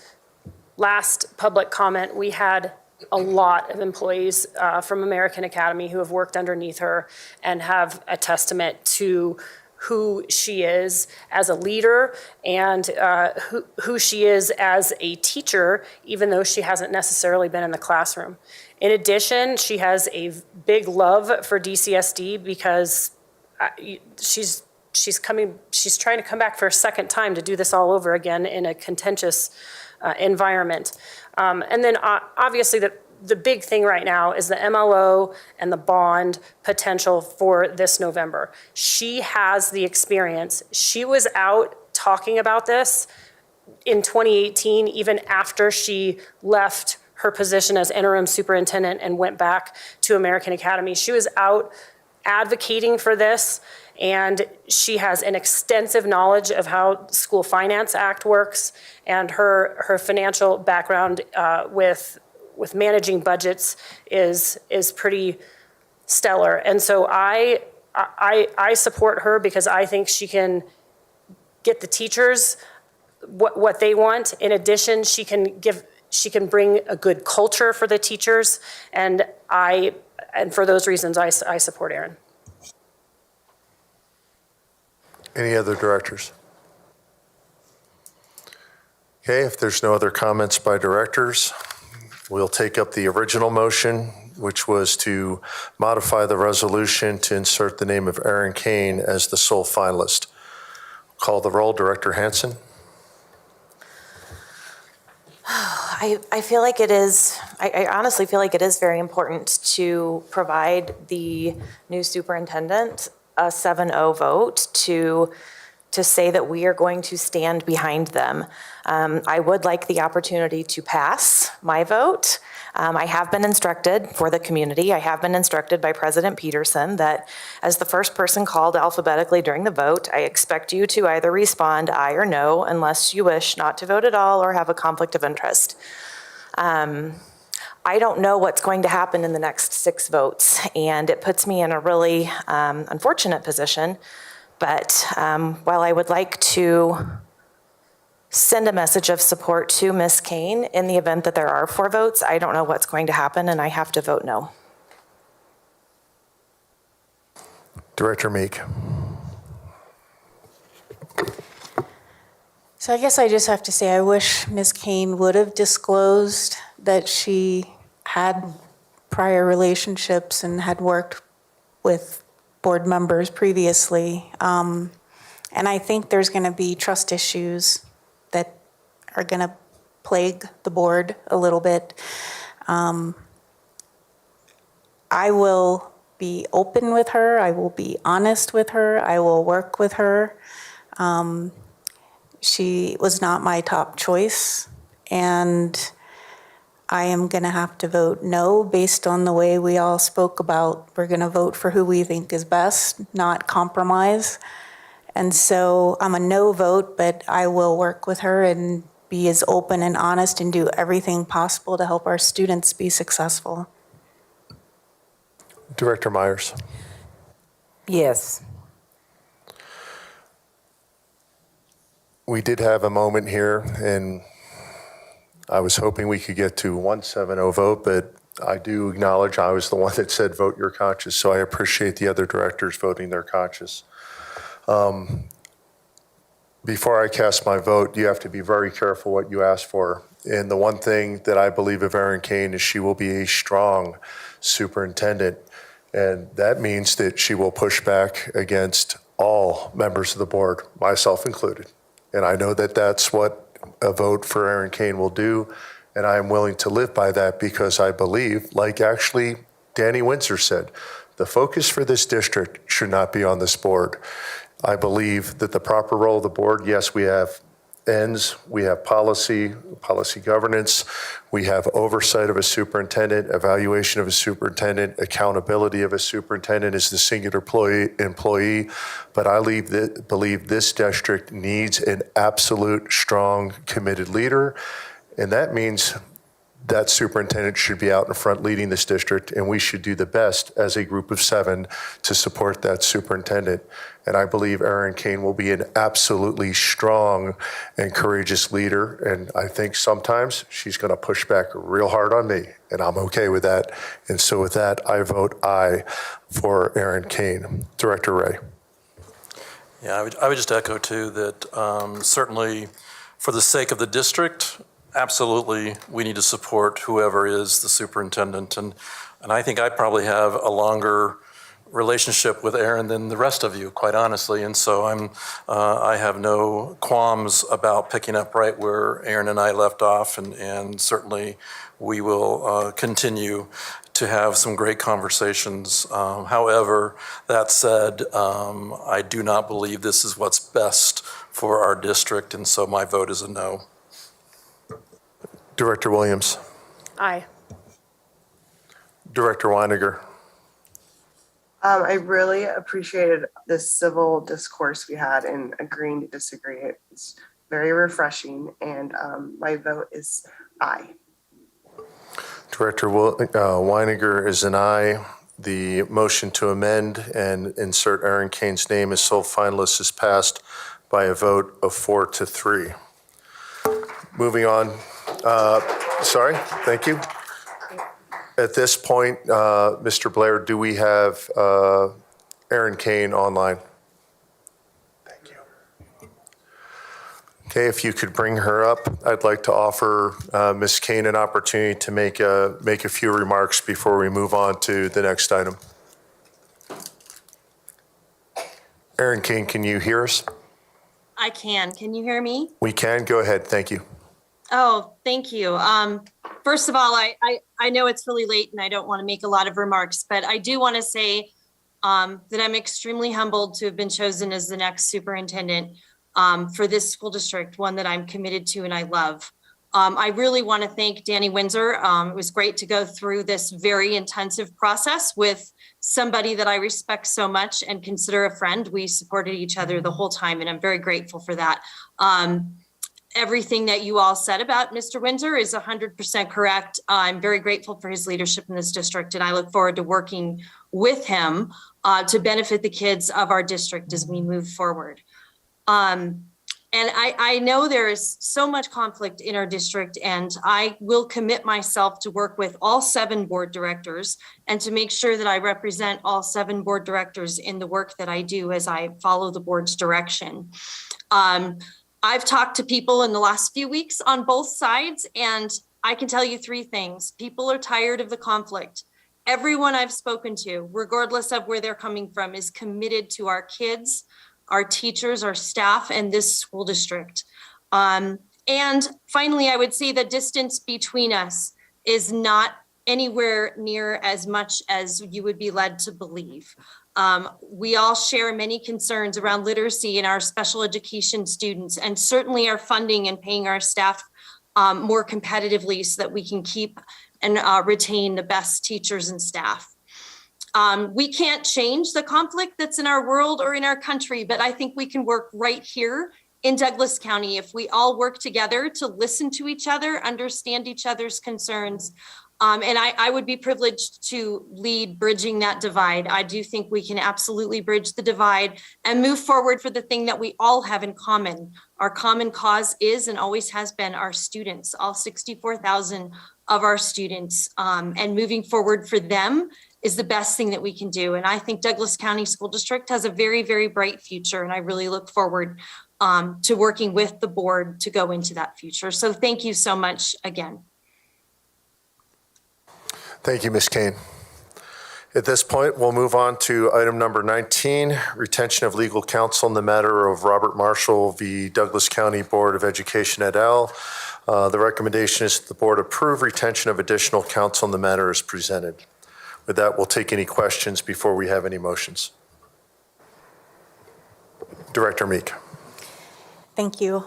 Speaker 19: last public comment, we had a lot of employees from American Academy who have worked underneath her and have a testament to who she is as a leader and who she is as a teacher, even though she hasn't necessarily been in the classroom. In addition, she has a big love for DCSD because she's trying to come back for a second time to do this all over again in a contentious environment. And then obviously the big thing right now is the MLO and the bond potential for this November. She has the experience. She was out talking about this in 2018, even after she left her position as interim superintendent and went back to American Academy. She was out advocating for this, and she has an extensive knowledge of how School Finance Act works, and her financial background with managing budgets is pretty stellar. And so I support her because I think she can get the teachers what they want. In addition, she can bring a good culture for the teachers, and for those reasons I support Erin.
Speaker 1: Any other directors? Okay, if there's no other comments by directors, we'll take up the original motion, which was to modify the resolution to insert the name of Erin Kane as the sole finalist. Call the roll, Director Hansen.
Speaker 16: I feel like it is, I honestly feel like it is very important to provide the new superintendent a 7-0 vote to say that we are going to stand behind them. I would like the opportunity to pass my vote. I have been instructed for the community, I have been instructed by President Peterson that as the first person called alphabetically during the vote, I expect you to either respond aye or no unless you wish not to vote at all or have a conflict of interest. I don't know what's going to happen in the next 6 votes, and it puts me in a really unfortunate position. But while I would like to send a message of support to Ms. Kane in the event that there are 4 votes, I don't know what's going to happen, and I have to vote no.
Speaker 1: Director Meek.
Speaker 10: So I guess I just have to say I wish Ms. Kane would have disclosed that she had prior relationships and had worked with board members previously. And I think there's going to be trust issues that are going to plague the board a little bit. I will be open with her. I will be honest with her. I will work with her. She was not my top choice, and I am going to have to vote no based on the way we all spoke about we're going to vote for who we think is best, not compromise. And so I'm a no vote, but I will work with her and be as open and honest and do everything possible to help our students be successful.
Speaker 1: Director Myers.
Speaker 22: Yes.
Speaker 1: We did have a moment here, and I was hoping we could get to 1-7-0 vote, but I do acknowledge I was the one that said vote your conscience, so I appreciate the other directors voting their conscience. Before I cast my vote, you have to be very careful what you ask for. And the one thing that I believe of Erin Kane is she will be a strong superintendent, and that means that she will push back against all members of the board, myself included. And I know that that's what a vote for Erin Kane will do, and I am willing to live by that because I believe, like actually Danny Winsor said, the focus for this district should not be on this board. I believe that the proper role of the board, yes, we have ends, we have policy governance, we have oversight of a superintendent, evaluation of a superintendent, accountability of a superintendent as the singular employee. But I believe this district needs an absolute, strong, committed leader. And that means that superintendent should be out in front leading this district, and we should do the best as a group of 7 to support that superintendent. And I believe Erin Kane will be an absolutely strong and courageous leader, and I think sometimes she's going to push back real hard on me, and I'm okay with that. And so with that, I vote aye for Erin Kane. Director Ray.
Speaker 14: Yeah, I would just echo too that certainly for the sake of the district, absolutely, we need to support whoever is the superintendent. And I think I probably have a longer relationship with Erin than the rest of you, quite honestly. And so I have no qualms about picking up right where Erin and I left off. And certainly we will continue to have some great conversations. However, that said, I do not believe this is what's best for our district. And so my vote is a no.
Speaker 1: Director Williams.
Speaker 19: Aye.
Speaker 1: Director Weiniger.
Speaker 21: I really appreciated this civil discourse we had in agreeing to disagree. It's very refreshing, and my vote is aye.
Speaker 1: Director Weiniger is an aye. The motion to amend and insert Erin Kane's name as sole finalist is passed by a vote of 4-3. Moving on. Sorry, thank you. At this point, Mr. Blair, do we have Erin Kane online? Thank you. Okay, if you could bring her up, I'd like to offer Ms. Kane an opportunity to make a few remarks before we move on to the next item. Erin Kane, can you hear us?
Speaker 5: I can. Can you hear me?
Speaker 1: We can. Go ahead. Thank you.
Speaker 5: Oh, thank you. First of all, I know it's really late and I don't want to make a lot of remarks, but I do want to say that I'm extremely humbled to have been chosen as the next superintendent for this school district, one that I'm committed to and I love. I really want to thank Danny Winsor. It was great to go through this very intensive process with somebody that I respect so much and consider a friend. We supported each other the whole time, and I'm very grateful for that. Everything that you all said about Mr. Winsor is 100% correct. I'm very grateful for his leadership in this district, and I look forward to working with him to benefit the kids of our district as we move forward. And I know there is so much conflict in our district, and I will commit myself to work with all 7 board directors and to make sure that I represent all 7 board directors in the work that I do as I follow the board's direction. I've talked to people in the last few weeks on both sides, and I can tell you 3 things. People are tired of the conflict. Everyone I've spoken to, regardless of where they're coming from, is committed to our kids, our teachers, our staff, and this school district. And finally, I would say the distance between us is not anywhere near as much as you would be led to believe. We all share many concerns around literacy in our special education students, and certainly our funding and paying our staff more competitively so that we can keep and retain the best teachers and staff. We can't change the conflict that's in our world or in our country, but I think we can work right here in Douglas County if we all work together to listen to each other, understand each other's concerns. And I would be privileged to lead bridging that divide. I do think we can absolutely bridge the divide and move forward for the thing that we all have in common. Our common cause is and always has been our students, all 64,000 of our students. And moving forward for them is the best thing that we can do. And I think Douglas County School District has a very, very bright future. And I really look forward to working with the board to go into that future. So thank you so much again.
Speaker 1: Thank you, Ms. Kane. At this point, we'll move on to item number 19, retention of legal counsel in the matter of Robert Marshall v. Douglas County Board of Education et al. The recommendation is that the board approve retention of additional counsel in the matter as presented. With that, we'll take any questions before we have any motions. Director Meek.
Speaker 10: Thank you.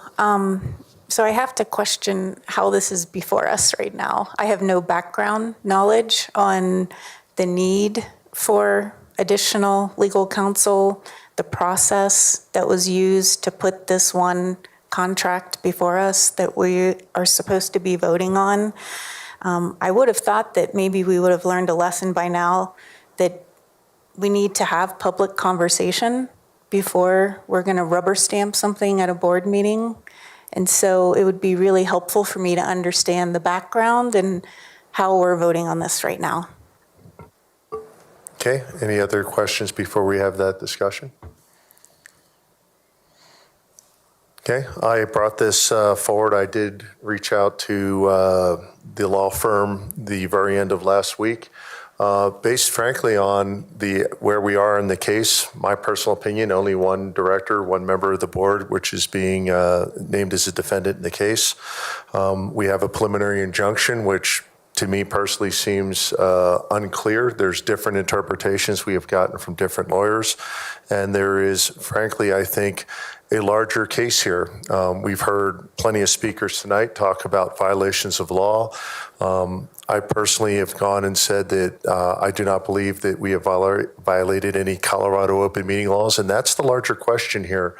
Speaker 10: So I have to question how this is before us right now. I have no background knowledge on the need for additional legal counsel, the process that was used to put this one contract before us that we are supposed to be voting on. I would have thought that maybe we would have learned a lesson by now that we need to have public conversation before we're going to rubber stamp something at a board meeting. And so it would be really helpful for me to understand the background and how we're voting on this right now.
Speaker 1: Okay, any other questions before we have that discussion? Okay, I brought this forward. I did reach out to the law firm the very end of last week, based frankly on where we are in the case. My personal opinion, only one director, one member of the board, which is being named as a defendant in the case. We have a preliminary injunction, which to me personally seems unclear. There's different interpretations we have gotten from different lawyers. And there is, frankly, I think, a larger case here. We've heard plenty of speakers tonight talk about violations of law. I personally have gone and said that I do not believe that we have violated any Colorado open meeting laws. And that's the larger question here,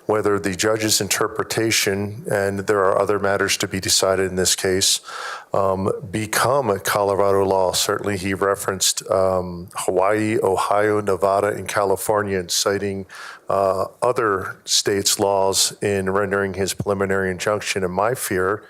Speaker 1: whether the judge's interpretation, and there are other matters to be decided in this case, become a Colorado law. Certainly he referenced Hawaii, Ohio, Nevada, and California, and citing other states' laws in rendering his preliminary injunction. And my fear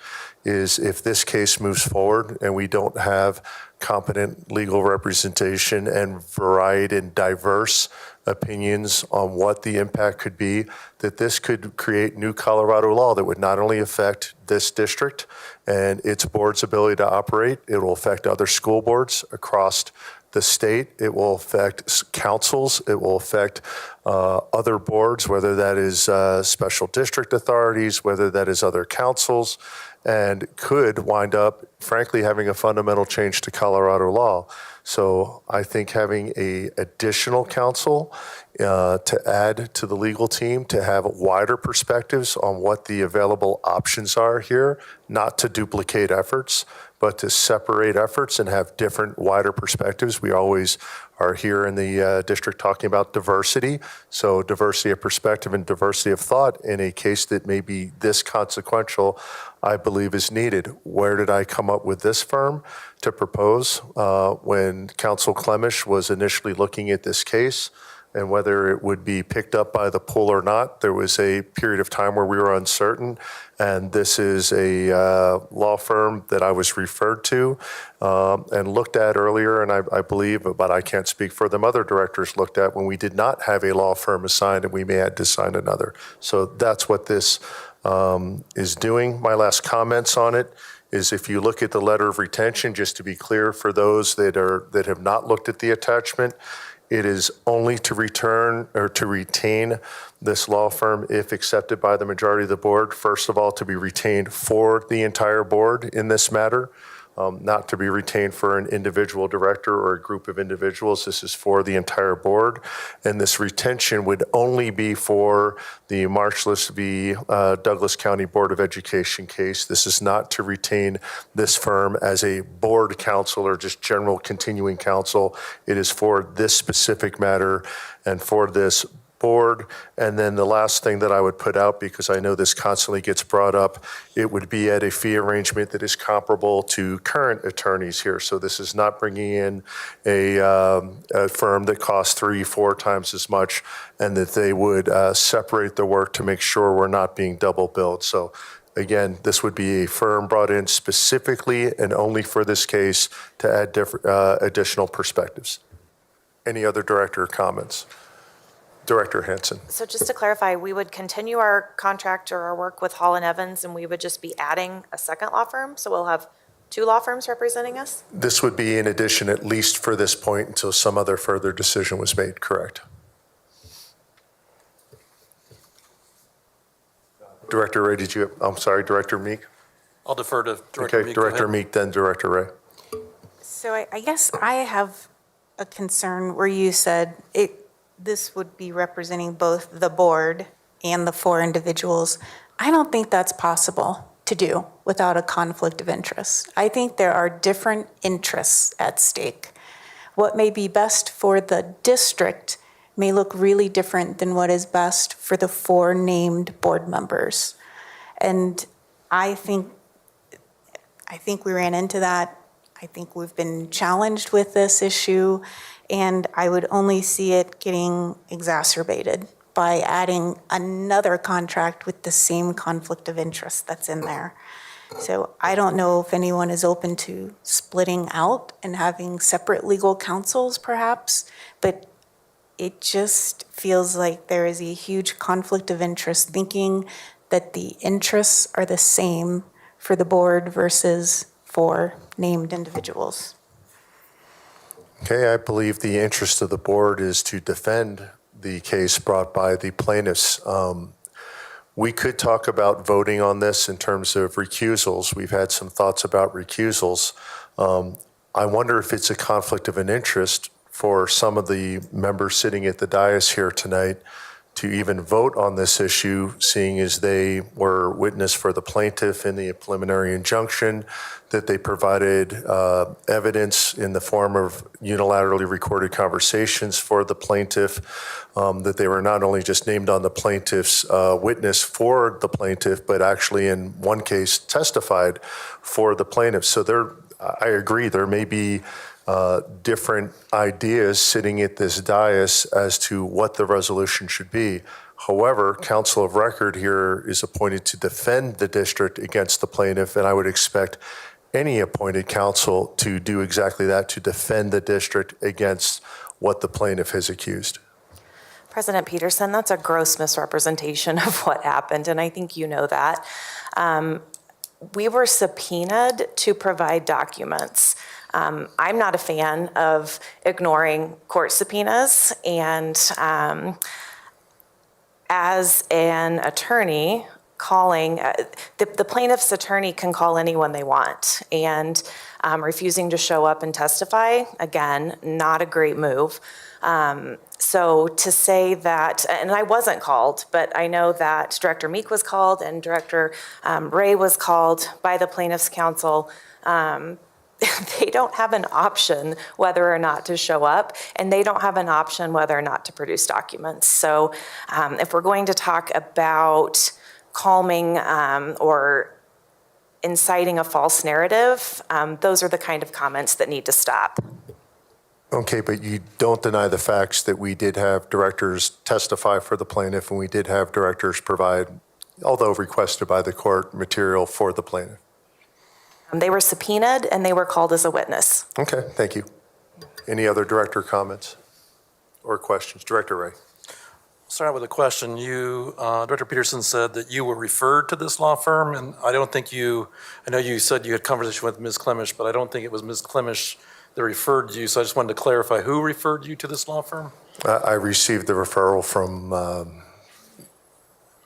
Speaker 1: is if this case moves forward and we don't have competent legal representation and varied and diverse opinions on what the impact could be, that this could create new Colorado law that would not only affect this district and its board's ability to operate, it will affect other school boards across the state, it will affect councils, it will affect other boards, whether that is special district authorities, whether that is other councils, and could wind up, frankly, having a fundamental change to Colorado law. So I think having a additional counsel to add to the legal team to have wider perspectives on what the available options are here, not to duplicate efforts, but to separate efforts and have different, wider perspectives. We always are here in the district talking about diversity. So diversity of perspective and diversity of thought in a case that may be this consequential, I believe is needed. Where did I come up with this firm to propose? When Counsel Clemish was initially looking at this case and whether it would be picked up by the pool or not, there was a period of time where we were uncertain. And this is a law firm that I was referred to and looked at earlier, and I believe, but I can't speak for them, other directors looked at when we did not have a law firm assigned and we may have to assign another. So that's what this is doing. My last comments on it is if you look at the letter of retention, just to be clear for those that have not looked at the attachment, it is only to return or to retain this law firm if accepted by the majority of the board. First of all, to be retained for the entire board in this matter, not to be retained for an individual director or a group of individuals. This is for the entire board. And this retention would only be for the Marshallus v. Douglas County Board of Education case. This is not to retain this firm as a board counsel or just general continuing counsel. It is for this specific matter and for this board. And then the last thing that I would put out, because I know this constantly gets brought up, it would be at a fee arrangement that is comparable to current attorneys here. So this is not bringing in a firm that costs 3-4 times as much, and that they would separate the work to make sure we're not being double billed. So again, this would be a firm brought in specifically and only for this case to add additional perspectives. Any other director comments? Director Hanson.
Speaker 16: So just to clarify, we would continue our contract or our work with Hall & Evans, and we would just be adding a second law firm? So we'll have 2 law firms representing us?
Speaker 1: This would be in addition, at least for this point, until some other further decision was made, correct? Director Ray, I'm sorry, Director Meek?
Speaker 14: I'll defer to Director Meek.
Speaker 1: Okay, Director Meek, then Director Ray.
Speaker 10: So I guess I have a concern where you said this would be representing both the board and the 4 individuals. I don't think that's possible to do without a conflict of interest. I think there are different interests at stake. What may be best for the district may look really different than what is best for the 4 named board members. And I think I think we ran into that. I think we've been challenged with this issue, and I would only see it getting exacerbated by adding another contract with the same conflict of interest that's in there. So I don't know if anyone is open to splitting out and having separate legal counsels perhaps, but it just feels like there is a huge conflict of interest thinking that the interests are the same for the board versus for named individuals.
Speaker 1: Okay, I believe the interest of the board is to defend the case brought by the plaintiffs. We could talk about voting on this in terms of recusals. We've had some thoughts about recusals. I wonder if it's a conflict of an interest for some of the members sitting at the dais here tonight to even vote on this issue, seeing as they were witness for the plaintiff in the preliminary injunction, that they provided evidence in the form of unilaterally recorded conversations for the plaintiff, that they were not only just named on the plaintiff's witness for the plaintiff, but actually in one case testified for the plaintiff. So I agree, there may be different ideas sitting at this dais as to what the resolution should be. However, counsel of record here is appointed to defend the district against the plaintiff, and I would expect any appointed counsel to do exactly that, to defend the district against what the plaintiff has accused.
Speaker 16: President Peterson, that's a gross misrepresentation of what happened, and I think you know that. We were subpoenaed to provide documents. I'm not a fan of ignoring court subpoenas, and as an attorney, calling, the plaintiff's attorney can call anyone they want, and refusing to show up and testify, again, not a great move. So to say that, and I wasn't called, but I know that Director Meek was called and Director Ray was called by the plaintiff's counsel. They don't have an option whether or not to show up, and they don't have an option whether or not to produce documents. So if we're going to talk about calming or inciting a false narrative, those are the kind of comments that need to stop.
Speaker 1: Okay, but you don't deny the facts that we did have directors testify for the plaintiff, and we did have directors provide, although requested by the court, material for the plaintiff.
Speaker 16: They were subpoenaed and they were called as a witness.
Speaker 1: Okay, thank you. Any other director comments or questions? Director Ray.
Speaker 14: Start with a question. Director Peterson said that you were referred to this law firm, and I don't think I know you said you had conversation with Ms. Clemish, but I don't think it was Ms. Clemish that referred you, so I just wanted to clarify who referred you to this law firm?
Speaker 1: I received the referral from,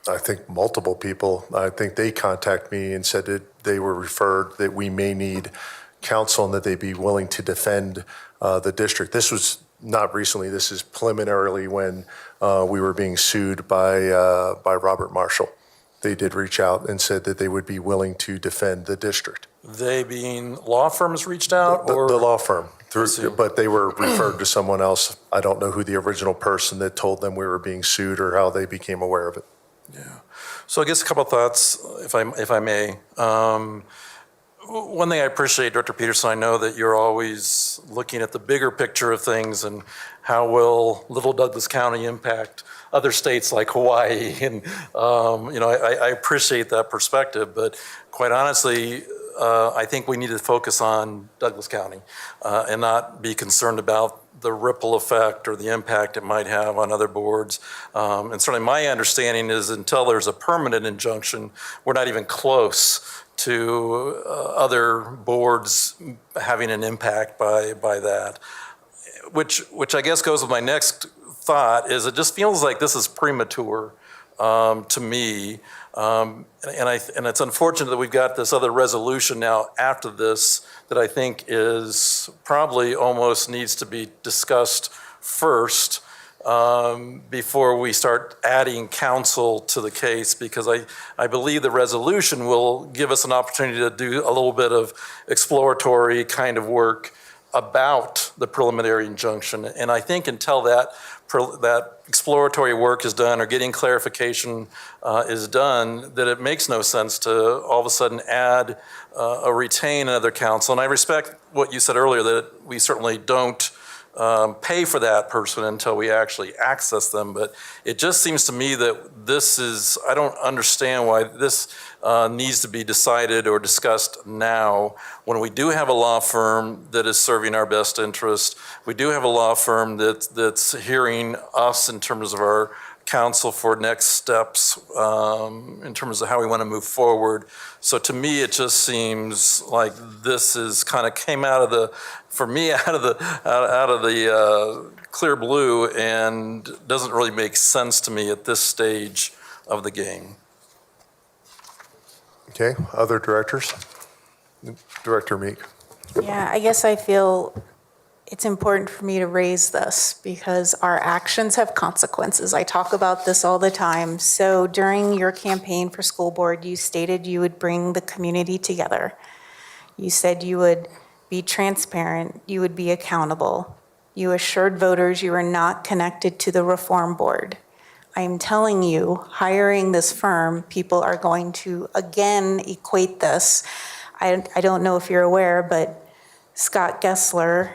Speaker 1: I think, multiple people. I think they contacted me and said that they were referred, that we may need counsel and that they'd be willing to defend the district. This was not recently, this is preliminarily when we were being sued by Robert Marshall. They did reach out and said that they would be willing to defend the district.
Speaker 14: They being law firms reached out?
Speaker 1: The law firm, but they were referred to someone else. I don't know who the original person that told them we were being sued or how they became aware of it.
Speaker 14: Yeah. So I guess a couple of thoughts, if I may. One thing I appreciate, Director Peterson, I know that you're always looking at the bigger picture of things and how will Little Douglas County impact other states like Hawaii. And, I appreciate that perspective, but quite honestly, I think we need to focus on Douglas County and not be concerned about the ripple effect or the impact it might have on other boards. And certainly my understanding is until there's a permanent injunction, we're not even close to other boards having an impact by that. Which I guess goes with my next thought is it just feels like this is premature to me. And it's unfortunate that we've got this other resolution now after this that I think is probably almost needs to be discussed first before we start adding counsel to the case, because I believe the resolution will give us an opportunity to do a little bit of exploratory kind of work about the preliminary injunction. And I think until that exploratory work is done or getting clarification is done, that it makes no sense to all of a sudden add or retain another counsel. And I respect what you said earlier, that we certainly don't pay for that person until we actually access them. But it just seems to me that this is, I don't understand why this needs to be decided or discussed now when we do have a law firm that is serving our best interest. We do have a law firm that's hearing us in terms of our counsel for next steps in terms of how we want to move forward. So to me, it just seems like this is kind of came out of the, for me, out of the clear blue, and doesn't really make sense to me at this stage of the game.
Speaker 1: Okay, other directors? Director Meek.
Speaker 10: Yeah, I guess I feel it's important for me to raise this because our actions have consequences. I talk about this all the time. So during your campaign for school board, you stated you would bring the community together. You said you would be transparent, you would be accountable. You assured voters you were not connected to the reform board. I'm telling you, hiring this firm, people are going to again equate this. I don't know if you're aware, but Scott Gessler,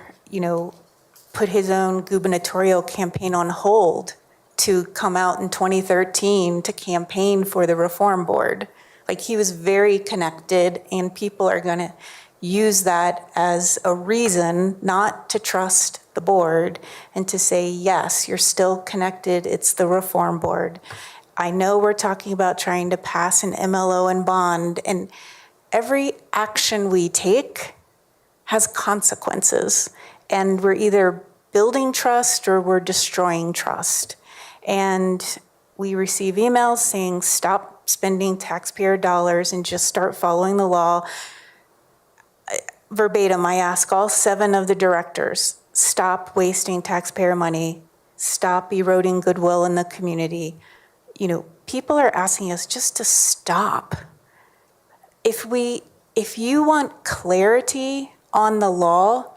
Speaker 10: put his own gubernatorial campaign on hold to come out in 2013 to campaign for the reform board. Like, he was very connected, and people are going to use that as a reason not to trust the board and to say, yes, you're still connected, it's the reform board. I know we're talking about trying to pass an MLO and bond, and every action we take has consequences, and we're either building trust or we're destroying trust. And we receive emails saying, stop spending taxpayer dollars and just start following the law. Verbatim, I ask all 7 of the directors, stop wasting taxpayer money, stop eroding goodwill in the community. People are asking us just to stop. If you want clarity on the law,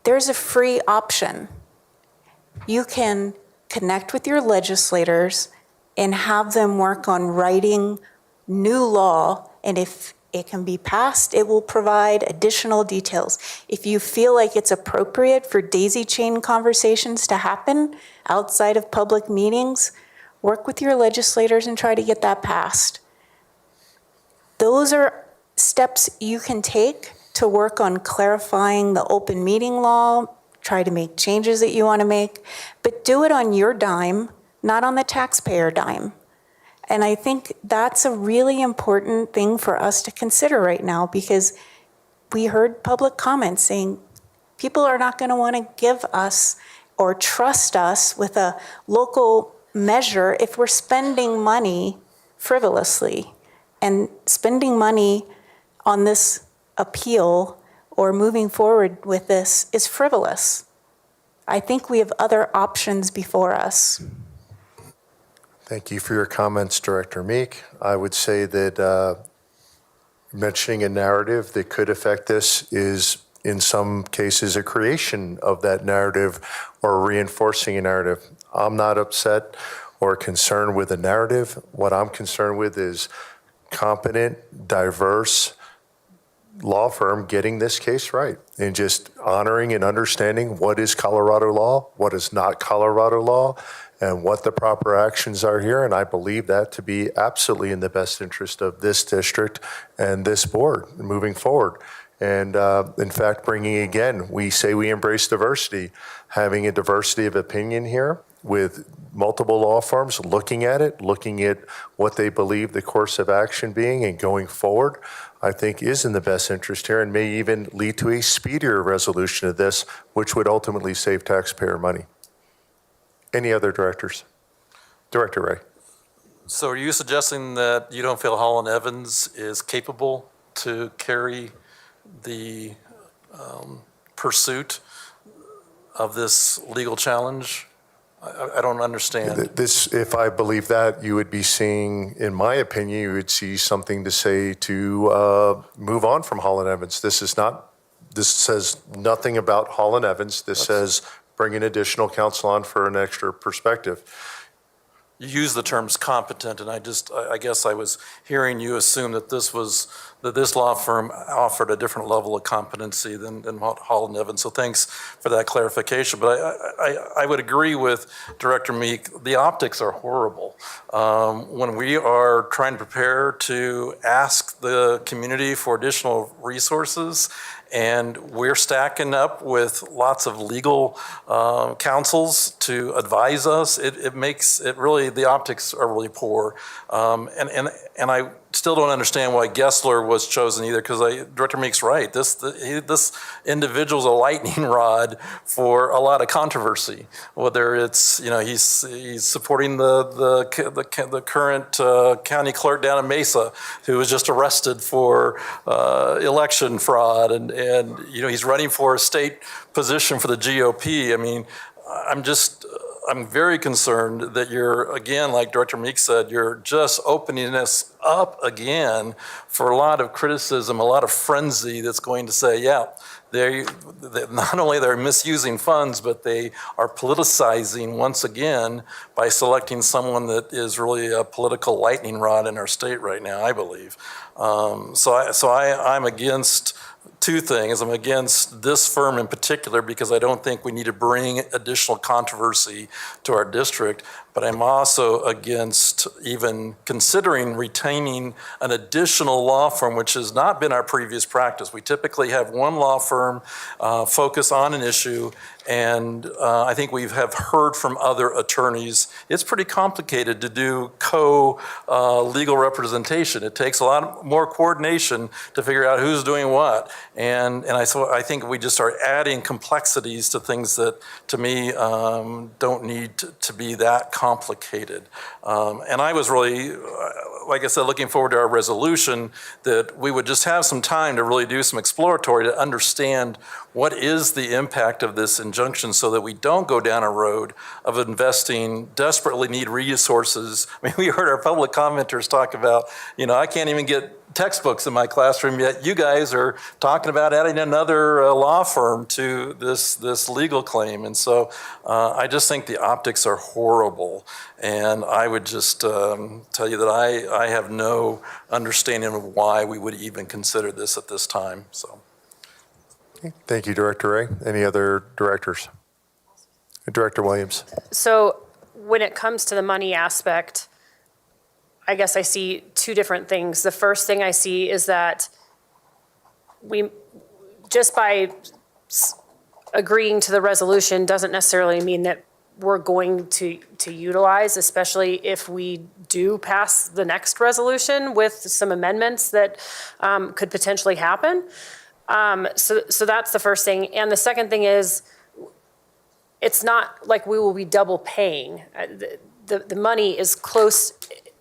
Speaker 10: there's a free option. You can connect with your legislators and have them work on writing new law, and if it can be passed, it will provide additional details. If you feel like it's appropriate for daisy chain conversations to happen outside of public meetings, work with your legislators and try to get that passed. Those are steps you can take to work on clarifying the open meeting law, try to make changes that you want to make, but do it on your dime, not on the taxpayer dime. And I think that's a really important thing for us to consider right now, because we heard public comments saying people are not going to want to give us or trust us with a local measure if we're spending money frivolously. And spending money on this appeal or moving forward with this is frivolous. I think we have other options before us.
Speaker 1: Thank you for your comments, Director Meek. I would say that mentioning a narrative that could affect this is, in some cases, a creation of that narrative or reinforcing a narrative. I'm not upset or concerned with a narrative. What I'm concerned with is competent, diverse law firm getting this case right and just honoring and understanding what is Colorado law, what is not Colorado law, and what the proper actions are here. And I believe that to be absolutely in the best interest of this district and this board moving forward. And in fact, bringing again, we say we embrace diversity, having a diversity of opinion here with multiple law firms looking at it, looking at what they believe the course of action being and going forward, I think is in the best interest here and may even lead to a speedier resolution of this, which would ultimately save taxpayer money. Any other directors? Director Ray.
Speaker 14: So are you suggesting that you don't feel Holland Evans is capable to carry the pursuit of this legal challenge? I don't understand.
Speaker 1: This, if I believe that, you would be seeing, in my opinion, you would see something to say to move on from Holland Evans. This is not This says nothing about Hall and Evans. This says bringing additional counsel on for an extra perspective.
Speaker 14: You use the terms competent, and I guess I was hearing you assume that this law firm offered a different level of competency than Hall and Evans. So thanks for that clarification. But I would agree with Director Meek. The optics are horrible. When we are trying to prepare to ask the community for additional resources, and we're stacking up with lots of legal counsels to advise us, it makes it really, the optics are really poor. And I still don't understand why Gessler was chosen either, because Director Meek's right. This individual's a lightning rod for a lot of controversy. Whether it's, he's supporting the current county clerk down in Mesa, who was just arrested for election fraud, and he's running for a state position for the GOP. I mean, I'm very concerned that you're, again, like Director Meek said, you're just opening this up again for a lot of criticism, a lot of frenzy that's going to say, yeah, they not only they're misusing funds, but they are politicizing once again by selecting someone that is really a political lightning rod in our state right now, I believe. So I'm against two things. I'm against this firm in particular because I don't think we need to bring additional controversy to our district, but I'm also against even considering retaining an additional law firm, which has not been our previous practice. We typically have one law firm focus on an issue, and I think we have heard from other attorneys, it's pretty complicated to do legal representation. It takes a lot more coordination to figure out who's doing what. And I think we just are adding complexities to things that, to me, don't need to be that complicated. And I was really, like I said, looking forward to our resolution, that we would just have some time to really do some exploratory to understand what is the impact of this injunction so that we don't go down a road of investing, desperately need resources. I mean, we heard our public commenters talk about, I can't even get textbooks in my classroom, yet you guys are talking about adding another law firm to this legal claim. And so I just think the optics are horrible. And I would just tell you that I have no understanding of why we would even consider this at this time. So.
Speaker 1: Thank you, Director Ray. Any other directors? Director Williams.
Speaker 19: So when it comes to the money aspect, I guess I see two different things. The first thing I see is that we, just by agreeing to the resolution doesn't necessarily mean that we're going to utilize, especially if we do pass the next resolution with some amendments that could potentially happen. So that's the first thing. And the second thing is, it's not like we will be double paying. The money is close,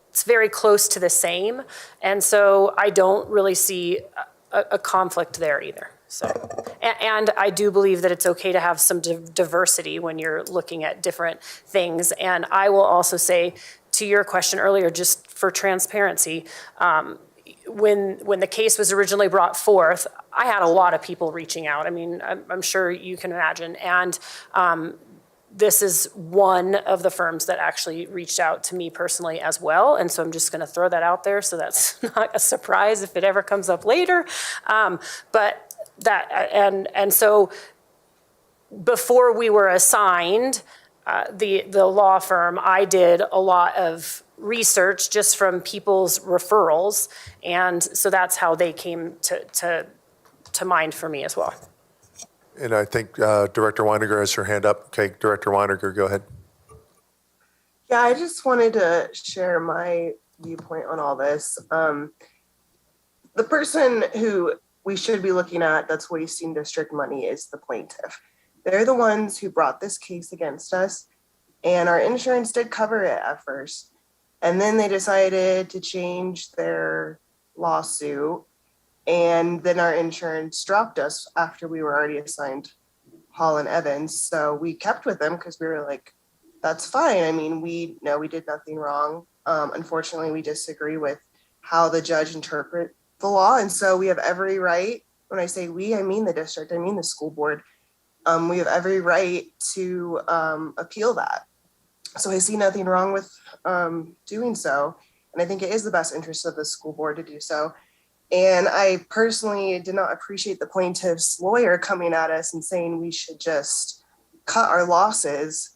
Speaker 19: it's very close to the same. And so I don't really see a conflict there either. So, and I do believe that it's okay to have some diversity when you're looking at different things. And I will also say, to your question earlier, just for transparency, when the case was originally brought forth, I had a lot of people reaching out. I mean, I'm sure you can imagine. And this is one of the firms that actually reached out to me personally as well. And so I'm just going to throw that out there so that's not a surprise if it ever comes up later. But that, and so before we were assigned the law firm, I did a lot of research just from people's referrals. And so that's how they came to mind for me as well.
Speaker 1: And I think Director Weiniger has her hand up. Okay, Director Weiniger, go ahead.
Speaker 21: Yeah, I just wanted to share my viewpoint on all this. The person who we should be looking at that's wasting district money is the plaintiff. They're the ones who brought this case against us, and our insurance did cover it at first. And then they decided to change their lawsuit, and then our insurance dropped us after we were already assigned Hall and Evans. So we kept with them because we were like, that's fine. I mean, we know we did nothing wrong. Unfortunately, we disagree with how the judge interpret the law. And so we have every right, when I say we, I mean the district, I mean the school board. We have every right to appeal that. So I see nothing wrong with doing so. And I think it is the best interest of the school board to do so. And I personally did not appreciate the plaintiff's lawyer coming at us and saying we should just cut our losses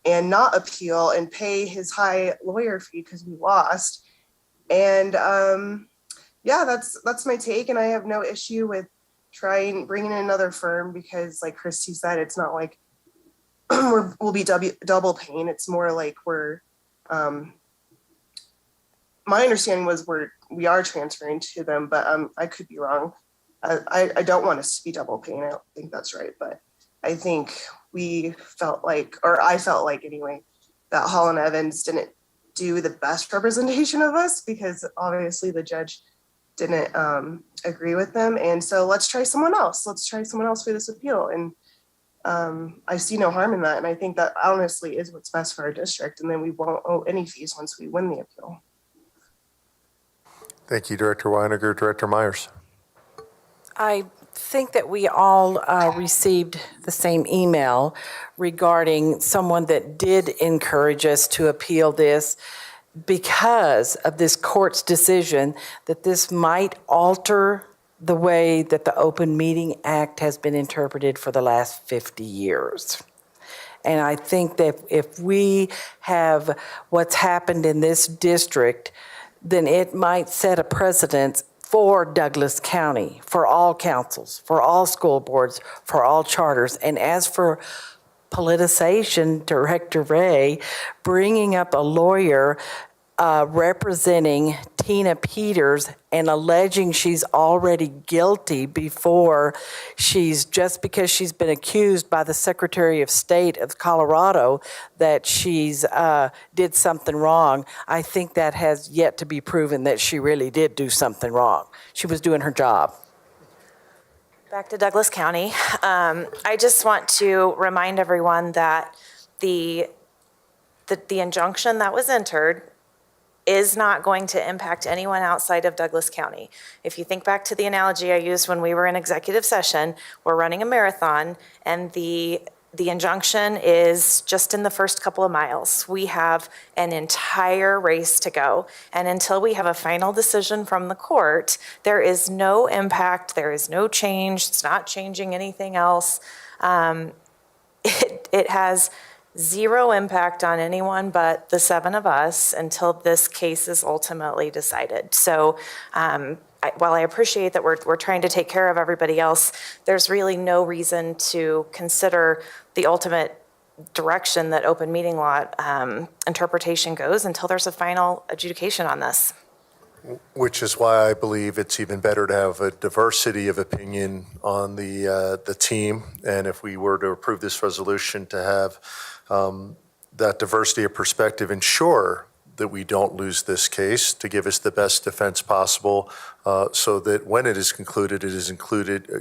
Speaker 21: and not appeal and pay his high lawyer fee because we lost. And yeah, that's my take. And I have no issue with bringing in another firm because, like Christy said, it's not like we'll be double paying. It's more like we're. My understanding was we are transferring to them, but I could be wrong. I don't want us to be double paying. I don't think that's right, but I think I felt like anyway, that Hall and Evans didn't do the best representation of us because obviously the judge didn't agree with them. And so let's try someone else. Let's try someone else for this appeal. And I see no harm in that. And I think that honestly is what's best for our district. And then we won't owe any fees once we win the appeal.
Speaker 1: Thank you, Director Weiniger. Director Myers.
Speaker 22: I think that we all received the same email regarding someone that did encourage us to appeal this because of this court's decision that this might alter the way that the Open Meeting Act has been interpreted for the last 50 years. And I think that if we have what's happened in this district, then it might set a precedent for Douglas County, for all councils, for all school boards, for all charters. And as for politicization, Director Ray, bringing up a lawyer representing Tina Peters and alleging she's already guilty before because she's been accused by the Secretary of State of Colorado that she's did something wrong. I think that has yet to be proven that she really did do something wrong. She was doing her job.
Speaker 16: Back to Douglas County. I just want to remind everyone that the injunction that was entered is not going to impact anyone outside of Douglas County. If you think back to the analogy I used when we were in executive session, we're running a marathon and the injunction is just in the first couple of miles. We have an entire race to go. And until we have a final decision from the court, there is no impact, there is no change, it's not changing anything else. It has zero impact on anyone but the 7 of us until this case is ultimately decided. So while I appreciate that we're trying to take care of everybody else, there's really no reason to consider the ultimate direction that open meeting law interpretation goes until there's a final adjudication on this.
Speaker 1: Which is why I believe it's even better to have a diversity of opinion on the team. And if we were to approve this resolution, to have that diversity of perspective ensure that we don't lose this case, to give us the best defense possible so that when it is concluded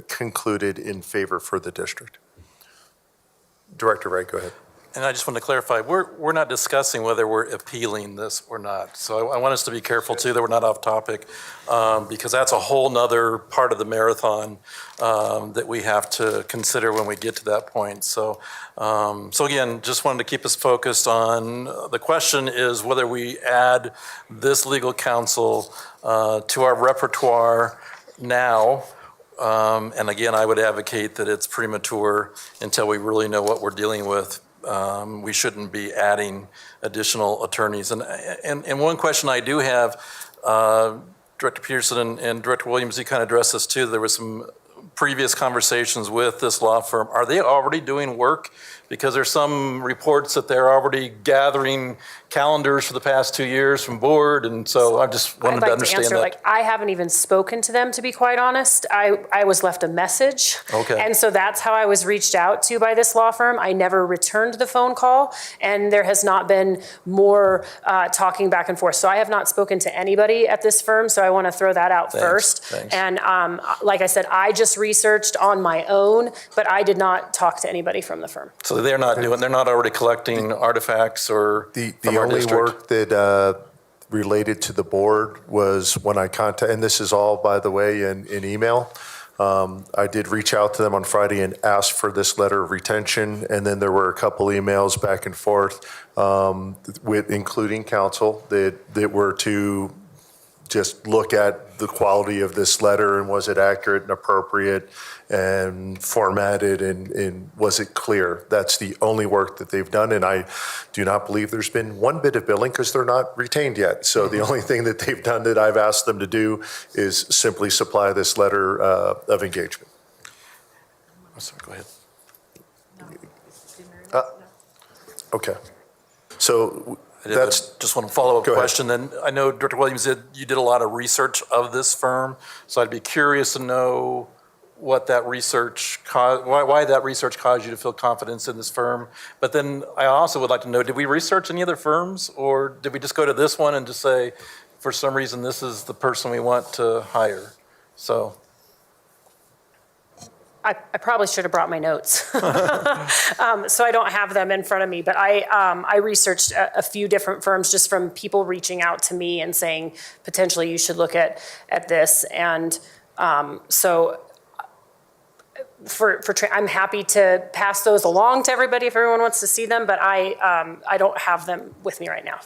Speaker 1: concluded in favor for the district. Director Wright, go ahead.
Speaker 14: And I just want to clarify, we're not discussing whether we're appealing this or not. So I want us to be careful too that we're not off topic because that's a whole nother part of the marathon that we have to consider when we get to that point. So again, just wanted to keep us focused on the question is whether we add this legal counsel to our repertoire now. And again, I would advocate that it's premature until we really know what we're dealing with. We shouldn't be adding additional attorneys. And one question I do have, Director Peterson and Director Williams, you kind of addressed this too. There was some previous conversations with this law firm. Are they already doing work? Because there's some reports that they're already gathering calendars for the past 2 years from board, and so I just wanted to understand that.
Speaker 19: I haven't even spoken to them, to be quite honest. I was left a message.
Speaker 14: Okay.
Speaker 19: And so that's how I was reached out to by this law firm. I never returned the phone call, and there has not been more talking back and forth. So I have not spoken to anybody at this firm, so I want to throw that out first.
Speaker 14: Thanks.
Speaker 19: And like I said, I just researched on my own, but I did not talk to anybody from the firm.
Speaker 14: So they're not already collecting artifacts or
Speaker 1: the only work that related to the board was when I contacted, and this is all, by the way, in email, I did reach out to them on Friday and ask for this letter of retention, and then there were a couple emails back and forth with including counsel that were to just look at the quality of this letter and was it accurate and appropriate and formatted and was it clear? That's the only work that they've done, and I do not believe there's been one bit of billing because they're not retained yet. So the only thing that they've done that I've asked them to do is simply supply this letter of engagement. I'm sorry, go ahead. Okay. So that's
Speaker 14: just one follow-up question. Then I know Director Williams said you did a lot of research of this firm, so I'd be curious to know what that research caused, why that research caused you to feel confidence in this firm. But then I also would like to know, did we research any other firms, or did we just go to this one and just say, for some reason, this is the person we want to hire? So.
Speaker 19: I probably should have brought my notes. So I don't have them in front of me, but I researched a few different firms just from people reaching out to me and saying, potentially you should look at this. And so I'm happy to pass those along to everybody if everyone wants to see them, but I don't have them with me right now.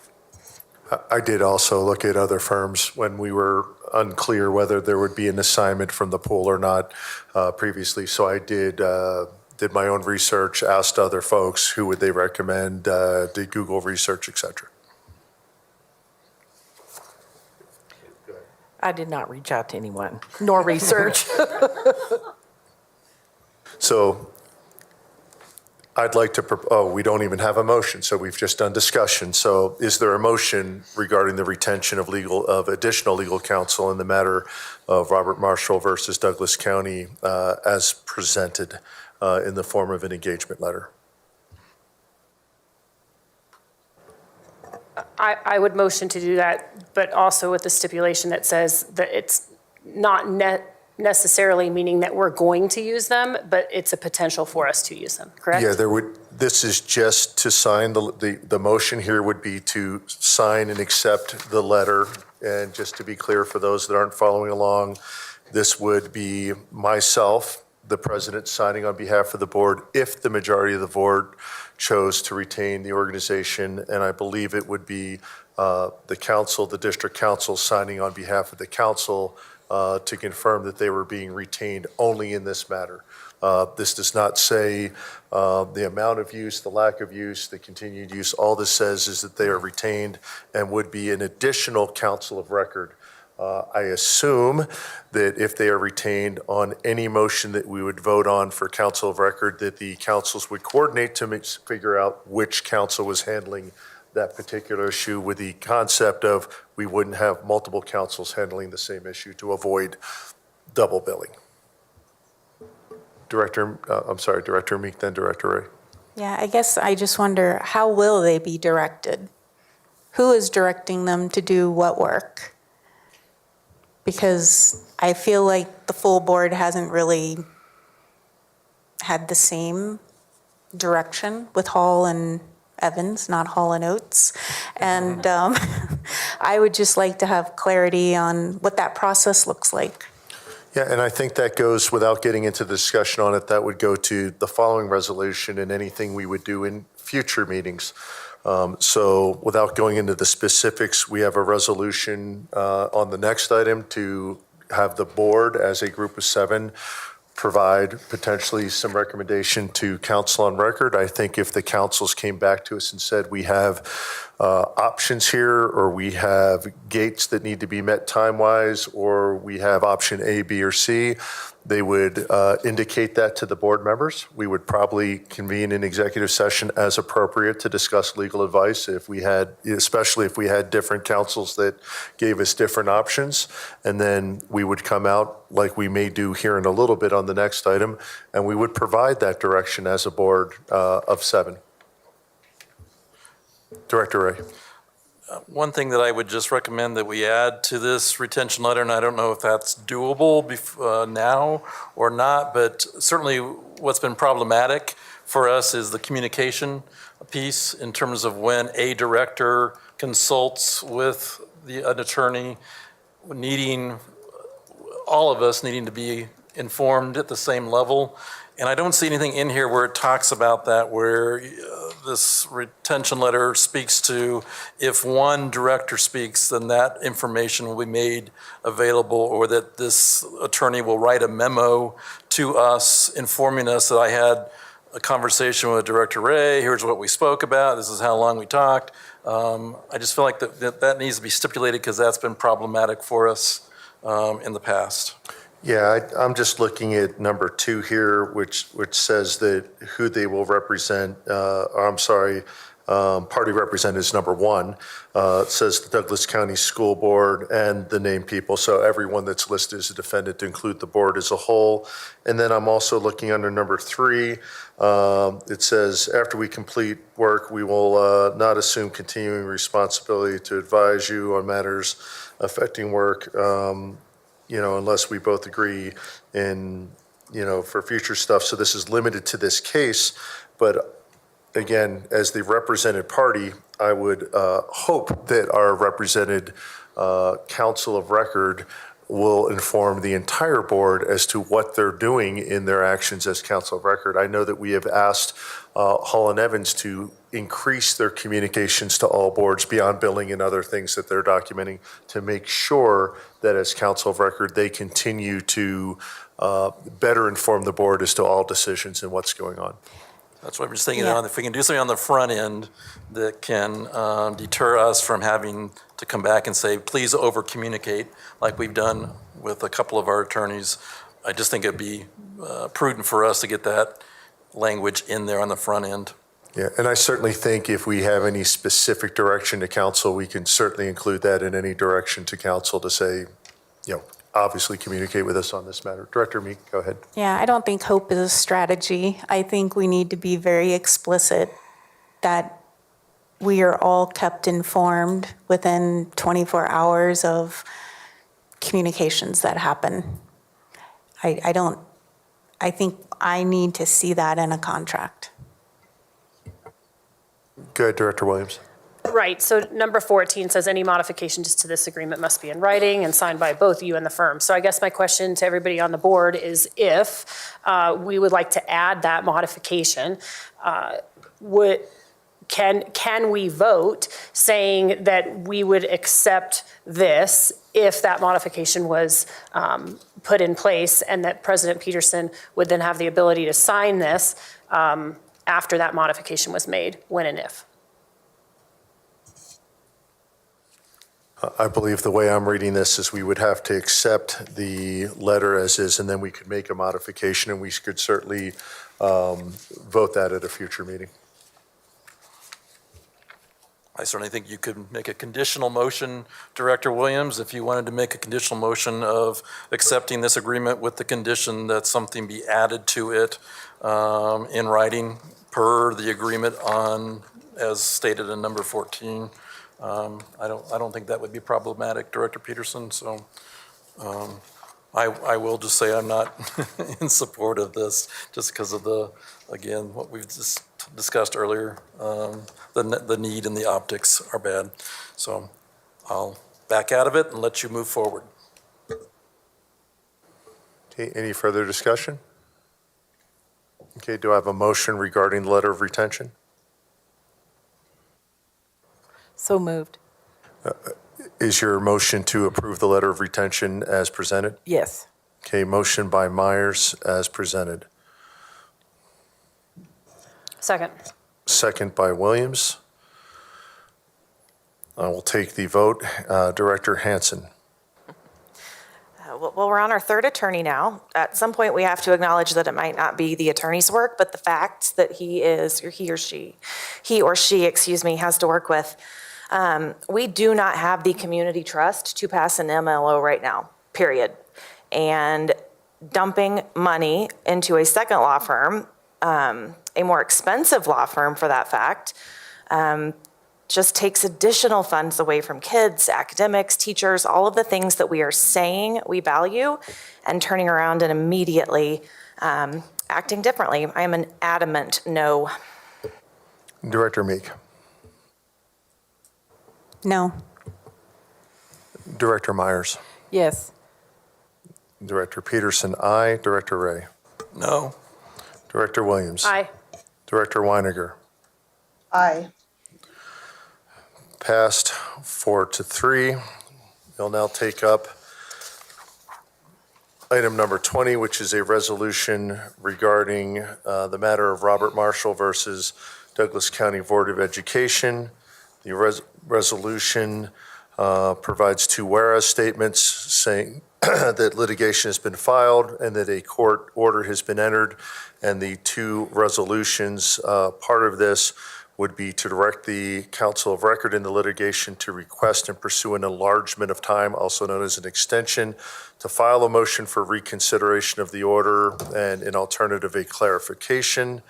Speaker 1: I did also look at other firms when we were unclear whether there would be an assignment from the pool or not previously. So I did my own research, asked other folks who would they recommend, did Google research, et cetera.
Speaker 22: I did not reach out to anyone, nor research.
Speaker 1: So I'd like to, we don't even have a motion, so we've just done discussion. So is there a motion regarding the retention of additional legal counsel in the matter of Robert Marshall versus Douglas County as presented in the form of an engagement letter?
Speaker 19: I would motion to do that, but also with the stipulation that says that it's not necessarily meaning that we're going to use them, but it's a potential for us to use them, correct?
Speaker 1: Yeah, this is just to sign, the motion here would be to sign and accept the letter. And just to be clear for those that aren't following along, this would be myself, the president, signing on behalf of the board if the majority of the board chose to retain the organization. And I believe it would be the council, the district council, signing on behalf of the council to confirm that they were being retained only in this matter. This does not say the amount of use, the lack of use, the continued use. All this says is that they are retained and would be an additional counsel of record. I assume that if they are retained on any motion that we would vote on for counsel of record, that the councils would coordinate to figure out which council was handling that particular issue, with the concept of we wouldn't have multiple councils handling the same issue to avoid double billing. Director Meek, then Director Ray.
Speaker 10: Yeah, I guess I just wonder, how will they be directed? Who is directing them to do what work? Because I feel like the full board hasn't really had the same direction with Hall and Evans, not Hall and Oates. And I would just like to have clarity on what that process looks like.
Speaker 1: Yeah, and I think that goes, without getting into the discussion on it, that would go to the following resolution and anything we would do in future meetings. So without going into the specifics, we have a resolution on the next item to have the board as a group of 7 provide potentially some recommendation to council on record. I think if the councils came back to us and said we have options here, or we have gates that need to be met time-wise, or we have option A, B, or C, they would indicate that to the board members. We would probably convene an executive session as appropriate to discuss legal advice especially if we had different councils that gave us different options. And then we would come out, like we may do here in a little bit on the next item, and we would provide that direction as a board of 7. Director Ray.
Speaker 14: One thing that I would just recommend that we add to this retention letter, and I don't know if that's doable now or not, but certainly what's been problematic for us is the communication piece in terms of when a director consults with an attorney, all of us needing to be informed at the same level. And I don't see anything in here where it talks about that, where this retention letter speaks to if one director speaks, then that information will be made available, or that this attorney will write a memo to us informing us that I had a conversation with Director Ray, here's what we spoke about, this is how long we talked. I just feel like that needs to be stipulated because that's been problematic for us in the past.
Speaker 1: Yeah, I'm just looking at number 2 here, which says that who they will represent, party represent is number 1. It says the Douglas County School Board and the named people, so everyone that's listed as a defendant to include the board as a whole. And then I'm also looking under number 3. It says, after we complete work, we will not assume continuing responsibility to advise you on matters affecting work, unless we both agree in, for future stuff. So this is limited to this case. But again, as the represented party, I would hope that our represented counsel of record will inform the entire board as to what they're doing in their actions as counsel of record. I know that we have asked Hall & Evans to increase their communications to all boards beyond billing and other things that they're documenting to make sure that as counsel of record, they continue to better inform the board as to all decisions and what's going on.
Speaker 14: That's what I'm just thinking, if we can do something on the front end that can deter us from having to come back and say, please over-communicate, like we've done with a couple of our attorneys. I just think it'd be prudent for us to get that language in there on the front end.
Speaker 1: Yeah, and I certainly think if we have any specific direction to council, we can certainly include that in any direction to council to say, obviously communicate with us on this matter. Director Meek, go ahead.
Speaker 10: Yeah, I don't think hope is a strategy. I think we need to be very explicit that we are all kept informed within 24 hours of communications that happen. I think I need to see that in a contract.
Speaker 1: Go ahead, Director Williams.
Speaker 19: Right, so number 14 says any modifications to this agreement must be in writing and signed by both you and the firm. So I guess my question to everybody on the board is if we would like to add that modification, can we vote saying that we would accept this if that modification was put in place, and that President Peterson would then have the ability to sign this after that modification was made, when and if?
Speaker 1: I believe the way I'm reading this is we would have to accept the letter as is, and then we could make a modification, and we could certainly vote that at a future meeting.
Speaker 14: I certainly think you could make a conditional motion, Director Williams, if you wanted to make a conditional motion of accepting this agreement with the condition that something be added to it in writing per the agreement on, as stated in number 14. I don't think that would be problematic, Director Peterson. So I will just say I'm not in support of this, just because of again, what we've just discussed earlier. The need and the optics are bad. So I'll back out of it and let you move forward.
Speaker 1: Okay, any further discussion? Okay, do I have a motion regarding the letter of retention?
Speaker 22: So moved.
Speaker 1: Is your motion to approve the letter of retention as presented?
Speaker 22: Yes.
Speaker 1: Okay, motion by Myers as presented.
Speaker 19: Second.
Speaker 1: Second by Williams. I will take the vote. Director Hansen.
Speaker 16: Well, we're on our third attorney now. At some point, we have to acknowledge that it might not be the attorney's work, but the fact that he or she, has to work with. We do not have the community trust to pass an MLO right now, period. And dumping money into a second law firm, a more expensive law firm for that fact, just takes additional funds away from kids, academics, teachers, all of the things that we are saying we value, and turning around and immediately acting differently. I am an adamant no.
Speaker 1: Director Meek.
Speaker 10: No.
Speaker 1: Director Myers.
Speaker 22: Yes.
Speaker 1: Director Peterson, aye. Director Ray.
Speaker 14: No.
Speaker 1: Director Williams.
Speaker 19: Aye.
Speaker 1: Director Weiniger.
Speaker 21: Aye.
Speaker 1: Passed 4-3. We'll now take up item number 20, which is a resolution regarding the matter of Robert Marshall versus Douglas County Board of Education. The resolution provides two whereas statements saying that litigation has been filed and that a court order has been entered. And the two resolutions, part of this would be to direct the counsel of record in the litigation to request and pursue an enlargement of time, also known as an extension, to file a motion for reconsideration of the order and an alternative, a clarification,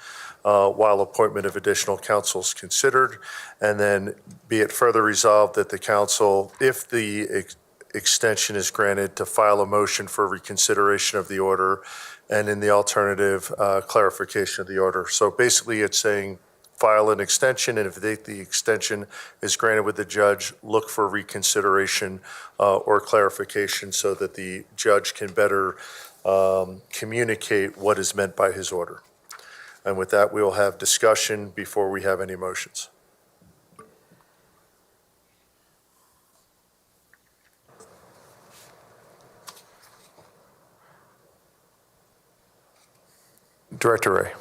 Speaker 1: while appointment of additional counsel is considered. And then be it further resolved that the council, if the extension is granted, to file a motion for reconsideration of the order, and in the alternative, clarification of the order. So basically it's saying file an extension, and if the extension is granted with the judge, look for reconsideration or clarification so that the judge can better communicate what is meant by his order. And with that, we will have discussion before we have any motions. Director Ray.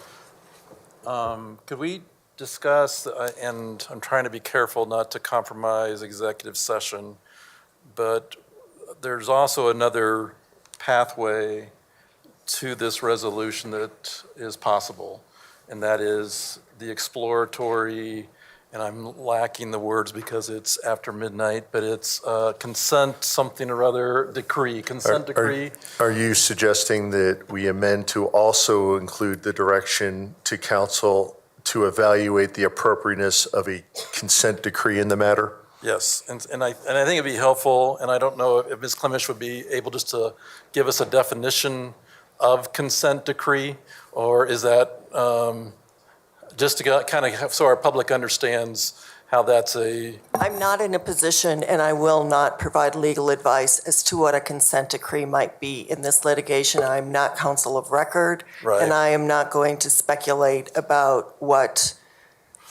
Speaker 14: Could we discuss, and I'm trying to be careful not to compromise executive session, but there's also another pathway to this resolution that is possible, and that is the exploratory, and I'm lacking the words because it's after midnight, but it's consent something or other decree, consent decree.
Speaker 1: Are you suggesting that we amend to also include the direction to council to evaluate the appropriateness of a consent decree in the matter?
Speaker 14: Yes, and I think it'd be helpful, and I don't know if Ms. Klimisch would be able just to give us a definition of consent decree, or is that just to kind of have, so our public understands how that's a...
Speaker 9: I'm not in a position, and I will not provide legal advice as to what a consent decree might be in this litigation. I'm not counsel of record,
Speaker 14: Right.
Speaker 9: and I am not going to speculate about what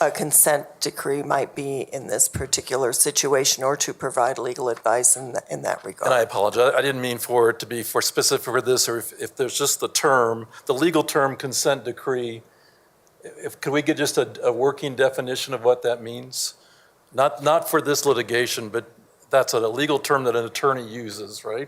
Speaker 9: a consent decree might be in this particular situation or to provide legal advice in that regard.
Speaker 14: And I apologize, I didn't mean for it to be for specific for this, or if there's just the term, the legal term consent decree, could we get just a working definition of what that means? Not for this litigation, but that's a legal term that an attorney uses, right?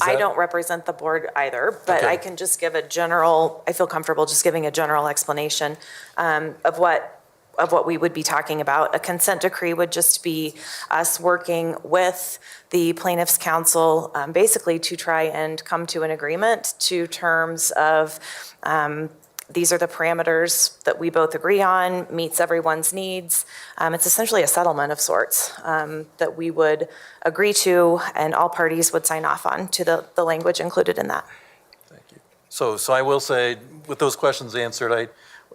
Speaker 16: I don't represent the board either, but
Speaker 14: Okay.
Speaker 16: I can just give a general, I feel comfortable just giving a general explanation of what we would be talking about. A consent decree would just be us working with the plaintiff's counsel, basically to try and come to an agreement to terms of these are the parameters that we both agree on, meets everyone's needs. It's essentially a settlement of sorts that we would agree to, and all parties would sign off on to the language included in that.
Speaker 14: So I will say, with those questions answered,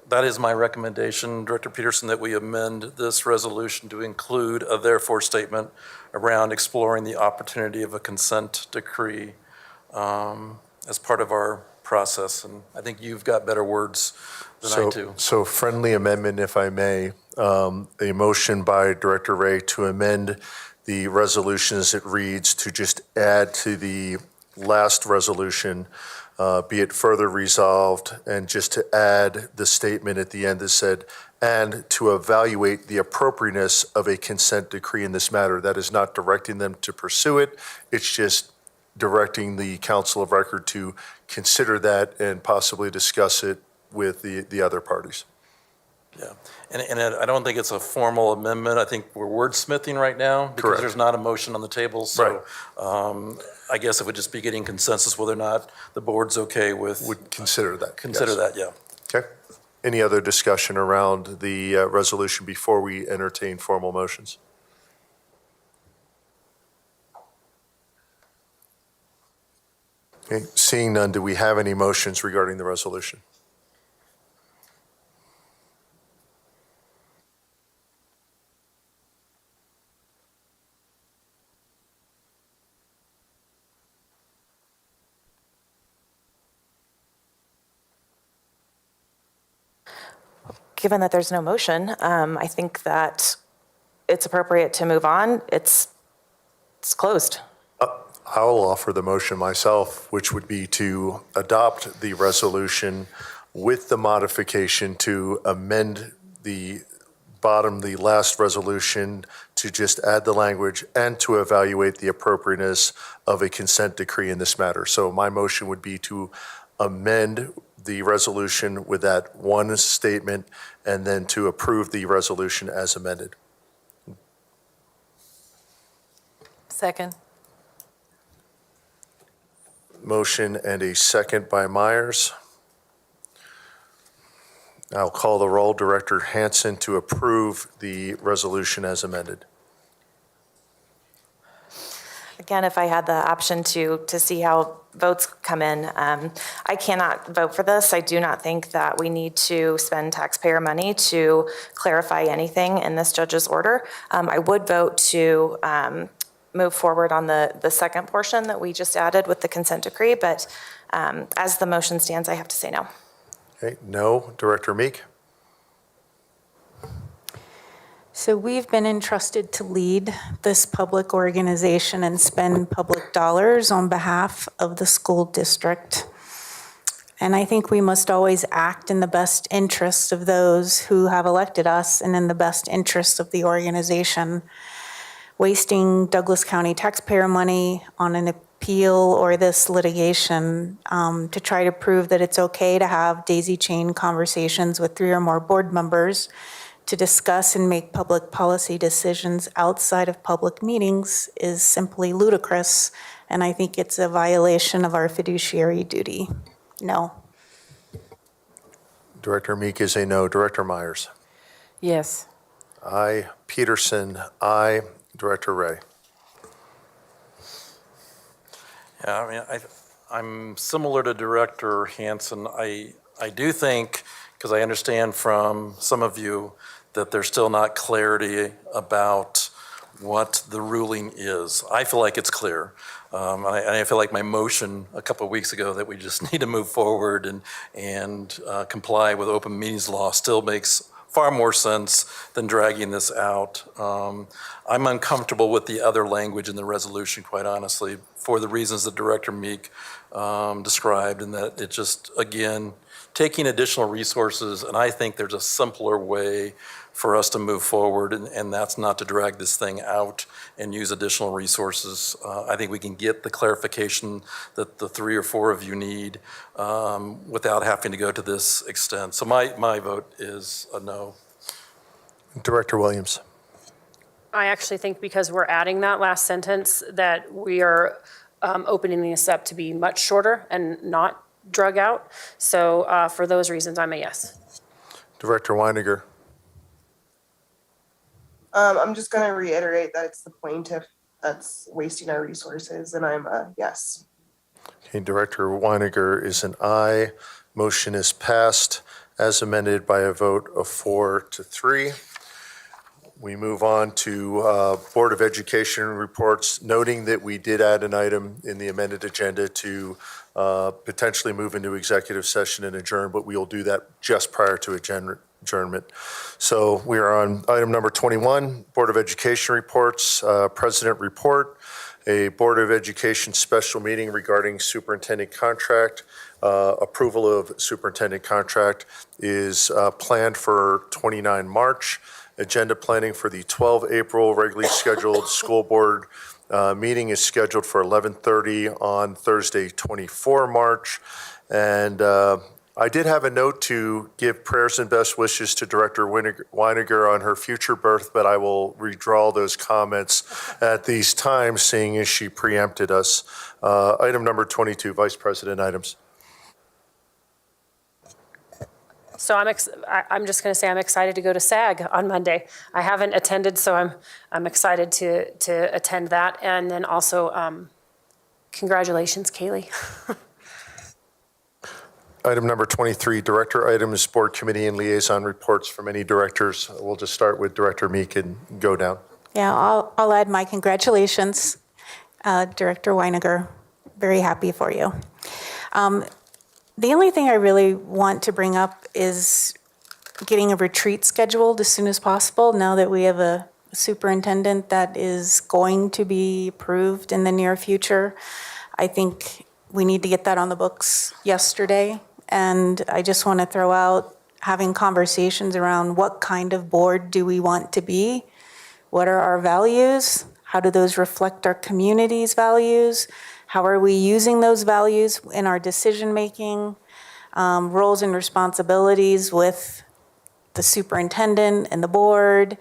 Speaker 14: that is my recommendation, Director Peterson, that we amend this resolution to include a therefore statement around exploring the opportunity of a consent decree as part of our process. And I think you've got better words than I do.
Speaker 1: So friendly amendment, if I may, a motion by Director Ray to amend the resolution as it reads to just add to the last resolution, be it further resolved, and just to add the statement at the end that said, and to evaluate the appropriateness of a consent decree in this matter. That is not directing them to pursue it. It's just directing the counsel of record to consider that and possibly discuss it with the other parties.
Speaker 14: Yeah, and I don't think it's a formal amendment. I think we're wordsmithing right now because
Speaker 1: Correct.
Speaker 14: there's not a motion on the table. So I guess it would just be getting consensus whether or not the board's okay with.
Speaker 1: Would consider that.
Speaker 14: Consider
Speaker 1: yes.
Speaker 14: that, yeah.
Speaker 1: Okay. Any other discussion around the resolution before we entertain formal motions? Okay. Seeing none, do we have any motions regarding the resolution?
Speaker 16: given that there's no motion, I think that it's appropriate to move on. It's closed.
Speaker 1: I'll offer the motion myself, which would be to adopt the resolution with the modification to amend the last resolution to just add the language and to evaluate the appropriateness of a consent decree in this matter. So my motion would be to amend the resolution with that one statement and then to approve the resolution as amended.
Speaker 22: Second.
Speaker 1: Motion and a second by Myers. I'll call the roll. Director Hansen to approve the resolution as amended.
Speaker 16: Again, if I had the option to see how votes come in, I cannot vote for this. I do not think that we need to spend taxpayer money to clarify anything in this judge's order. I would vote to move forward on the second portion that we just added with the consent decree, but as the motion stands, I have to say no.
Speaker 1: Okay, no. Director Meek?
Speaker 10: So we've been entrusted to lead this public organization and spend public dollars on behalf of the school district. And I think we must always act in the best interest of those who have elected us and in the best interest of the organization. Wasting Douglas County taxpayer money on an appeal or this litigation to try to prove that it's okay to have daisy chain conversations with 3 or more board members to discuss and make public policy decisions outside of public meetings is simply ludicrous, and I think it's a violation of our fiduciary duty. No.
Speaker 1: Director Meek is a no. Director Myers?
Speaker 22: Yes.
Speaker 1: Aye. Peterson? Aye. Director Ray?
Speaker 14: Yeah, I mean, I'm similar to Director Hansen. I do think, because I understand from some of you that there's still not clarity about what the ruling is. I feel like it's clear. I feel like my motion a couple of weeks ago that we just need to move forward and comply with open meetings law still makes far more sense than dragging this out. I'm uncomfortable with the other language in the resolution, quite honestly, for the reasons that Director Meek described, and that it just, again, taking additional resources, and I think there's a simpler way for us to move forward, and that's not to drag this thing out and use additional resources. I think we can get the clarification that the 3 or 4 of you need without having to go to this extent. So my vote is a no.
Speaker 1: Director Williams?
Speaker 19: I actually think because we're adding that last sentence that we are opening this up to be much shorter and not drug out. So for those reasons, I'm a yes.
Speaker 1: Director Weiniger?
Speaker 21: I'm just going to reiterate that it's the plaintiff that's wasting our resources, and I'm a yes.
Speaker 1: Okay, Director Weiniger is an aye. Motion is passed as amended by a vote of 4-3. We move on to Board of Education reports, noting that we did add an item in the amended agenda to potentially move into executive session and adjourn, but we will do that just prior to adjournment. So we are on item number 21, Board of Education reports, President report, a Board of Education special meeting regarding superintendent contract. Approval of superintendent contract is planned for 29 March. Agenda planning for the 12 April regularly scheduled school board meeting is scheduled for 11:30 on Thursday, 24 March. And I did have a note to give prayers and best wishes to Director Weiniger on her future birth, but I will withdraw those comments at these times, seeing as she preempted us. Item number 22, Vice President items.
Speaker 19: So I'm just going to say I'm excited to go to SAG on Monday. I haven't attended, so I'm excited to attend that. And then also, congratulations, Kaylee.
Speaker 1: Item number 23, Director items, Board Committee and Liaison reports from any directors. We'll just start with Director Meek and go down.
Speaker 10: Yeah, I'll add my congratulations, Director Weiniger. Very happy for you. The only thing I really want to bring up is getting a retreat scheduled as soon as possible now that we have a superintendent that is going to be approved in the near future. I think we need to get that on the books yesterday. And I just want to throw out having conversations around what kind of board do we want to be? What are our values? How do those reflect our community's values? How are we using those values in our decision-making, roles and responsibilities with the superintendent and the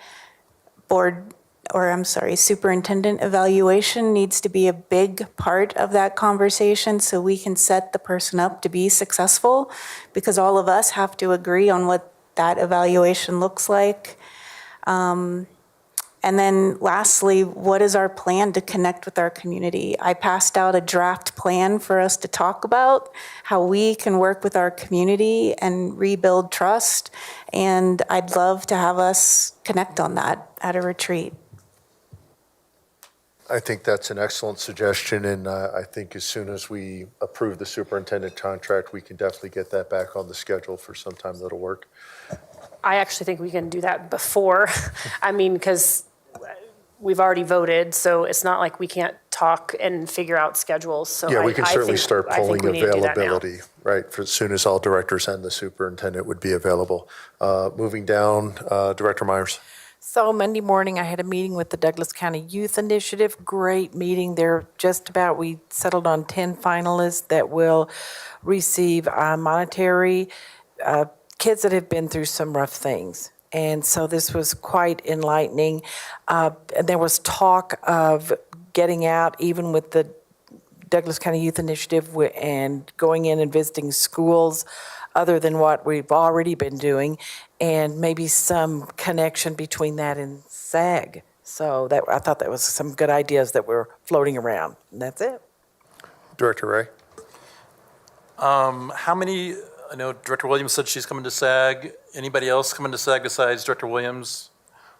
Speaker 10: superintendent evaluation needs to be a big part of that conversation so we can set the person up to be successful, because all of us have to agree on what that evaluation looks like. And then lastly, what is our plan to connect with our community? I passed out a draft plan for us to talk about how we can work with our community and rebuild trust. And I'd love to have us connect on that at a retreat.
Speaker 1: I think that's an excellent suggestion, and I think as soon as we approve the superintendent contract, we can definitely get that back on the schedule for some time that'll work.
Speaker 19: I actually think we can do that before. I mean, because we've already voted, so it's not like we can't talk and figure out schedules. So
Speaker 1: Yeah, we can certainly
Speaker 19: I
Speaker 1: start
Speaker 19: think
Speaker 1: pulling
Speaker 19: we need to do that now.
Speaker 1: availability, right, for as soon as all directors and the superintendent would be available. Moving down, Director Myers.
Speaker 22: So Monday morning, I had a meeting with the Douglas County Youth Initiative. Great meeting. We settled on 10 finalists that will receive monetary, kids that have been through some rough things. And so this was quite enlightening. There was talk of getting out, even with the Douglas County Youth Initiative, and going in and visiting schools other than what we've already been doing, and maybe some connection between that and SAG. So I thought that was some good ideas that were floating around. And that's it.
Speaker 1: Director Ray.
Speaker 14: How many, I know Director Williams said she's coming to SAG. Anybody else coming to SAG besides Director Williams?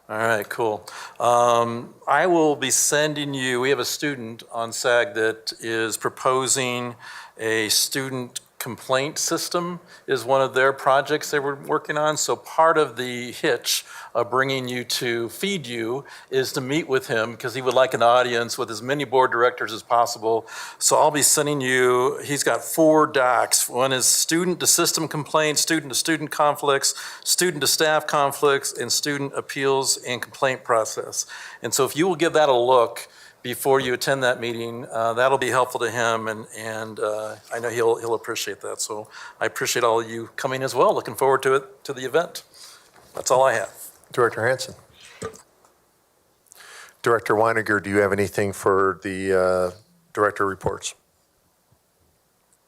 Speaker 14: All right, cool. I will be sending you, we have a student on SAG that is proposing a student complaint system is one of their projects they were working on. So part of the hitch of bringing you to feed you is to meet with him, because he would like an audience with as many board directors as possible. So I'll be sending you, he's got 4 docs. One is student to system complaints, student to student conflicts, student to staff conflicts, and student appeals and complaint process. And so if you will give that a look before you attend that meeting, that'll be helpful to him, and I know he'll appreciate that. So I appreciate all of you coming as well. Looking forward to it, to the event. That's all I have.
Speaker 1: Director Hansen. Director Weiniger, do you have anything for the director reports?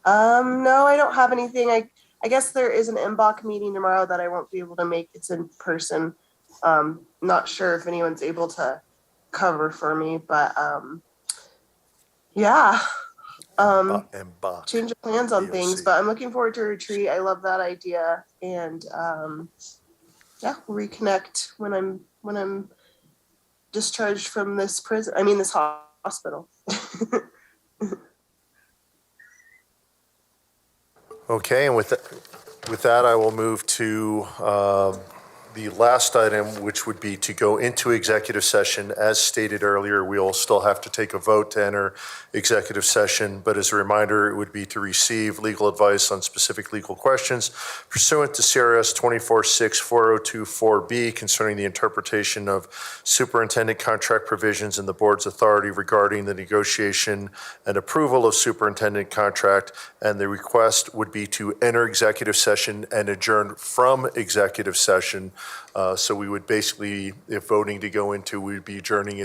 Speaker 21: No, I don't have anything. I guess there is an MBOC meeting tomorrow that I won't be able to make. It's in person. Not sure if anyone's able to cover for me, but yeah. Change of plans on things, but I'm looking forward to a retreat. I love that idea, and yeah, reconnect when I'm discharged from this prison. I mean, this hospital.
Speaker 1: Okay, and with that, I will move to the last item, which would be to go into executive session. As stated earlier, we'll still have to take a vote to enter executive session, but as a reminder, it would be to receive legal advice on specific legal questions pursuant to CRS 246402-4B concerning the interpretation of superintendent contract provisions and the board's authority regarding the negotiation and approval of superintendent contract, and the request would be to enter executive session and adjourn from executive session. So we would basically, if voting to go into, we'd be adjourning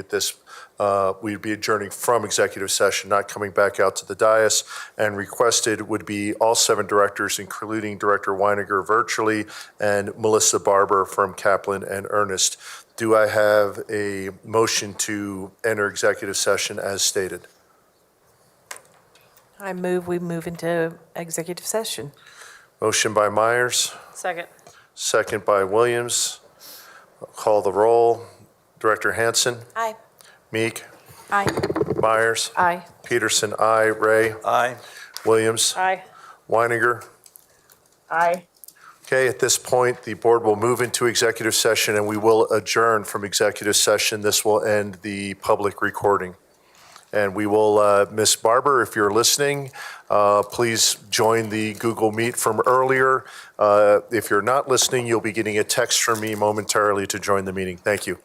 Speaker 1: we'd be adjourning from executive session, not coming back out to the dais. And requested would be all 7 directors, including Director Weiniger virtually, and Melissa Barber from Kaplan and Ernest. Do I have a motion to enter executive session as stated?
Speaker 22: We move into executive session.
Speaker 1: Motion by Myers,
Speaker 19: Second.
Speaker 1: second by Williams. Call the roll. Director Hansen?
Speaker 16: Aye.
Speaker 1: Meek?
Speaker 10: Aye.
Speaker 1: Myers?
Speaker 22: Aye.
Speaker 1: Peterson, aye. Ray?
Speaker 14: Aye.
Speaker 1: Williams?
Speaker 19: Aye.
Speaker 1: Weiniger?
Speaker 21: Aye.
Speaker 1: Okay, at this point, the board will move into executive session and we will adjourn from executive session. This will end the public recording. And we will, Ms. Barber, if you're listening, please join the Google Meet from earlier. If you're not listening, you'll be getting a text from me momentarily to join the meeting. Thank you.